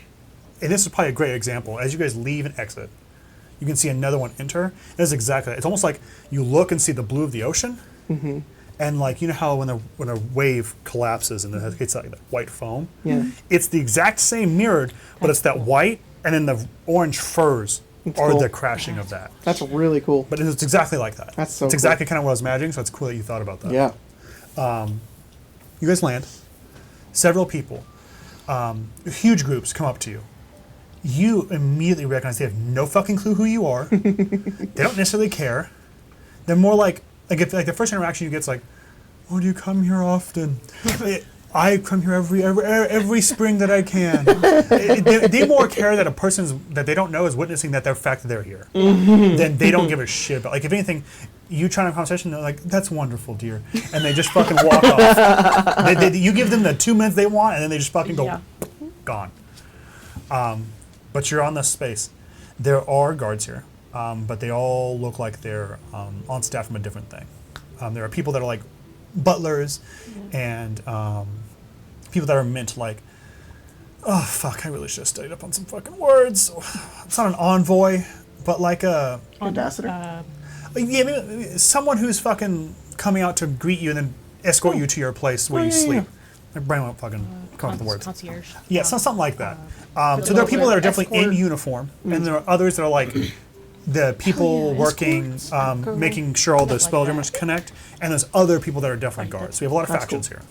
and this is probably a great example. As you guys leave and exit, you can see another one enter. That's exactly. It's almost like you look and see the blue of the ocean, and like you know how when a wave collapses and it hits like that white foam. Yeah. It's the exact same mirrored, but it's that white and then the orange furs That's are cool. the crashing of that. That's really cool. But it's exactly like that. That's so It's cool. exactly kind of what I was imagining. So it's cool that you thought about that. Yeah. You guys land. Several people, huge groups come up to you. You immediately recognize they have no fucking clue who you are. They don't necessarily care. They're more like if like the first interaction you get's like, "Oh, do you come here often?" I come here every spring that I can. They more care that a person that they don't know is witnessing that the fact that they're here. Then they don't give a shit. But like if anything, you try to have a conversation, they're like, "That's wonderful, dear," and they just fucking walk off. You give them the 2 minutes they want, and then they just fucking go gone. But you're on this space. There are guards here, but they all look like they're on staff from a different thing. There are people that are like butlers and people that are meant like, oh fuck, I really should have studied up on some fucking words. It's not an envoy, but like a Ambassador? yeah, maybe someone who's fucking coming out to greet you and then escort you to your place where you sleep. My brain won't fucking come up with the words. Concierge. Yeah, something like that. So there are people that are definitely in Escort. uniform, and there are others that are like the people working, making sure all the spelljammers connect, and there's other people that are definitely guards. So we have a lot of That's factions here.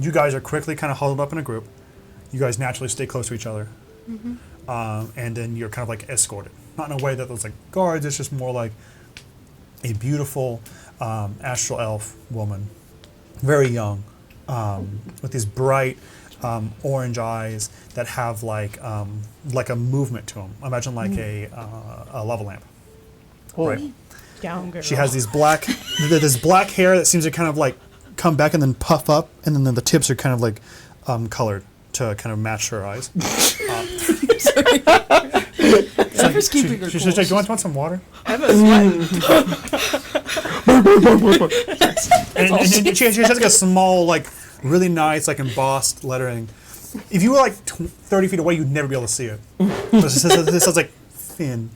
You guys are quickly kind of huddled up in a group. You guys naturally stay close to each other, and then you're kind of like escorted. Not in a way that there's like guards. It's just more like a beautiful astral elf woman, very young, with these bright orange eyes that have like a movement to them. Imagine like a lava lamp. Right. Down girl. She has these this black hair that seems to kind of like come back and then puff up, and then the tips are kind of like colored to kind of match her eyes. Never's keeping her She's cool. like, "Do you want some water?" Emma's sweating. And she has like a small, like really nice, like embossed lettering. If you were like 30 feet away, you'd never be able to see it. This is like thin.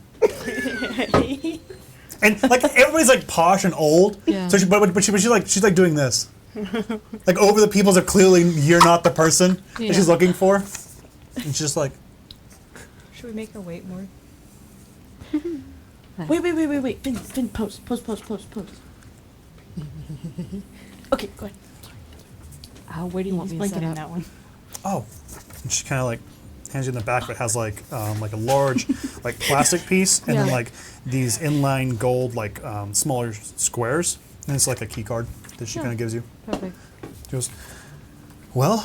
And like everybody's like posh and old. Yeah. So she's like doing this. Like over the people that clearly you're not the person that she's looking for. And she's just like, Should we make her wait more? Wait. Finn, post. Okay, go ahead. Where do you want He's me to set blinking in up? that one. oh. And she kind of like hands you in the back, but it has like a large like plastic piece, and then Yeah. like these inline gold like smaller squares, and it's like a key card that she Yeah. kind of gives you. Perfect. She goes, well,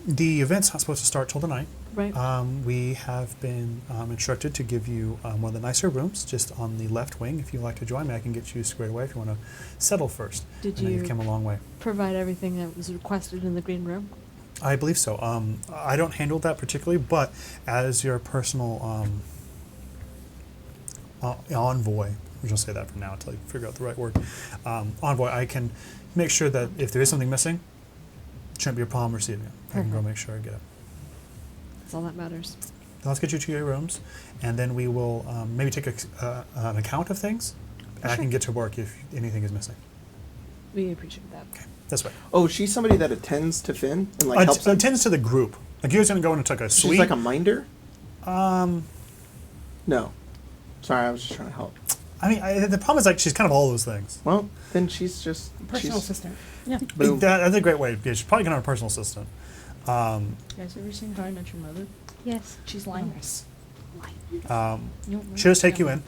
the event's not supposed to start till tonight. Right. We have been instructed to give you one of the nicer rooms just on the left wing. If you'd like to join me, I can get you squared away if you want to settle first. Did I know you've you come a long way. provide everything that was requested in the green room? I believe so. I don't handle that particularly, but as your personal envoy, we shall say that for now until you figure out the right word, envoy, I can make sure that if there is something missing, it shouldn't be a problem receiving it. I can go Perfect. make sure I get it. That's all that matters. So let's get you to your rooms, and then we will maybe take an account of things, and I Sure. can get to work if anything is missing. We appreciate that. Okay, this way. Oh, she's somebody that attends to Finn and like helps him. Attends to the group. Like you was gonna go in and take a She's suite. like a minder. Um, No, sorry, I was just trying to help. I mean, the problem is like she's kind of all those things. Well, then she's just Personal she's, assistant. Yeah. Boom. That's a great way. Yeah, she's probably gonna have a personal assistant. You guys ever seen How I Met Your Mother? Yes. She's Linus. She'll just take you in,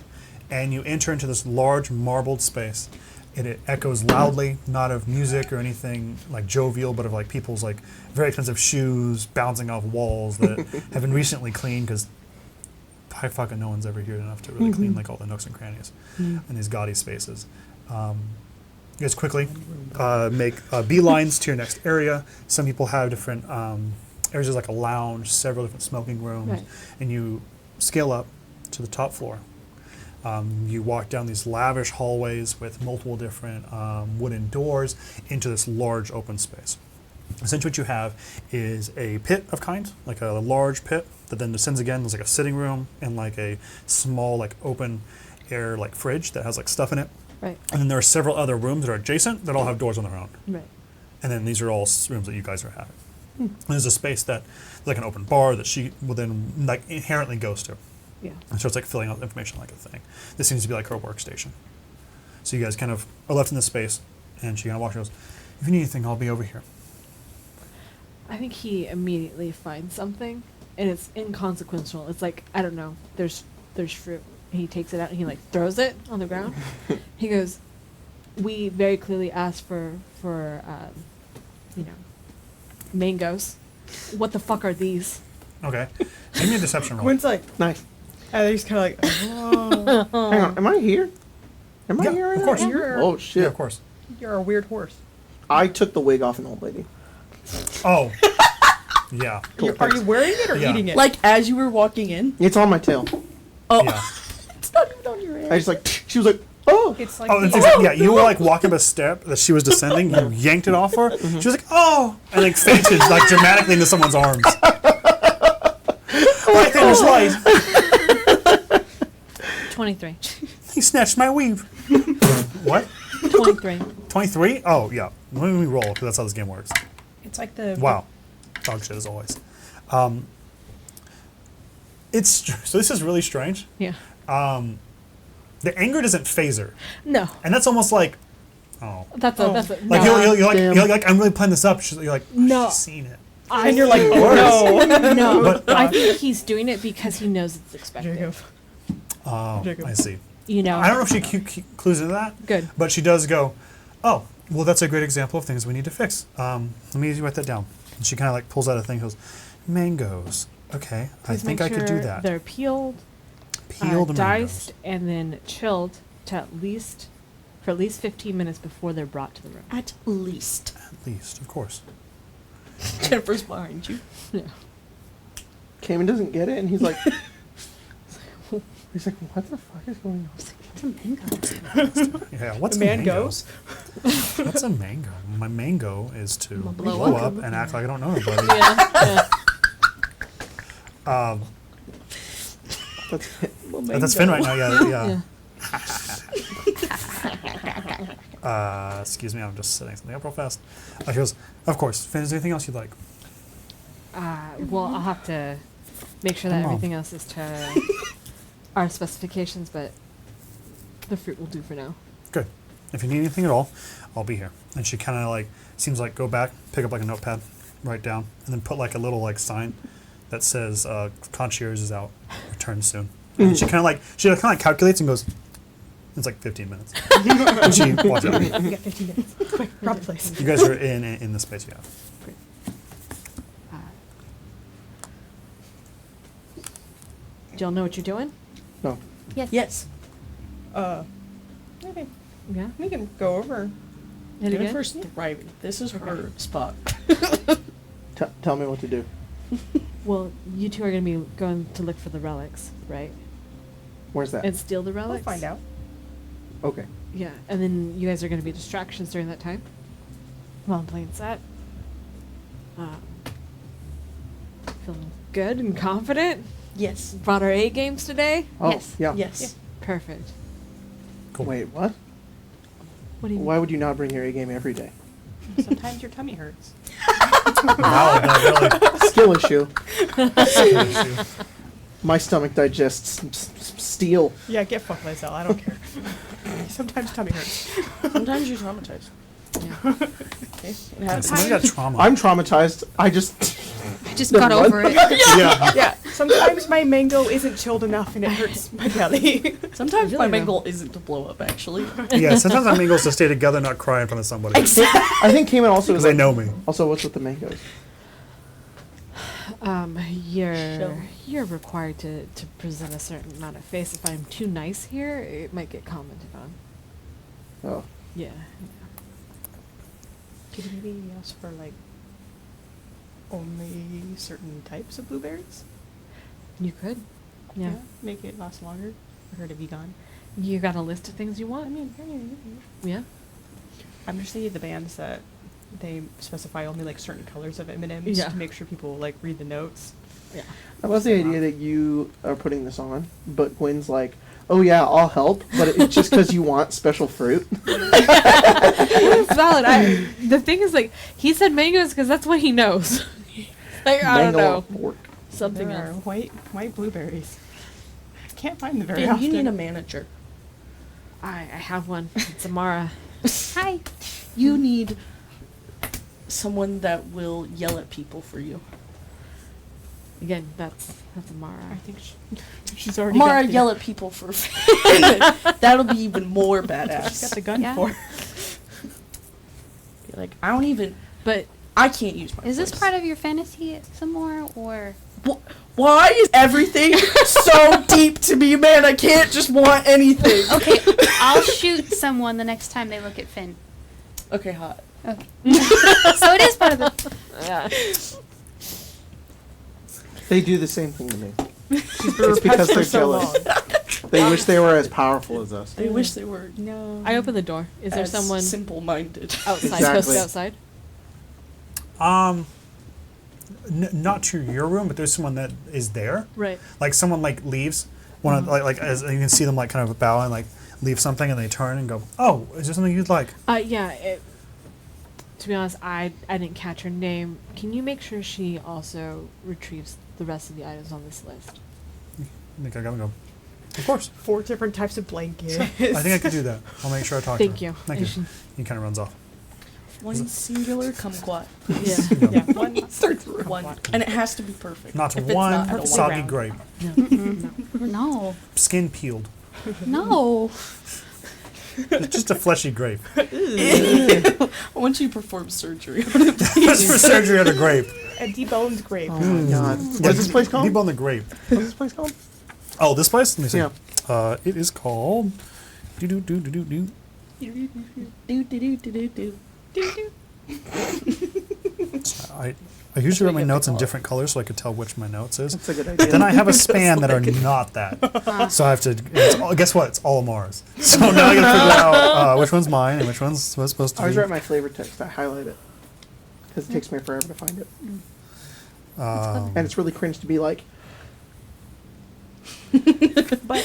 and you enter into this large marbled space. And it echoes loudly, not of music or anything like jovial, but of like people's like very expensive shoes bouncing off walls that have been recently cleaned because probably fucking no one's ever here enough to really clean like all the nooks and crannies in these gaudy spaces. You guys quickly make beelines to your next area. Some people have different areas like a lounge, several different smoking rooms, Right. and you scale up to the top floor. You walk down these lavish hallways with multiple different wooden doors into this large open space. Essentially what you have is a pit of kind, like a large pit that then descends again. There's like a sitting room and like a small like open air like fridge that has like stuff in it. Right. And then there are several other rooms that are adjacent that all have doors on their own. Right. And then these are all rooms that you guys are having. And there's a space that like an open bar that she will then like inherently goes to. Yeah. And starts like filling out information like a thing. This seems to be like her workstation. So you guys kind of are left in this space, and she kind of walks and goes, if you need anything, I'll be over here. I think he immediately finds something, and it's inconsequential. It's like, I don't know, there's fruit. He takes it out and he like throws it on the ground. He goes, we very clearly asked for mangoes. What the fuck are these? Okay. Give me a deception roll. Quinn's like, nice. and he's kind of like, oh, Hang on, am I here? Am Yeah, I here right of course. now? You're- Oh shit! Yeah, of course. you're a weird horse. I took the wig off an old lady. Oh. Yeah. Cool, Are thanks. you wearing it or Yeah. eating it? Like as you were walking in. It's on my tail. Oh, Yeah. it's not even on your head. I just like she was like, oh. It's like Oh, it's exactly, yeah, you were like walking up a step that she was descending, you yanked it off her. She was like, oh, and like fainted like dramatically into someone's arms. Right there was light. 23. He snatched my weave. What? 23. 23? Oh, yeah. Let me roll, because that's how this game works. It's like the Wow. Dog shit as always. So this is really strange. Yeah. The anger doesn't phase her. No. And that's almost like, oh. That's Oh. a, that's a, Like, no. Damn. you're like, I'm really playing this up. You're like, No. she's seen it. and you're like, Worse. no, No, But- I think he's doing it because he knows it's expected. Jacob. Oh, Jacob. I see. You know. I don't know if she clues into that. Good. But she does go, oh, well, that's a great example of things we need to fix. Let me write that down. And she kind of like pulls out a thing and goes, mangoes. Okay, Please I think make I could do sure that. They're peeled, Peeled diced, mangoes. and then chilled to for at least 15 minutes before they're brought to the room. At least. At least, of course. Jennifer's behind you. Yeah. Cayman doesn't get it, and he's like, he's like, what the fuck is going on? It's a mango. Yeah, what's The a man mango? goes. What's a mango? My mango is to Blow blow up. up and act like I don't know anybody. Yeah. That's That's Finn right now, yeah. Yeah. Excuse me, I'm just setting something up real fast. He goes, of course. Finn, is there anything else you'd like? Well, I'll have to make sure that Come on. everything else is to our specifications, but the fruit will do for now. Good. If you need anything at all, I'll be here. And she kind of like, seems like go back, pick up like a notepad, write down, and then put like a little like sign that says concierge is out, return soon. And she kind of like calculates and goes, it's like 15 minutes. And she walks out. We got 15 minutes. Quick, rob the place. You guys are in the space you have. Do y'all know what you're doing? No. Yes. Yes. Okay. Yeah. We can go over. Any good? Jennifer's thriving. This is her spot. Tell me what to do. Well, you two are going to be going to look for the relics, right? Where's that? And steal the We'll relics? find out. Okay. Yeah, and then you guys are going to be distractions during that time while I'm playing set. Feeling good and confident? Yes. Brought our A games today? Oh, Yes. yeah. Yes. Perfect. Cool. Wait, what? What do you Why would you not bring your A game every day? Sometimes your tummy hurts. Wow, no, really. Skill issue. My stomach digests steel. Yeah, get fucked myself. I don't care. Sometimes tummy hurts. Sometimes you're traumatized. Yeah. Okay. It Yeah, happens. somebody got trauma. I'm traumatized. I just. I just Then got what? over it. yeah. Yeah, sometimes my mango isn't chilled enough and it hurts my belly. Sometimes my Really main though. goal isn't to blow up, actually. Yeah, sometimes our main goal is to stay together, not cry in front of somebody. I think Cayman also. Because they know me. Also, what's with the mangoes? You're required to present a certain amount of face. If I'm too nice here, it might get commented on. Oh. Yeah. Could you maybe ask for like only certain types of blueberries? You could. Yeah. Make it last longer for her to be gone. You got a list of things you want? Yeah. I'm just thinking of the bands that they specify only like certain colors of M&Ms Yeah. to make sure people like read the notes. Yeah. I love the idea that you are putting this on, but Gwen's like, "Oh yeah, I'll help," but it's just because you want special fruit. It's valid. The thing is, like, he said mangoes because that's what he knows. Like, I don't Mango know. on fork. Something There are else. white blueberries. I can't find them very Dan, often. you need a manager. I have one. It's Amara. Hi. You need someone that will yell at people for you. Again, that's Amara. I think she's already Amara, got the, yell at people for Finn. That'll be even more she's got badass. the gun Yeah. for. Be like, I don't even. But I can't use my Is this voice. part of your fantasy some more, or Why is everything so deep to me, man? I can't just want anything. okay? I'll shoot someone the next time they look at Finn. Okay, hot. Okay. So it is part of the. yeah. They do the same thing to me. She's It's because they're so jealous. long. They wish they were as powerful as us. I wish they were No. I open the door. Is there as someone simple-minded. outside? Exactly. Posted outside? Not to your room, but there's someone that is there. Right. Like someone like leaves. One of, like as you can see them like kind of bow and like leave something and they turn and go, "Oh, is there something you'd like?" Yeah. To be honest, I didn't catch her name. Can you make sure she also retrieves the rest of the items on this list? I think I gotta go. Of course. 4 different types of blankets. I think I could do that. I'll make sure I talk to her. Thank you. Thank you. He kind of runs off. One singular kumquat. Yeah. Yeah, one. One. And it has to be perfect. Not If it's one not, I don't want soggy round. grape. No. Skin peeled. No. Just a fleshy grape. I want you to perform surgery on it, That's please. for surgery on a grape. A deboned grape. Oh my god. What is this place called? Deep on the grape. What's this place called? Oh, this place? Let me see. Yeah. It is called. Do do do do do do. Do, do, do, do, do, do. I usually write my what you have notes to in call it. different colors so I could tell which my notes is. That's a good But idea. then I have a span that are not that. So I have to. Guess what? It's all Amara's. So now I gotta figure out which one's mine and which one's supposed to I always be. write my flavor text. I highlight it because it takes me forever to find it, and it's really cringe to be like. But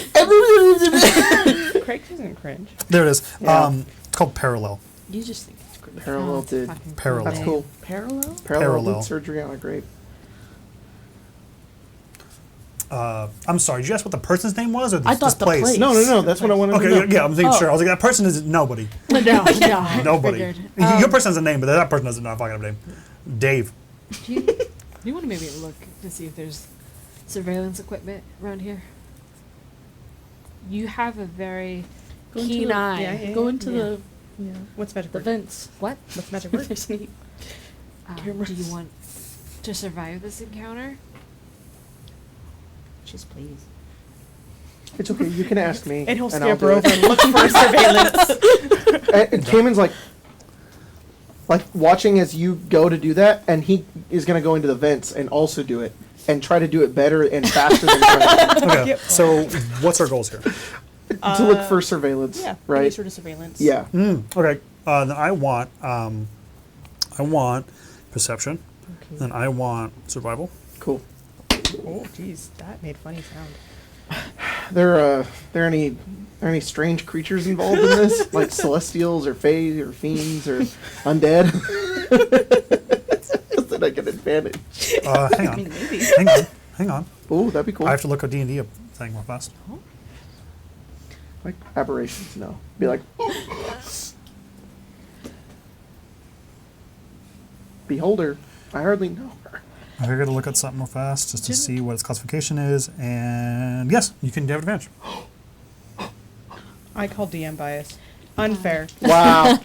Craig's isn't cringe. There it is. Yeah. It's called Parallel. You just think it's great. Parallel it's did. fucking Parallel. That's cool. Parallel? Parallel did surgery on a grape. I'm sorry. Did you ask what the person's name was or I thought this the place? place. No. That's what I wanted to know. Okay, yeah, I'm thinking Oh. sure. I was like, that person is nobody. No, I Nobody. figured. Your person has a name, but that person doesn't know if I got a name. Dave. Do you, You want to maybe look to see if there's surveillance equipment around here. You have a very Go into keen the- eye. Go into Yeah. What's magic the word? vents. What? What's magic word? There's any- Do Cameras. you want to survive this encounter? Just please. It's okay. You can ask me. And he'll I'll scamper do over it. and look for surveillance. And Cayman's like watching as you go to do that, and he is gonna go into the vents and also do it, and try to do it better and faster than Trent. Okay, Yep. so what's our goals here? To look for surveillance. Yeah. Any Right. sort of surveillance. Yeah. Okay, then I want perception, Okay. and I want survival. Cool. Oh, jeez, that made funny sound. There any strange creatures involved in this, like celestials or fae or fiends or undead? So that I get advantage. Hang on, maybe. hang on. Oh, that'd be cool. I have to look at D&D thing real fast. Like aberrations, no. Be like, beholder, I hardly know her. I figured to look at something real fast just to see what its classification is, and yes, you can have advantage. I call DM bias. Unfair. Wow.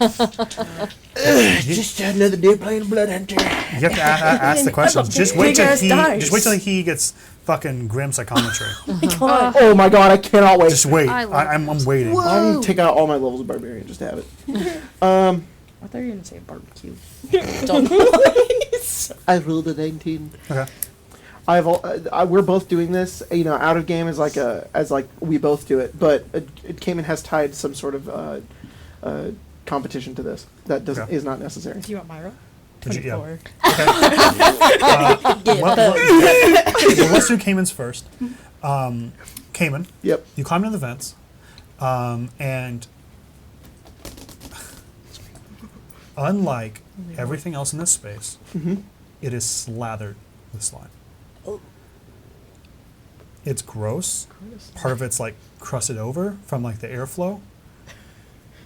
Just another day playing Blood Hunter. You have to ask the questions. Just wait till Big-ass dice. Just wait till he gets fucking grim psychometry. Oh my god, I cannot wait. Just wait. I love I'm waiting. I'm gonna take out all my levels of barbarian just to have it. I thought you were gonna say barbecue. I rolled a 19. Okay. We're both doing this, out of game as we both do it, but Cayman has tied some sort of competition to this that Okay. is not necessary. Do you want Myra? Did you- yeah. 24. Well, let's do Cayman's first. Cayman, Yep. you climb into the vents, and unlike everything else in this space, it is slathered with slime. It's gross. Part of it's like crusted over from like the airflow,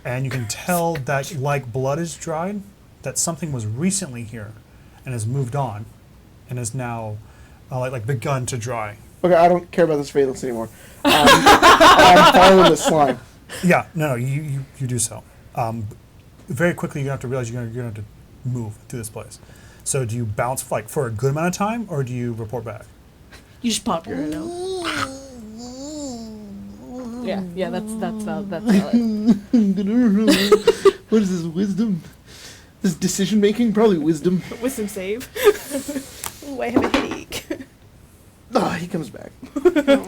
and you can tell that like blood is dried, that something was recently here, and has moved on, and is now like begun to dry. Okay, I don't care about the surveillance anymore. I'm following the slime. Yeah, no, you do so. Very quickly, you're gonna have to realize you're gonna have to move through this place. So, do you bounce like for a good amount of time, or do you report back? You just pop your head out. Yeah, that's valid. What is this, wisdom? This decision making? Probably wisdom. Wisdom save. Ooh, I have a headache. He comes back. No.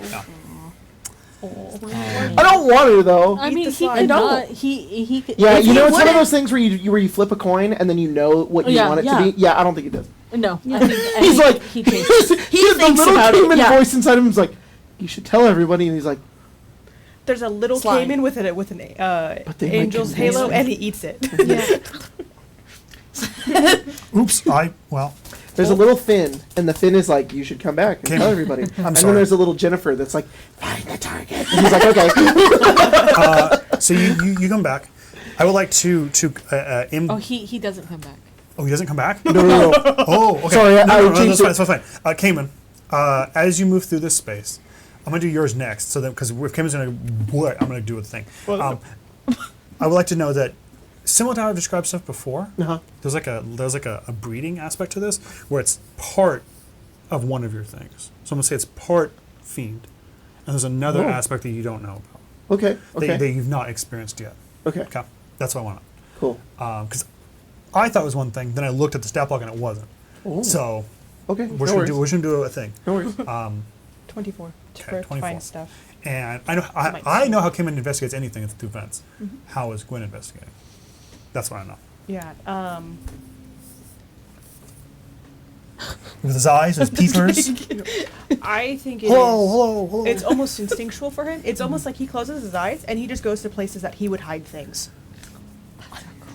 I don't want to though. I Eat mean, the he slime. could No. not. He could. Yeah, If you he know, it's one of wouldn't- those things where you flip a coin and then you know what you Yeah, want it yeah. to be. Yeah, I don't think he does. No, I think He's like, he changed. the thinks little about it, Cayman yeah. voice inside him is like, you should tell everybody, and he's like, There's a little Slime. Cayman with an But they might angel's convince halo, me. and he eats it. Oops, there's a little Finn, and the Finn is like, you should come back and Cayman. tell everybody. And sorry. then there's a little Jennifer that's like, find the target. And he's like, okay. So you come back. I would like to Oh, he doesn't come back. Oh, he doesn't come back? No. Oh, okay. Sorry, I no, changed that's it. fine. Cayman, as you move through this space, I'm gonna do yours next. So that because if Cayman's gonna what I'm gonna do with the thing. I would like to know that similar to how I've described stuff before. Uh-huh. There's like a breeding aspect to this where it's part of one of your things. So I'm gonna say it's part fiend, and there's another Oh. aspect that you don't know about Okay. that you've not experienced yet. Okay. Okay, that's what I want. Cool. Because I thought it was one thing, then I looked at the stat block and it wasn't. Oh. So Okay. we're No just worries. gonna do a thing. No worries. 24. Okay, For 24. fine stuff. And Might I see. know how Cayman investigates anything through vents. How is Gwen investigating? That's what I know. Yeah. With his eyes, his peepers. I think it hello. It's almost instinctual for him. It's almost like he closes his eyes and he just goes to places that he would hide things.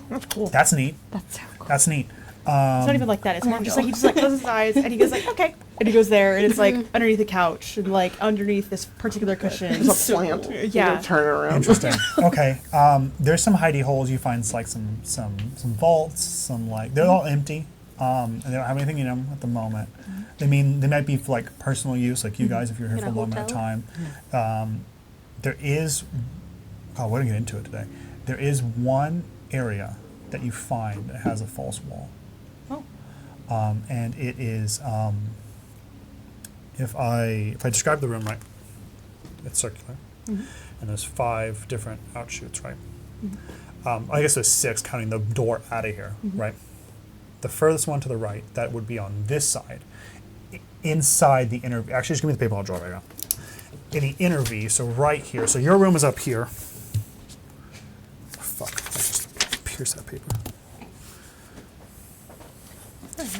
That's cool. That's neat. That's so cool. That's neat. It's not even like that. It's more just like he just like closes his eyes and he goes like, okay, and he goes there and it's like underneath the couch and like underneath this particular cushion. There's a plant. Yeah. Turn it around. Interesting. Okay. There's some hidey holes. You find like some vaults. Some like they're all empty. and they don't have anything in them at the moment. They might be for like personal use, like you guys, if you're here In for a a long amount of hotel? time. There is, we didn't get into it today. There is one area that you find that has a false wall. Oh. And it is, if I describe the room right, it's circular, and there's 5 different outshoots, right? I guess there's 6 counting the door out of here, right? The furthest one to the right, that would be on this side, inside the inner. Actually, just give me the paper. I'll draw it right now. In the inner V, so right here. So your room is up here. Fuck! I just pierced that paper.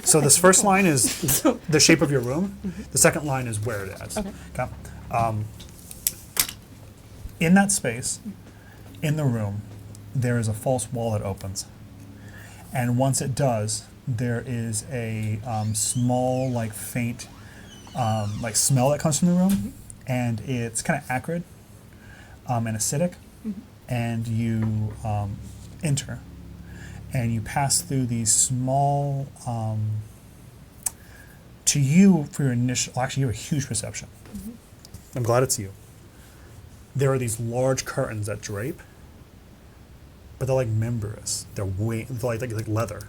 So this first line is the shape of your room. The second line is where it is. Okay. In that space, in the room, there is a false wall that opens. And once it does, there is a small, like faint, like smell that comes from the room, and it's kind of acrid and acidic. And you enter, and you pass through these small. To you, for your initial, actually, you have a huge perception. I'm glad it's you. There are these large curtains that drape, but they're like membranous. They're like leather.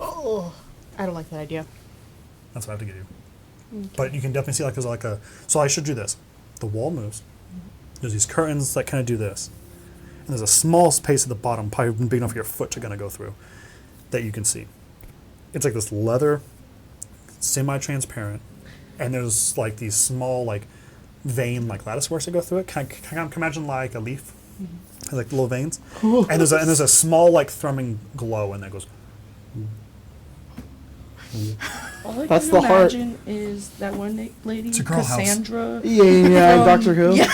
Oh, I don't like that idea. That's what I have to give you. But you can definitely see like there's like a. So I should do this. The wall moves. There's these curtains that kind of do this, and there's a small space at the bottom, probably big enough for your foot to kind of go through, that you can see. It's like this leather, semi-transparent, and there's like these small like vein like lattice works that go through it. Can imagine like a leaf, has like little veins, and there's a small like thrumming glow, and that goes. All I That's can the heart. imagine is that one lady, It's a girl house. Cassandra. Yeah, from- Doctor Who. Yeah.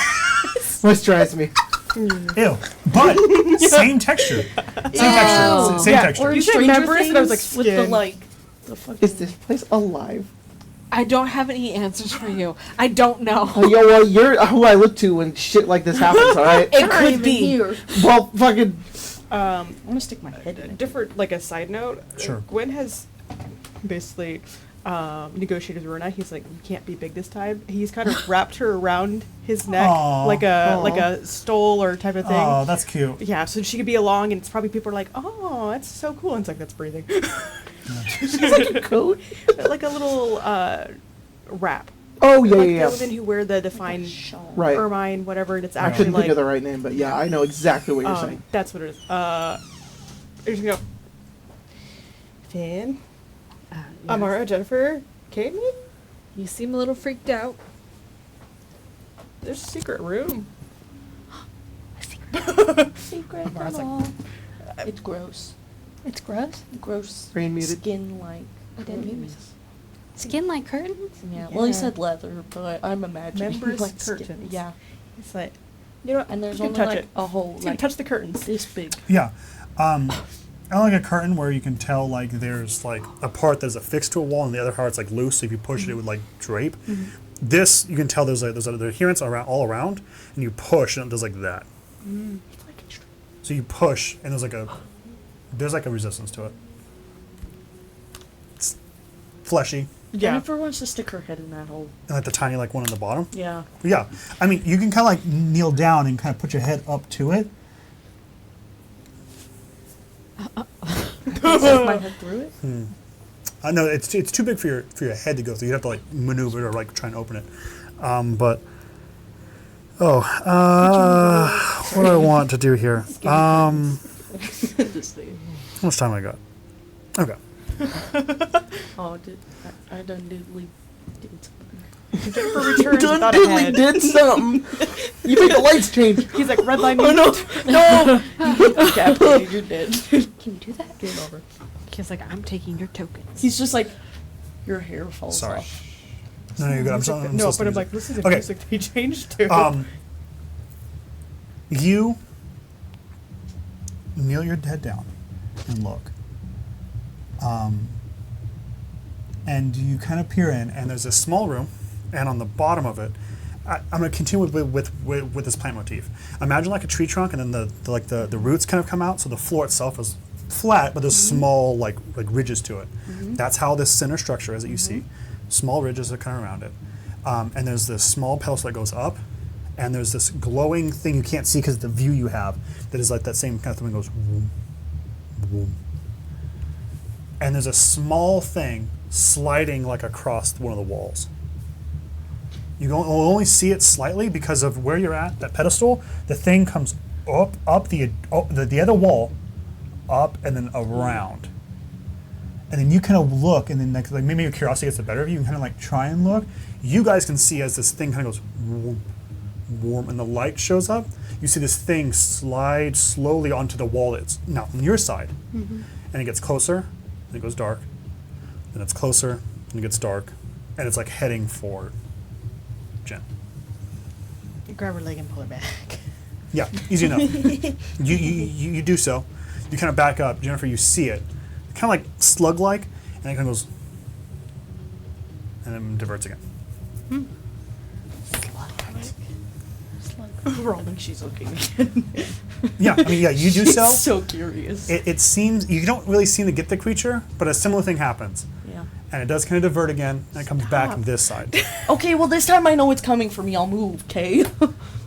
Moisturize me. Ew, but same texture, same Yeah, texture. Or You said Stranger membranous, and I was like, Things with the skin. like, the fucking. Is this place alive? I don't have any answers for you. I don't know. Oh, yo, well, you're who I look to when shit like this happens, alright? It Not could even be. here. Well, fucking. I'm gonna stick my head in it. Different, like a side note. Sure. Gwen has basically negotiated with Runa. He's like, you can't be big this time. He's kind of wrapped her around his neck Aw. like a stole or type of thing. Oh, that's cute. Yeah, so she could be along, and it's probably people are like, oh, that's so cool. And it's like, that's breathing. She's like a coat? Like a little wrap. Oh, yeah, Like yeah, the yeah. women who wear the defined Shawl. Right. ermine, whatever, and it's I actually couldn't like think of the right name, but yeah, I know exactly what you're saying. that's what it is. There's go. Finn, Yes. Amara, Jennifer, Caitlin. You seem a little freaked out. There's a secret room. Secret Amara's like, all. It's gross. It's gross. Gross. Brain muted. Skin like. I didn't mute myself. Skin like curtains? Yeah. Well, he Yeah. said leather, but I'm imagining Members like skin. curtains. Yeah. It's like, you know what? And there's you can only touch like it. a hole You can like touch the curtains. this big. Yeah. I like a curtain where you can tell like there's like a part that's affixed to a wall and the other part's like loose. So if you push it, it would like drape. This you can tell there's an adherence around all around, and you push and it does like that. So you push and there's like a resistance to it. It's fleshy, Yeah. Jennifer wants to stick her head in that hole. and like the tiny like one on the bottom. Yeah. Yeah, I mean you can kind of like kneel down and kind of put your head up to it. Stick my head through it. I know it's too big for your head to go through. You have to like maneuver it or like try and open it. What do I want to do here? How This thing. much time I got? Okay. Oh, I done diddly did something. Jennifer returns Done without a diddly head. did something. You make the lights change. He's like, Redline. Oh no! No! Captain, you're dead. Can you do that? Game over. He's like, I'm taking your tokens. He's just like, your hair falls Sorry. off. No, you're good. I'm sorry. No, but I'm like, this is the Okay. music they changed to. You kneel your head down and look. And you kind of peer in, and there's a small room, and on the bottom of it, I'm going to continue with this plant motif. Imagine like a tree trunk, and then the roots kind of come out, so the floor itself is flat, but there's small like ridges to it. That's how this center structure is that you see. Small ridges that kind of around it. And there's this small pedestal that goes up, and there's this glowing thing you can't see because of the view you have that is like that same kind of thing that goes whoom, whoom. And there's a small thing sliding like across one of the walls. You will only see it slightly because of where you're at, that pedestal. The thing comes up the other wall, up and then around. And then you kind of look, and then like maybe your curiosity gets the better of you. You can kind of like try and look. You guys can see as this thing kind of goes warm, warm, and the light shows up. You see this thing slide slowly onto the wall that's now on your side, and it gets closer, and it goes dark. Then it's closer, and it gets dark, and it's like heading for Jen. You grab her leg and pull her back. Yeah, easy enough. you do so. You kind of back up, Jennifer. You see it, kind of like slug-like, and it kind of goes, and then diverts again. We're all think she's looking again. Yeah, I mean, yeah, you do She's so. so curious. It seems you don't really seem to get the creature, but a similar thing happens, Yeah. and it does kind of divert again, and it comes back this side. Okay, well this time I know it's coming for me. I'll move, okay?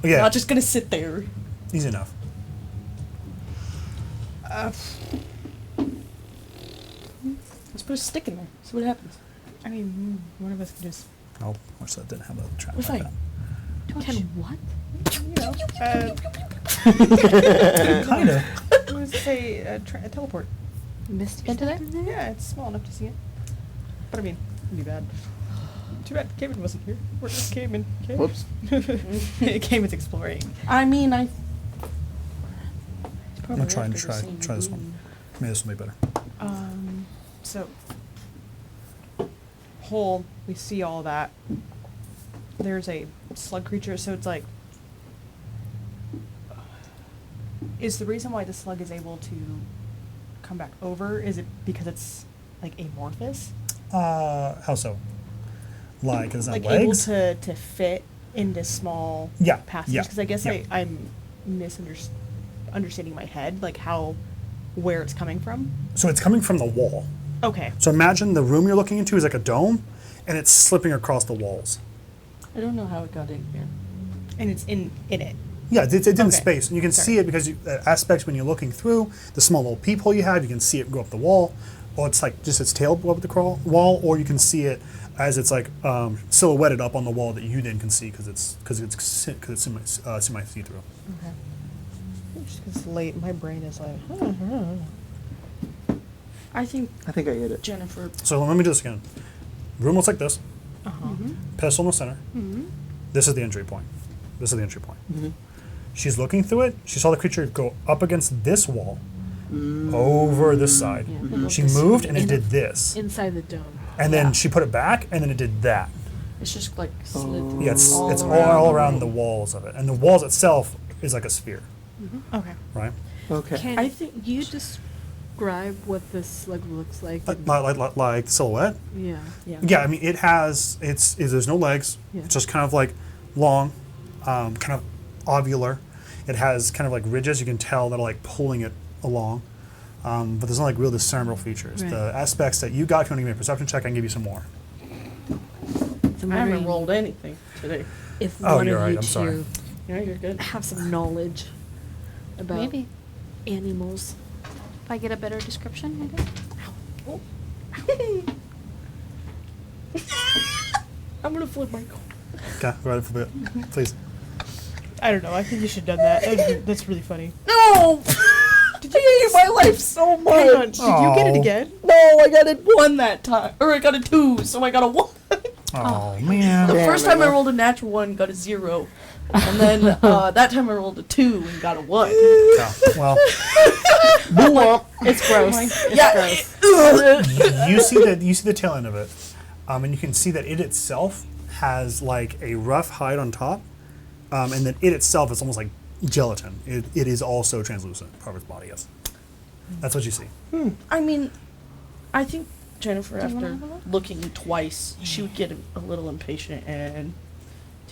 Yeah, Not just gonna sit there. easy enough. Let's put a stick in there. See what happens. I mean, one of us can just, Oh, wish that didn't have a trap We're like fine. Can what? you know, that. Kind of. I was to say teleport. Mist Into there? Yeah, it's small enough to see it. But I mean, it'd be bad. Too bad Cayman wasn't here. Where is Cayman? Whoops. Cayman's exploring. I mean, I'm gonna try this one. Maybe this will be better. So, hole, we see all that. There's a slug creature, so it's like, is the reason why the slug is able to come back over, is it because it's like amorphous? How so? Like, is that Like legs? able to fit into small Yeah, passages? yeah, Because I guess yeah. I'm understanding my head, like where it's coming from. So it's coming from the wall. Okay. So imagine the room you're looking into is like a dome, and it's slipping across the walls. I don't know how it got in here. And it's in it. Yeah, it's in Okay. space, and you can Sorry. see it because aspects when you're looking through the small little peephole you have, you can see it go up the wall, or it's like just its tail go up the wall, or you can see it as it's like silhouetted up on the wall that you then can see because it's semi see-through. Okay. Just 'cause it's late, my brain is like, I think I think I get it. Jennifer. So let me do this again. Room looks like this. Pedestal in the center. This is the entry point. This is the entry point. She's looking through it. She saw the creature go up against this wall, over this side. She moved and it did this, Inside the dome. and then she put it back, and then it did that. It's just like slid through Yeah, it's all all around the walls of it, and the walls itself is like a sphere, okay. right? Okay. Can I think you describe what this slug looks like? Like the silhouette. Yeah. Yeah, I mean it has there's no legs. Yeah. It's just kind of like long, kind of ovular. It has kind of like ridges. You can tell that are like pulling it along, but there's no like real discernible features. Right. The aspects that you got, if you want to give me a perception check, I can give you some more. So I'm I haven't wondering rolled anything today. if Oh, one you're of right, you I'm sorry. two Yeah, you're good. have some knowledge about Maybe. animals. If I get a better description, maybe. I'm gonna flip my coin. Okay, go ahead for a bit, please. I don't know. I think you should have done that. That's really funny. No! Did you hate my life so much? Hang on. Did you get it Aw. again? No, I got a 1 that time. Or I got a 2, so I got a 1. Oh man. The Damn first it, time I man. rolled a natural 1, got a 0. And then that time I rolled a 2 and got a 1. Yeah, well, It's gross. It's Yeah. gross. you see the tail end of it, and you can see that it itself has like a rough hide on top, and then it itself is almost like gelatin. It is also translucent, part of its body. Yes, that's what you see. I mean, I think Jennifer, Do you wanna after have a look? looking twice, she would get a little impatient and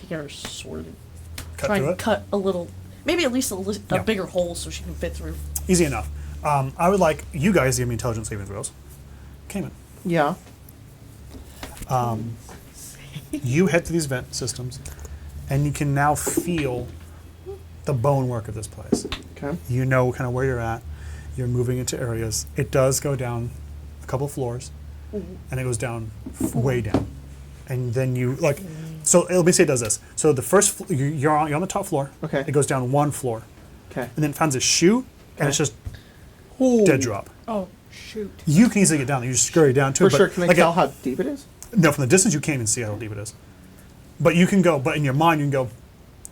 take out her sword and Cut try through and it. cut a little, maybe at least a Yeah. bigger hole so she can fit through. Easy enough. I would like you guys to give me intelligence saving throws. Cayman. Yeah. You head to these vent systems, and you can now feel the bone work of this place. Okay. You know kind of where you're at. You're moving into areas. It does go down a couple floors, and it goes down way down. And then you, like, so let me say it does this. So the first, you're on the top floor. Okay. It goes down one floor. Okay. And then it finds a chute, and Okay. it's just Ooh. dead drop. Oh, shoot. You can easily get down there. You just scurry down to For it. sure. But Can I like tell how deep it is? no, from the distance you can't even see how deep it is. But you can go. But in your mind, you can go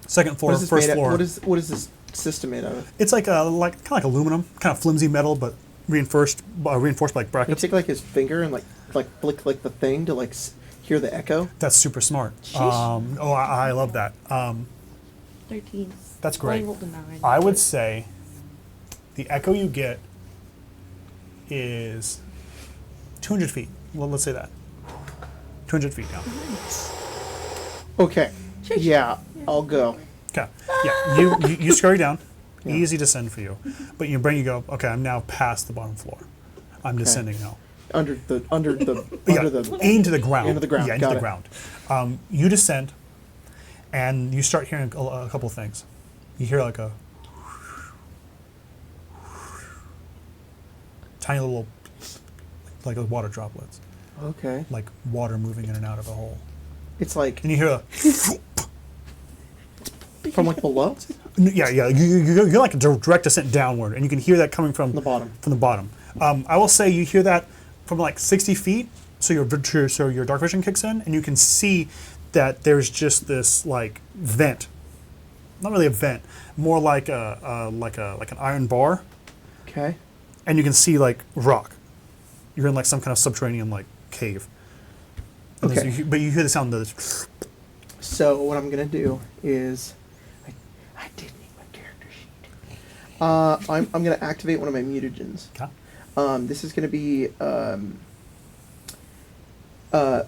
second floor, What is this first made floor. What is this system made out of? It's like kind of like aluminum, kind of flimsy metal, but reinforced by like Can you brackets. take like his finger and like flick like the thing to like hear the echo? That's super smart. Sheesh. I love that. 13. That's great. I rolled a 9. I would say the echo you get is 200 feet. Well, let's say that. 200 feet down. Okay. Yeah, I'll go. Okay. Yeah. You scurry down. Yeah. Easy descend for you. But you go, okay, I'm now past the bottom floor. I'm descending now. Under the Yeah, under the into the ground. Into the ground, Yeah, into got the it. ground. You descend, and you start hearing a couple of things. You hear like a tiny little, like water droplets, Okay. like water moving in and out of a hole. It's like And you hear a, from like below? yeah. You're like a direct descent downward, and you can hear that coming from The bottom. From the bottom. I will say you hear that from like 60 feet. So your dark vision kicks in, and you can see that there's just this like vent. Not really a vent, more like an iron bar, Okay. and you can see like rock. You're in like some kind of subterranean like cave. And Okay. but you hear the sound of this. So what I'm gonna do is, I did need my character sheet. I'm gonna activate one of my mutagens. Okay. This is gonna be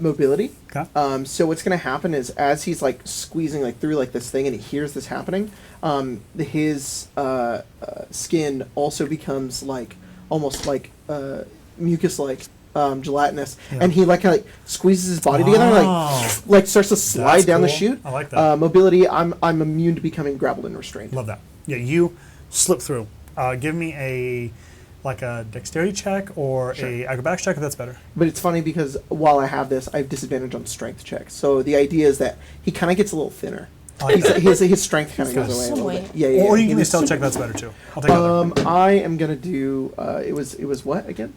mobility. Okay. So what's gonna happen is as he's like squeezing like through like this thing and he hears this happening, his skin also becomes like almost like mucus like. Gelatinous, Yeah. and he like kind of like squeezes his body together, Oh. like starts to slide That's down the cool. chute. I like that. Mobility, I'm immune to becoming grappled and restrained. Love that. Yeah, you slip through. Give me a dexterity check or Sure. a acrobatics check if that's better. But it's funny because while I have this, I have disadvantage on strength checks. So the idea is that he kind of gets a little thinner. I like that. His strength kind of He's goes got away a some little bit. weight. Yeah. Or you can He give me a was- stealth check. That's better too. I'll take that. I am gonna do. It was what again?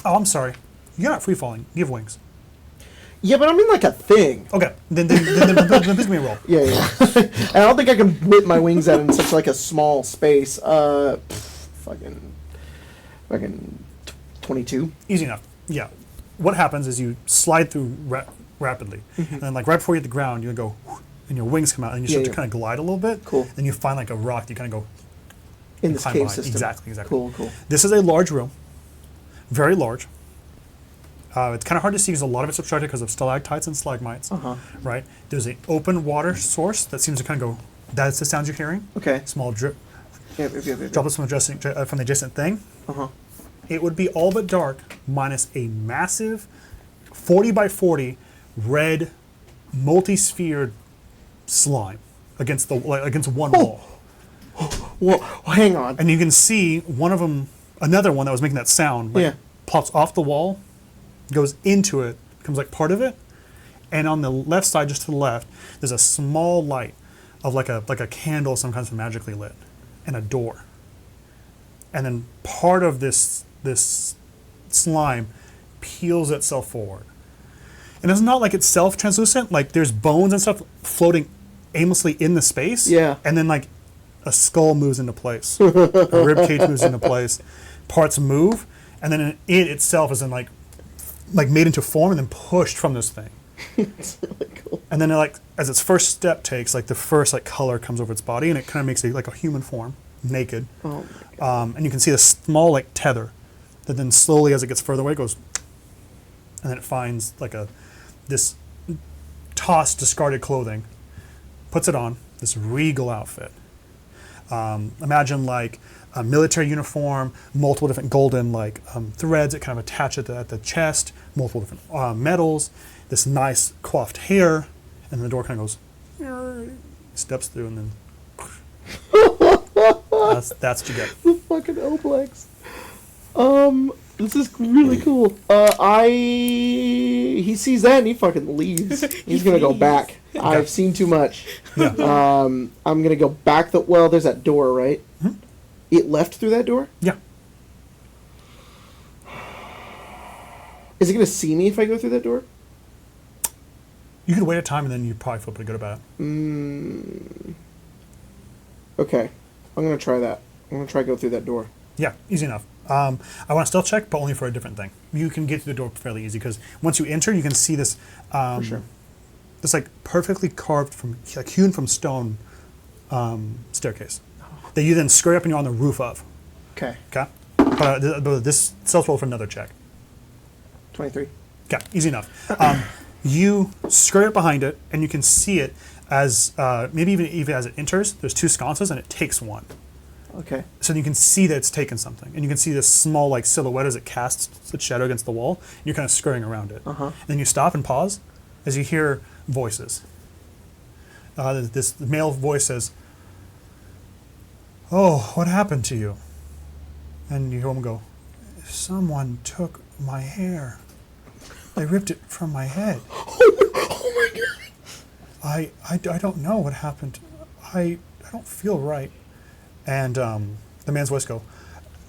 Oh, I'm sorry. You're not free falling. You have wings. Yeah, but I'm in like a thing. Okay. Then please give me a roll. Yeah. And I don't think I can whip my wings out in such like a small space. Fucking 22. Easy enough. Yeah. What happens is you slide through rapidly, and then like right before you hit the ground, you go, and your wings come out, and you start to Yeah. kind of glide a little bit. Cool. Then you find like a rock. You kind of go. In this climb cave behind. system. Exactly. Cool. This is a large room, very large. It's kind of hard to see because a lot of it's obstructed because of stalactites and stalagmites. Uh-huh. Right? There's an open water source that seems to kind of go. That's the sounds you're hearing. Okay. Small drip, Yeah. droplets from the adjacent thing. Uh-huh. It would be all but dark, minus a massive 40 by 40 red multi-sphered slime against one wall. Well, hang on. And you can see one of them, another one that was making that sound, like, Yeah. pops off the wall, goes into it, becomes like part of it, and on the left side, just to the left, there's a small light of like a candle, sometimes magically lit, and a door. And then part of this slime peels itself forward. And it's not like it's self-translucent, like there's bones and stuff floating aimlessly in the space. Yeah. And then like a skull moves into place, a rib cage moves into place, parts move, and then it itself is then like made into form and then pushed from this thing. It's really cool. And then like as its first step takes, like the first like color comes over its body, and it kind of makes it like a human form, naked. Oh my God. And you can see the small like tether that then slowly as it gets further away goes, and then it finds like this tossed discarded clothing, puts it on, this regal outfit. Imagine like a military uniform, multiple different golden like threads that kind of attach at the chest, multiple different medals, this nice coiffed hair, and then the door kind of goes, steps through, and then that's what you get. The fucking Oplex. This is really cool. He sees that and he fucking leaves. He's gonna go back. I've seen too much. Yeah. I'm gonna go back. There's that door, right? Mhm. It left through that door. Yeah. Is it gonna see me if I go through that door? You could wait a time, and then you probably feel pretty good about it. Okay, I'm gonna try that. I'm gonna try to go through that door. Yeah, easy enough. I want to stealth check, but only for a different thing. You can get through the door fairly easy because once you enter, you can see this. For sure. This like perfectly carved from, like hewn from stone, staircase that you then scurry up and you're on the roof of. Okay. Okay, but this stealth roll for another check. 23. Okay, easy enough. You scurry up behind it, and you can see it as maybe even as it enters. There's two sconces, and it takes one. Okay. So you can see that it's taken something, and you can see this small like silhouette as it casts its shadow against the wall. And you're kind of scurrying around it. And then you stop and pause as you hear voices. This male voice says, "Oh, what happened to you?" And you hear him go, "Someone took my hair. They ripped it from my head. Oh my god. I don't know what happened. I don't feel right." And the man's voice go,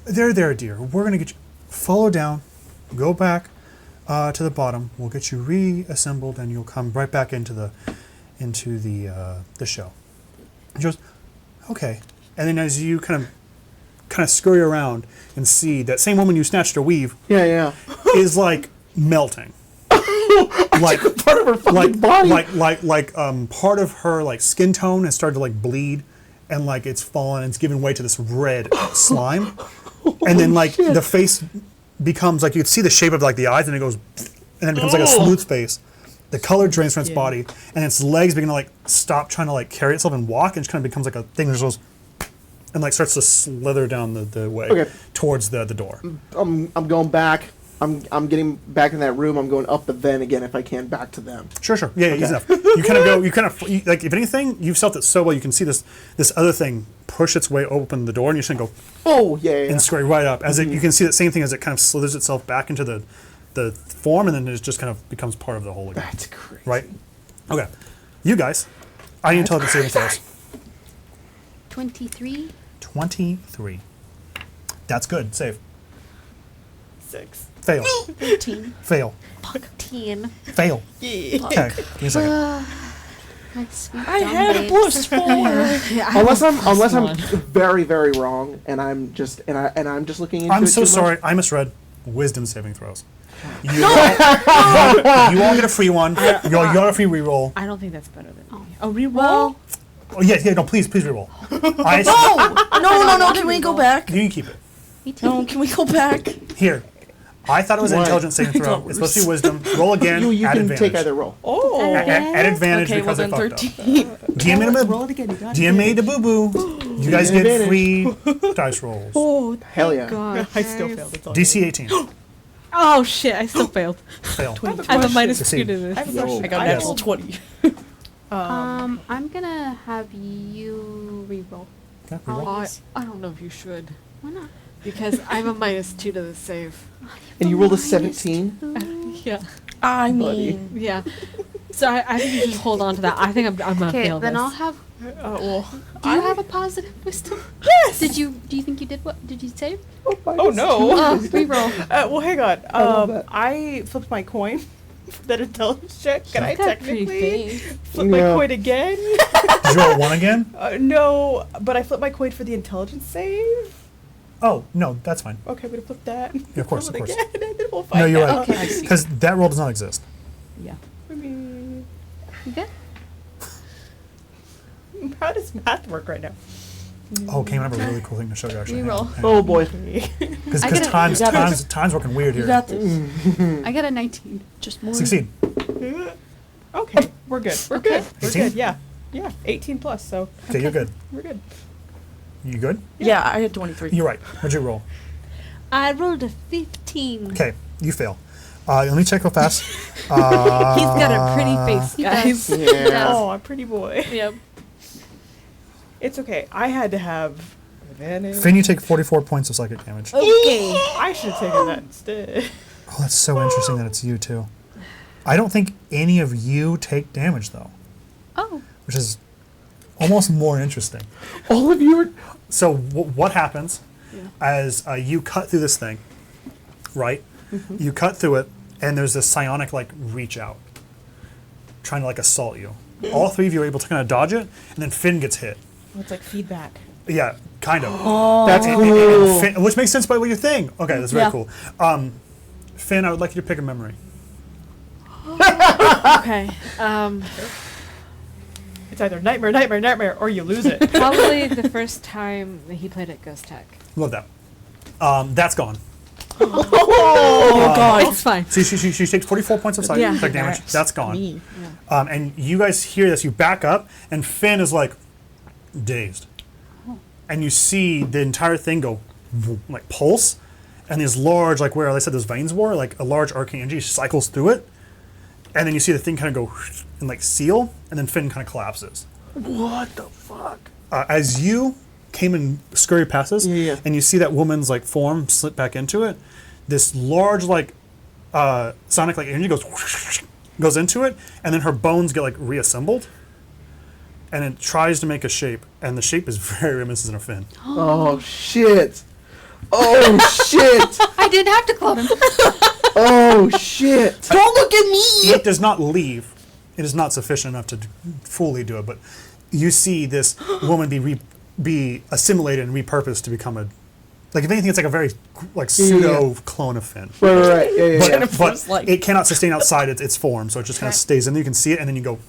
there, dear. We're going to get you. Follow down. Go back to the bottom. We'll get you reassembled, and you'll come right back into the show. He goes, okay. And then as you kind of scurry around and see that same woman you snatched her weave Yeah. is like melting. Like part of her fucking body. Like part of her like skin tone has started to like bleed, and like it's fallen and it's given way to this red slime, and then like the face becomes like you can see the shape of like the eyes, and it goes, and then it becomes like a smooth face. The color drains from its body, and its legs begin to like stop trying to like carry itself and walk, and just kind of becomes like a thing that just goes, and like starts to slither down the way towards the door. I'm going back. I'm getting back in that room. I'm going up the vent again if I can, back to them. Sure. Yeah, easy enough. You like, if anything, you've stealthed it so well, you can see this other thing push its way open the door, and you're just going to go, oh, yeah. and scurry right up. As you can see that same thing as it kind of slithers itself back into the form, and then it just kind of becomes part of the whole again. That's crazy. Right? Okay. You guys, I need intelligence saving throws. 23. 23. That's good. Save. 6. Fail. 13. Fail. 14. Fail. Okay. Give me a second. My sweet I dumb had a babes. plus 4. Unless I'm one. very, very wrong, and I'm just looking into it I'm so too sorry. much. I misread. Wisdom saving throws. You all get a free one. You all get a free reroll. I don't think that's better than me. Oh, reroll? Well, Oh, yeah, no, please reroll. No, can we go back? You can keep it. me too. No, can we go back? Here. I thought it was an What? intelligence saving throw. It's supposed to be wisdom. Roll again. You at can advantage. take either roll. Oh. At advantage Okay, well because I then fucked 13. up. DM made a Roll it again. You got DM made a boo boo. You guys get advantage. free dice rolls. Oh, Hell yeah. God. I still failed. That's all. DC 18. Oh, shit. I still failed. Fail. I have a minus Succeed. 2 to this. I have a question. I got a Yes. natural 20. I'm gonna have you reroll. Okay, I'll reroll. use- I don't know if you should. Why not? Because I have a minus 2 to the save. And you rolled a Minus 17? 2. Yeah. I Buddy. mean, Yeah. So I think you should hold on to that. I think I'm gonna Okay, fail then this. I'll have. Well, Do you have a positive wisdom? Yes. Do you think you did what? Did you save? Oh no. Reroll. Well, hang on. love that. I flipped my coin for that intelligence check. Can I Got pretty technically face. flip my Yeah. coin again? Did you roll 1 again? No, but I flipped my coin for the intelligence save. Oh, no, that's fine. Okay, I'm gonna flip that. Yeah, of course, Roll of it course. again, and then we'll find No, you're out. right. Okay. Because that roll does not exist. Yeah. I mean, You good? how does math work right now? Oh, okay, I have a really cool thing to show you actually. Reroll. Oh boy. Because I gotta- time's you gotta- time's working weird you here. got this. I got a 19. Just more. Succeed. Okay, we're good. We're Okay. good. We're 18? good. Yeah. 18 plus. So Okay, you're good. we're good. You good? Yeah, I had 23. You're right. What'd you roll? I rolled a 15. Okay, you fail. Let me check real fast. He's got a pretty face, He guys. does. Yeah. Oh, a pretty boy. Yep. It's okay. I had to have advantage. Finn, you take 44 points of psychic damage. Okay. I should have taken that instead. Oh, that's so interesting that it's you too. I don't think any of you take damage though, Oh. which is almost more interesting. All of you are. So what happens as you cut through this thing, right? You cut through it, and there's this psionic like reach out, trying to like assault you. All three of you are able to kind of dodge it, and then Finn gets hit. It's like feedback. Yeah, kind of. That's And cool. Finn, which makes sense by what you think. Okay, that's very Yeah. cool. Finn, I would like you to pick a memory. Okay. It's either nightmare, or you lose it. Probably the first time that he played at Ghost Tech. Love that. That's gone. Oh, God. It's fine. So she takes 44 points of Yeah. psychic damage. That's gone. Me. And you guys hear this. You back up, and Finn is like dazed. And you see the entire thing go like pulse, and these large, like where I said those veins were, like a large arcane energy cycles through it. And then you see the thing kind of go and like seal, and then Finn kind of collapses. What the fuck? As you came and scurry past us, Yeah. and you see that woman's like form slip back into it, this large like sonic like energy goes into it, and then her bones get like reassembled, and it tries to make a shape, and the shape is very reminiscent of Finn. Oh shit. Oh shit. I didn't have to club him. Oh shit. Don't look at me! It does not leave. It is not sufficient enough to fully do it, but you see this woman be assimilated and repurposed to become a, like if anything, it's like a very like pseudo clone of Finn. Right. Yeah. But, Jennifer's but like- it cannot sustain outside its form, so it just kind of stays in there. You can see it, and then you go.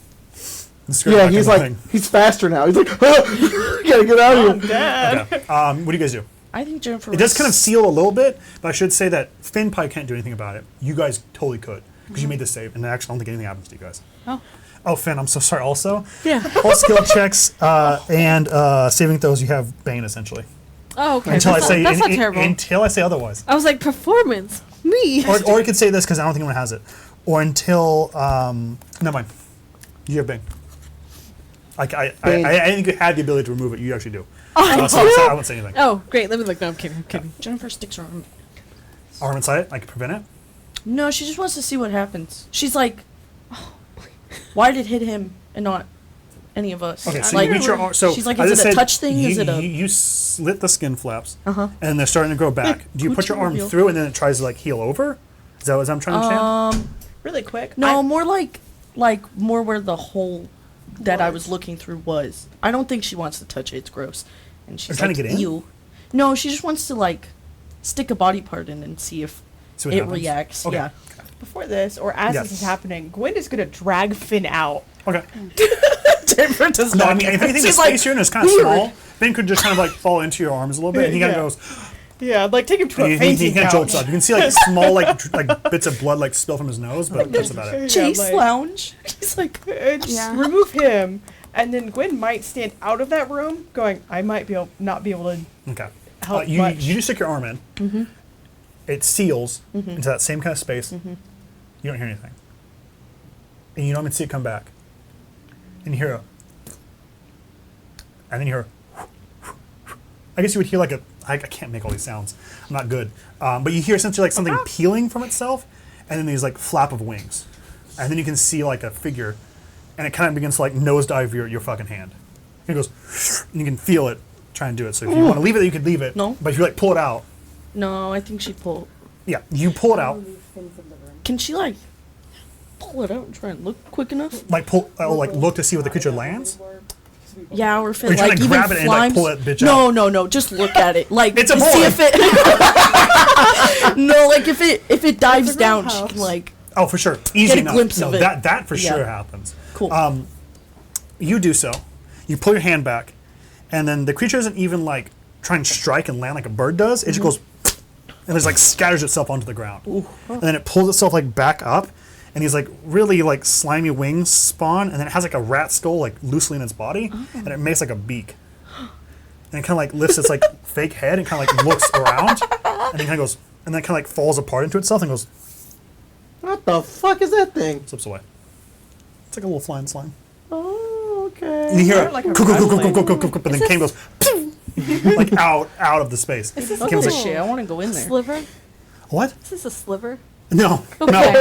and scurry Yeah, back he's in the like, thing. he's faster now. He's like, gotta get out of here. Dad. Okay. What do you guys do? I think Jennifer It does kind of seal a little bit, but I should say that Finn probably can't do anything about it. You guys totally could, because you made this save, and I actually don't think anything happens to you guys. Oh. Oh, Finn, I'm so sorry. Also, Yeah. all skill checks and saving throws, you have Bane essentially. Oh, okay. Until that's I say not, that's not terrible. until I say otherwise. I was like, performance. Me. Or you could say this because I don't think anyone has it. Or until never mind. You have Bane. I think you had the ability to remove it. You actually do. So I won't say anything. Oh, great. Let me look. No, I'm kidding. I'm kidding. Jennifer sticks her arm. Arm inside it. I can prevent it. No, she just wants to see what happens. She's like, why did it hit him and not any of us? Okay, so like, you reach your arm. So she's like, as is I it a said, touch thing? You, Is it a... you slit the skin flaps, Uh-huh. and they're starting to grow back. Do you put your Coochie arm reveal. through, and then it tries to like heal over? Is that what I'm trying to understand? Really quick. No, more like more where the hole that I was looking through was. I don't think she wants to touch it. It's gross. And she's trying like, to get in? ew. No, she just wants to like stick a body part in and see if See what it happens? reacts. Okay. Yeah. Before this, or as Yes. this is happening, Gwen is gonna drag Finn out. Okay. Jennifer does No, not I mean, care. if anything, the She's space like, here is kind of weird. small. Finn could just kind of like fall into your arms a little bit, and he kind Yeah. of goes. Yeah, like take him to a He fainting kind of couch. jolts up. You can see like small like bits of blood like spill from his nose, but that's about it. Chase like- lounge. She's like, Just Yeah. remove him, and then Gwen might stand out of that room, going, "I might be able, not be able to Okay. help You much." just stick your arm in. Mm-hmm. It seals into that same kind of space. Mm-hmm. You don't hear anything, and you don't even see it come back. And you hear a, and then you hear. I guess you would hear like a. I can't make all these sounds. I'm not good. But you hear essentially like something peeling from itself, and then these like flap of wings, and then you can see like a figure, and it kind of begins to like nosedive your fucking hand. And it goes, and you can feel it try and do it. So if you want to leave it, you could leave it. No. But if you like pull it out, no, I think she'd pull. yeah, you pull it out, Can she like pull it out and try and look quick enough? like look to see where the creature lands. Yeah, or if Or it you try like to even grab it and, like, flimes. pull that bitch no, out. no, just look at it. Like It's a to see boy. if it. No, like if it dives down, she can like. Oh, for sure, easy Get a enough. glimpse no, of it. that for Yeah. sure happens. Cool. You do so. You pull your hand back, and then the creature doesn't even like try and strike and land like a bird does. It just goes, and just like scatters itself onto the ground, and then it pulls itself like back up, and these like really like slimy wings spawn, and then it has like a rat skull like loosely in its body, and it makes like a beak, and and it kind of like lifts its like fake head and kind of like looks around, and then kind of goes, and then kind of like falls apart into itself and goes, What the fuck is that thing? slips away. It's like a little flying slime. Oh, okay. And you hear Kinda it, like a and rattling. then Kane goes, like out of the space. Is this Oh, a Kim's little like, shit, I want to go in there. sliver? what? Is this a sliver? No, Okay. no.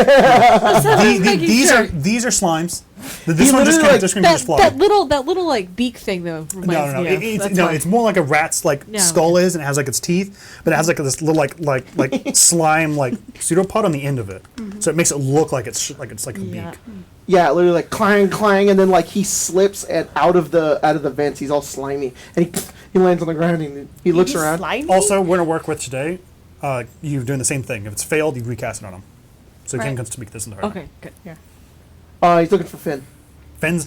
These sure. are slimes. This He one just literally, kind like, of just can just fly. That little like beak thing though reminds No. me of. That's fine. It's more like a rat's like No. skull is, and it has like its teeth, but it has like this little like slime like pseudopod on the end of it. So it makes it look like it's a Yeah. beak. Yeah, literally like clang, and then like he slips out of the vents. He's all slimy, and he lands on the ground and he looks He's around. slimy? Also, we're gonna work with today. You're doing the same thing. If it's failed, you recast it on him. So Ken Right. can speak this in the Okay, good. He's looking for Finn. Finn's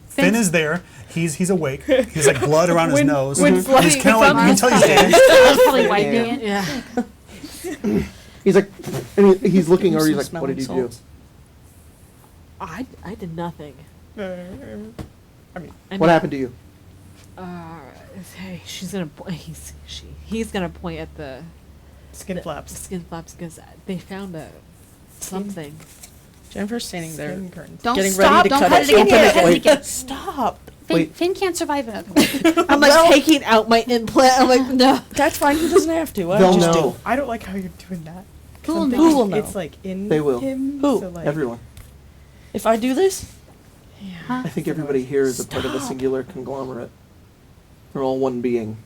Finn is there. He's awake. He's like blood around his nose. Wynn's And he's like- kind of like you can tell he's dead. Probably wiping it. Yeah. He's like, and he's looking over. Some He's like, "What smelling did you salts. I did nothing. I mean, I do? What mean, happened to you?" Hey, he's gonna point at the skin flaps. skin flaps because they found something. Jennifer's standing there. Skin curtains. Don't Getting stop. ready to Don't cut cut it it again. open Cut it again. again. Stop. Finn, Wait. Finn can't survive another week. I'm like taking out my implant. I'm like, no. That's fine. He doesn't have to. I They'll just know. do. I don't like how you're doing that. 'Cause Who will I'm know? thinking Who will know? It's like in They will. him. Who? So like, Everyone. If I do this, Huh? I think everybody here is a part of a singular conglomerate. They're all one being.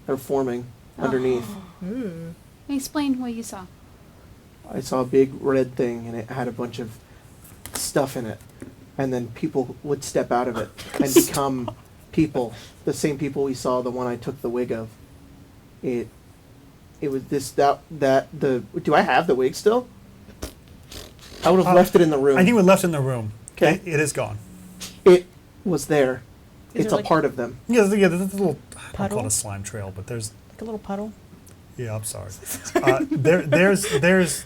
They're forming underneath. Ooh. Explain what you saw. I saw a big red thing, and it had a bunch of stuff in it. And then people would step out of it and become people. The same people we saw, the one I took the wig of. It was this, that, do I have the wig still? I would have left it in the room. I think we left it in the room. 'Kay. It is gone. It was there. Is It's there a like- part of them. Yeah, there's a little. I don't call Puddle? it a slime trail, but there's. Like a little puddle. Yeah, I'm sorry. There's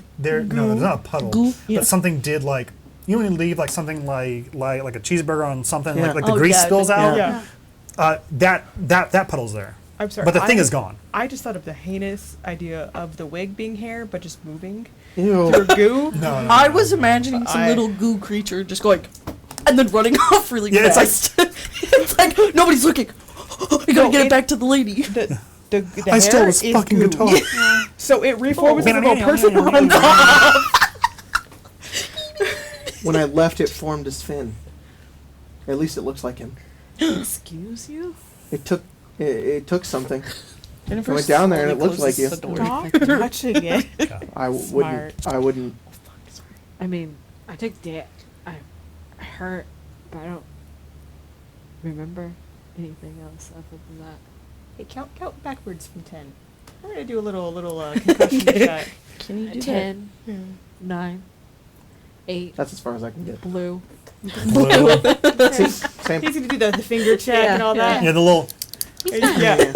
not a puddle, Goo? but Yeah. something did like. You know when you leave like something like a cheeseburger on something Yeah. like the Oh, grease yeah, spills out. Yeah. That puddle's there, I'm sorry. but the thing is gone. I just thought of the heinous idea of the wig being hair, but just moving Ew. through goo. No, I was imagining some I- little goo creature just going, and then running off really Yeah, it's like- fast. It's like nobody's looking. You gotta get it back to the lady. The I stole hair his is fucking goo. guitar. So it reforms Oh. into a little person and runs off. When I left, it formed as Finn. At least it looks like him. Excuse you? It took something. Jennifer I went down there and it slowly looked like closes you. the door. Stop touching it. I wouldn't. Smart. I wouldn't. I mean, I took I hurt, but I don't remember anything else other than that. Hey, count backwards from 10. We're gonna do a little concussion check. Can you do 10, Yeah. 9, 8, That's as far as I can get. blue. Blue. See, same. He's gonna do the finger check Yeah, and all that. Yeah, the little. He's not. Yeah.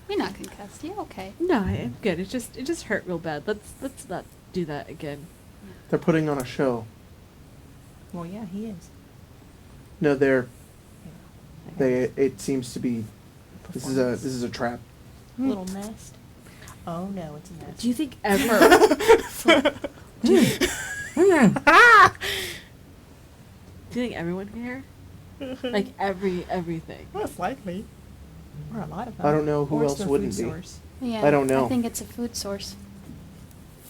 You're not concussed. You're okay. No, I'm good. It just hurt real bad. Let's not do that again. They're putting on a show. Well, yeah, he is. No, It seems to be. This is a trap. Little nest. Oh no, it's a nest. Do you think ever? do you think everyone can hear? Like everything. Most likely. Or a lot of them. I don't know who Or it's else their wouldn't food be. source. Yeah. I don't know. I think it's a food source.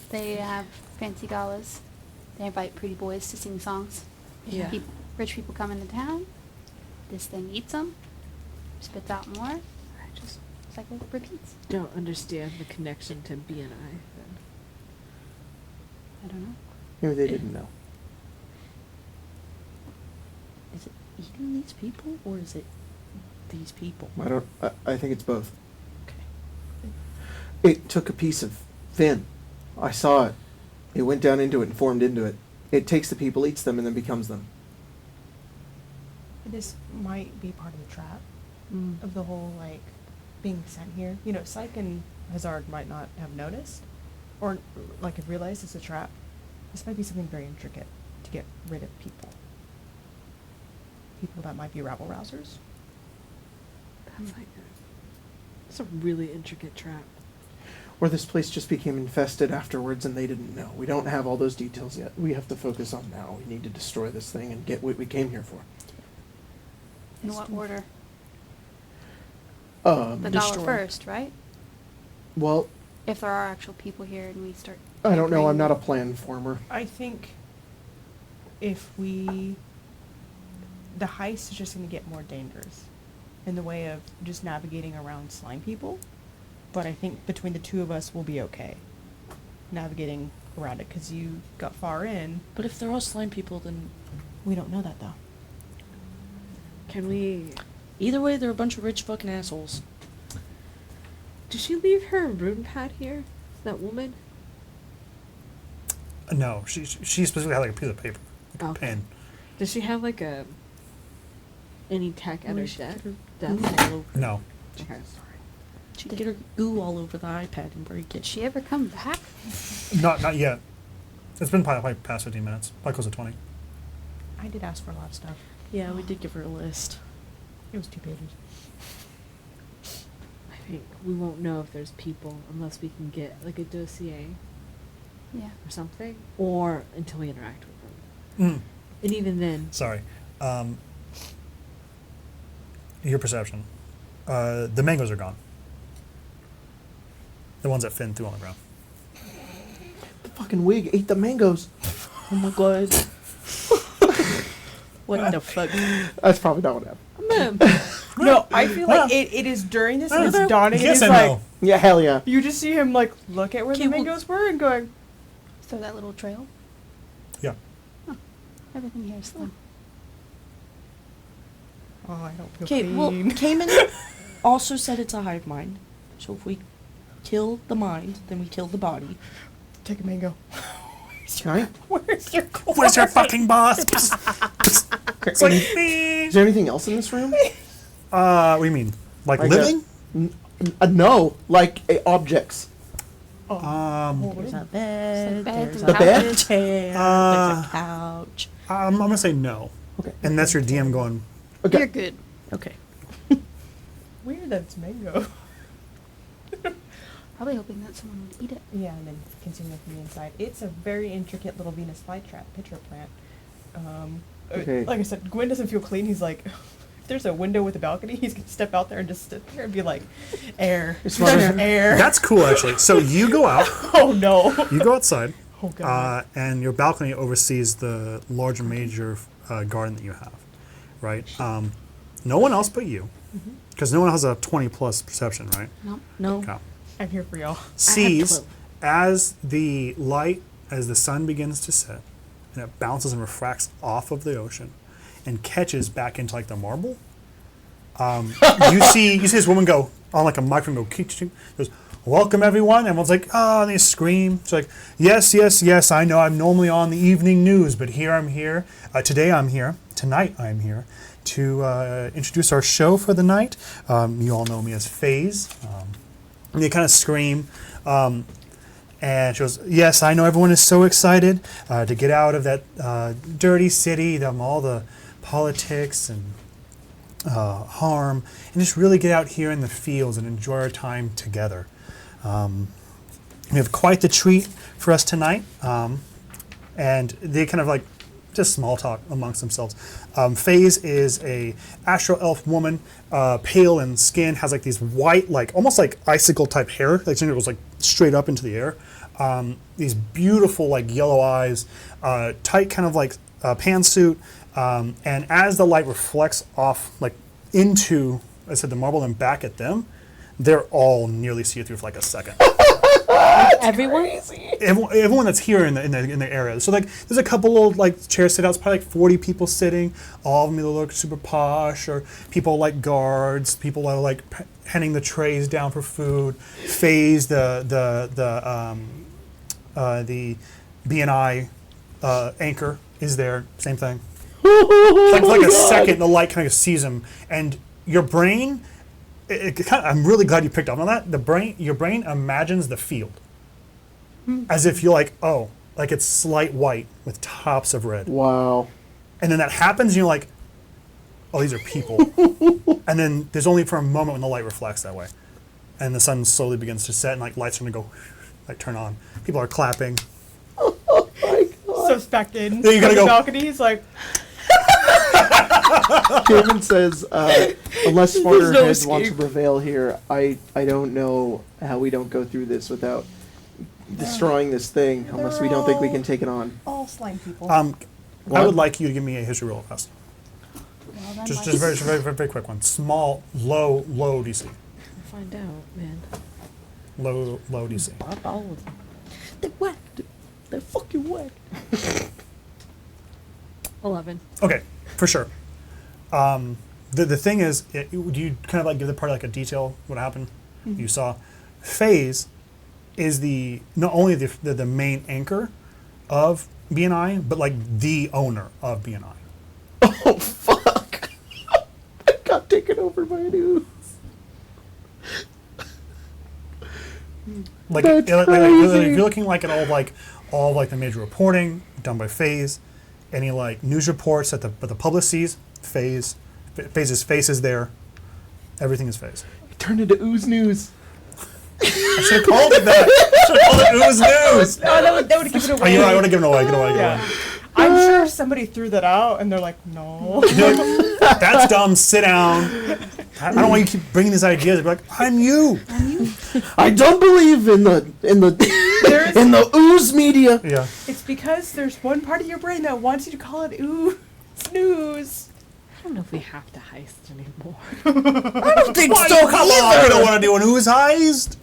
They have fancy galas. They invite pretty boys to sing songs. Yeah. Rich people come into town. This thing eats them. Spits out more. It just cycle repeats. Don't understand the connection to BNI. Then. I don't know. Maybe they didn't know. Is it eating these people or is it these people? I don't. I think it's both. Okay. It took a piece of Finn. I saw it. It went down into it and formed into it. It takes the people, eats them, and then becomes them. This might be part of the trap Mm. of the whole like being sent here. You know, Syke and Hazard might not have noticed, or like have realized it's a trap. This might be something very intricate to get rid of people. People that might be rabble rousers. It's a really intricate trap. Or this place just became infested afterwards and they didn't know. We don't have all those details yet. We have to focus on now. We need to destroy this thing and get what we came here for. In what order? Destroy. The dollar first, right? Well, If there are actual people here and we start. I don't know. I'm tampering- not a plan former. I think if we... The heist is just going to get more dangerous in the way of just navigating around slime people. But I think between the two of us, we'll be okay navigating around it, because you got far in. But if they're all slime people, then We don't know that, though. Can we... either way, they're a bunch of rich fucking assholes. Did she leave her rune pad here? That woman? No, she specifically had like a piece of paper, like a Okay. pen. Does she have like a... any tech at her We should desk? get her goo all over. No. Okay. She'd get her goo all over the iPad and break Did it. she ever come back? Not yet. It's been probably past 15 minutes. Probably close to 20. I did ask for a lot of stuff. Yeah, we did give her a list. It was 2 pages. I think we won't know if there's people unless we can get like a dossier Yeah. or something, or until we interact with them. Mm. And even then, Sorry. Your perception. The mangoes are gone. The ones that Finn threw on the ground. The fucking wig ate the mangoes. Oh my god. What the fuck? That's probably not what happened. No, I feel like it is during this and it's dawning. And Yes it's and like, no. Yeah, hell yeah. you just see him like look at where Okay, the well- mangoes were and going, So that little trail. Yeah. Everything here is slime. oh, I don't feel Okay, well, clean. Cayman also said it's a hive mind. So if we kill the mind, then we kill the body. Take a mango. Can I? Where's your coin? Where's your fucking boss? Is there anything else in this room? What do you mean? Like Like living? No, like objects. There's a bed, bed there's and a couches. chair, there's a couch. I'm gonna say no. Okay. And that's your DM going, Okay. You're good. Okay. Weird that it's mango. Probably hoping that someone would eat it. Yeah, and then consume it from the inside. It's a very intricate little Venus flytrap pitcher plant. Okay. Like I said, Gwen doesn't feel clean. He's like, if there's a window with a balcony, he's gonna step out there and just sit there and be like, air, It's fine. air. that's cool actually. So you go out, Oh no. you go outside, Oh god. and your balcony oversees the larger major garden that you have, right? No one else but you, because no one has a 20 plus perception, right? Nope. No. Okay. I'm here for y'all. Sees 12. as the light, as the sun begins to set, and it bounces and refracts off of the ocean, and catches back into like the marble. You see this woman go on like a microphone, goes, "Welcome everyone." Everyone's like, "Oh," and they scream. She's like, "Yes, yes, yes. I know. I'm normally on the evening news, but here I'm here. Tonight I'm here to introduce our show for the night. You all know me as FaZe." And they kind of scream. And she goes, "Yes, I know everyone is so excited to get out of that dirty city, all the politics and harm, and just really get out here in the fields and enjoy our time together. We have quite the treat for us tonight." And they kind of like just small talk amongst themselves. FaZe is a astral elf woman, pale in skin, has like these white, like almost like icicle type hair, like something that goes like straight up into the air. These beautiful like yellow eyes, tight kind of like pantsuit, and as the light reflects off like into, I said, the marble and back at them, they're all nearly see through for like a second. Everyone? Everyone that's here in the area. So like, there's a couple little like chair sit-outs, probably like 40 people sitting. All of them look super posh, or people like guards. People are like handing the trays down for food. FaZe, the BNI anchor is there. Same thing. Like a second, the light kind of sees him, and your brain. I'm really glad you picked up on that. Your brain imagines the field as if you're like, oh, like it's slight white with tops of red, Wow. and then that happens, and you're like, oh, these are people. And then there's only for a moment when the light reflects that way. And the sun slowly begins to set and like lights are going to go, like turn on. People are clapping. Suspected. There you gotta on the go. balcony. He's like, Kevin says, unless smarter no heads want to escape. prevail here, I don't know how we don't go through this without destroying this thing, unless we don't think we can take it on. all slime people. I What? would like you to give me a history roll fast. Well, then Just let's- very quick one. Small, low DC. Find out, man. Low DC. Not all of them. They're whack. They're fucking whack. 11. Okay, for sure. The thing is, do you kind of like give the party like a detail what happened? You saw. FaZe is not only the main anchor of BNI, but like the owner of BNI. Oh, fuck. I got taken over by an ooze. Like, That's if crazy. you're looking like at all of the major reporting done by FaZe, any like news reports that the public sees, FaZe's face is there. Everything is FaZe. It turned into ooze news. I should have called it that. Should have called it Ooze News. Oh, that would give it Oh, away. you know, I would have given it away. Yeah. I'm sure somebody threw that out, and they're like, no. You're like, that's dumb. Sit down. I don't want you to keep bringing these ideas. They'd be like, I'm you. I don't believe in the ooze media. Yeah. It's because there's one part of your brain that wants you to call it ooze news. I don't know if we have to heist anymore. I don't think Why, so come on. either. We don't want to do an Ooze heist.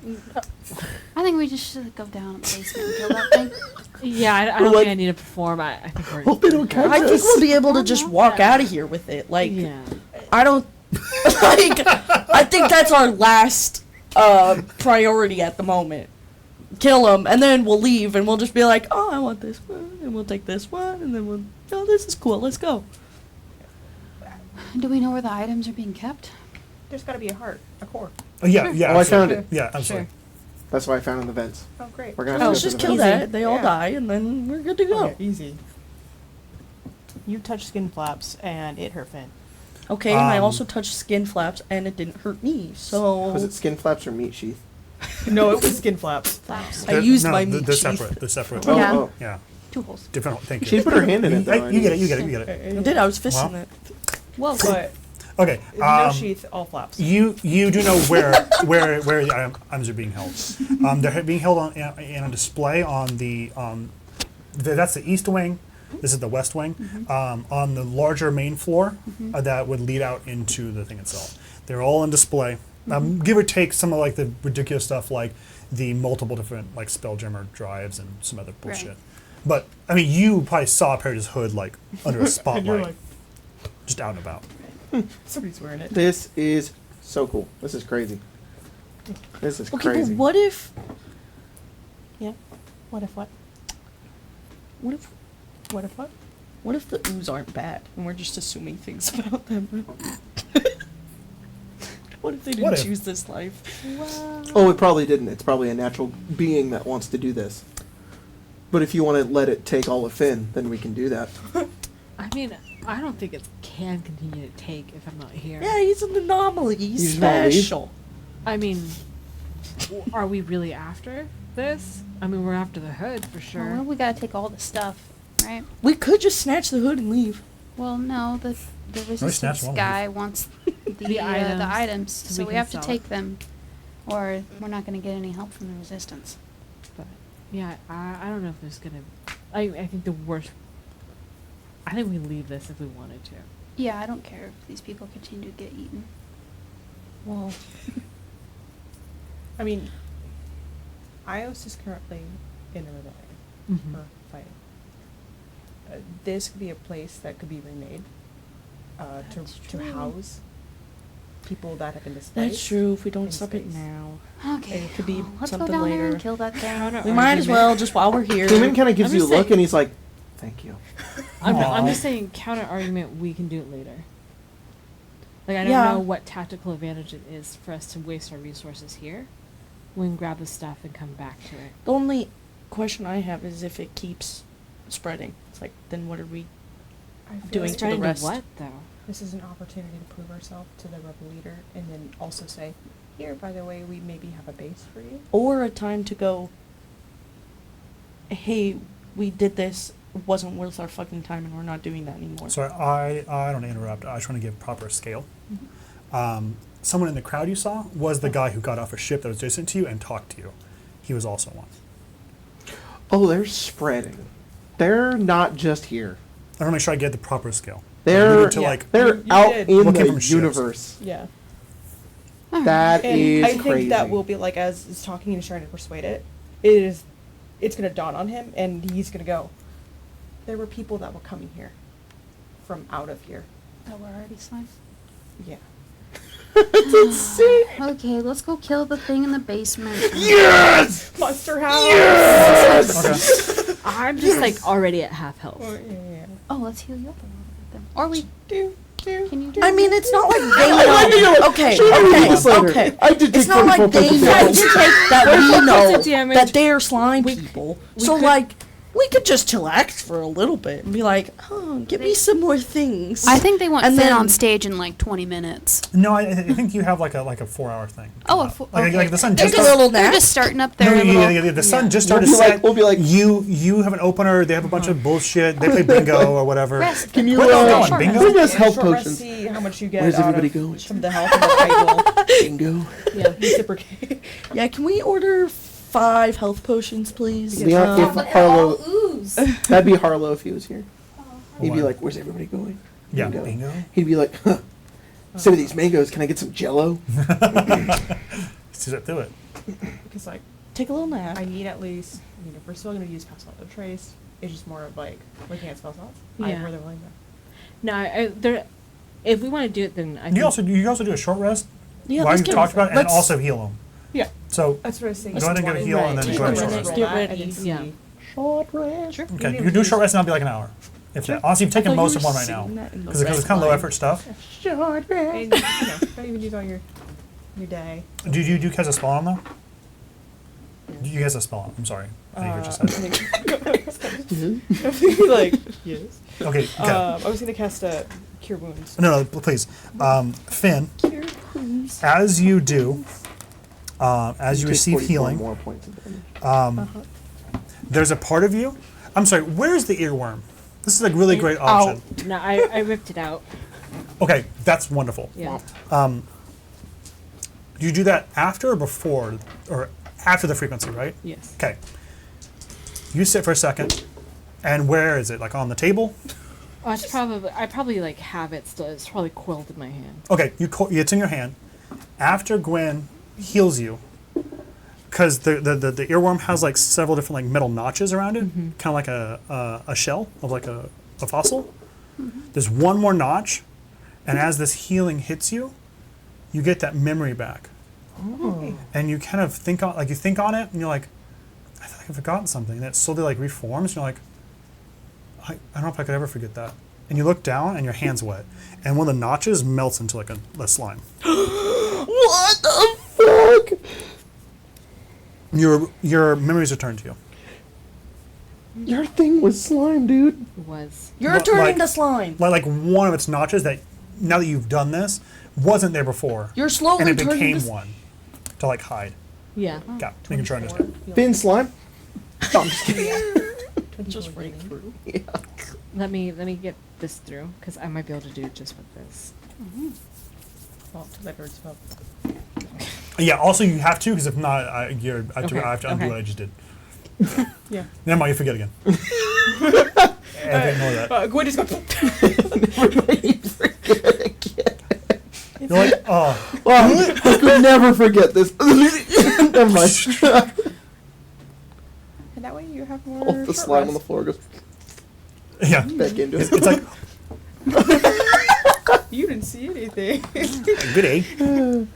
I think we just should go down in the basement and kill that thing. Yeah, I don't like- think I need to perform. I think we're. Hope they don't catch I think us. we'll be able to just walk out of here with it. Like, Yeah. I don't. Like, I think that's our last priority at the moment. Kill them, and then we'll leave, and we'll just be like, oh, I want this one, and we'll take this one, and then we'll, oh, this is cool, let's go. Do we know where the items are being kept? There's got to be a heart, a core. Oh, yeah, yeah. Oh, I absolutely. found it. Yeah, absolutely. That's what I found in the vents. Oh, great. We're gonna Oh, have let's to go just to the kill vents. that, they all Yeah. die, and then we're good to go. Okay, easy. You touch skin flaps, and it hurt Finn. Okay, and I Um, also touched skin flaps, and it didn't hurt me, so... Was it skin flaps or meat sheath? No, it was skin flaps. Flaps. I used no, my they're meat sheath. separate. They're separate. Oh, Yeah. oh. Yeah. 2 holes. Different. Thank you. She put her hand in it, though. You get it. You get it. You get it. I did, I was fisting Wow. it. Well, but Okay. no sheath, all flaps. You do know where the items are being held. They're being held on in a display on the that's the east wing. This is the west wing. On the larger main floor that would lead out into the thing itself. They're all on display. Give or take some of like the ridiculous stuff like the multiple different like Spelljammer drives and some other bullshit. Right. But I mean, you probably saw Paradis' hood like under a And you're spotlight, like, just out and about. somebody's wearing it. This is so cool. This is crazy. This is Okay, crazy. but what if... Yeah. What if what? What if... What if what? What if the ooze aren't bad, and we're just assuming things about them? What if they didn't What if? choose this life? Oh, it probably didn't. It's probably a natural being that wants to do this. But if you want to let it take all of Finn, then we can do that. I mean, I don't think it can continue to take if I'm not here. Yeah, he's an anomaly. He's just wanna leave? special. I mean, are we really after this? I mean, we're after the hood for sure. Well, we gotta take all the stuff, right? We could just snatch the hood and leave. Well, no, the snatch resistance one. guy wants the items, items, so so we we can have to sell take it. them, or we're not gonna get any help from the resistance. But yeah, I don't know if there's gonna. I think the worst. I think we leave this if we wanted to. Yeah, I don't care if these people continue to get eaten. Well, I mean, Ios is currently in a rebellion. Mhm. Or fighting. This could be a place that could be remade That's to true. house people that have been displaced. that's true. If we don't in stop it space. now, Okay, it could be well, let's go something down there later. and kill that thing. Counter We might as argument. well, just while we're here. Truman kind of gives I'm you a just look saying- and he's like, thank you. I'm Aw. just saying, counter argument. We can do it later. Like I don't Yeah. know what tactical advantage it is for us to waste our resources here. We can grab the stuff and come back to it. The only question I have is if it keeps spreading. It's like, then what are we I feel doing like to the Spreading rest? what though? This is an opportunity to prove ourselves to the rebel leader, and then also say, here, by the way, we maybe have a base for you. Or a time to go, hey, we did this, it wasn't worth our fucking time, and we're not doing that anymore. So I don't interrupt. I was trying to give proper scale. Someone in the crowd you saw was the guy who got off a ship that was distant to you and talked to you. He was also one. Oh, they're spreading. They're not just here. I want to make sure I get the proper scale. They're needed to, like, they're You out did. in What came the from ships? universe. Yeah. That And is I think crazy. that will be like, as is talking and trying to persuade it's going to dawn on him, and he's going to go, there were people that were coming here from out of here. That were already slime. Yeah. Okay, let's go kill the thing in the basement. Yes! Monster house! Yes! Okay. I'm just like already at half health. Oh, yeah. Oh, let's heal you up a little bit then. Or we can you do I mean, it's not like they You're know. like, Okay, "Sure, I'll do this later." okay. I did It's take not like 44 they points of know damage. that we know of damage. that they're slime people. we So could- like, we could just chillax for a little bit and be like, oh, give me some more things. I think they want And Finn then- on stage in like 20 minutes. No, I think you have like a 4-hour thing. Oh, like the sun They're just Take a little They're nap. just starting up No, their little... the sun just We'll started be like- set. we'll be like- you have an opener. They have a bunch of bullshit. They play bingo or whatever. Rest. Can you Where's it going? uh, Bingo? bring us health Short rest, potions? see how much you get Where's out everybody of going? from the health of the title. Bingo. Yeah, reciprocate. Yeah, can we order 5 health potions, please? Yeah, if Harlow, ooze. that'd be Harlow if he was here. He'd be What? like, "Where's everybody going?" Yeah, bingo. He'd be like, "Huh, some of these mangoes. Can I get some Jello?" See that through it. Because, like, Take a little nap. I need at least, if we're still going to use Pass Out the Trace, it's just more of like looking at spell slots. I'm Yeah. really willing to. No, there. If we want to do it, then I You think also do a short rest Yeah, while let's you get talked about it, and let's- also heal them. Yeah, So that's what I was saying. Go ahead and give a heal and then Right. go ahead and Right. short rest. Get ready, yeah. Short rest. Sure. Okay, you can do a short rest and I'll be like an hour. If that. Honestly, you've taken I thought most you of were one right now saying that in the because it's red kind of low line. effort stuff. Short rest. And, don't even use all your day. Do you cast a spell on though? You guys a spell on? I'm sorry. I think you just said it. like, yes. Okay. Okay. I was going to cast a Cure Wounds. No, please. Finn, as you do, as you Take receive 44 healing, more points of damage. there's a part of you. I'm sorry. Where's the earworm? This is a really great option. no, I ripped it out. Okay, that's wonderful. Yeah. Do you do that after or before, or after the frequency, right? Yes. Okay. You sit for a second, and where is it? Like on the table? Oh, I probably like have it still. It's probably coiled in my hand. Okay, it's in your hand. After Gwen heals you, because the earworm has like several different like metal notches around it, kind of like a shell of like a fossil. There's one more notch, and as this healing hits you, you get that memory back. Oh. And you kind of think on it, and you're like, I thought I've forgotten something. And it slowly like reforms, and you're like, I don't know if I could ever forget that. And you look down, and your hand's wet, and one of the notches melts into like a slime. What the fuck? Your memories return to you. Your thing was slime, dude. It was. You're But, turning like- to slime. Like one of its notches that now that you've done this wasn't there before, You're slowly and it turning became to one to like hide. Yeah. Yeah, you can try to understand. Thin slime. No, I'm just kidding. just break through. Let me get this through because I might be able to do it just with this. Well, to let birds smoke. Yeah. Also, you have to because if not, I have to undo okay. what I just did. Yeah. Never mind, you forget again. Ignore that. Gwen just goes. You're like, oh, Wow, I could never forget this. Never mind. And that way you have more. All the short slime on the rest. floor goes yeah. back into It's, it. it's like You didn't see anything. good day.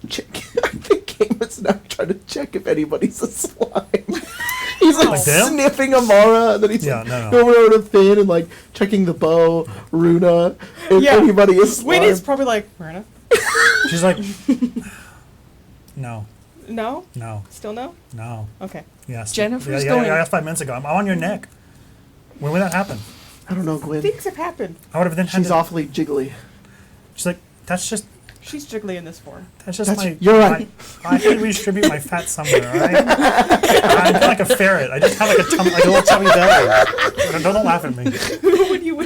Check. I think Gamon's now trying to check if anybody's a slime. He's like, Like them? sniffing Amara, and then he's Yeah, like no. going over to Finn and like checking the bow, Runa, if Yeah. anybody is slime. Wait, is probably like, Marina? She's like, no, No? no, Still no? no. Okay. Yes. Jennifer's yeah, going- I asked 5 minutes ago. I'm on your neck. When would that happen? I don't know, Gwen. Things have happened. I would have then had She's to, awfully jiggly. She's like, that's just She's jiggly in this form. You're right. I can redistribute my fat somewhere, all right? I'm kind of like a ferret. I just have like a little tummy belly. Don't laugh at me. when you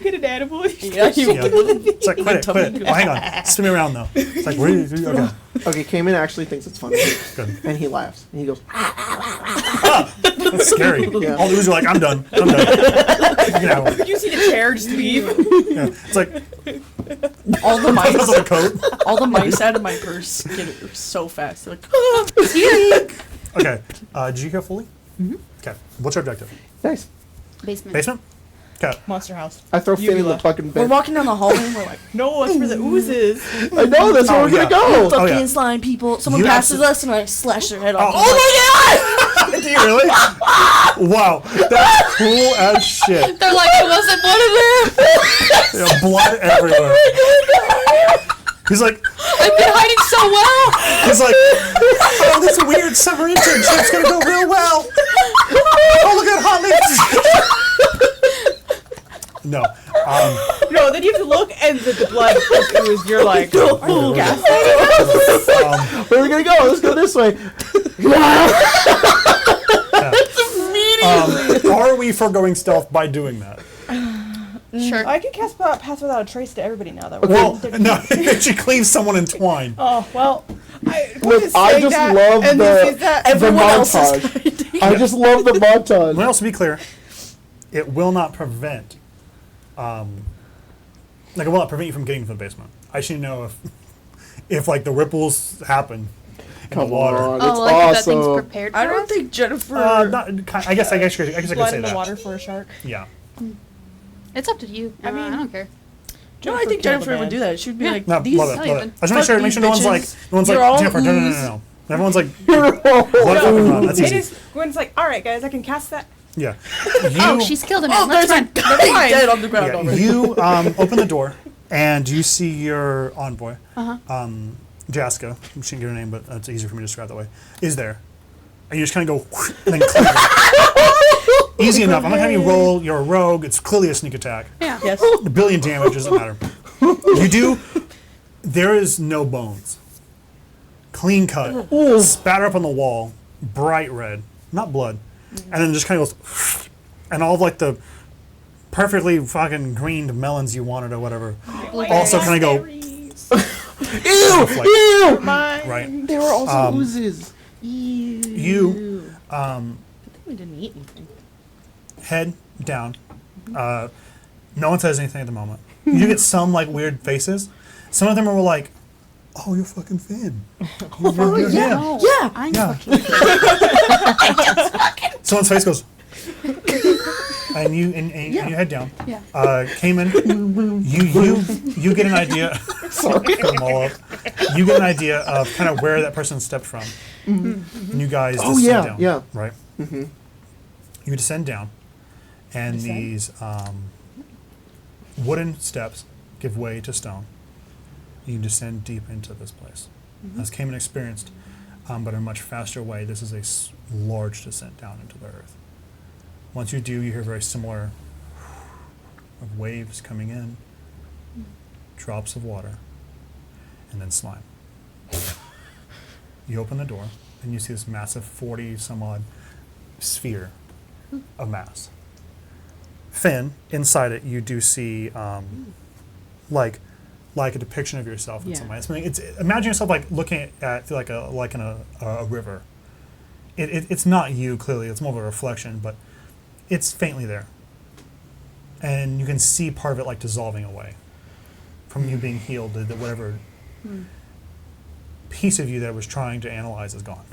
get an animal. Yeah, you Yeah. It's like, quit it. Oh, hang on. Spin me around, though. It's like, where are you? Okay. Okay, Cayman actually thinks it's funny. Good. And he laughs. And he goes, That's scary. Yeah. All the ooze are like, I'm done. You can have one. You see the chair just leave. Yeah. It's like, all the that's mice, on the coat. all the mice out of my purse get it so fast. They're like, Okay. Did you go fully? Mm-hmm. Okay. What's your objective? nice. Basement. Basement? Okay. Monster house. I throw Finn in the Uvula. fucking we're bed. walking down the hallway and we're like, No, it's for the oozes. I know, that's where Oh, we're yeah. gonna go. Oh, yeah. fucking slime people. Someone You passes abso- us and I slash their head off. Oh my god! Do you really? Wow. That's cool as shit. They're like, it wasn't one of them. Yeah, blood everywhere. He's like, I've been hiding so well. he's like, oh, this weird summer internship's gonna go real well. Oh, look at hot ladies. No. No, then you have to look and the blood is ooze. You're like, Oh, gas. Where are we gonna go? Let's go this way. Are we foregoing stealth by doing that? Sure. I can cast pass without a trace to everybody now. That Well, no, she cleaves someone in twine. Oh well. Look, I just love the Everyone else is montage. I just love the montage. Well, to be clear, it will not prevent, it will not prevent you from getting to the basement. I should know if like the ripples happen in Come the water. on, Oh, it's like that thing's awesome. prepared for I don't us? think Jennifer. I guess I could blood say in the that. water for a shark. Yeah. It's up to you. I mean, I don't care. No, I think killed the Jennifer would man. do that. She'd be Yeah. like, No, these. love it. Not Love even. it. I just make sure these no one's like, bitches. You're all Jennifer, no. ooze. Everyone's like, You're all what? That's It easy. is. Gwen's like, all right, guys, I can cast that. Yeah. Oh, You- she's killed a Oh, man. Let's there's a run. guy dead on the ground Yeah, already. you open the door and you see your envoy, Jaska. She didn't get her name, but it's easier for me to describe that way. Is there? And you just kind of go and then click it. Easy enough. I'm not having you roll. You're a rogue. It's clearly a sneak attack. Yeah. Yes. A billion damage doesn't matter. You do. There is no bones. Clean cut. Spatter up on the wall. Bright red, not blood, and then just kind of goes, and all of like the perfectly fucking greened melons you wanted or whatever. Also kind of go. Ew! Like, Ew! right. They were also oozes. You We didn't eat anything. head down. No one says anything at the moment. You do get some like weird faces. Some of them are like, "Oh, you're fucking Finn." You're him. No, Yeah. I'm Yeah. fucking. Someone's face goes, and you you head down. Yeah. Cayman, you get an idea. Sorry, them all up. You get an idea of kind of where that person stepped from. And you guys Oh, descend yeah, down. yeah. Right. You descend down, and these wooden steps give way to stone. You descend deep into this place. As Cayman experienced, but in a much faster way, this is a large descent down into the earth. Once you do, you hear very similar of waves coming in, drops of water, and then slime. You open the door, and you see this massive 40-some-odd sphere of mass. Finn, inside it, you do see like a depiction of yourself in some way. It's imagine yourself like looking at like in a river. It's not you clearly. It's more of a reflection, but it's faintly there, and you can see part of it like dissolving away from you being healed. That whatever piece of you that was trying to analyze is gone.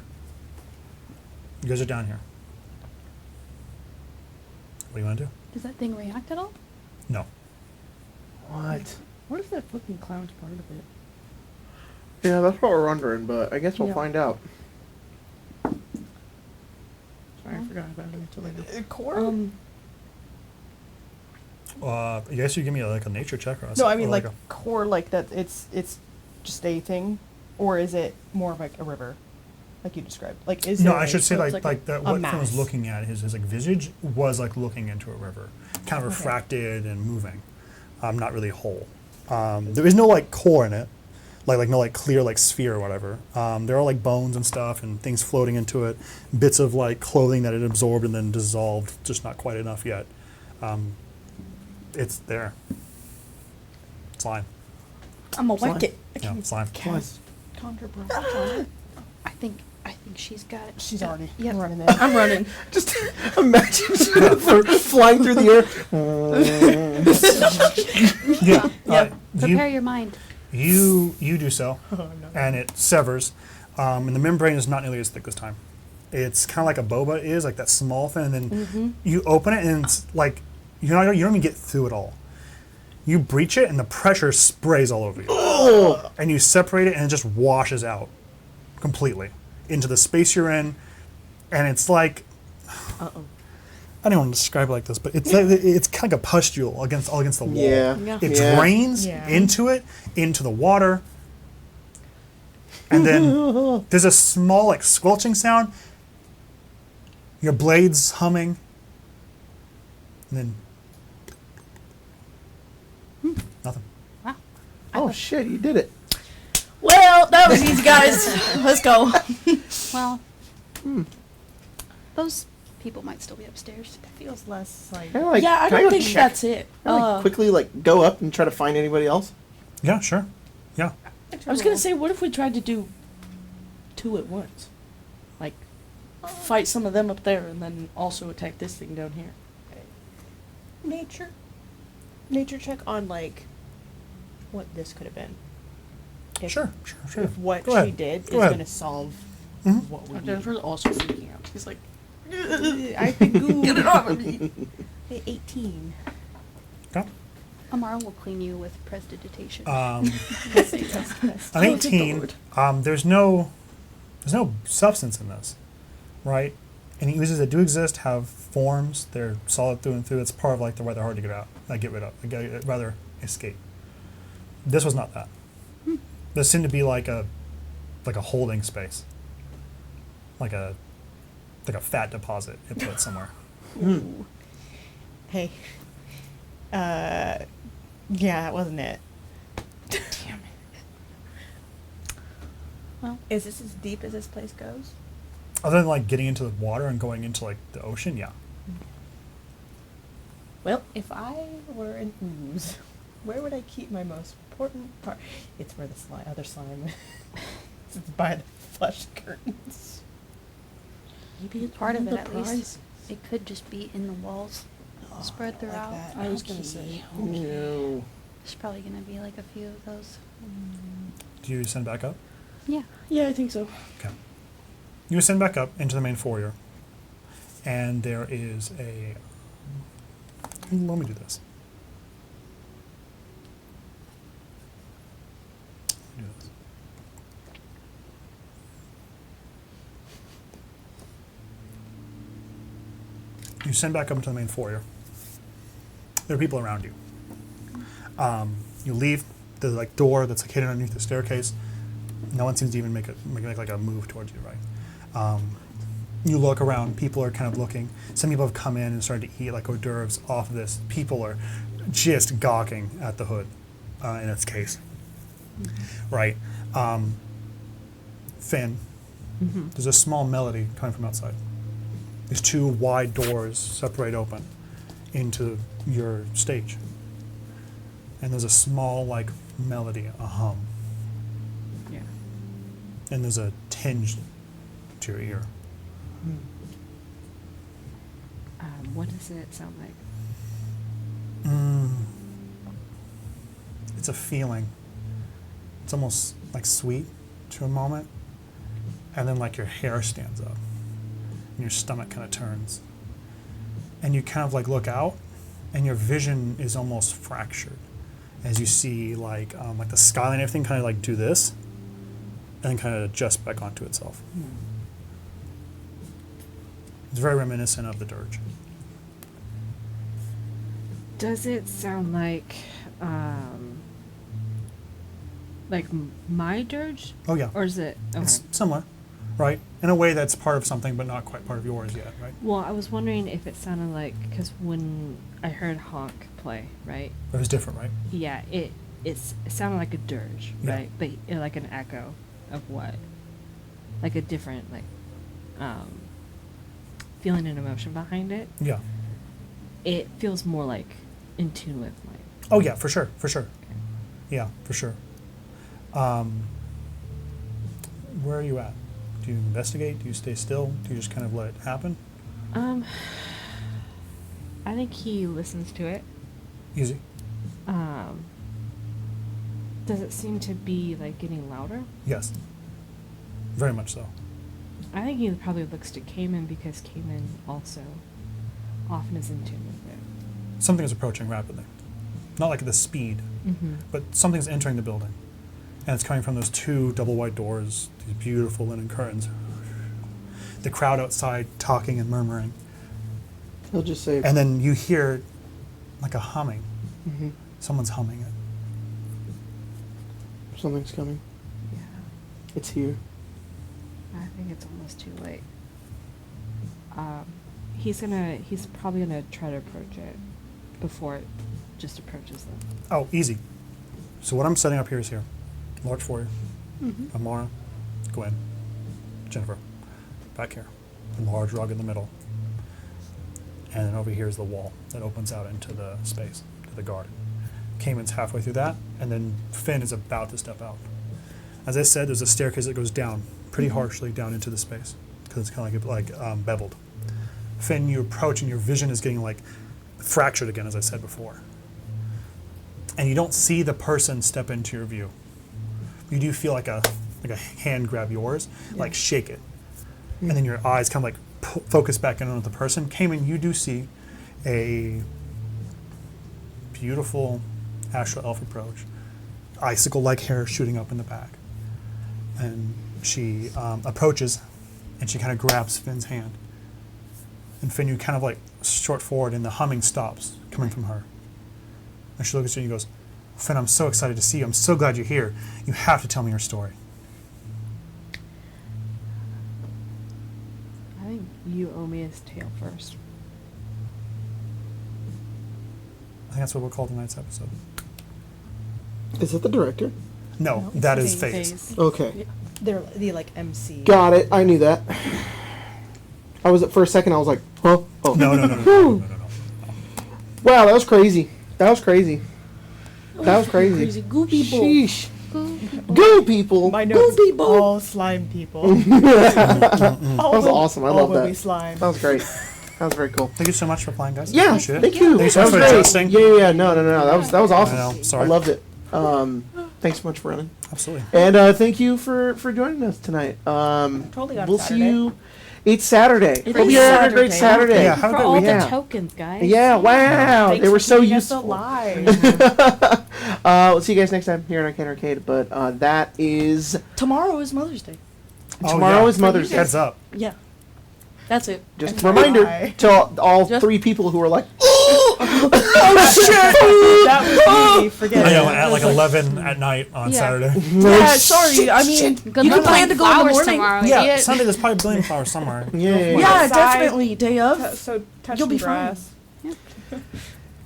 You guys are down here. What do you want to do? Does that thing react at all? No. What? What if that fucking clown's part of it? Yeah, that's what we're wondering, but I guess we'll Yeah. find out. Sorry, I forgot about it until later. Core? I guess you give me like a nature check or No, I mean or like a, core, like that. It's just a thing, or is it more of like a river, like you described? Like is no, there I should say so it's like that. a What Finn was mass. looking at his like visage was like looking into a river. kind of refracted and moving, not really whole. There is no like core in it, like no like clear like sphere or whatever. There are like bones and stuff and things floating into it, bits of like clothing that it absorbed and then dissolved, just not quite enough yet. It's there. Slime. I'm gonna whack it. Yeah, slime. Cast conjure brush on it. I think she's got it. She's already Yep. running in. I'm running. Just imagine flying through the air. Yeah. Yep. Prepare your mind. You do so, Oh, no. and it severs, and the membrane is not nearly as thick this time. It's kind of like a boba is, like that small thing, and then you open it, and it's like you don't even get through it all. You breach it, and the pressure sprays all over you, and you separate it, and it just washes out completely into the space you're in, and it's like I don't want to describe it like this, but it's like, it's kind of like a pustule against the wall. Yeah. It Yeah. drains Yeah. into it, into the water, and then there's a small like squelching sound. Your blades humming, and then nothing. Wow. Oh shit! You did it. Well, that was easy, guys. Let's go. Well, those people might still be upstairs. It feels less like. Can I, like, Yeah, I can don't go think check? that's it. Can I, like, quickly like go up and try to find anybody else. Yeah, sure. Yeah. I was gonna say, what if we tried to do 2 at once? Like, fight some of them up there and then also attack this thing down here. Nature check on like what this could have been. If, Sure. If what Go she ahead. did Go is ahead. going to solve Mhm. what we need. Jennifer's also freaking out. She's like, I think get it off of me. 18. Okay. Amara will clean you with prestidigitation. An Oh, 18. good There's no substance in this, right? And oozes that do exist have forms. They're solid through and through. It's part of like why they're hard to get out, get rid of, rather escape. This was not that. This seemed to be like a holding space, like a fat deposit it put somewhere. Hey. Yeah, that wasn't it. Damn it. Well, Is this as deep as this place goes? Other than like getting into the water and going into like the ocean, yeah. Well, if I were an ooze, where would I keep my most important part? It's where the other slime is. It's by the flush curtains. Maybe it's part one of it the at least. prizes. It could just be in the walls, spread like throughout. that. I was gonna say. No. There's probably gonna be like a few of those. Do you send back up? Yeah. Yeah, I think so. Okay. You ascend back up into the main foyer, and there is a. Let me do this. Let me do this. You send back up into the main foyer. There are people around you. You leave the like door that's like hidden underneath the staircase. No one seems to even make like a move towards you, right? You look around. People are kind of looking. Some people have come in and started to eat like hors d'oeuvres off of this. People are just gawking at the hood in its case, right? Finn, there's a small melody coming from outside. These 2 wide doors separate open into your stage, and there's a small like melody, a hum. Yeah. And there's a tinge to your ear. What does it sound like? It's a feeling. It's almost like sweet to a moment, and then like your hair stands up, and your stomach kind of turns, and you kind of like look out, and your vision is almost fractured as you see like the skyline and everything kind of like do this, and then kind of adjust back onto itself. It's very reminiscent of the dirge. Does it sound like my dirge? Oh yeah, Or is it? Okay. it's similar. right? In a way that's part of something, but not quite part of yours yet, right? Well, I was wondering if it sounded like, because when I heard honk play, right? It was different, right? Yeah, it sounded like a dirge, Yeah. right? But like an echo of what? Like a different feeling and emotion behind it. Yeah. It feels more like in tune with my. Oh yeah, for sure. Yeah, for sure. Where are you at? Do you investigate? Do you stay still? Do you just kind of let it happen? I think he listens to it. Easy. Does it seem to be like getting louder? Yes. Very much so. I think he probably looks to Cayman because Cayman also often is in tune with it. Something is approaching rapidly. Not like at the speed, but something's entering the building. And it's coming from those two double wide doors, these beautiful linen curtains. The crowd outside talking and murmuring. He'll just say, And then you hear like a humming. Mhm. Someone's humming it. something's coming. Yeah. It's here. I think it's almost too late. He's probably gonna try to approach it before it just approaches them. Oh, easy. So what I'm setting up here is here. Large foyer. Amara, Gwen, Jennifer, back here. A large rug in the middle. And then over here is the wall that opens out into the space, to the garden. Cayman's halfway through that, and then Finn is about to step out. As I said, there's a staircase that goes down, pretty harshly down into the space, because it's kind of like beveled. Finn, you approach and your vision is getting like fractured again, as I said before. And you don't see the person step into your view. You do feel like a hand grab yours, like shake it. And then your eyes kind of like focus back in on the person. Cayman, you do see a beautiful astral elf approach. Icicle-like hair shooting up in the back. And she approaches and she kind of grabs Finn's hand. And Finn, you kind of like short forward and the humming stops coming from her. And she looks at you and goes, Finn, I'm so excited to see you. I'm so glad you're here. You have to tell me your story. I think you owe me his tale first. I think that's what we'll call tonight's episode. Is it the director? No, that is Phase. Phase. Okay. They're the like MC. Got it. I knew that. I was for a second. I was like, huh? Oh. No. Wow, that was crazy. That was crazy. Goo people. Sheesh. Goo people. My Goo notes people. all slime people. That was awesome. I love will be that. slime. That was great. That was very cool. Thank you so much for playing, guys. Yeah, Appreciate it. thank you. Thank you so That much was for great. adjusting. Yeah. No. That was awesome. I know, sorry. I loved it. Thanks so much for running. Absolutely. And thank you for joining us tonight. Totally on We'll Saturday. see you. It's Saturday. It Hope is you're having a great Saturday. Saturday. Yeah, have a For great all weekend. the tokens, guys. Yeah, wow. Thanks They were for so keeping us useful. alive. We'll see you guys next time here on Arcade Arcade. But that is Tomorrow is Mother's Day. tomorrow yeah. is Mother's Day. Heads up. Yeah. That's it. Just a reminder Bye. to all Just- 3 people who are like, That was me. Forget I it. know, at like 11 at night on Yeah. Saturday. Yeah, sorry. I mean, Good you luck can plan to planting go in the flowers morning. tomorrow, Yeah, idiot. Sunday there's probably a billion flowers somewhere. yeah. Yeah, Outside. definitely. Day of. So touch You'll the be fine. grass.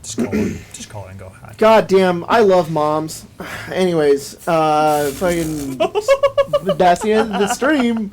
Just call it. Just call it and go. Hi. God damn, I love moms. Anyways, fucking, that's the end of the stream.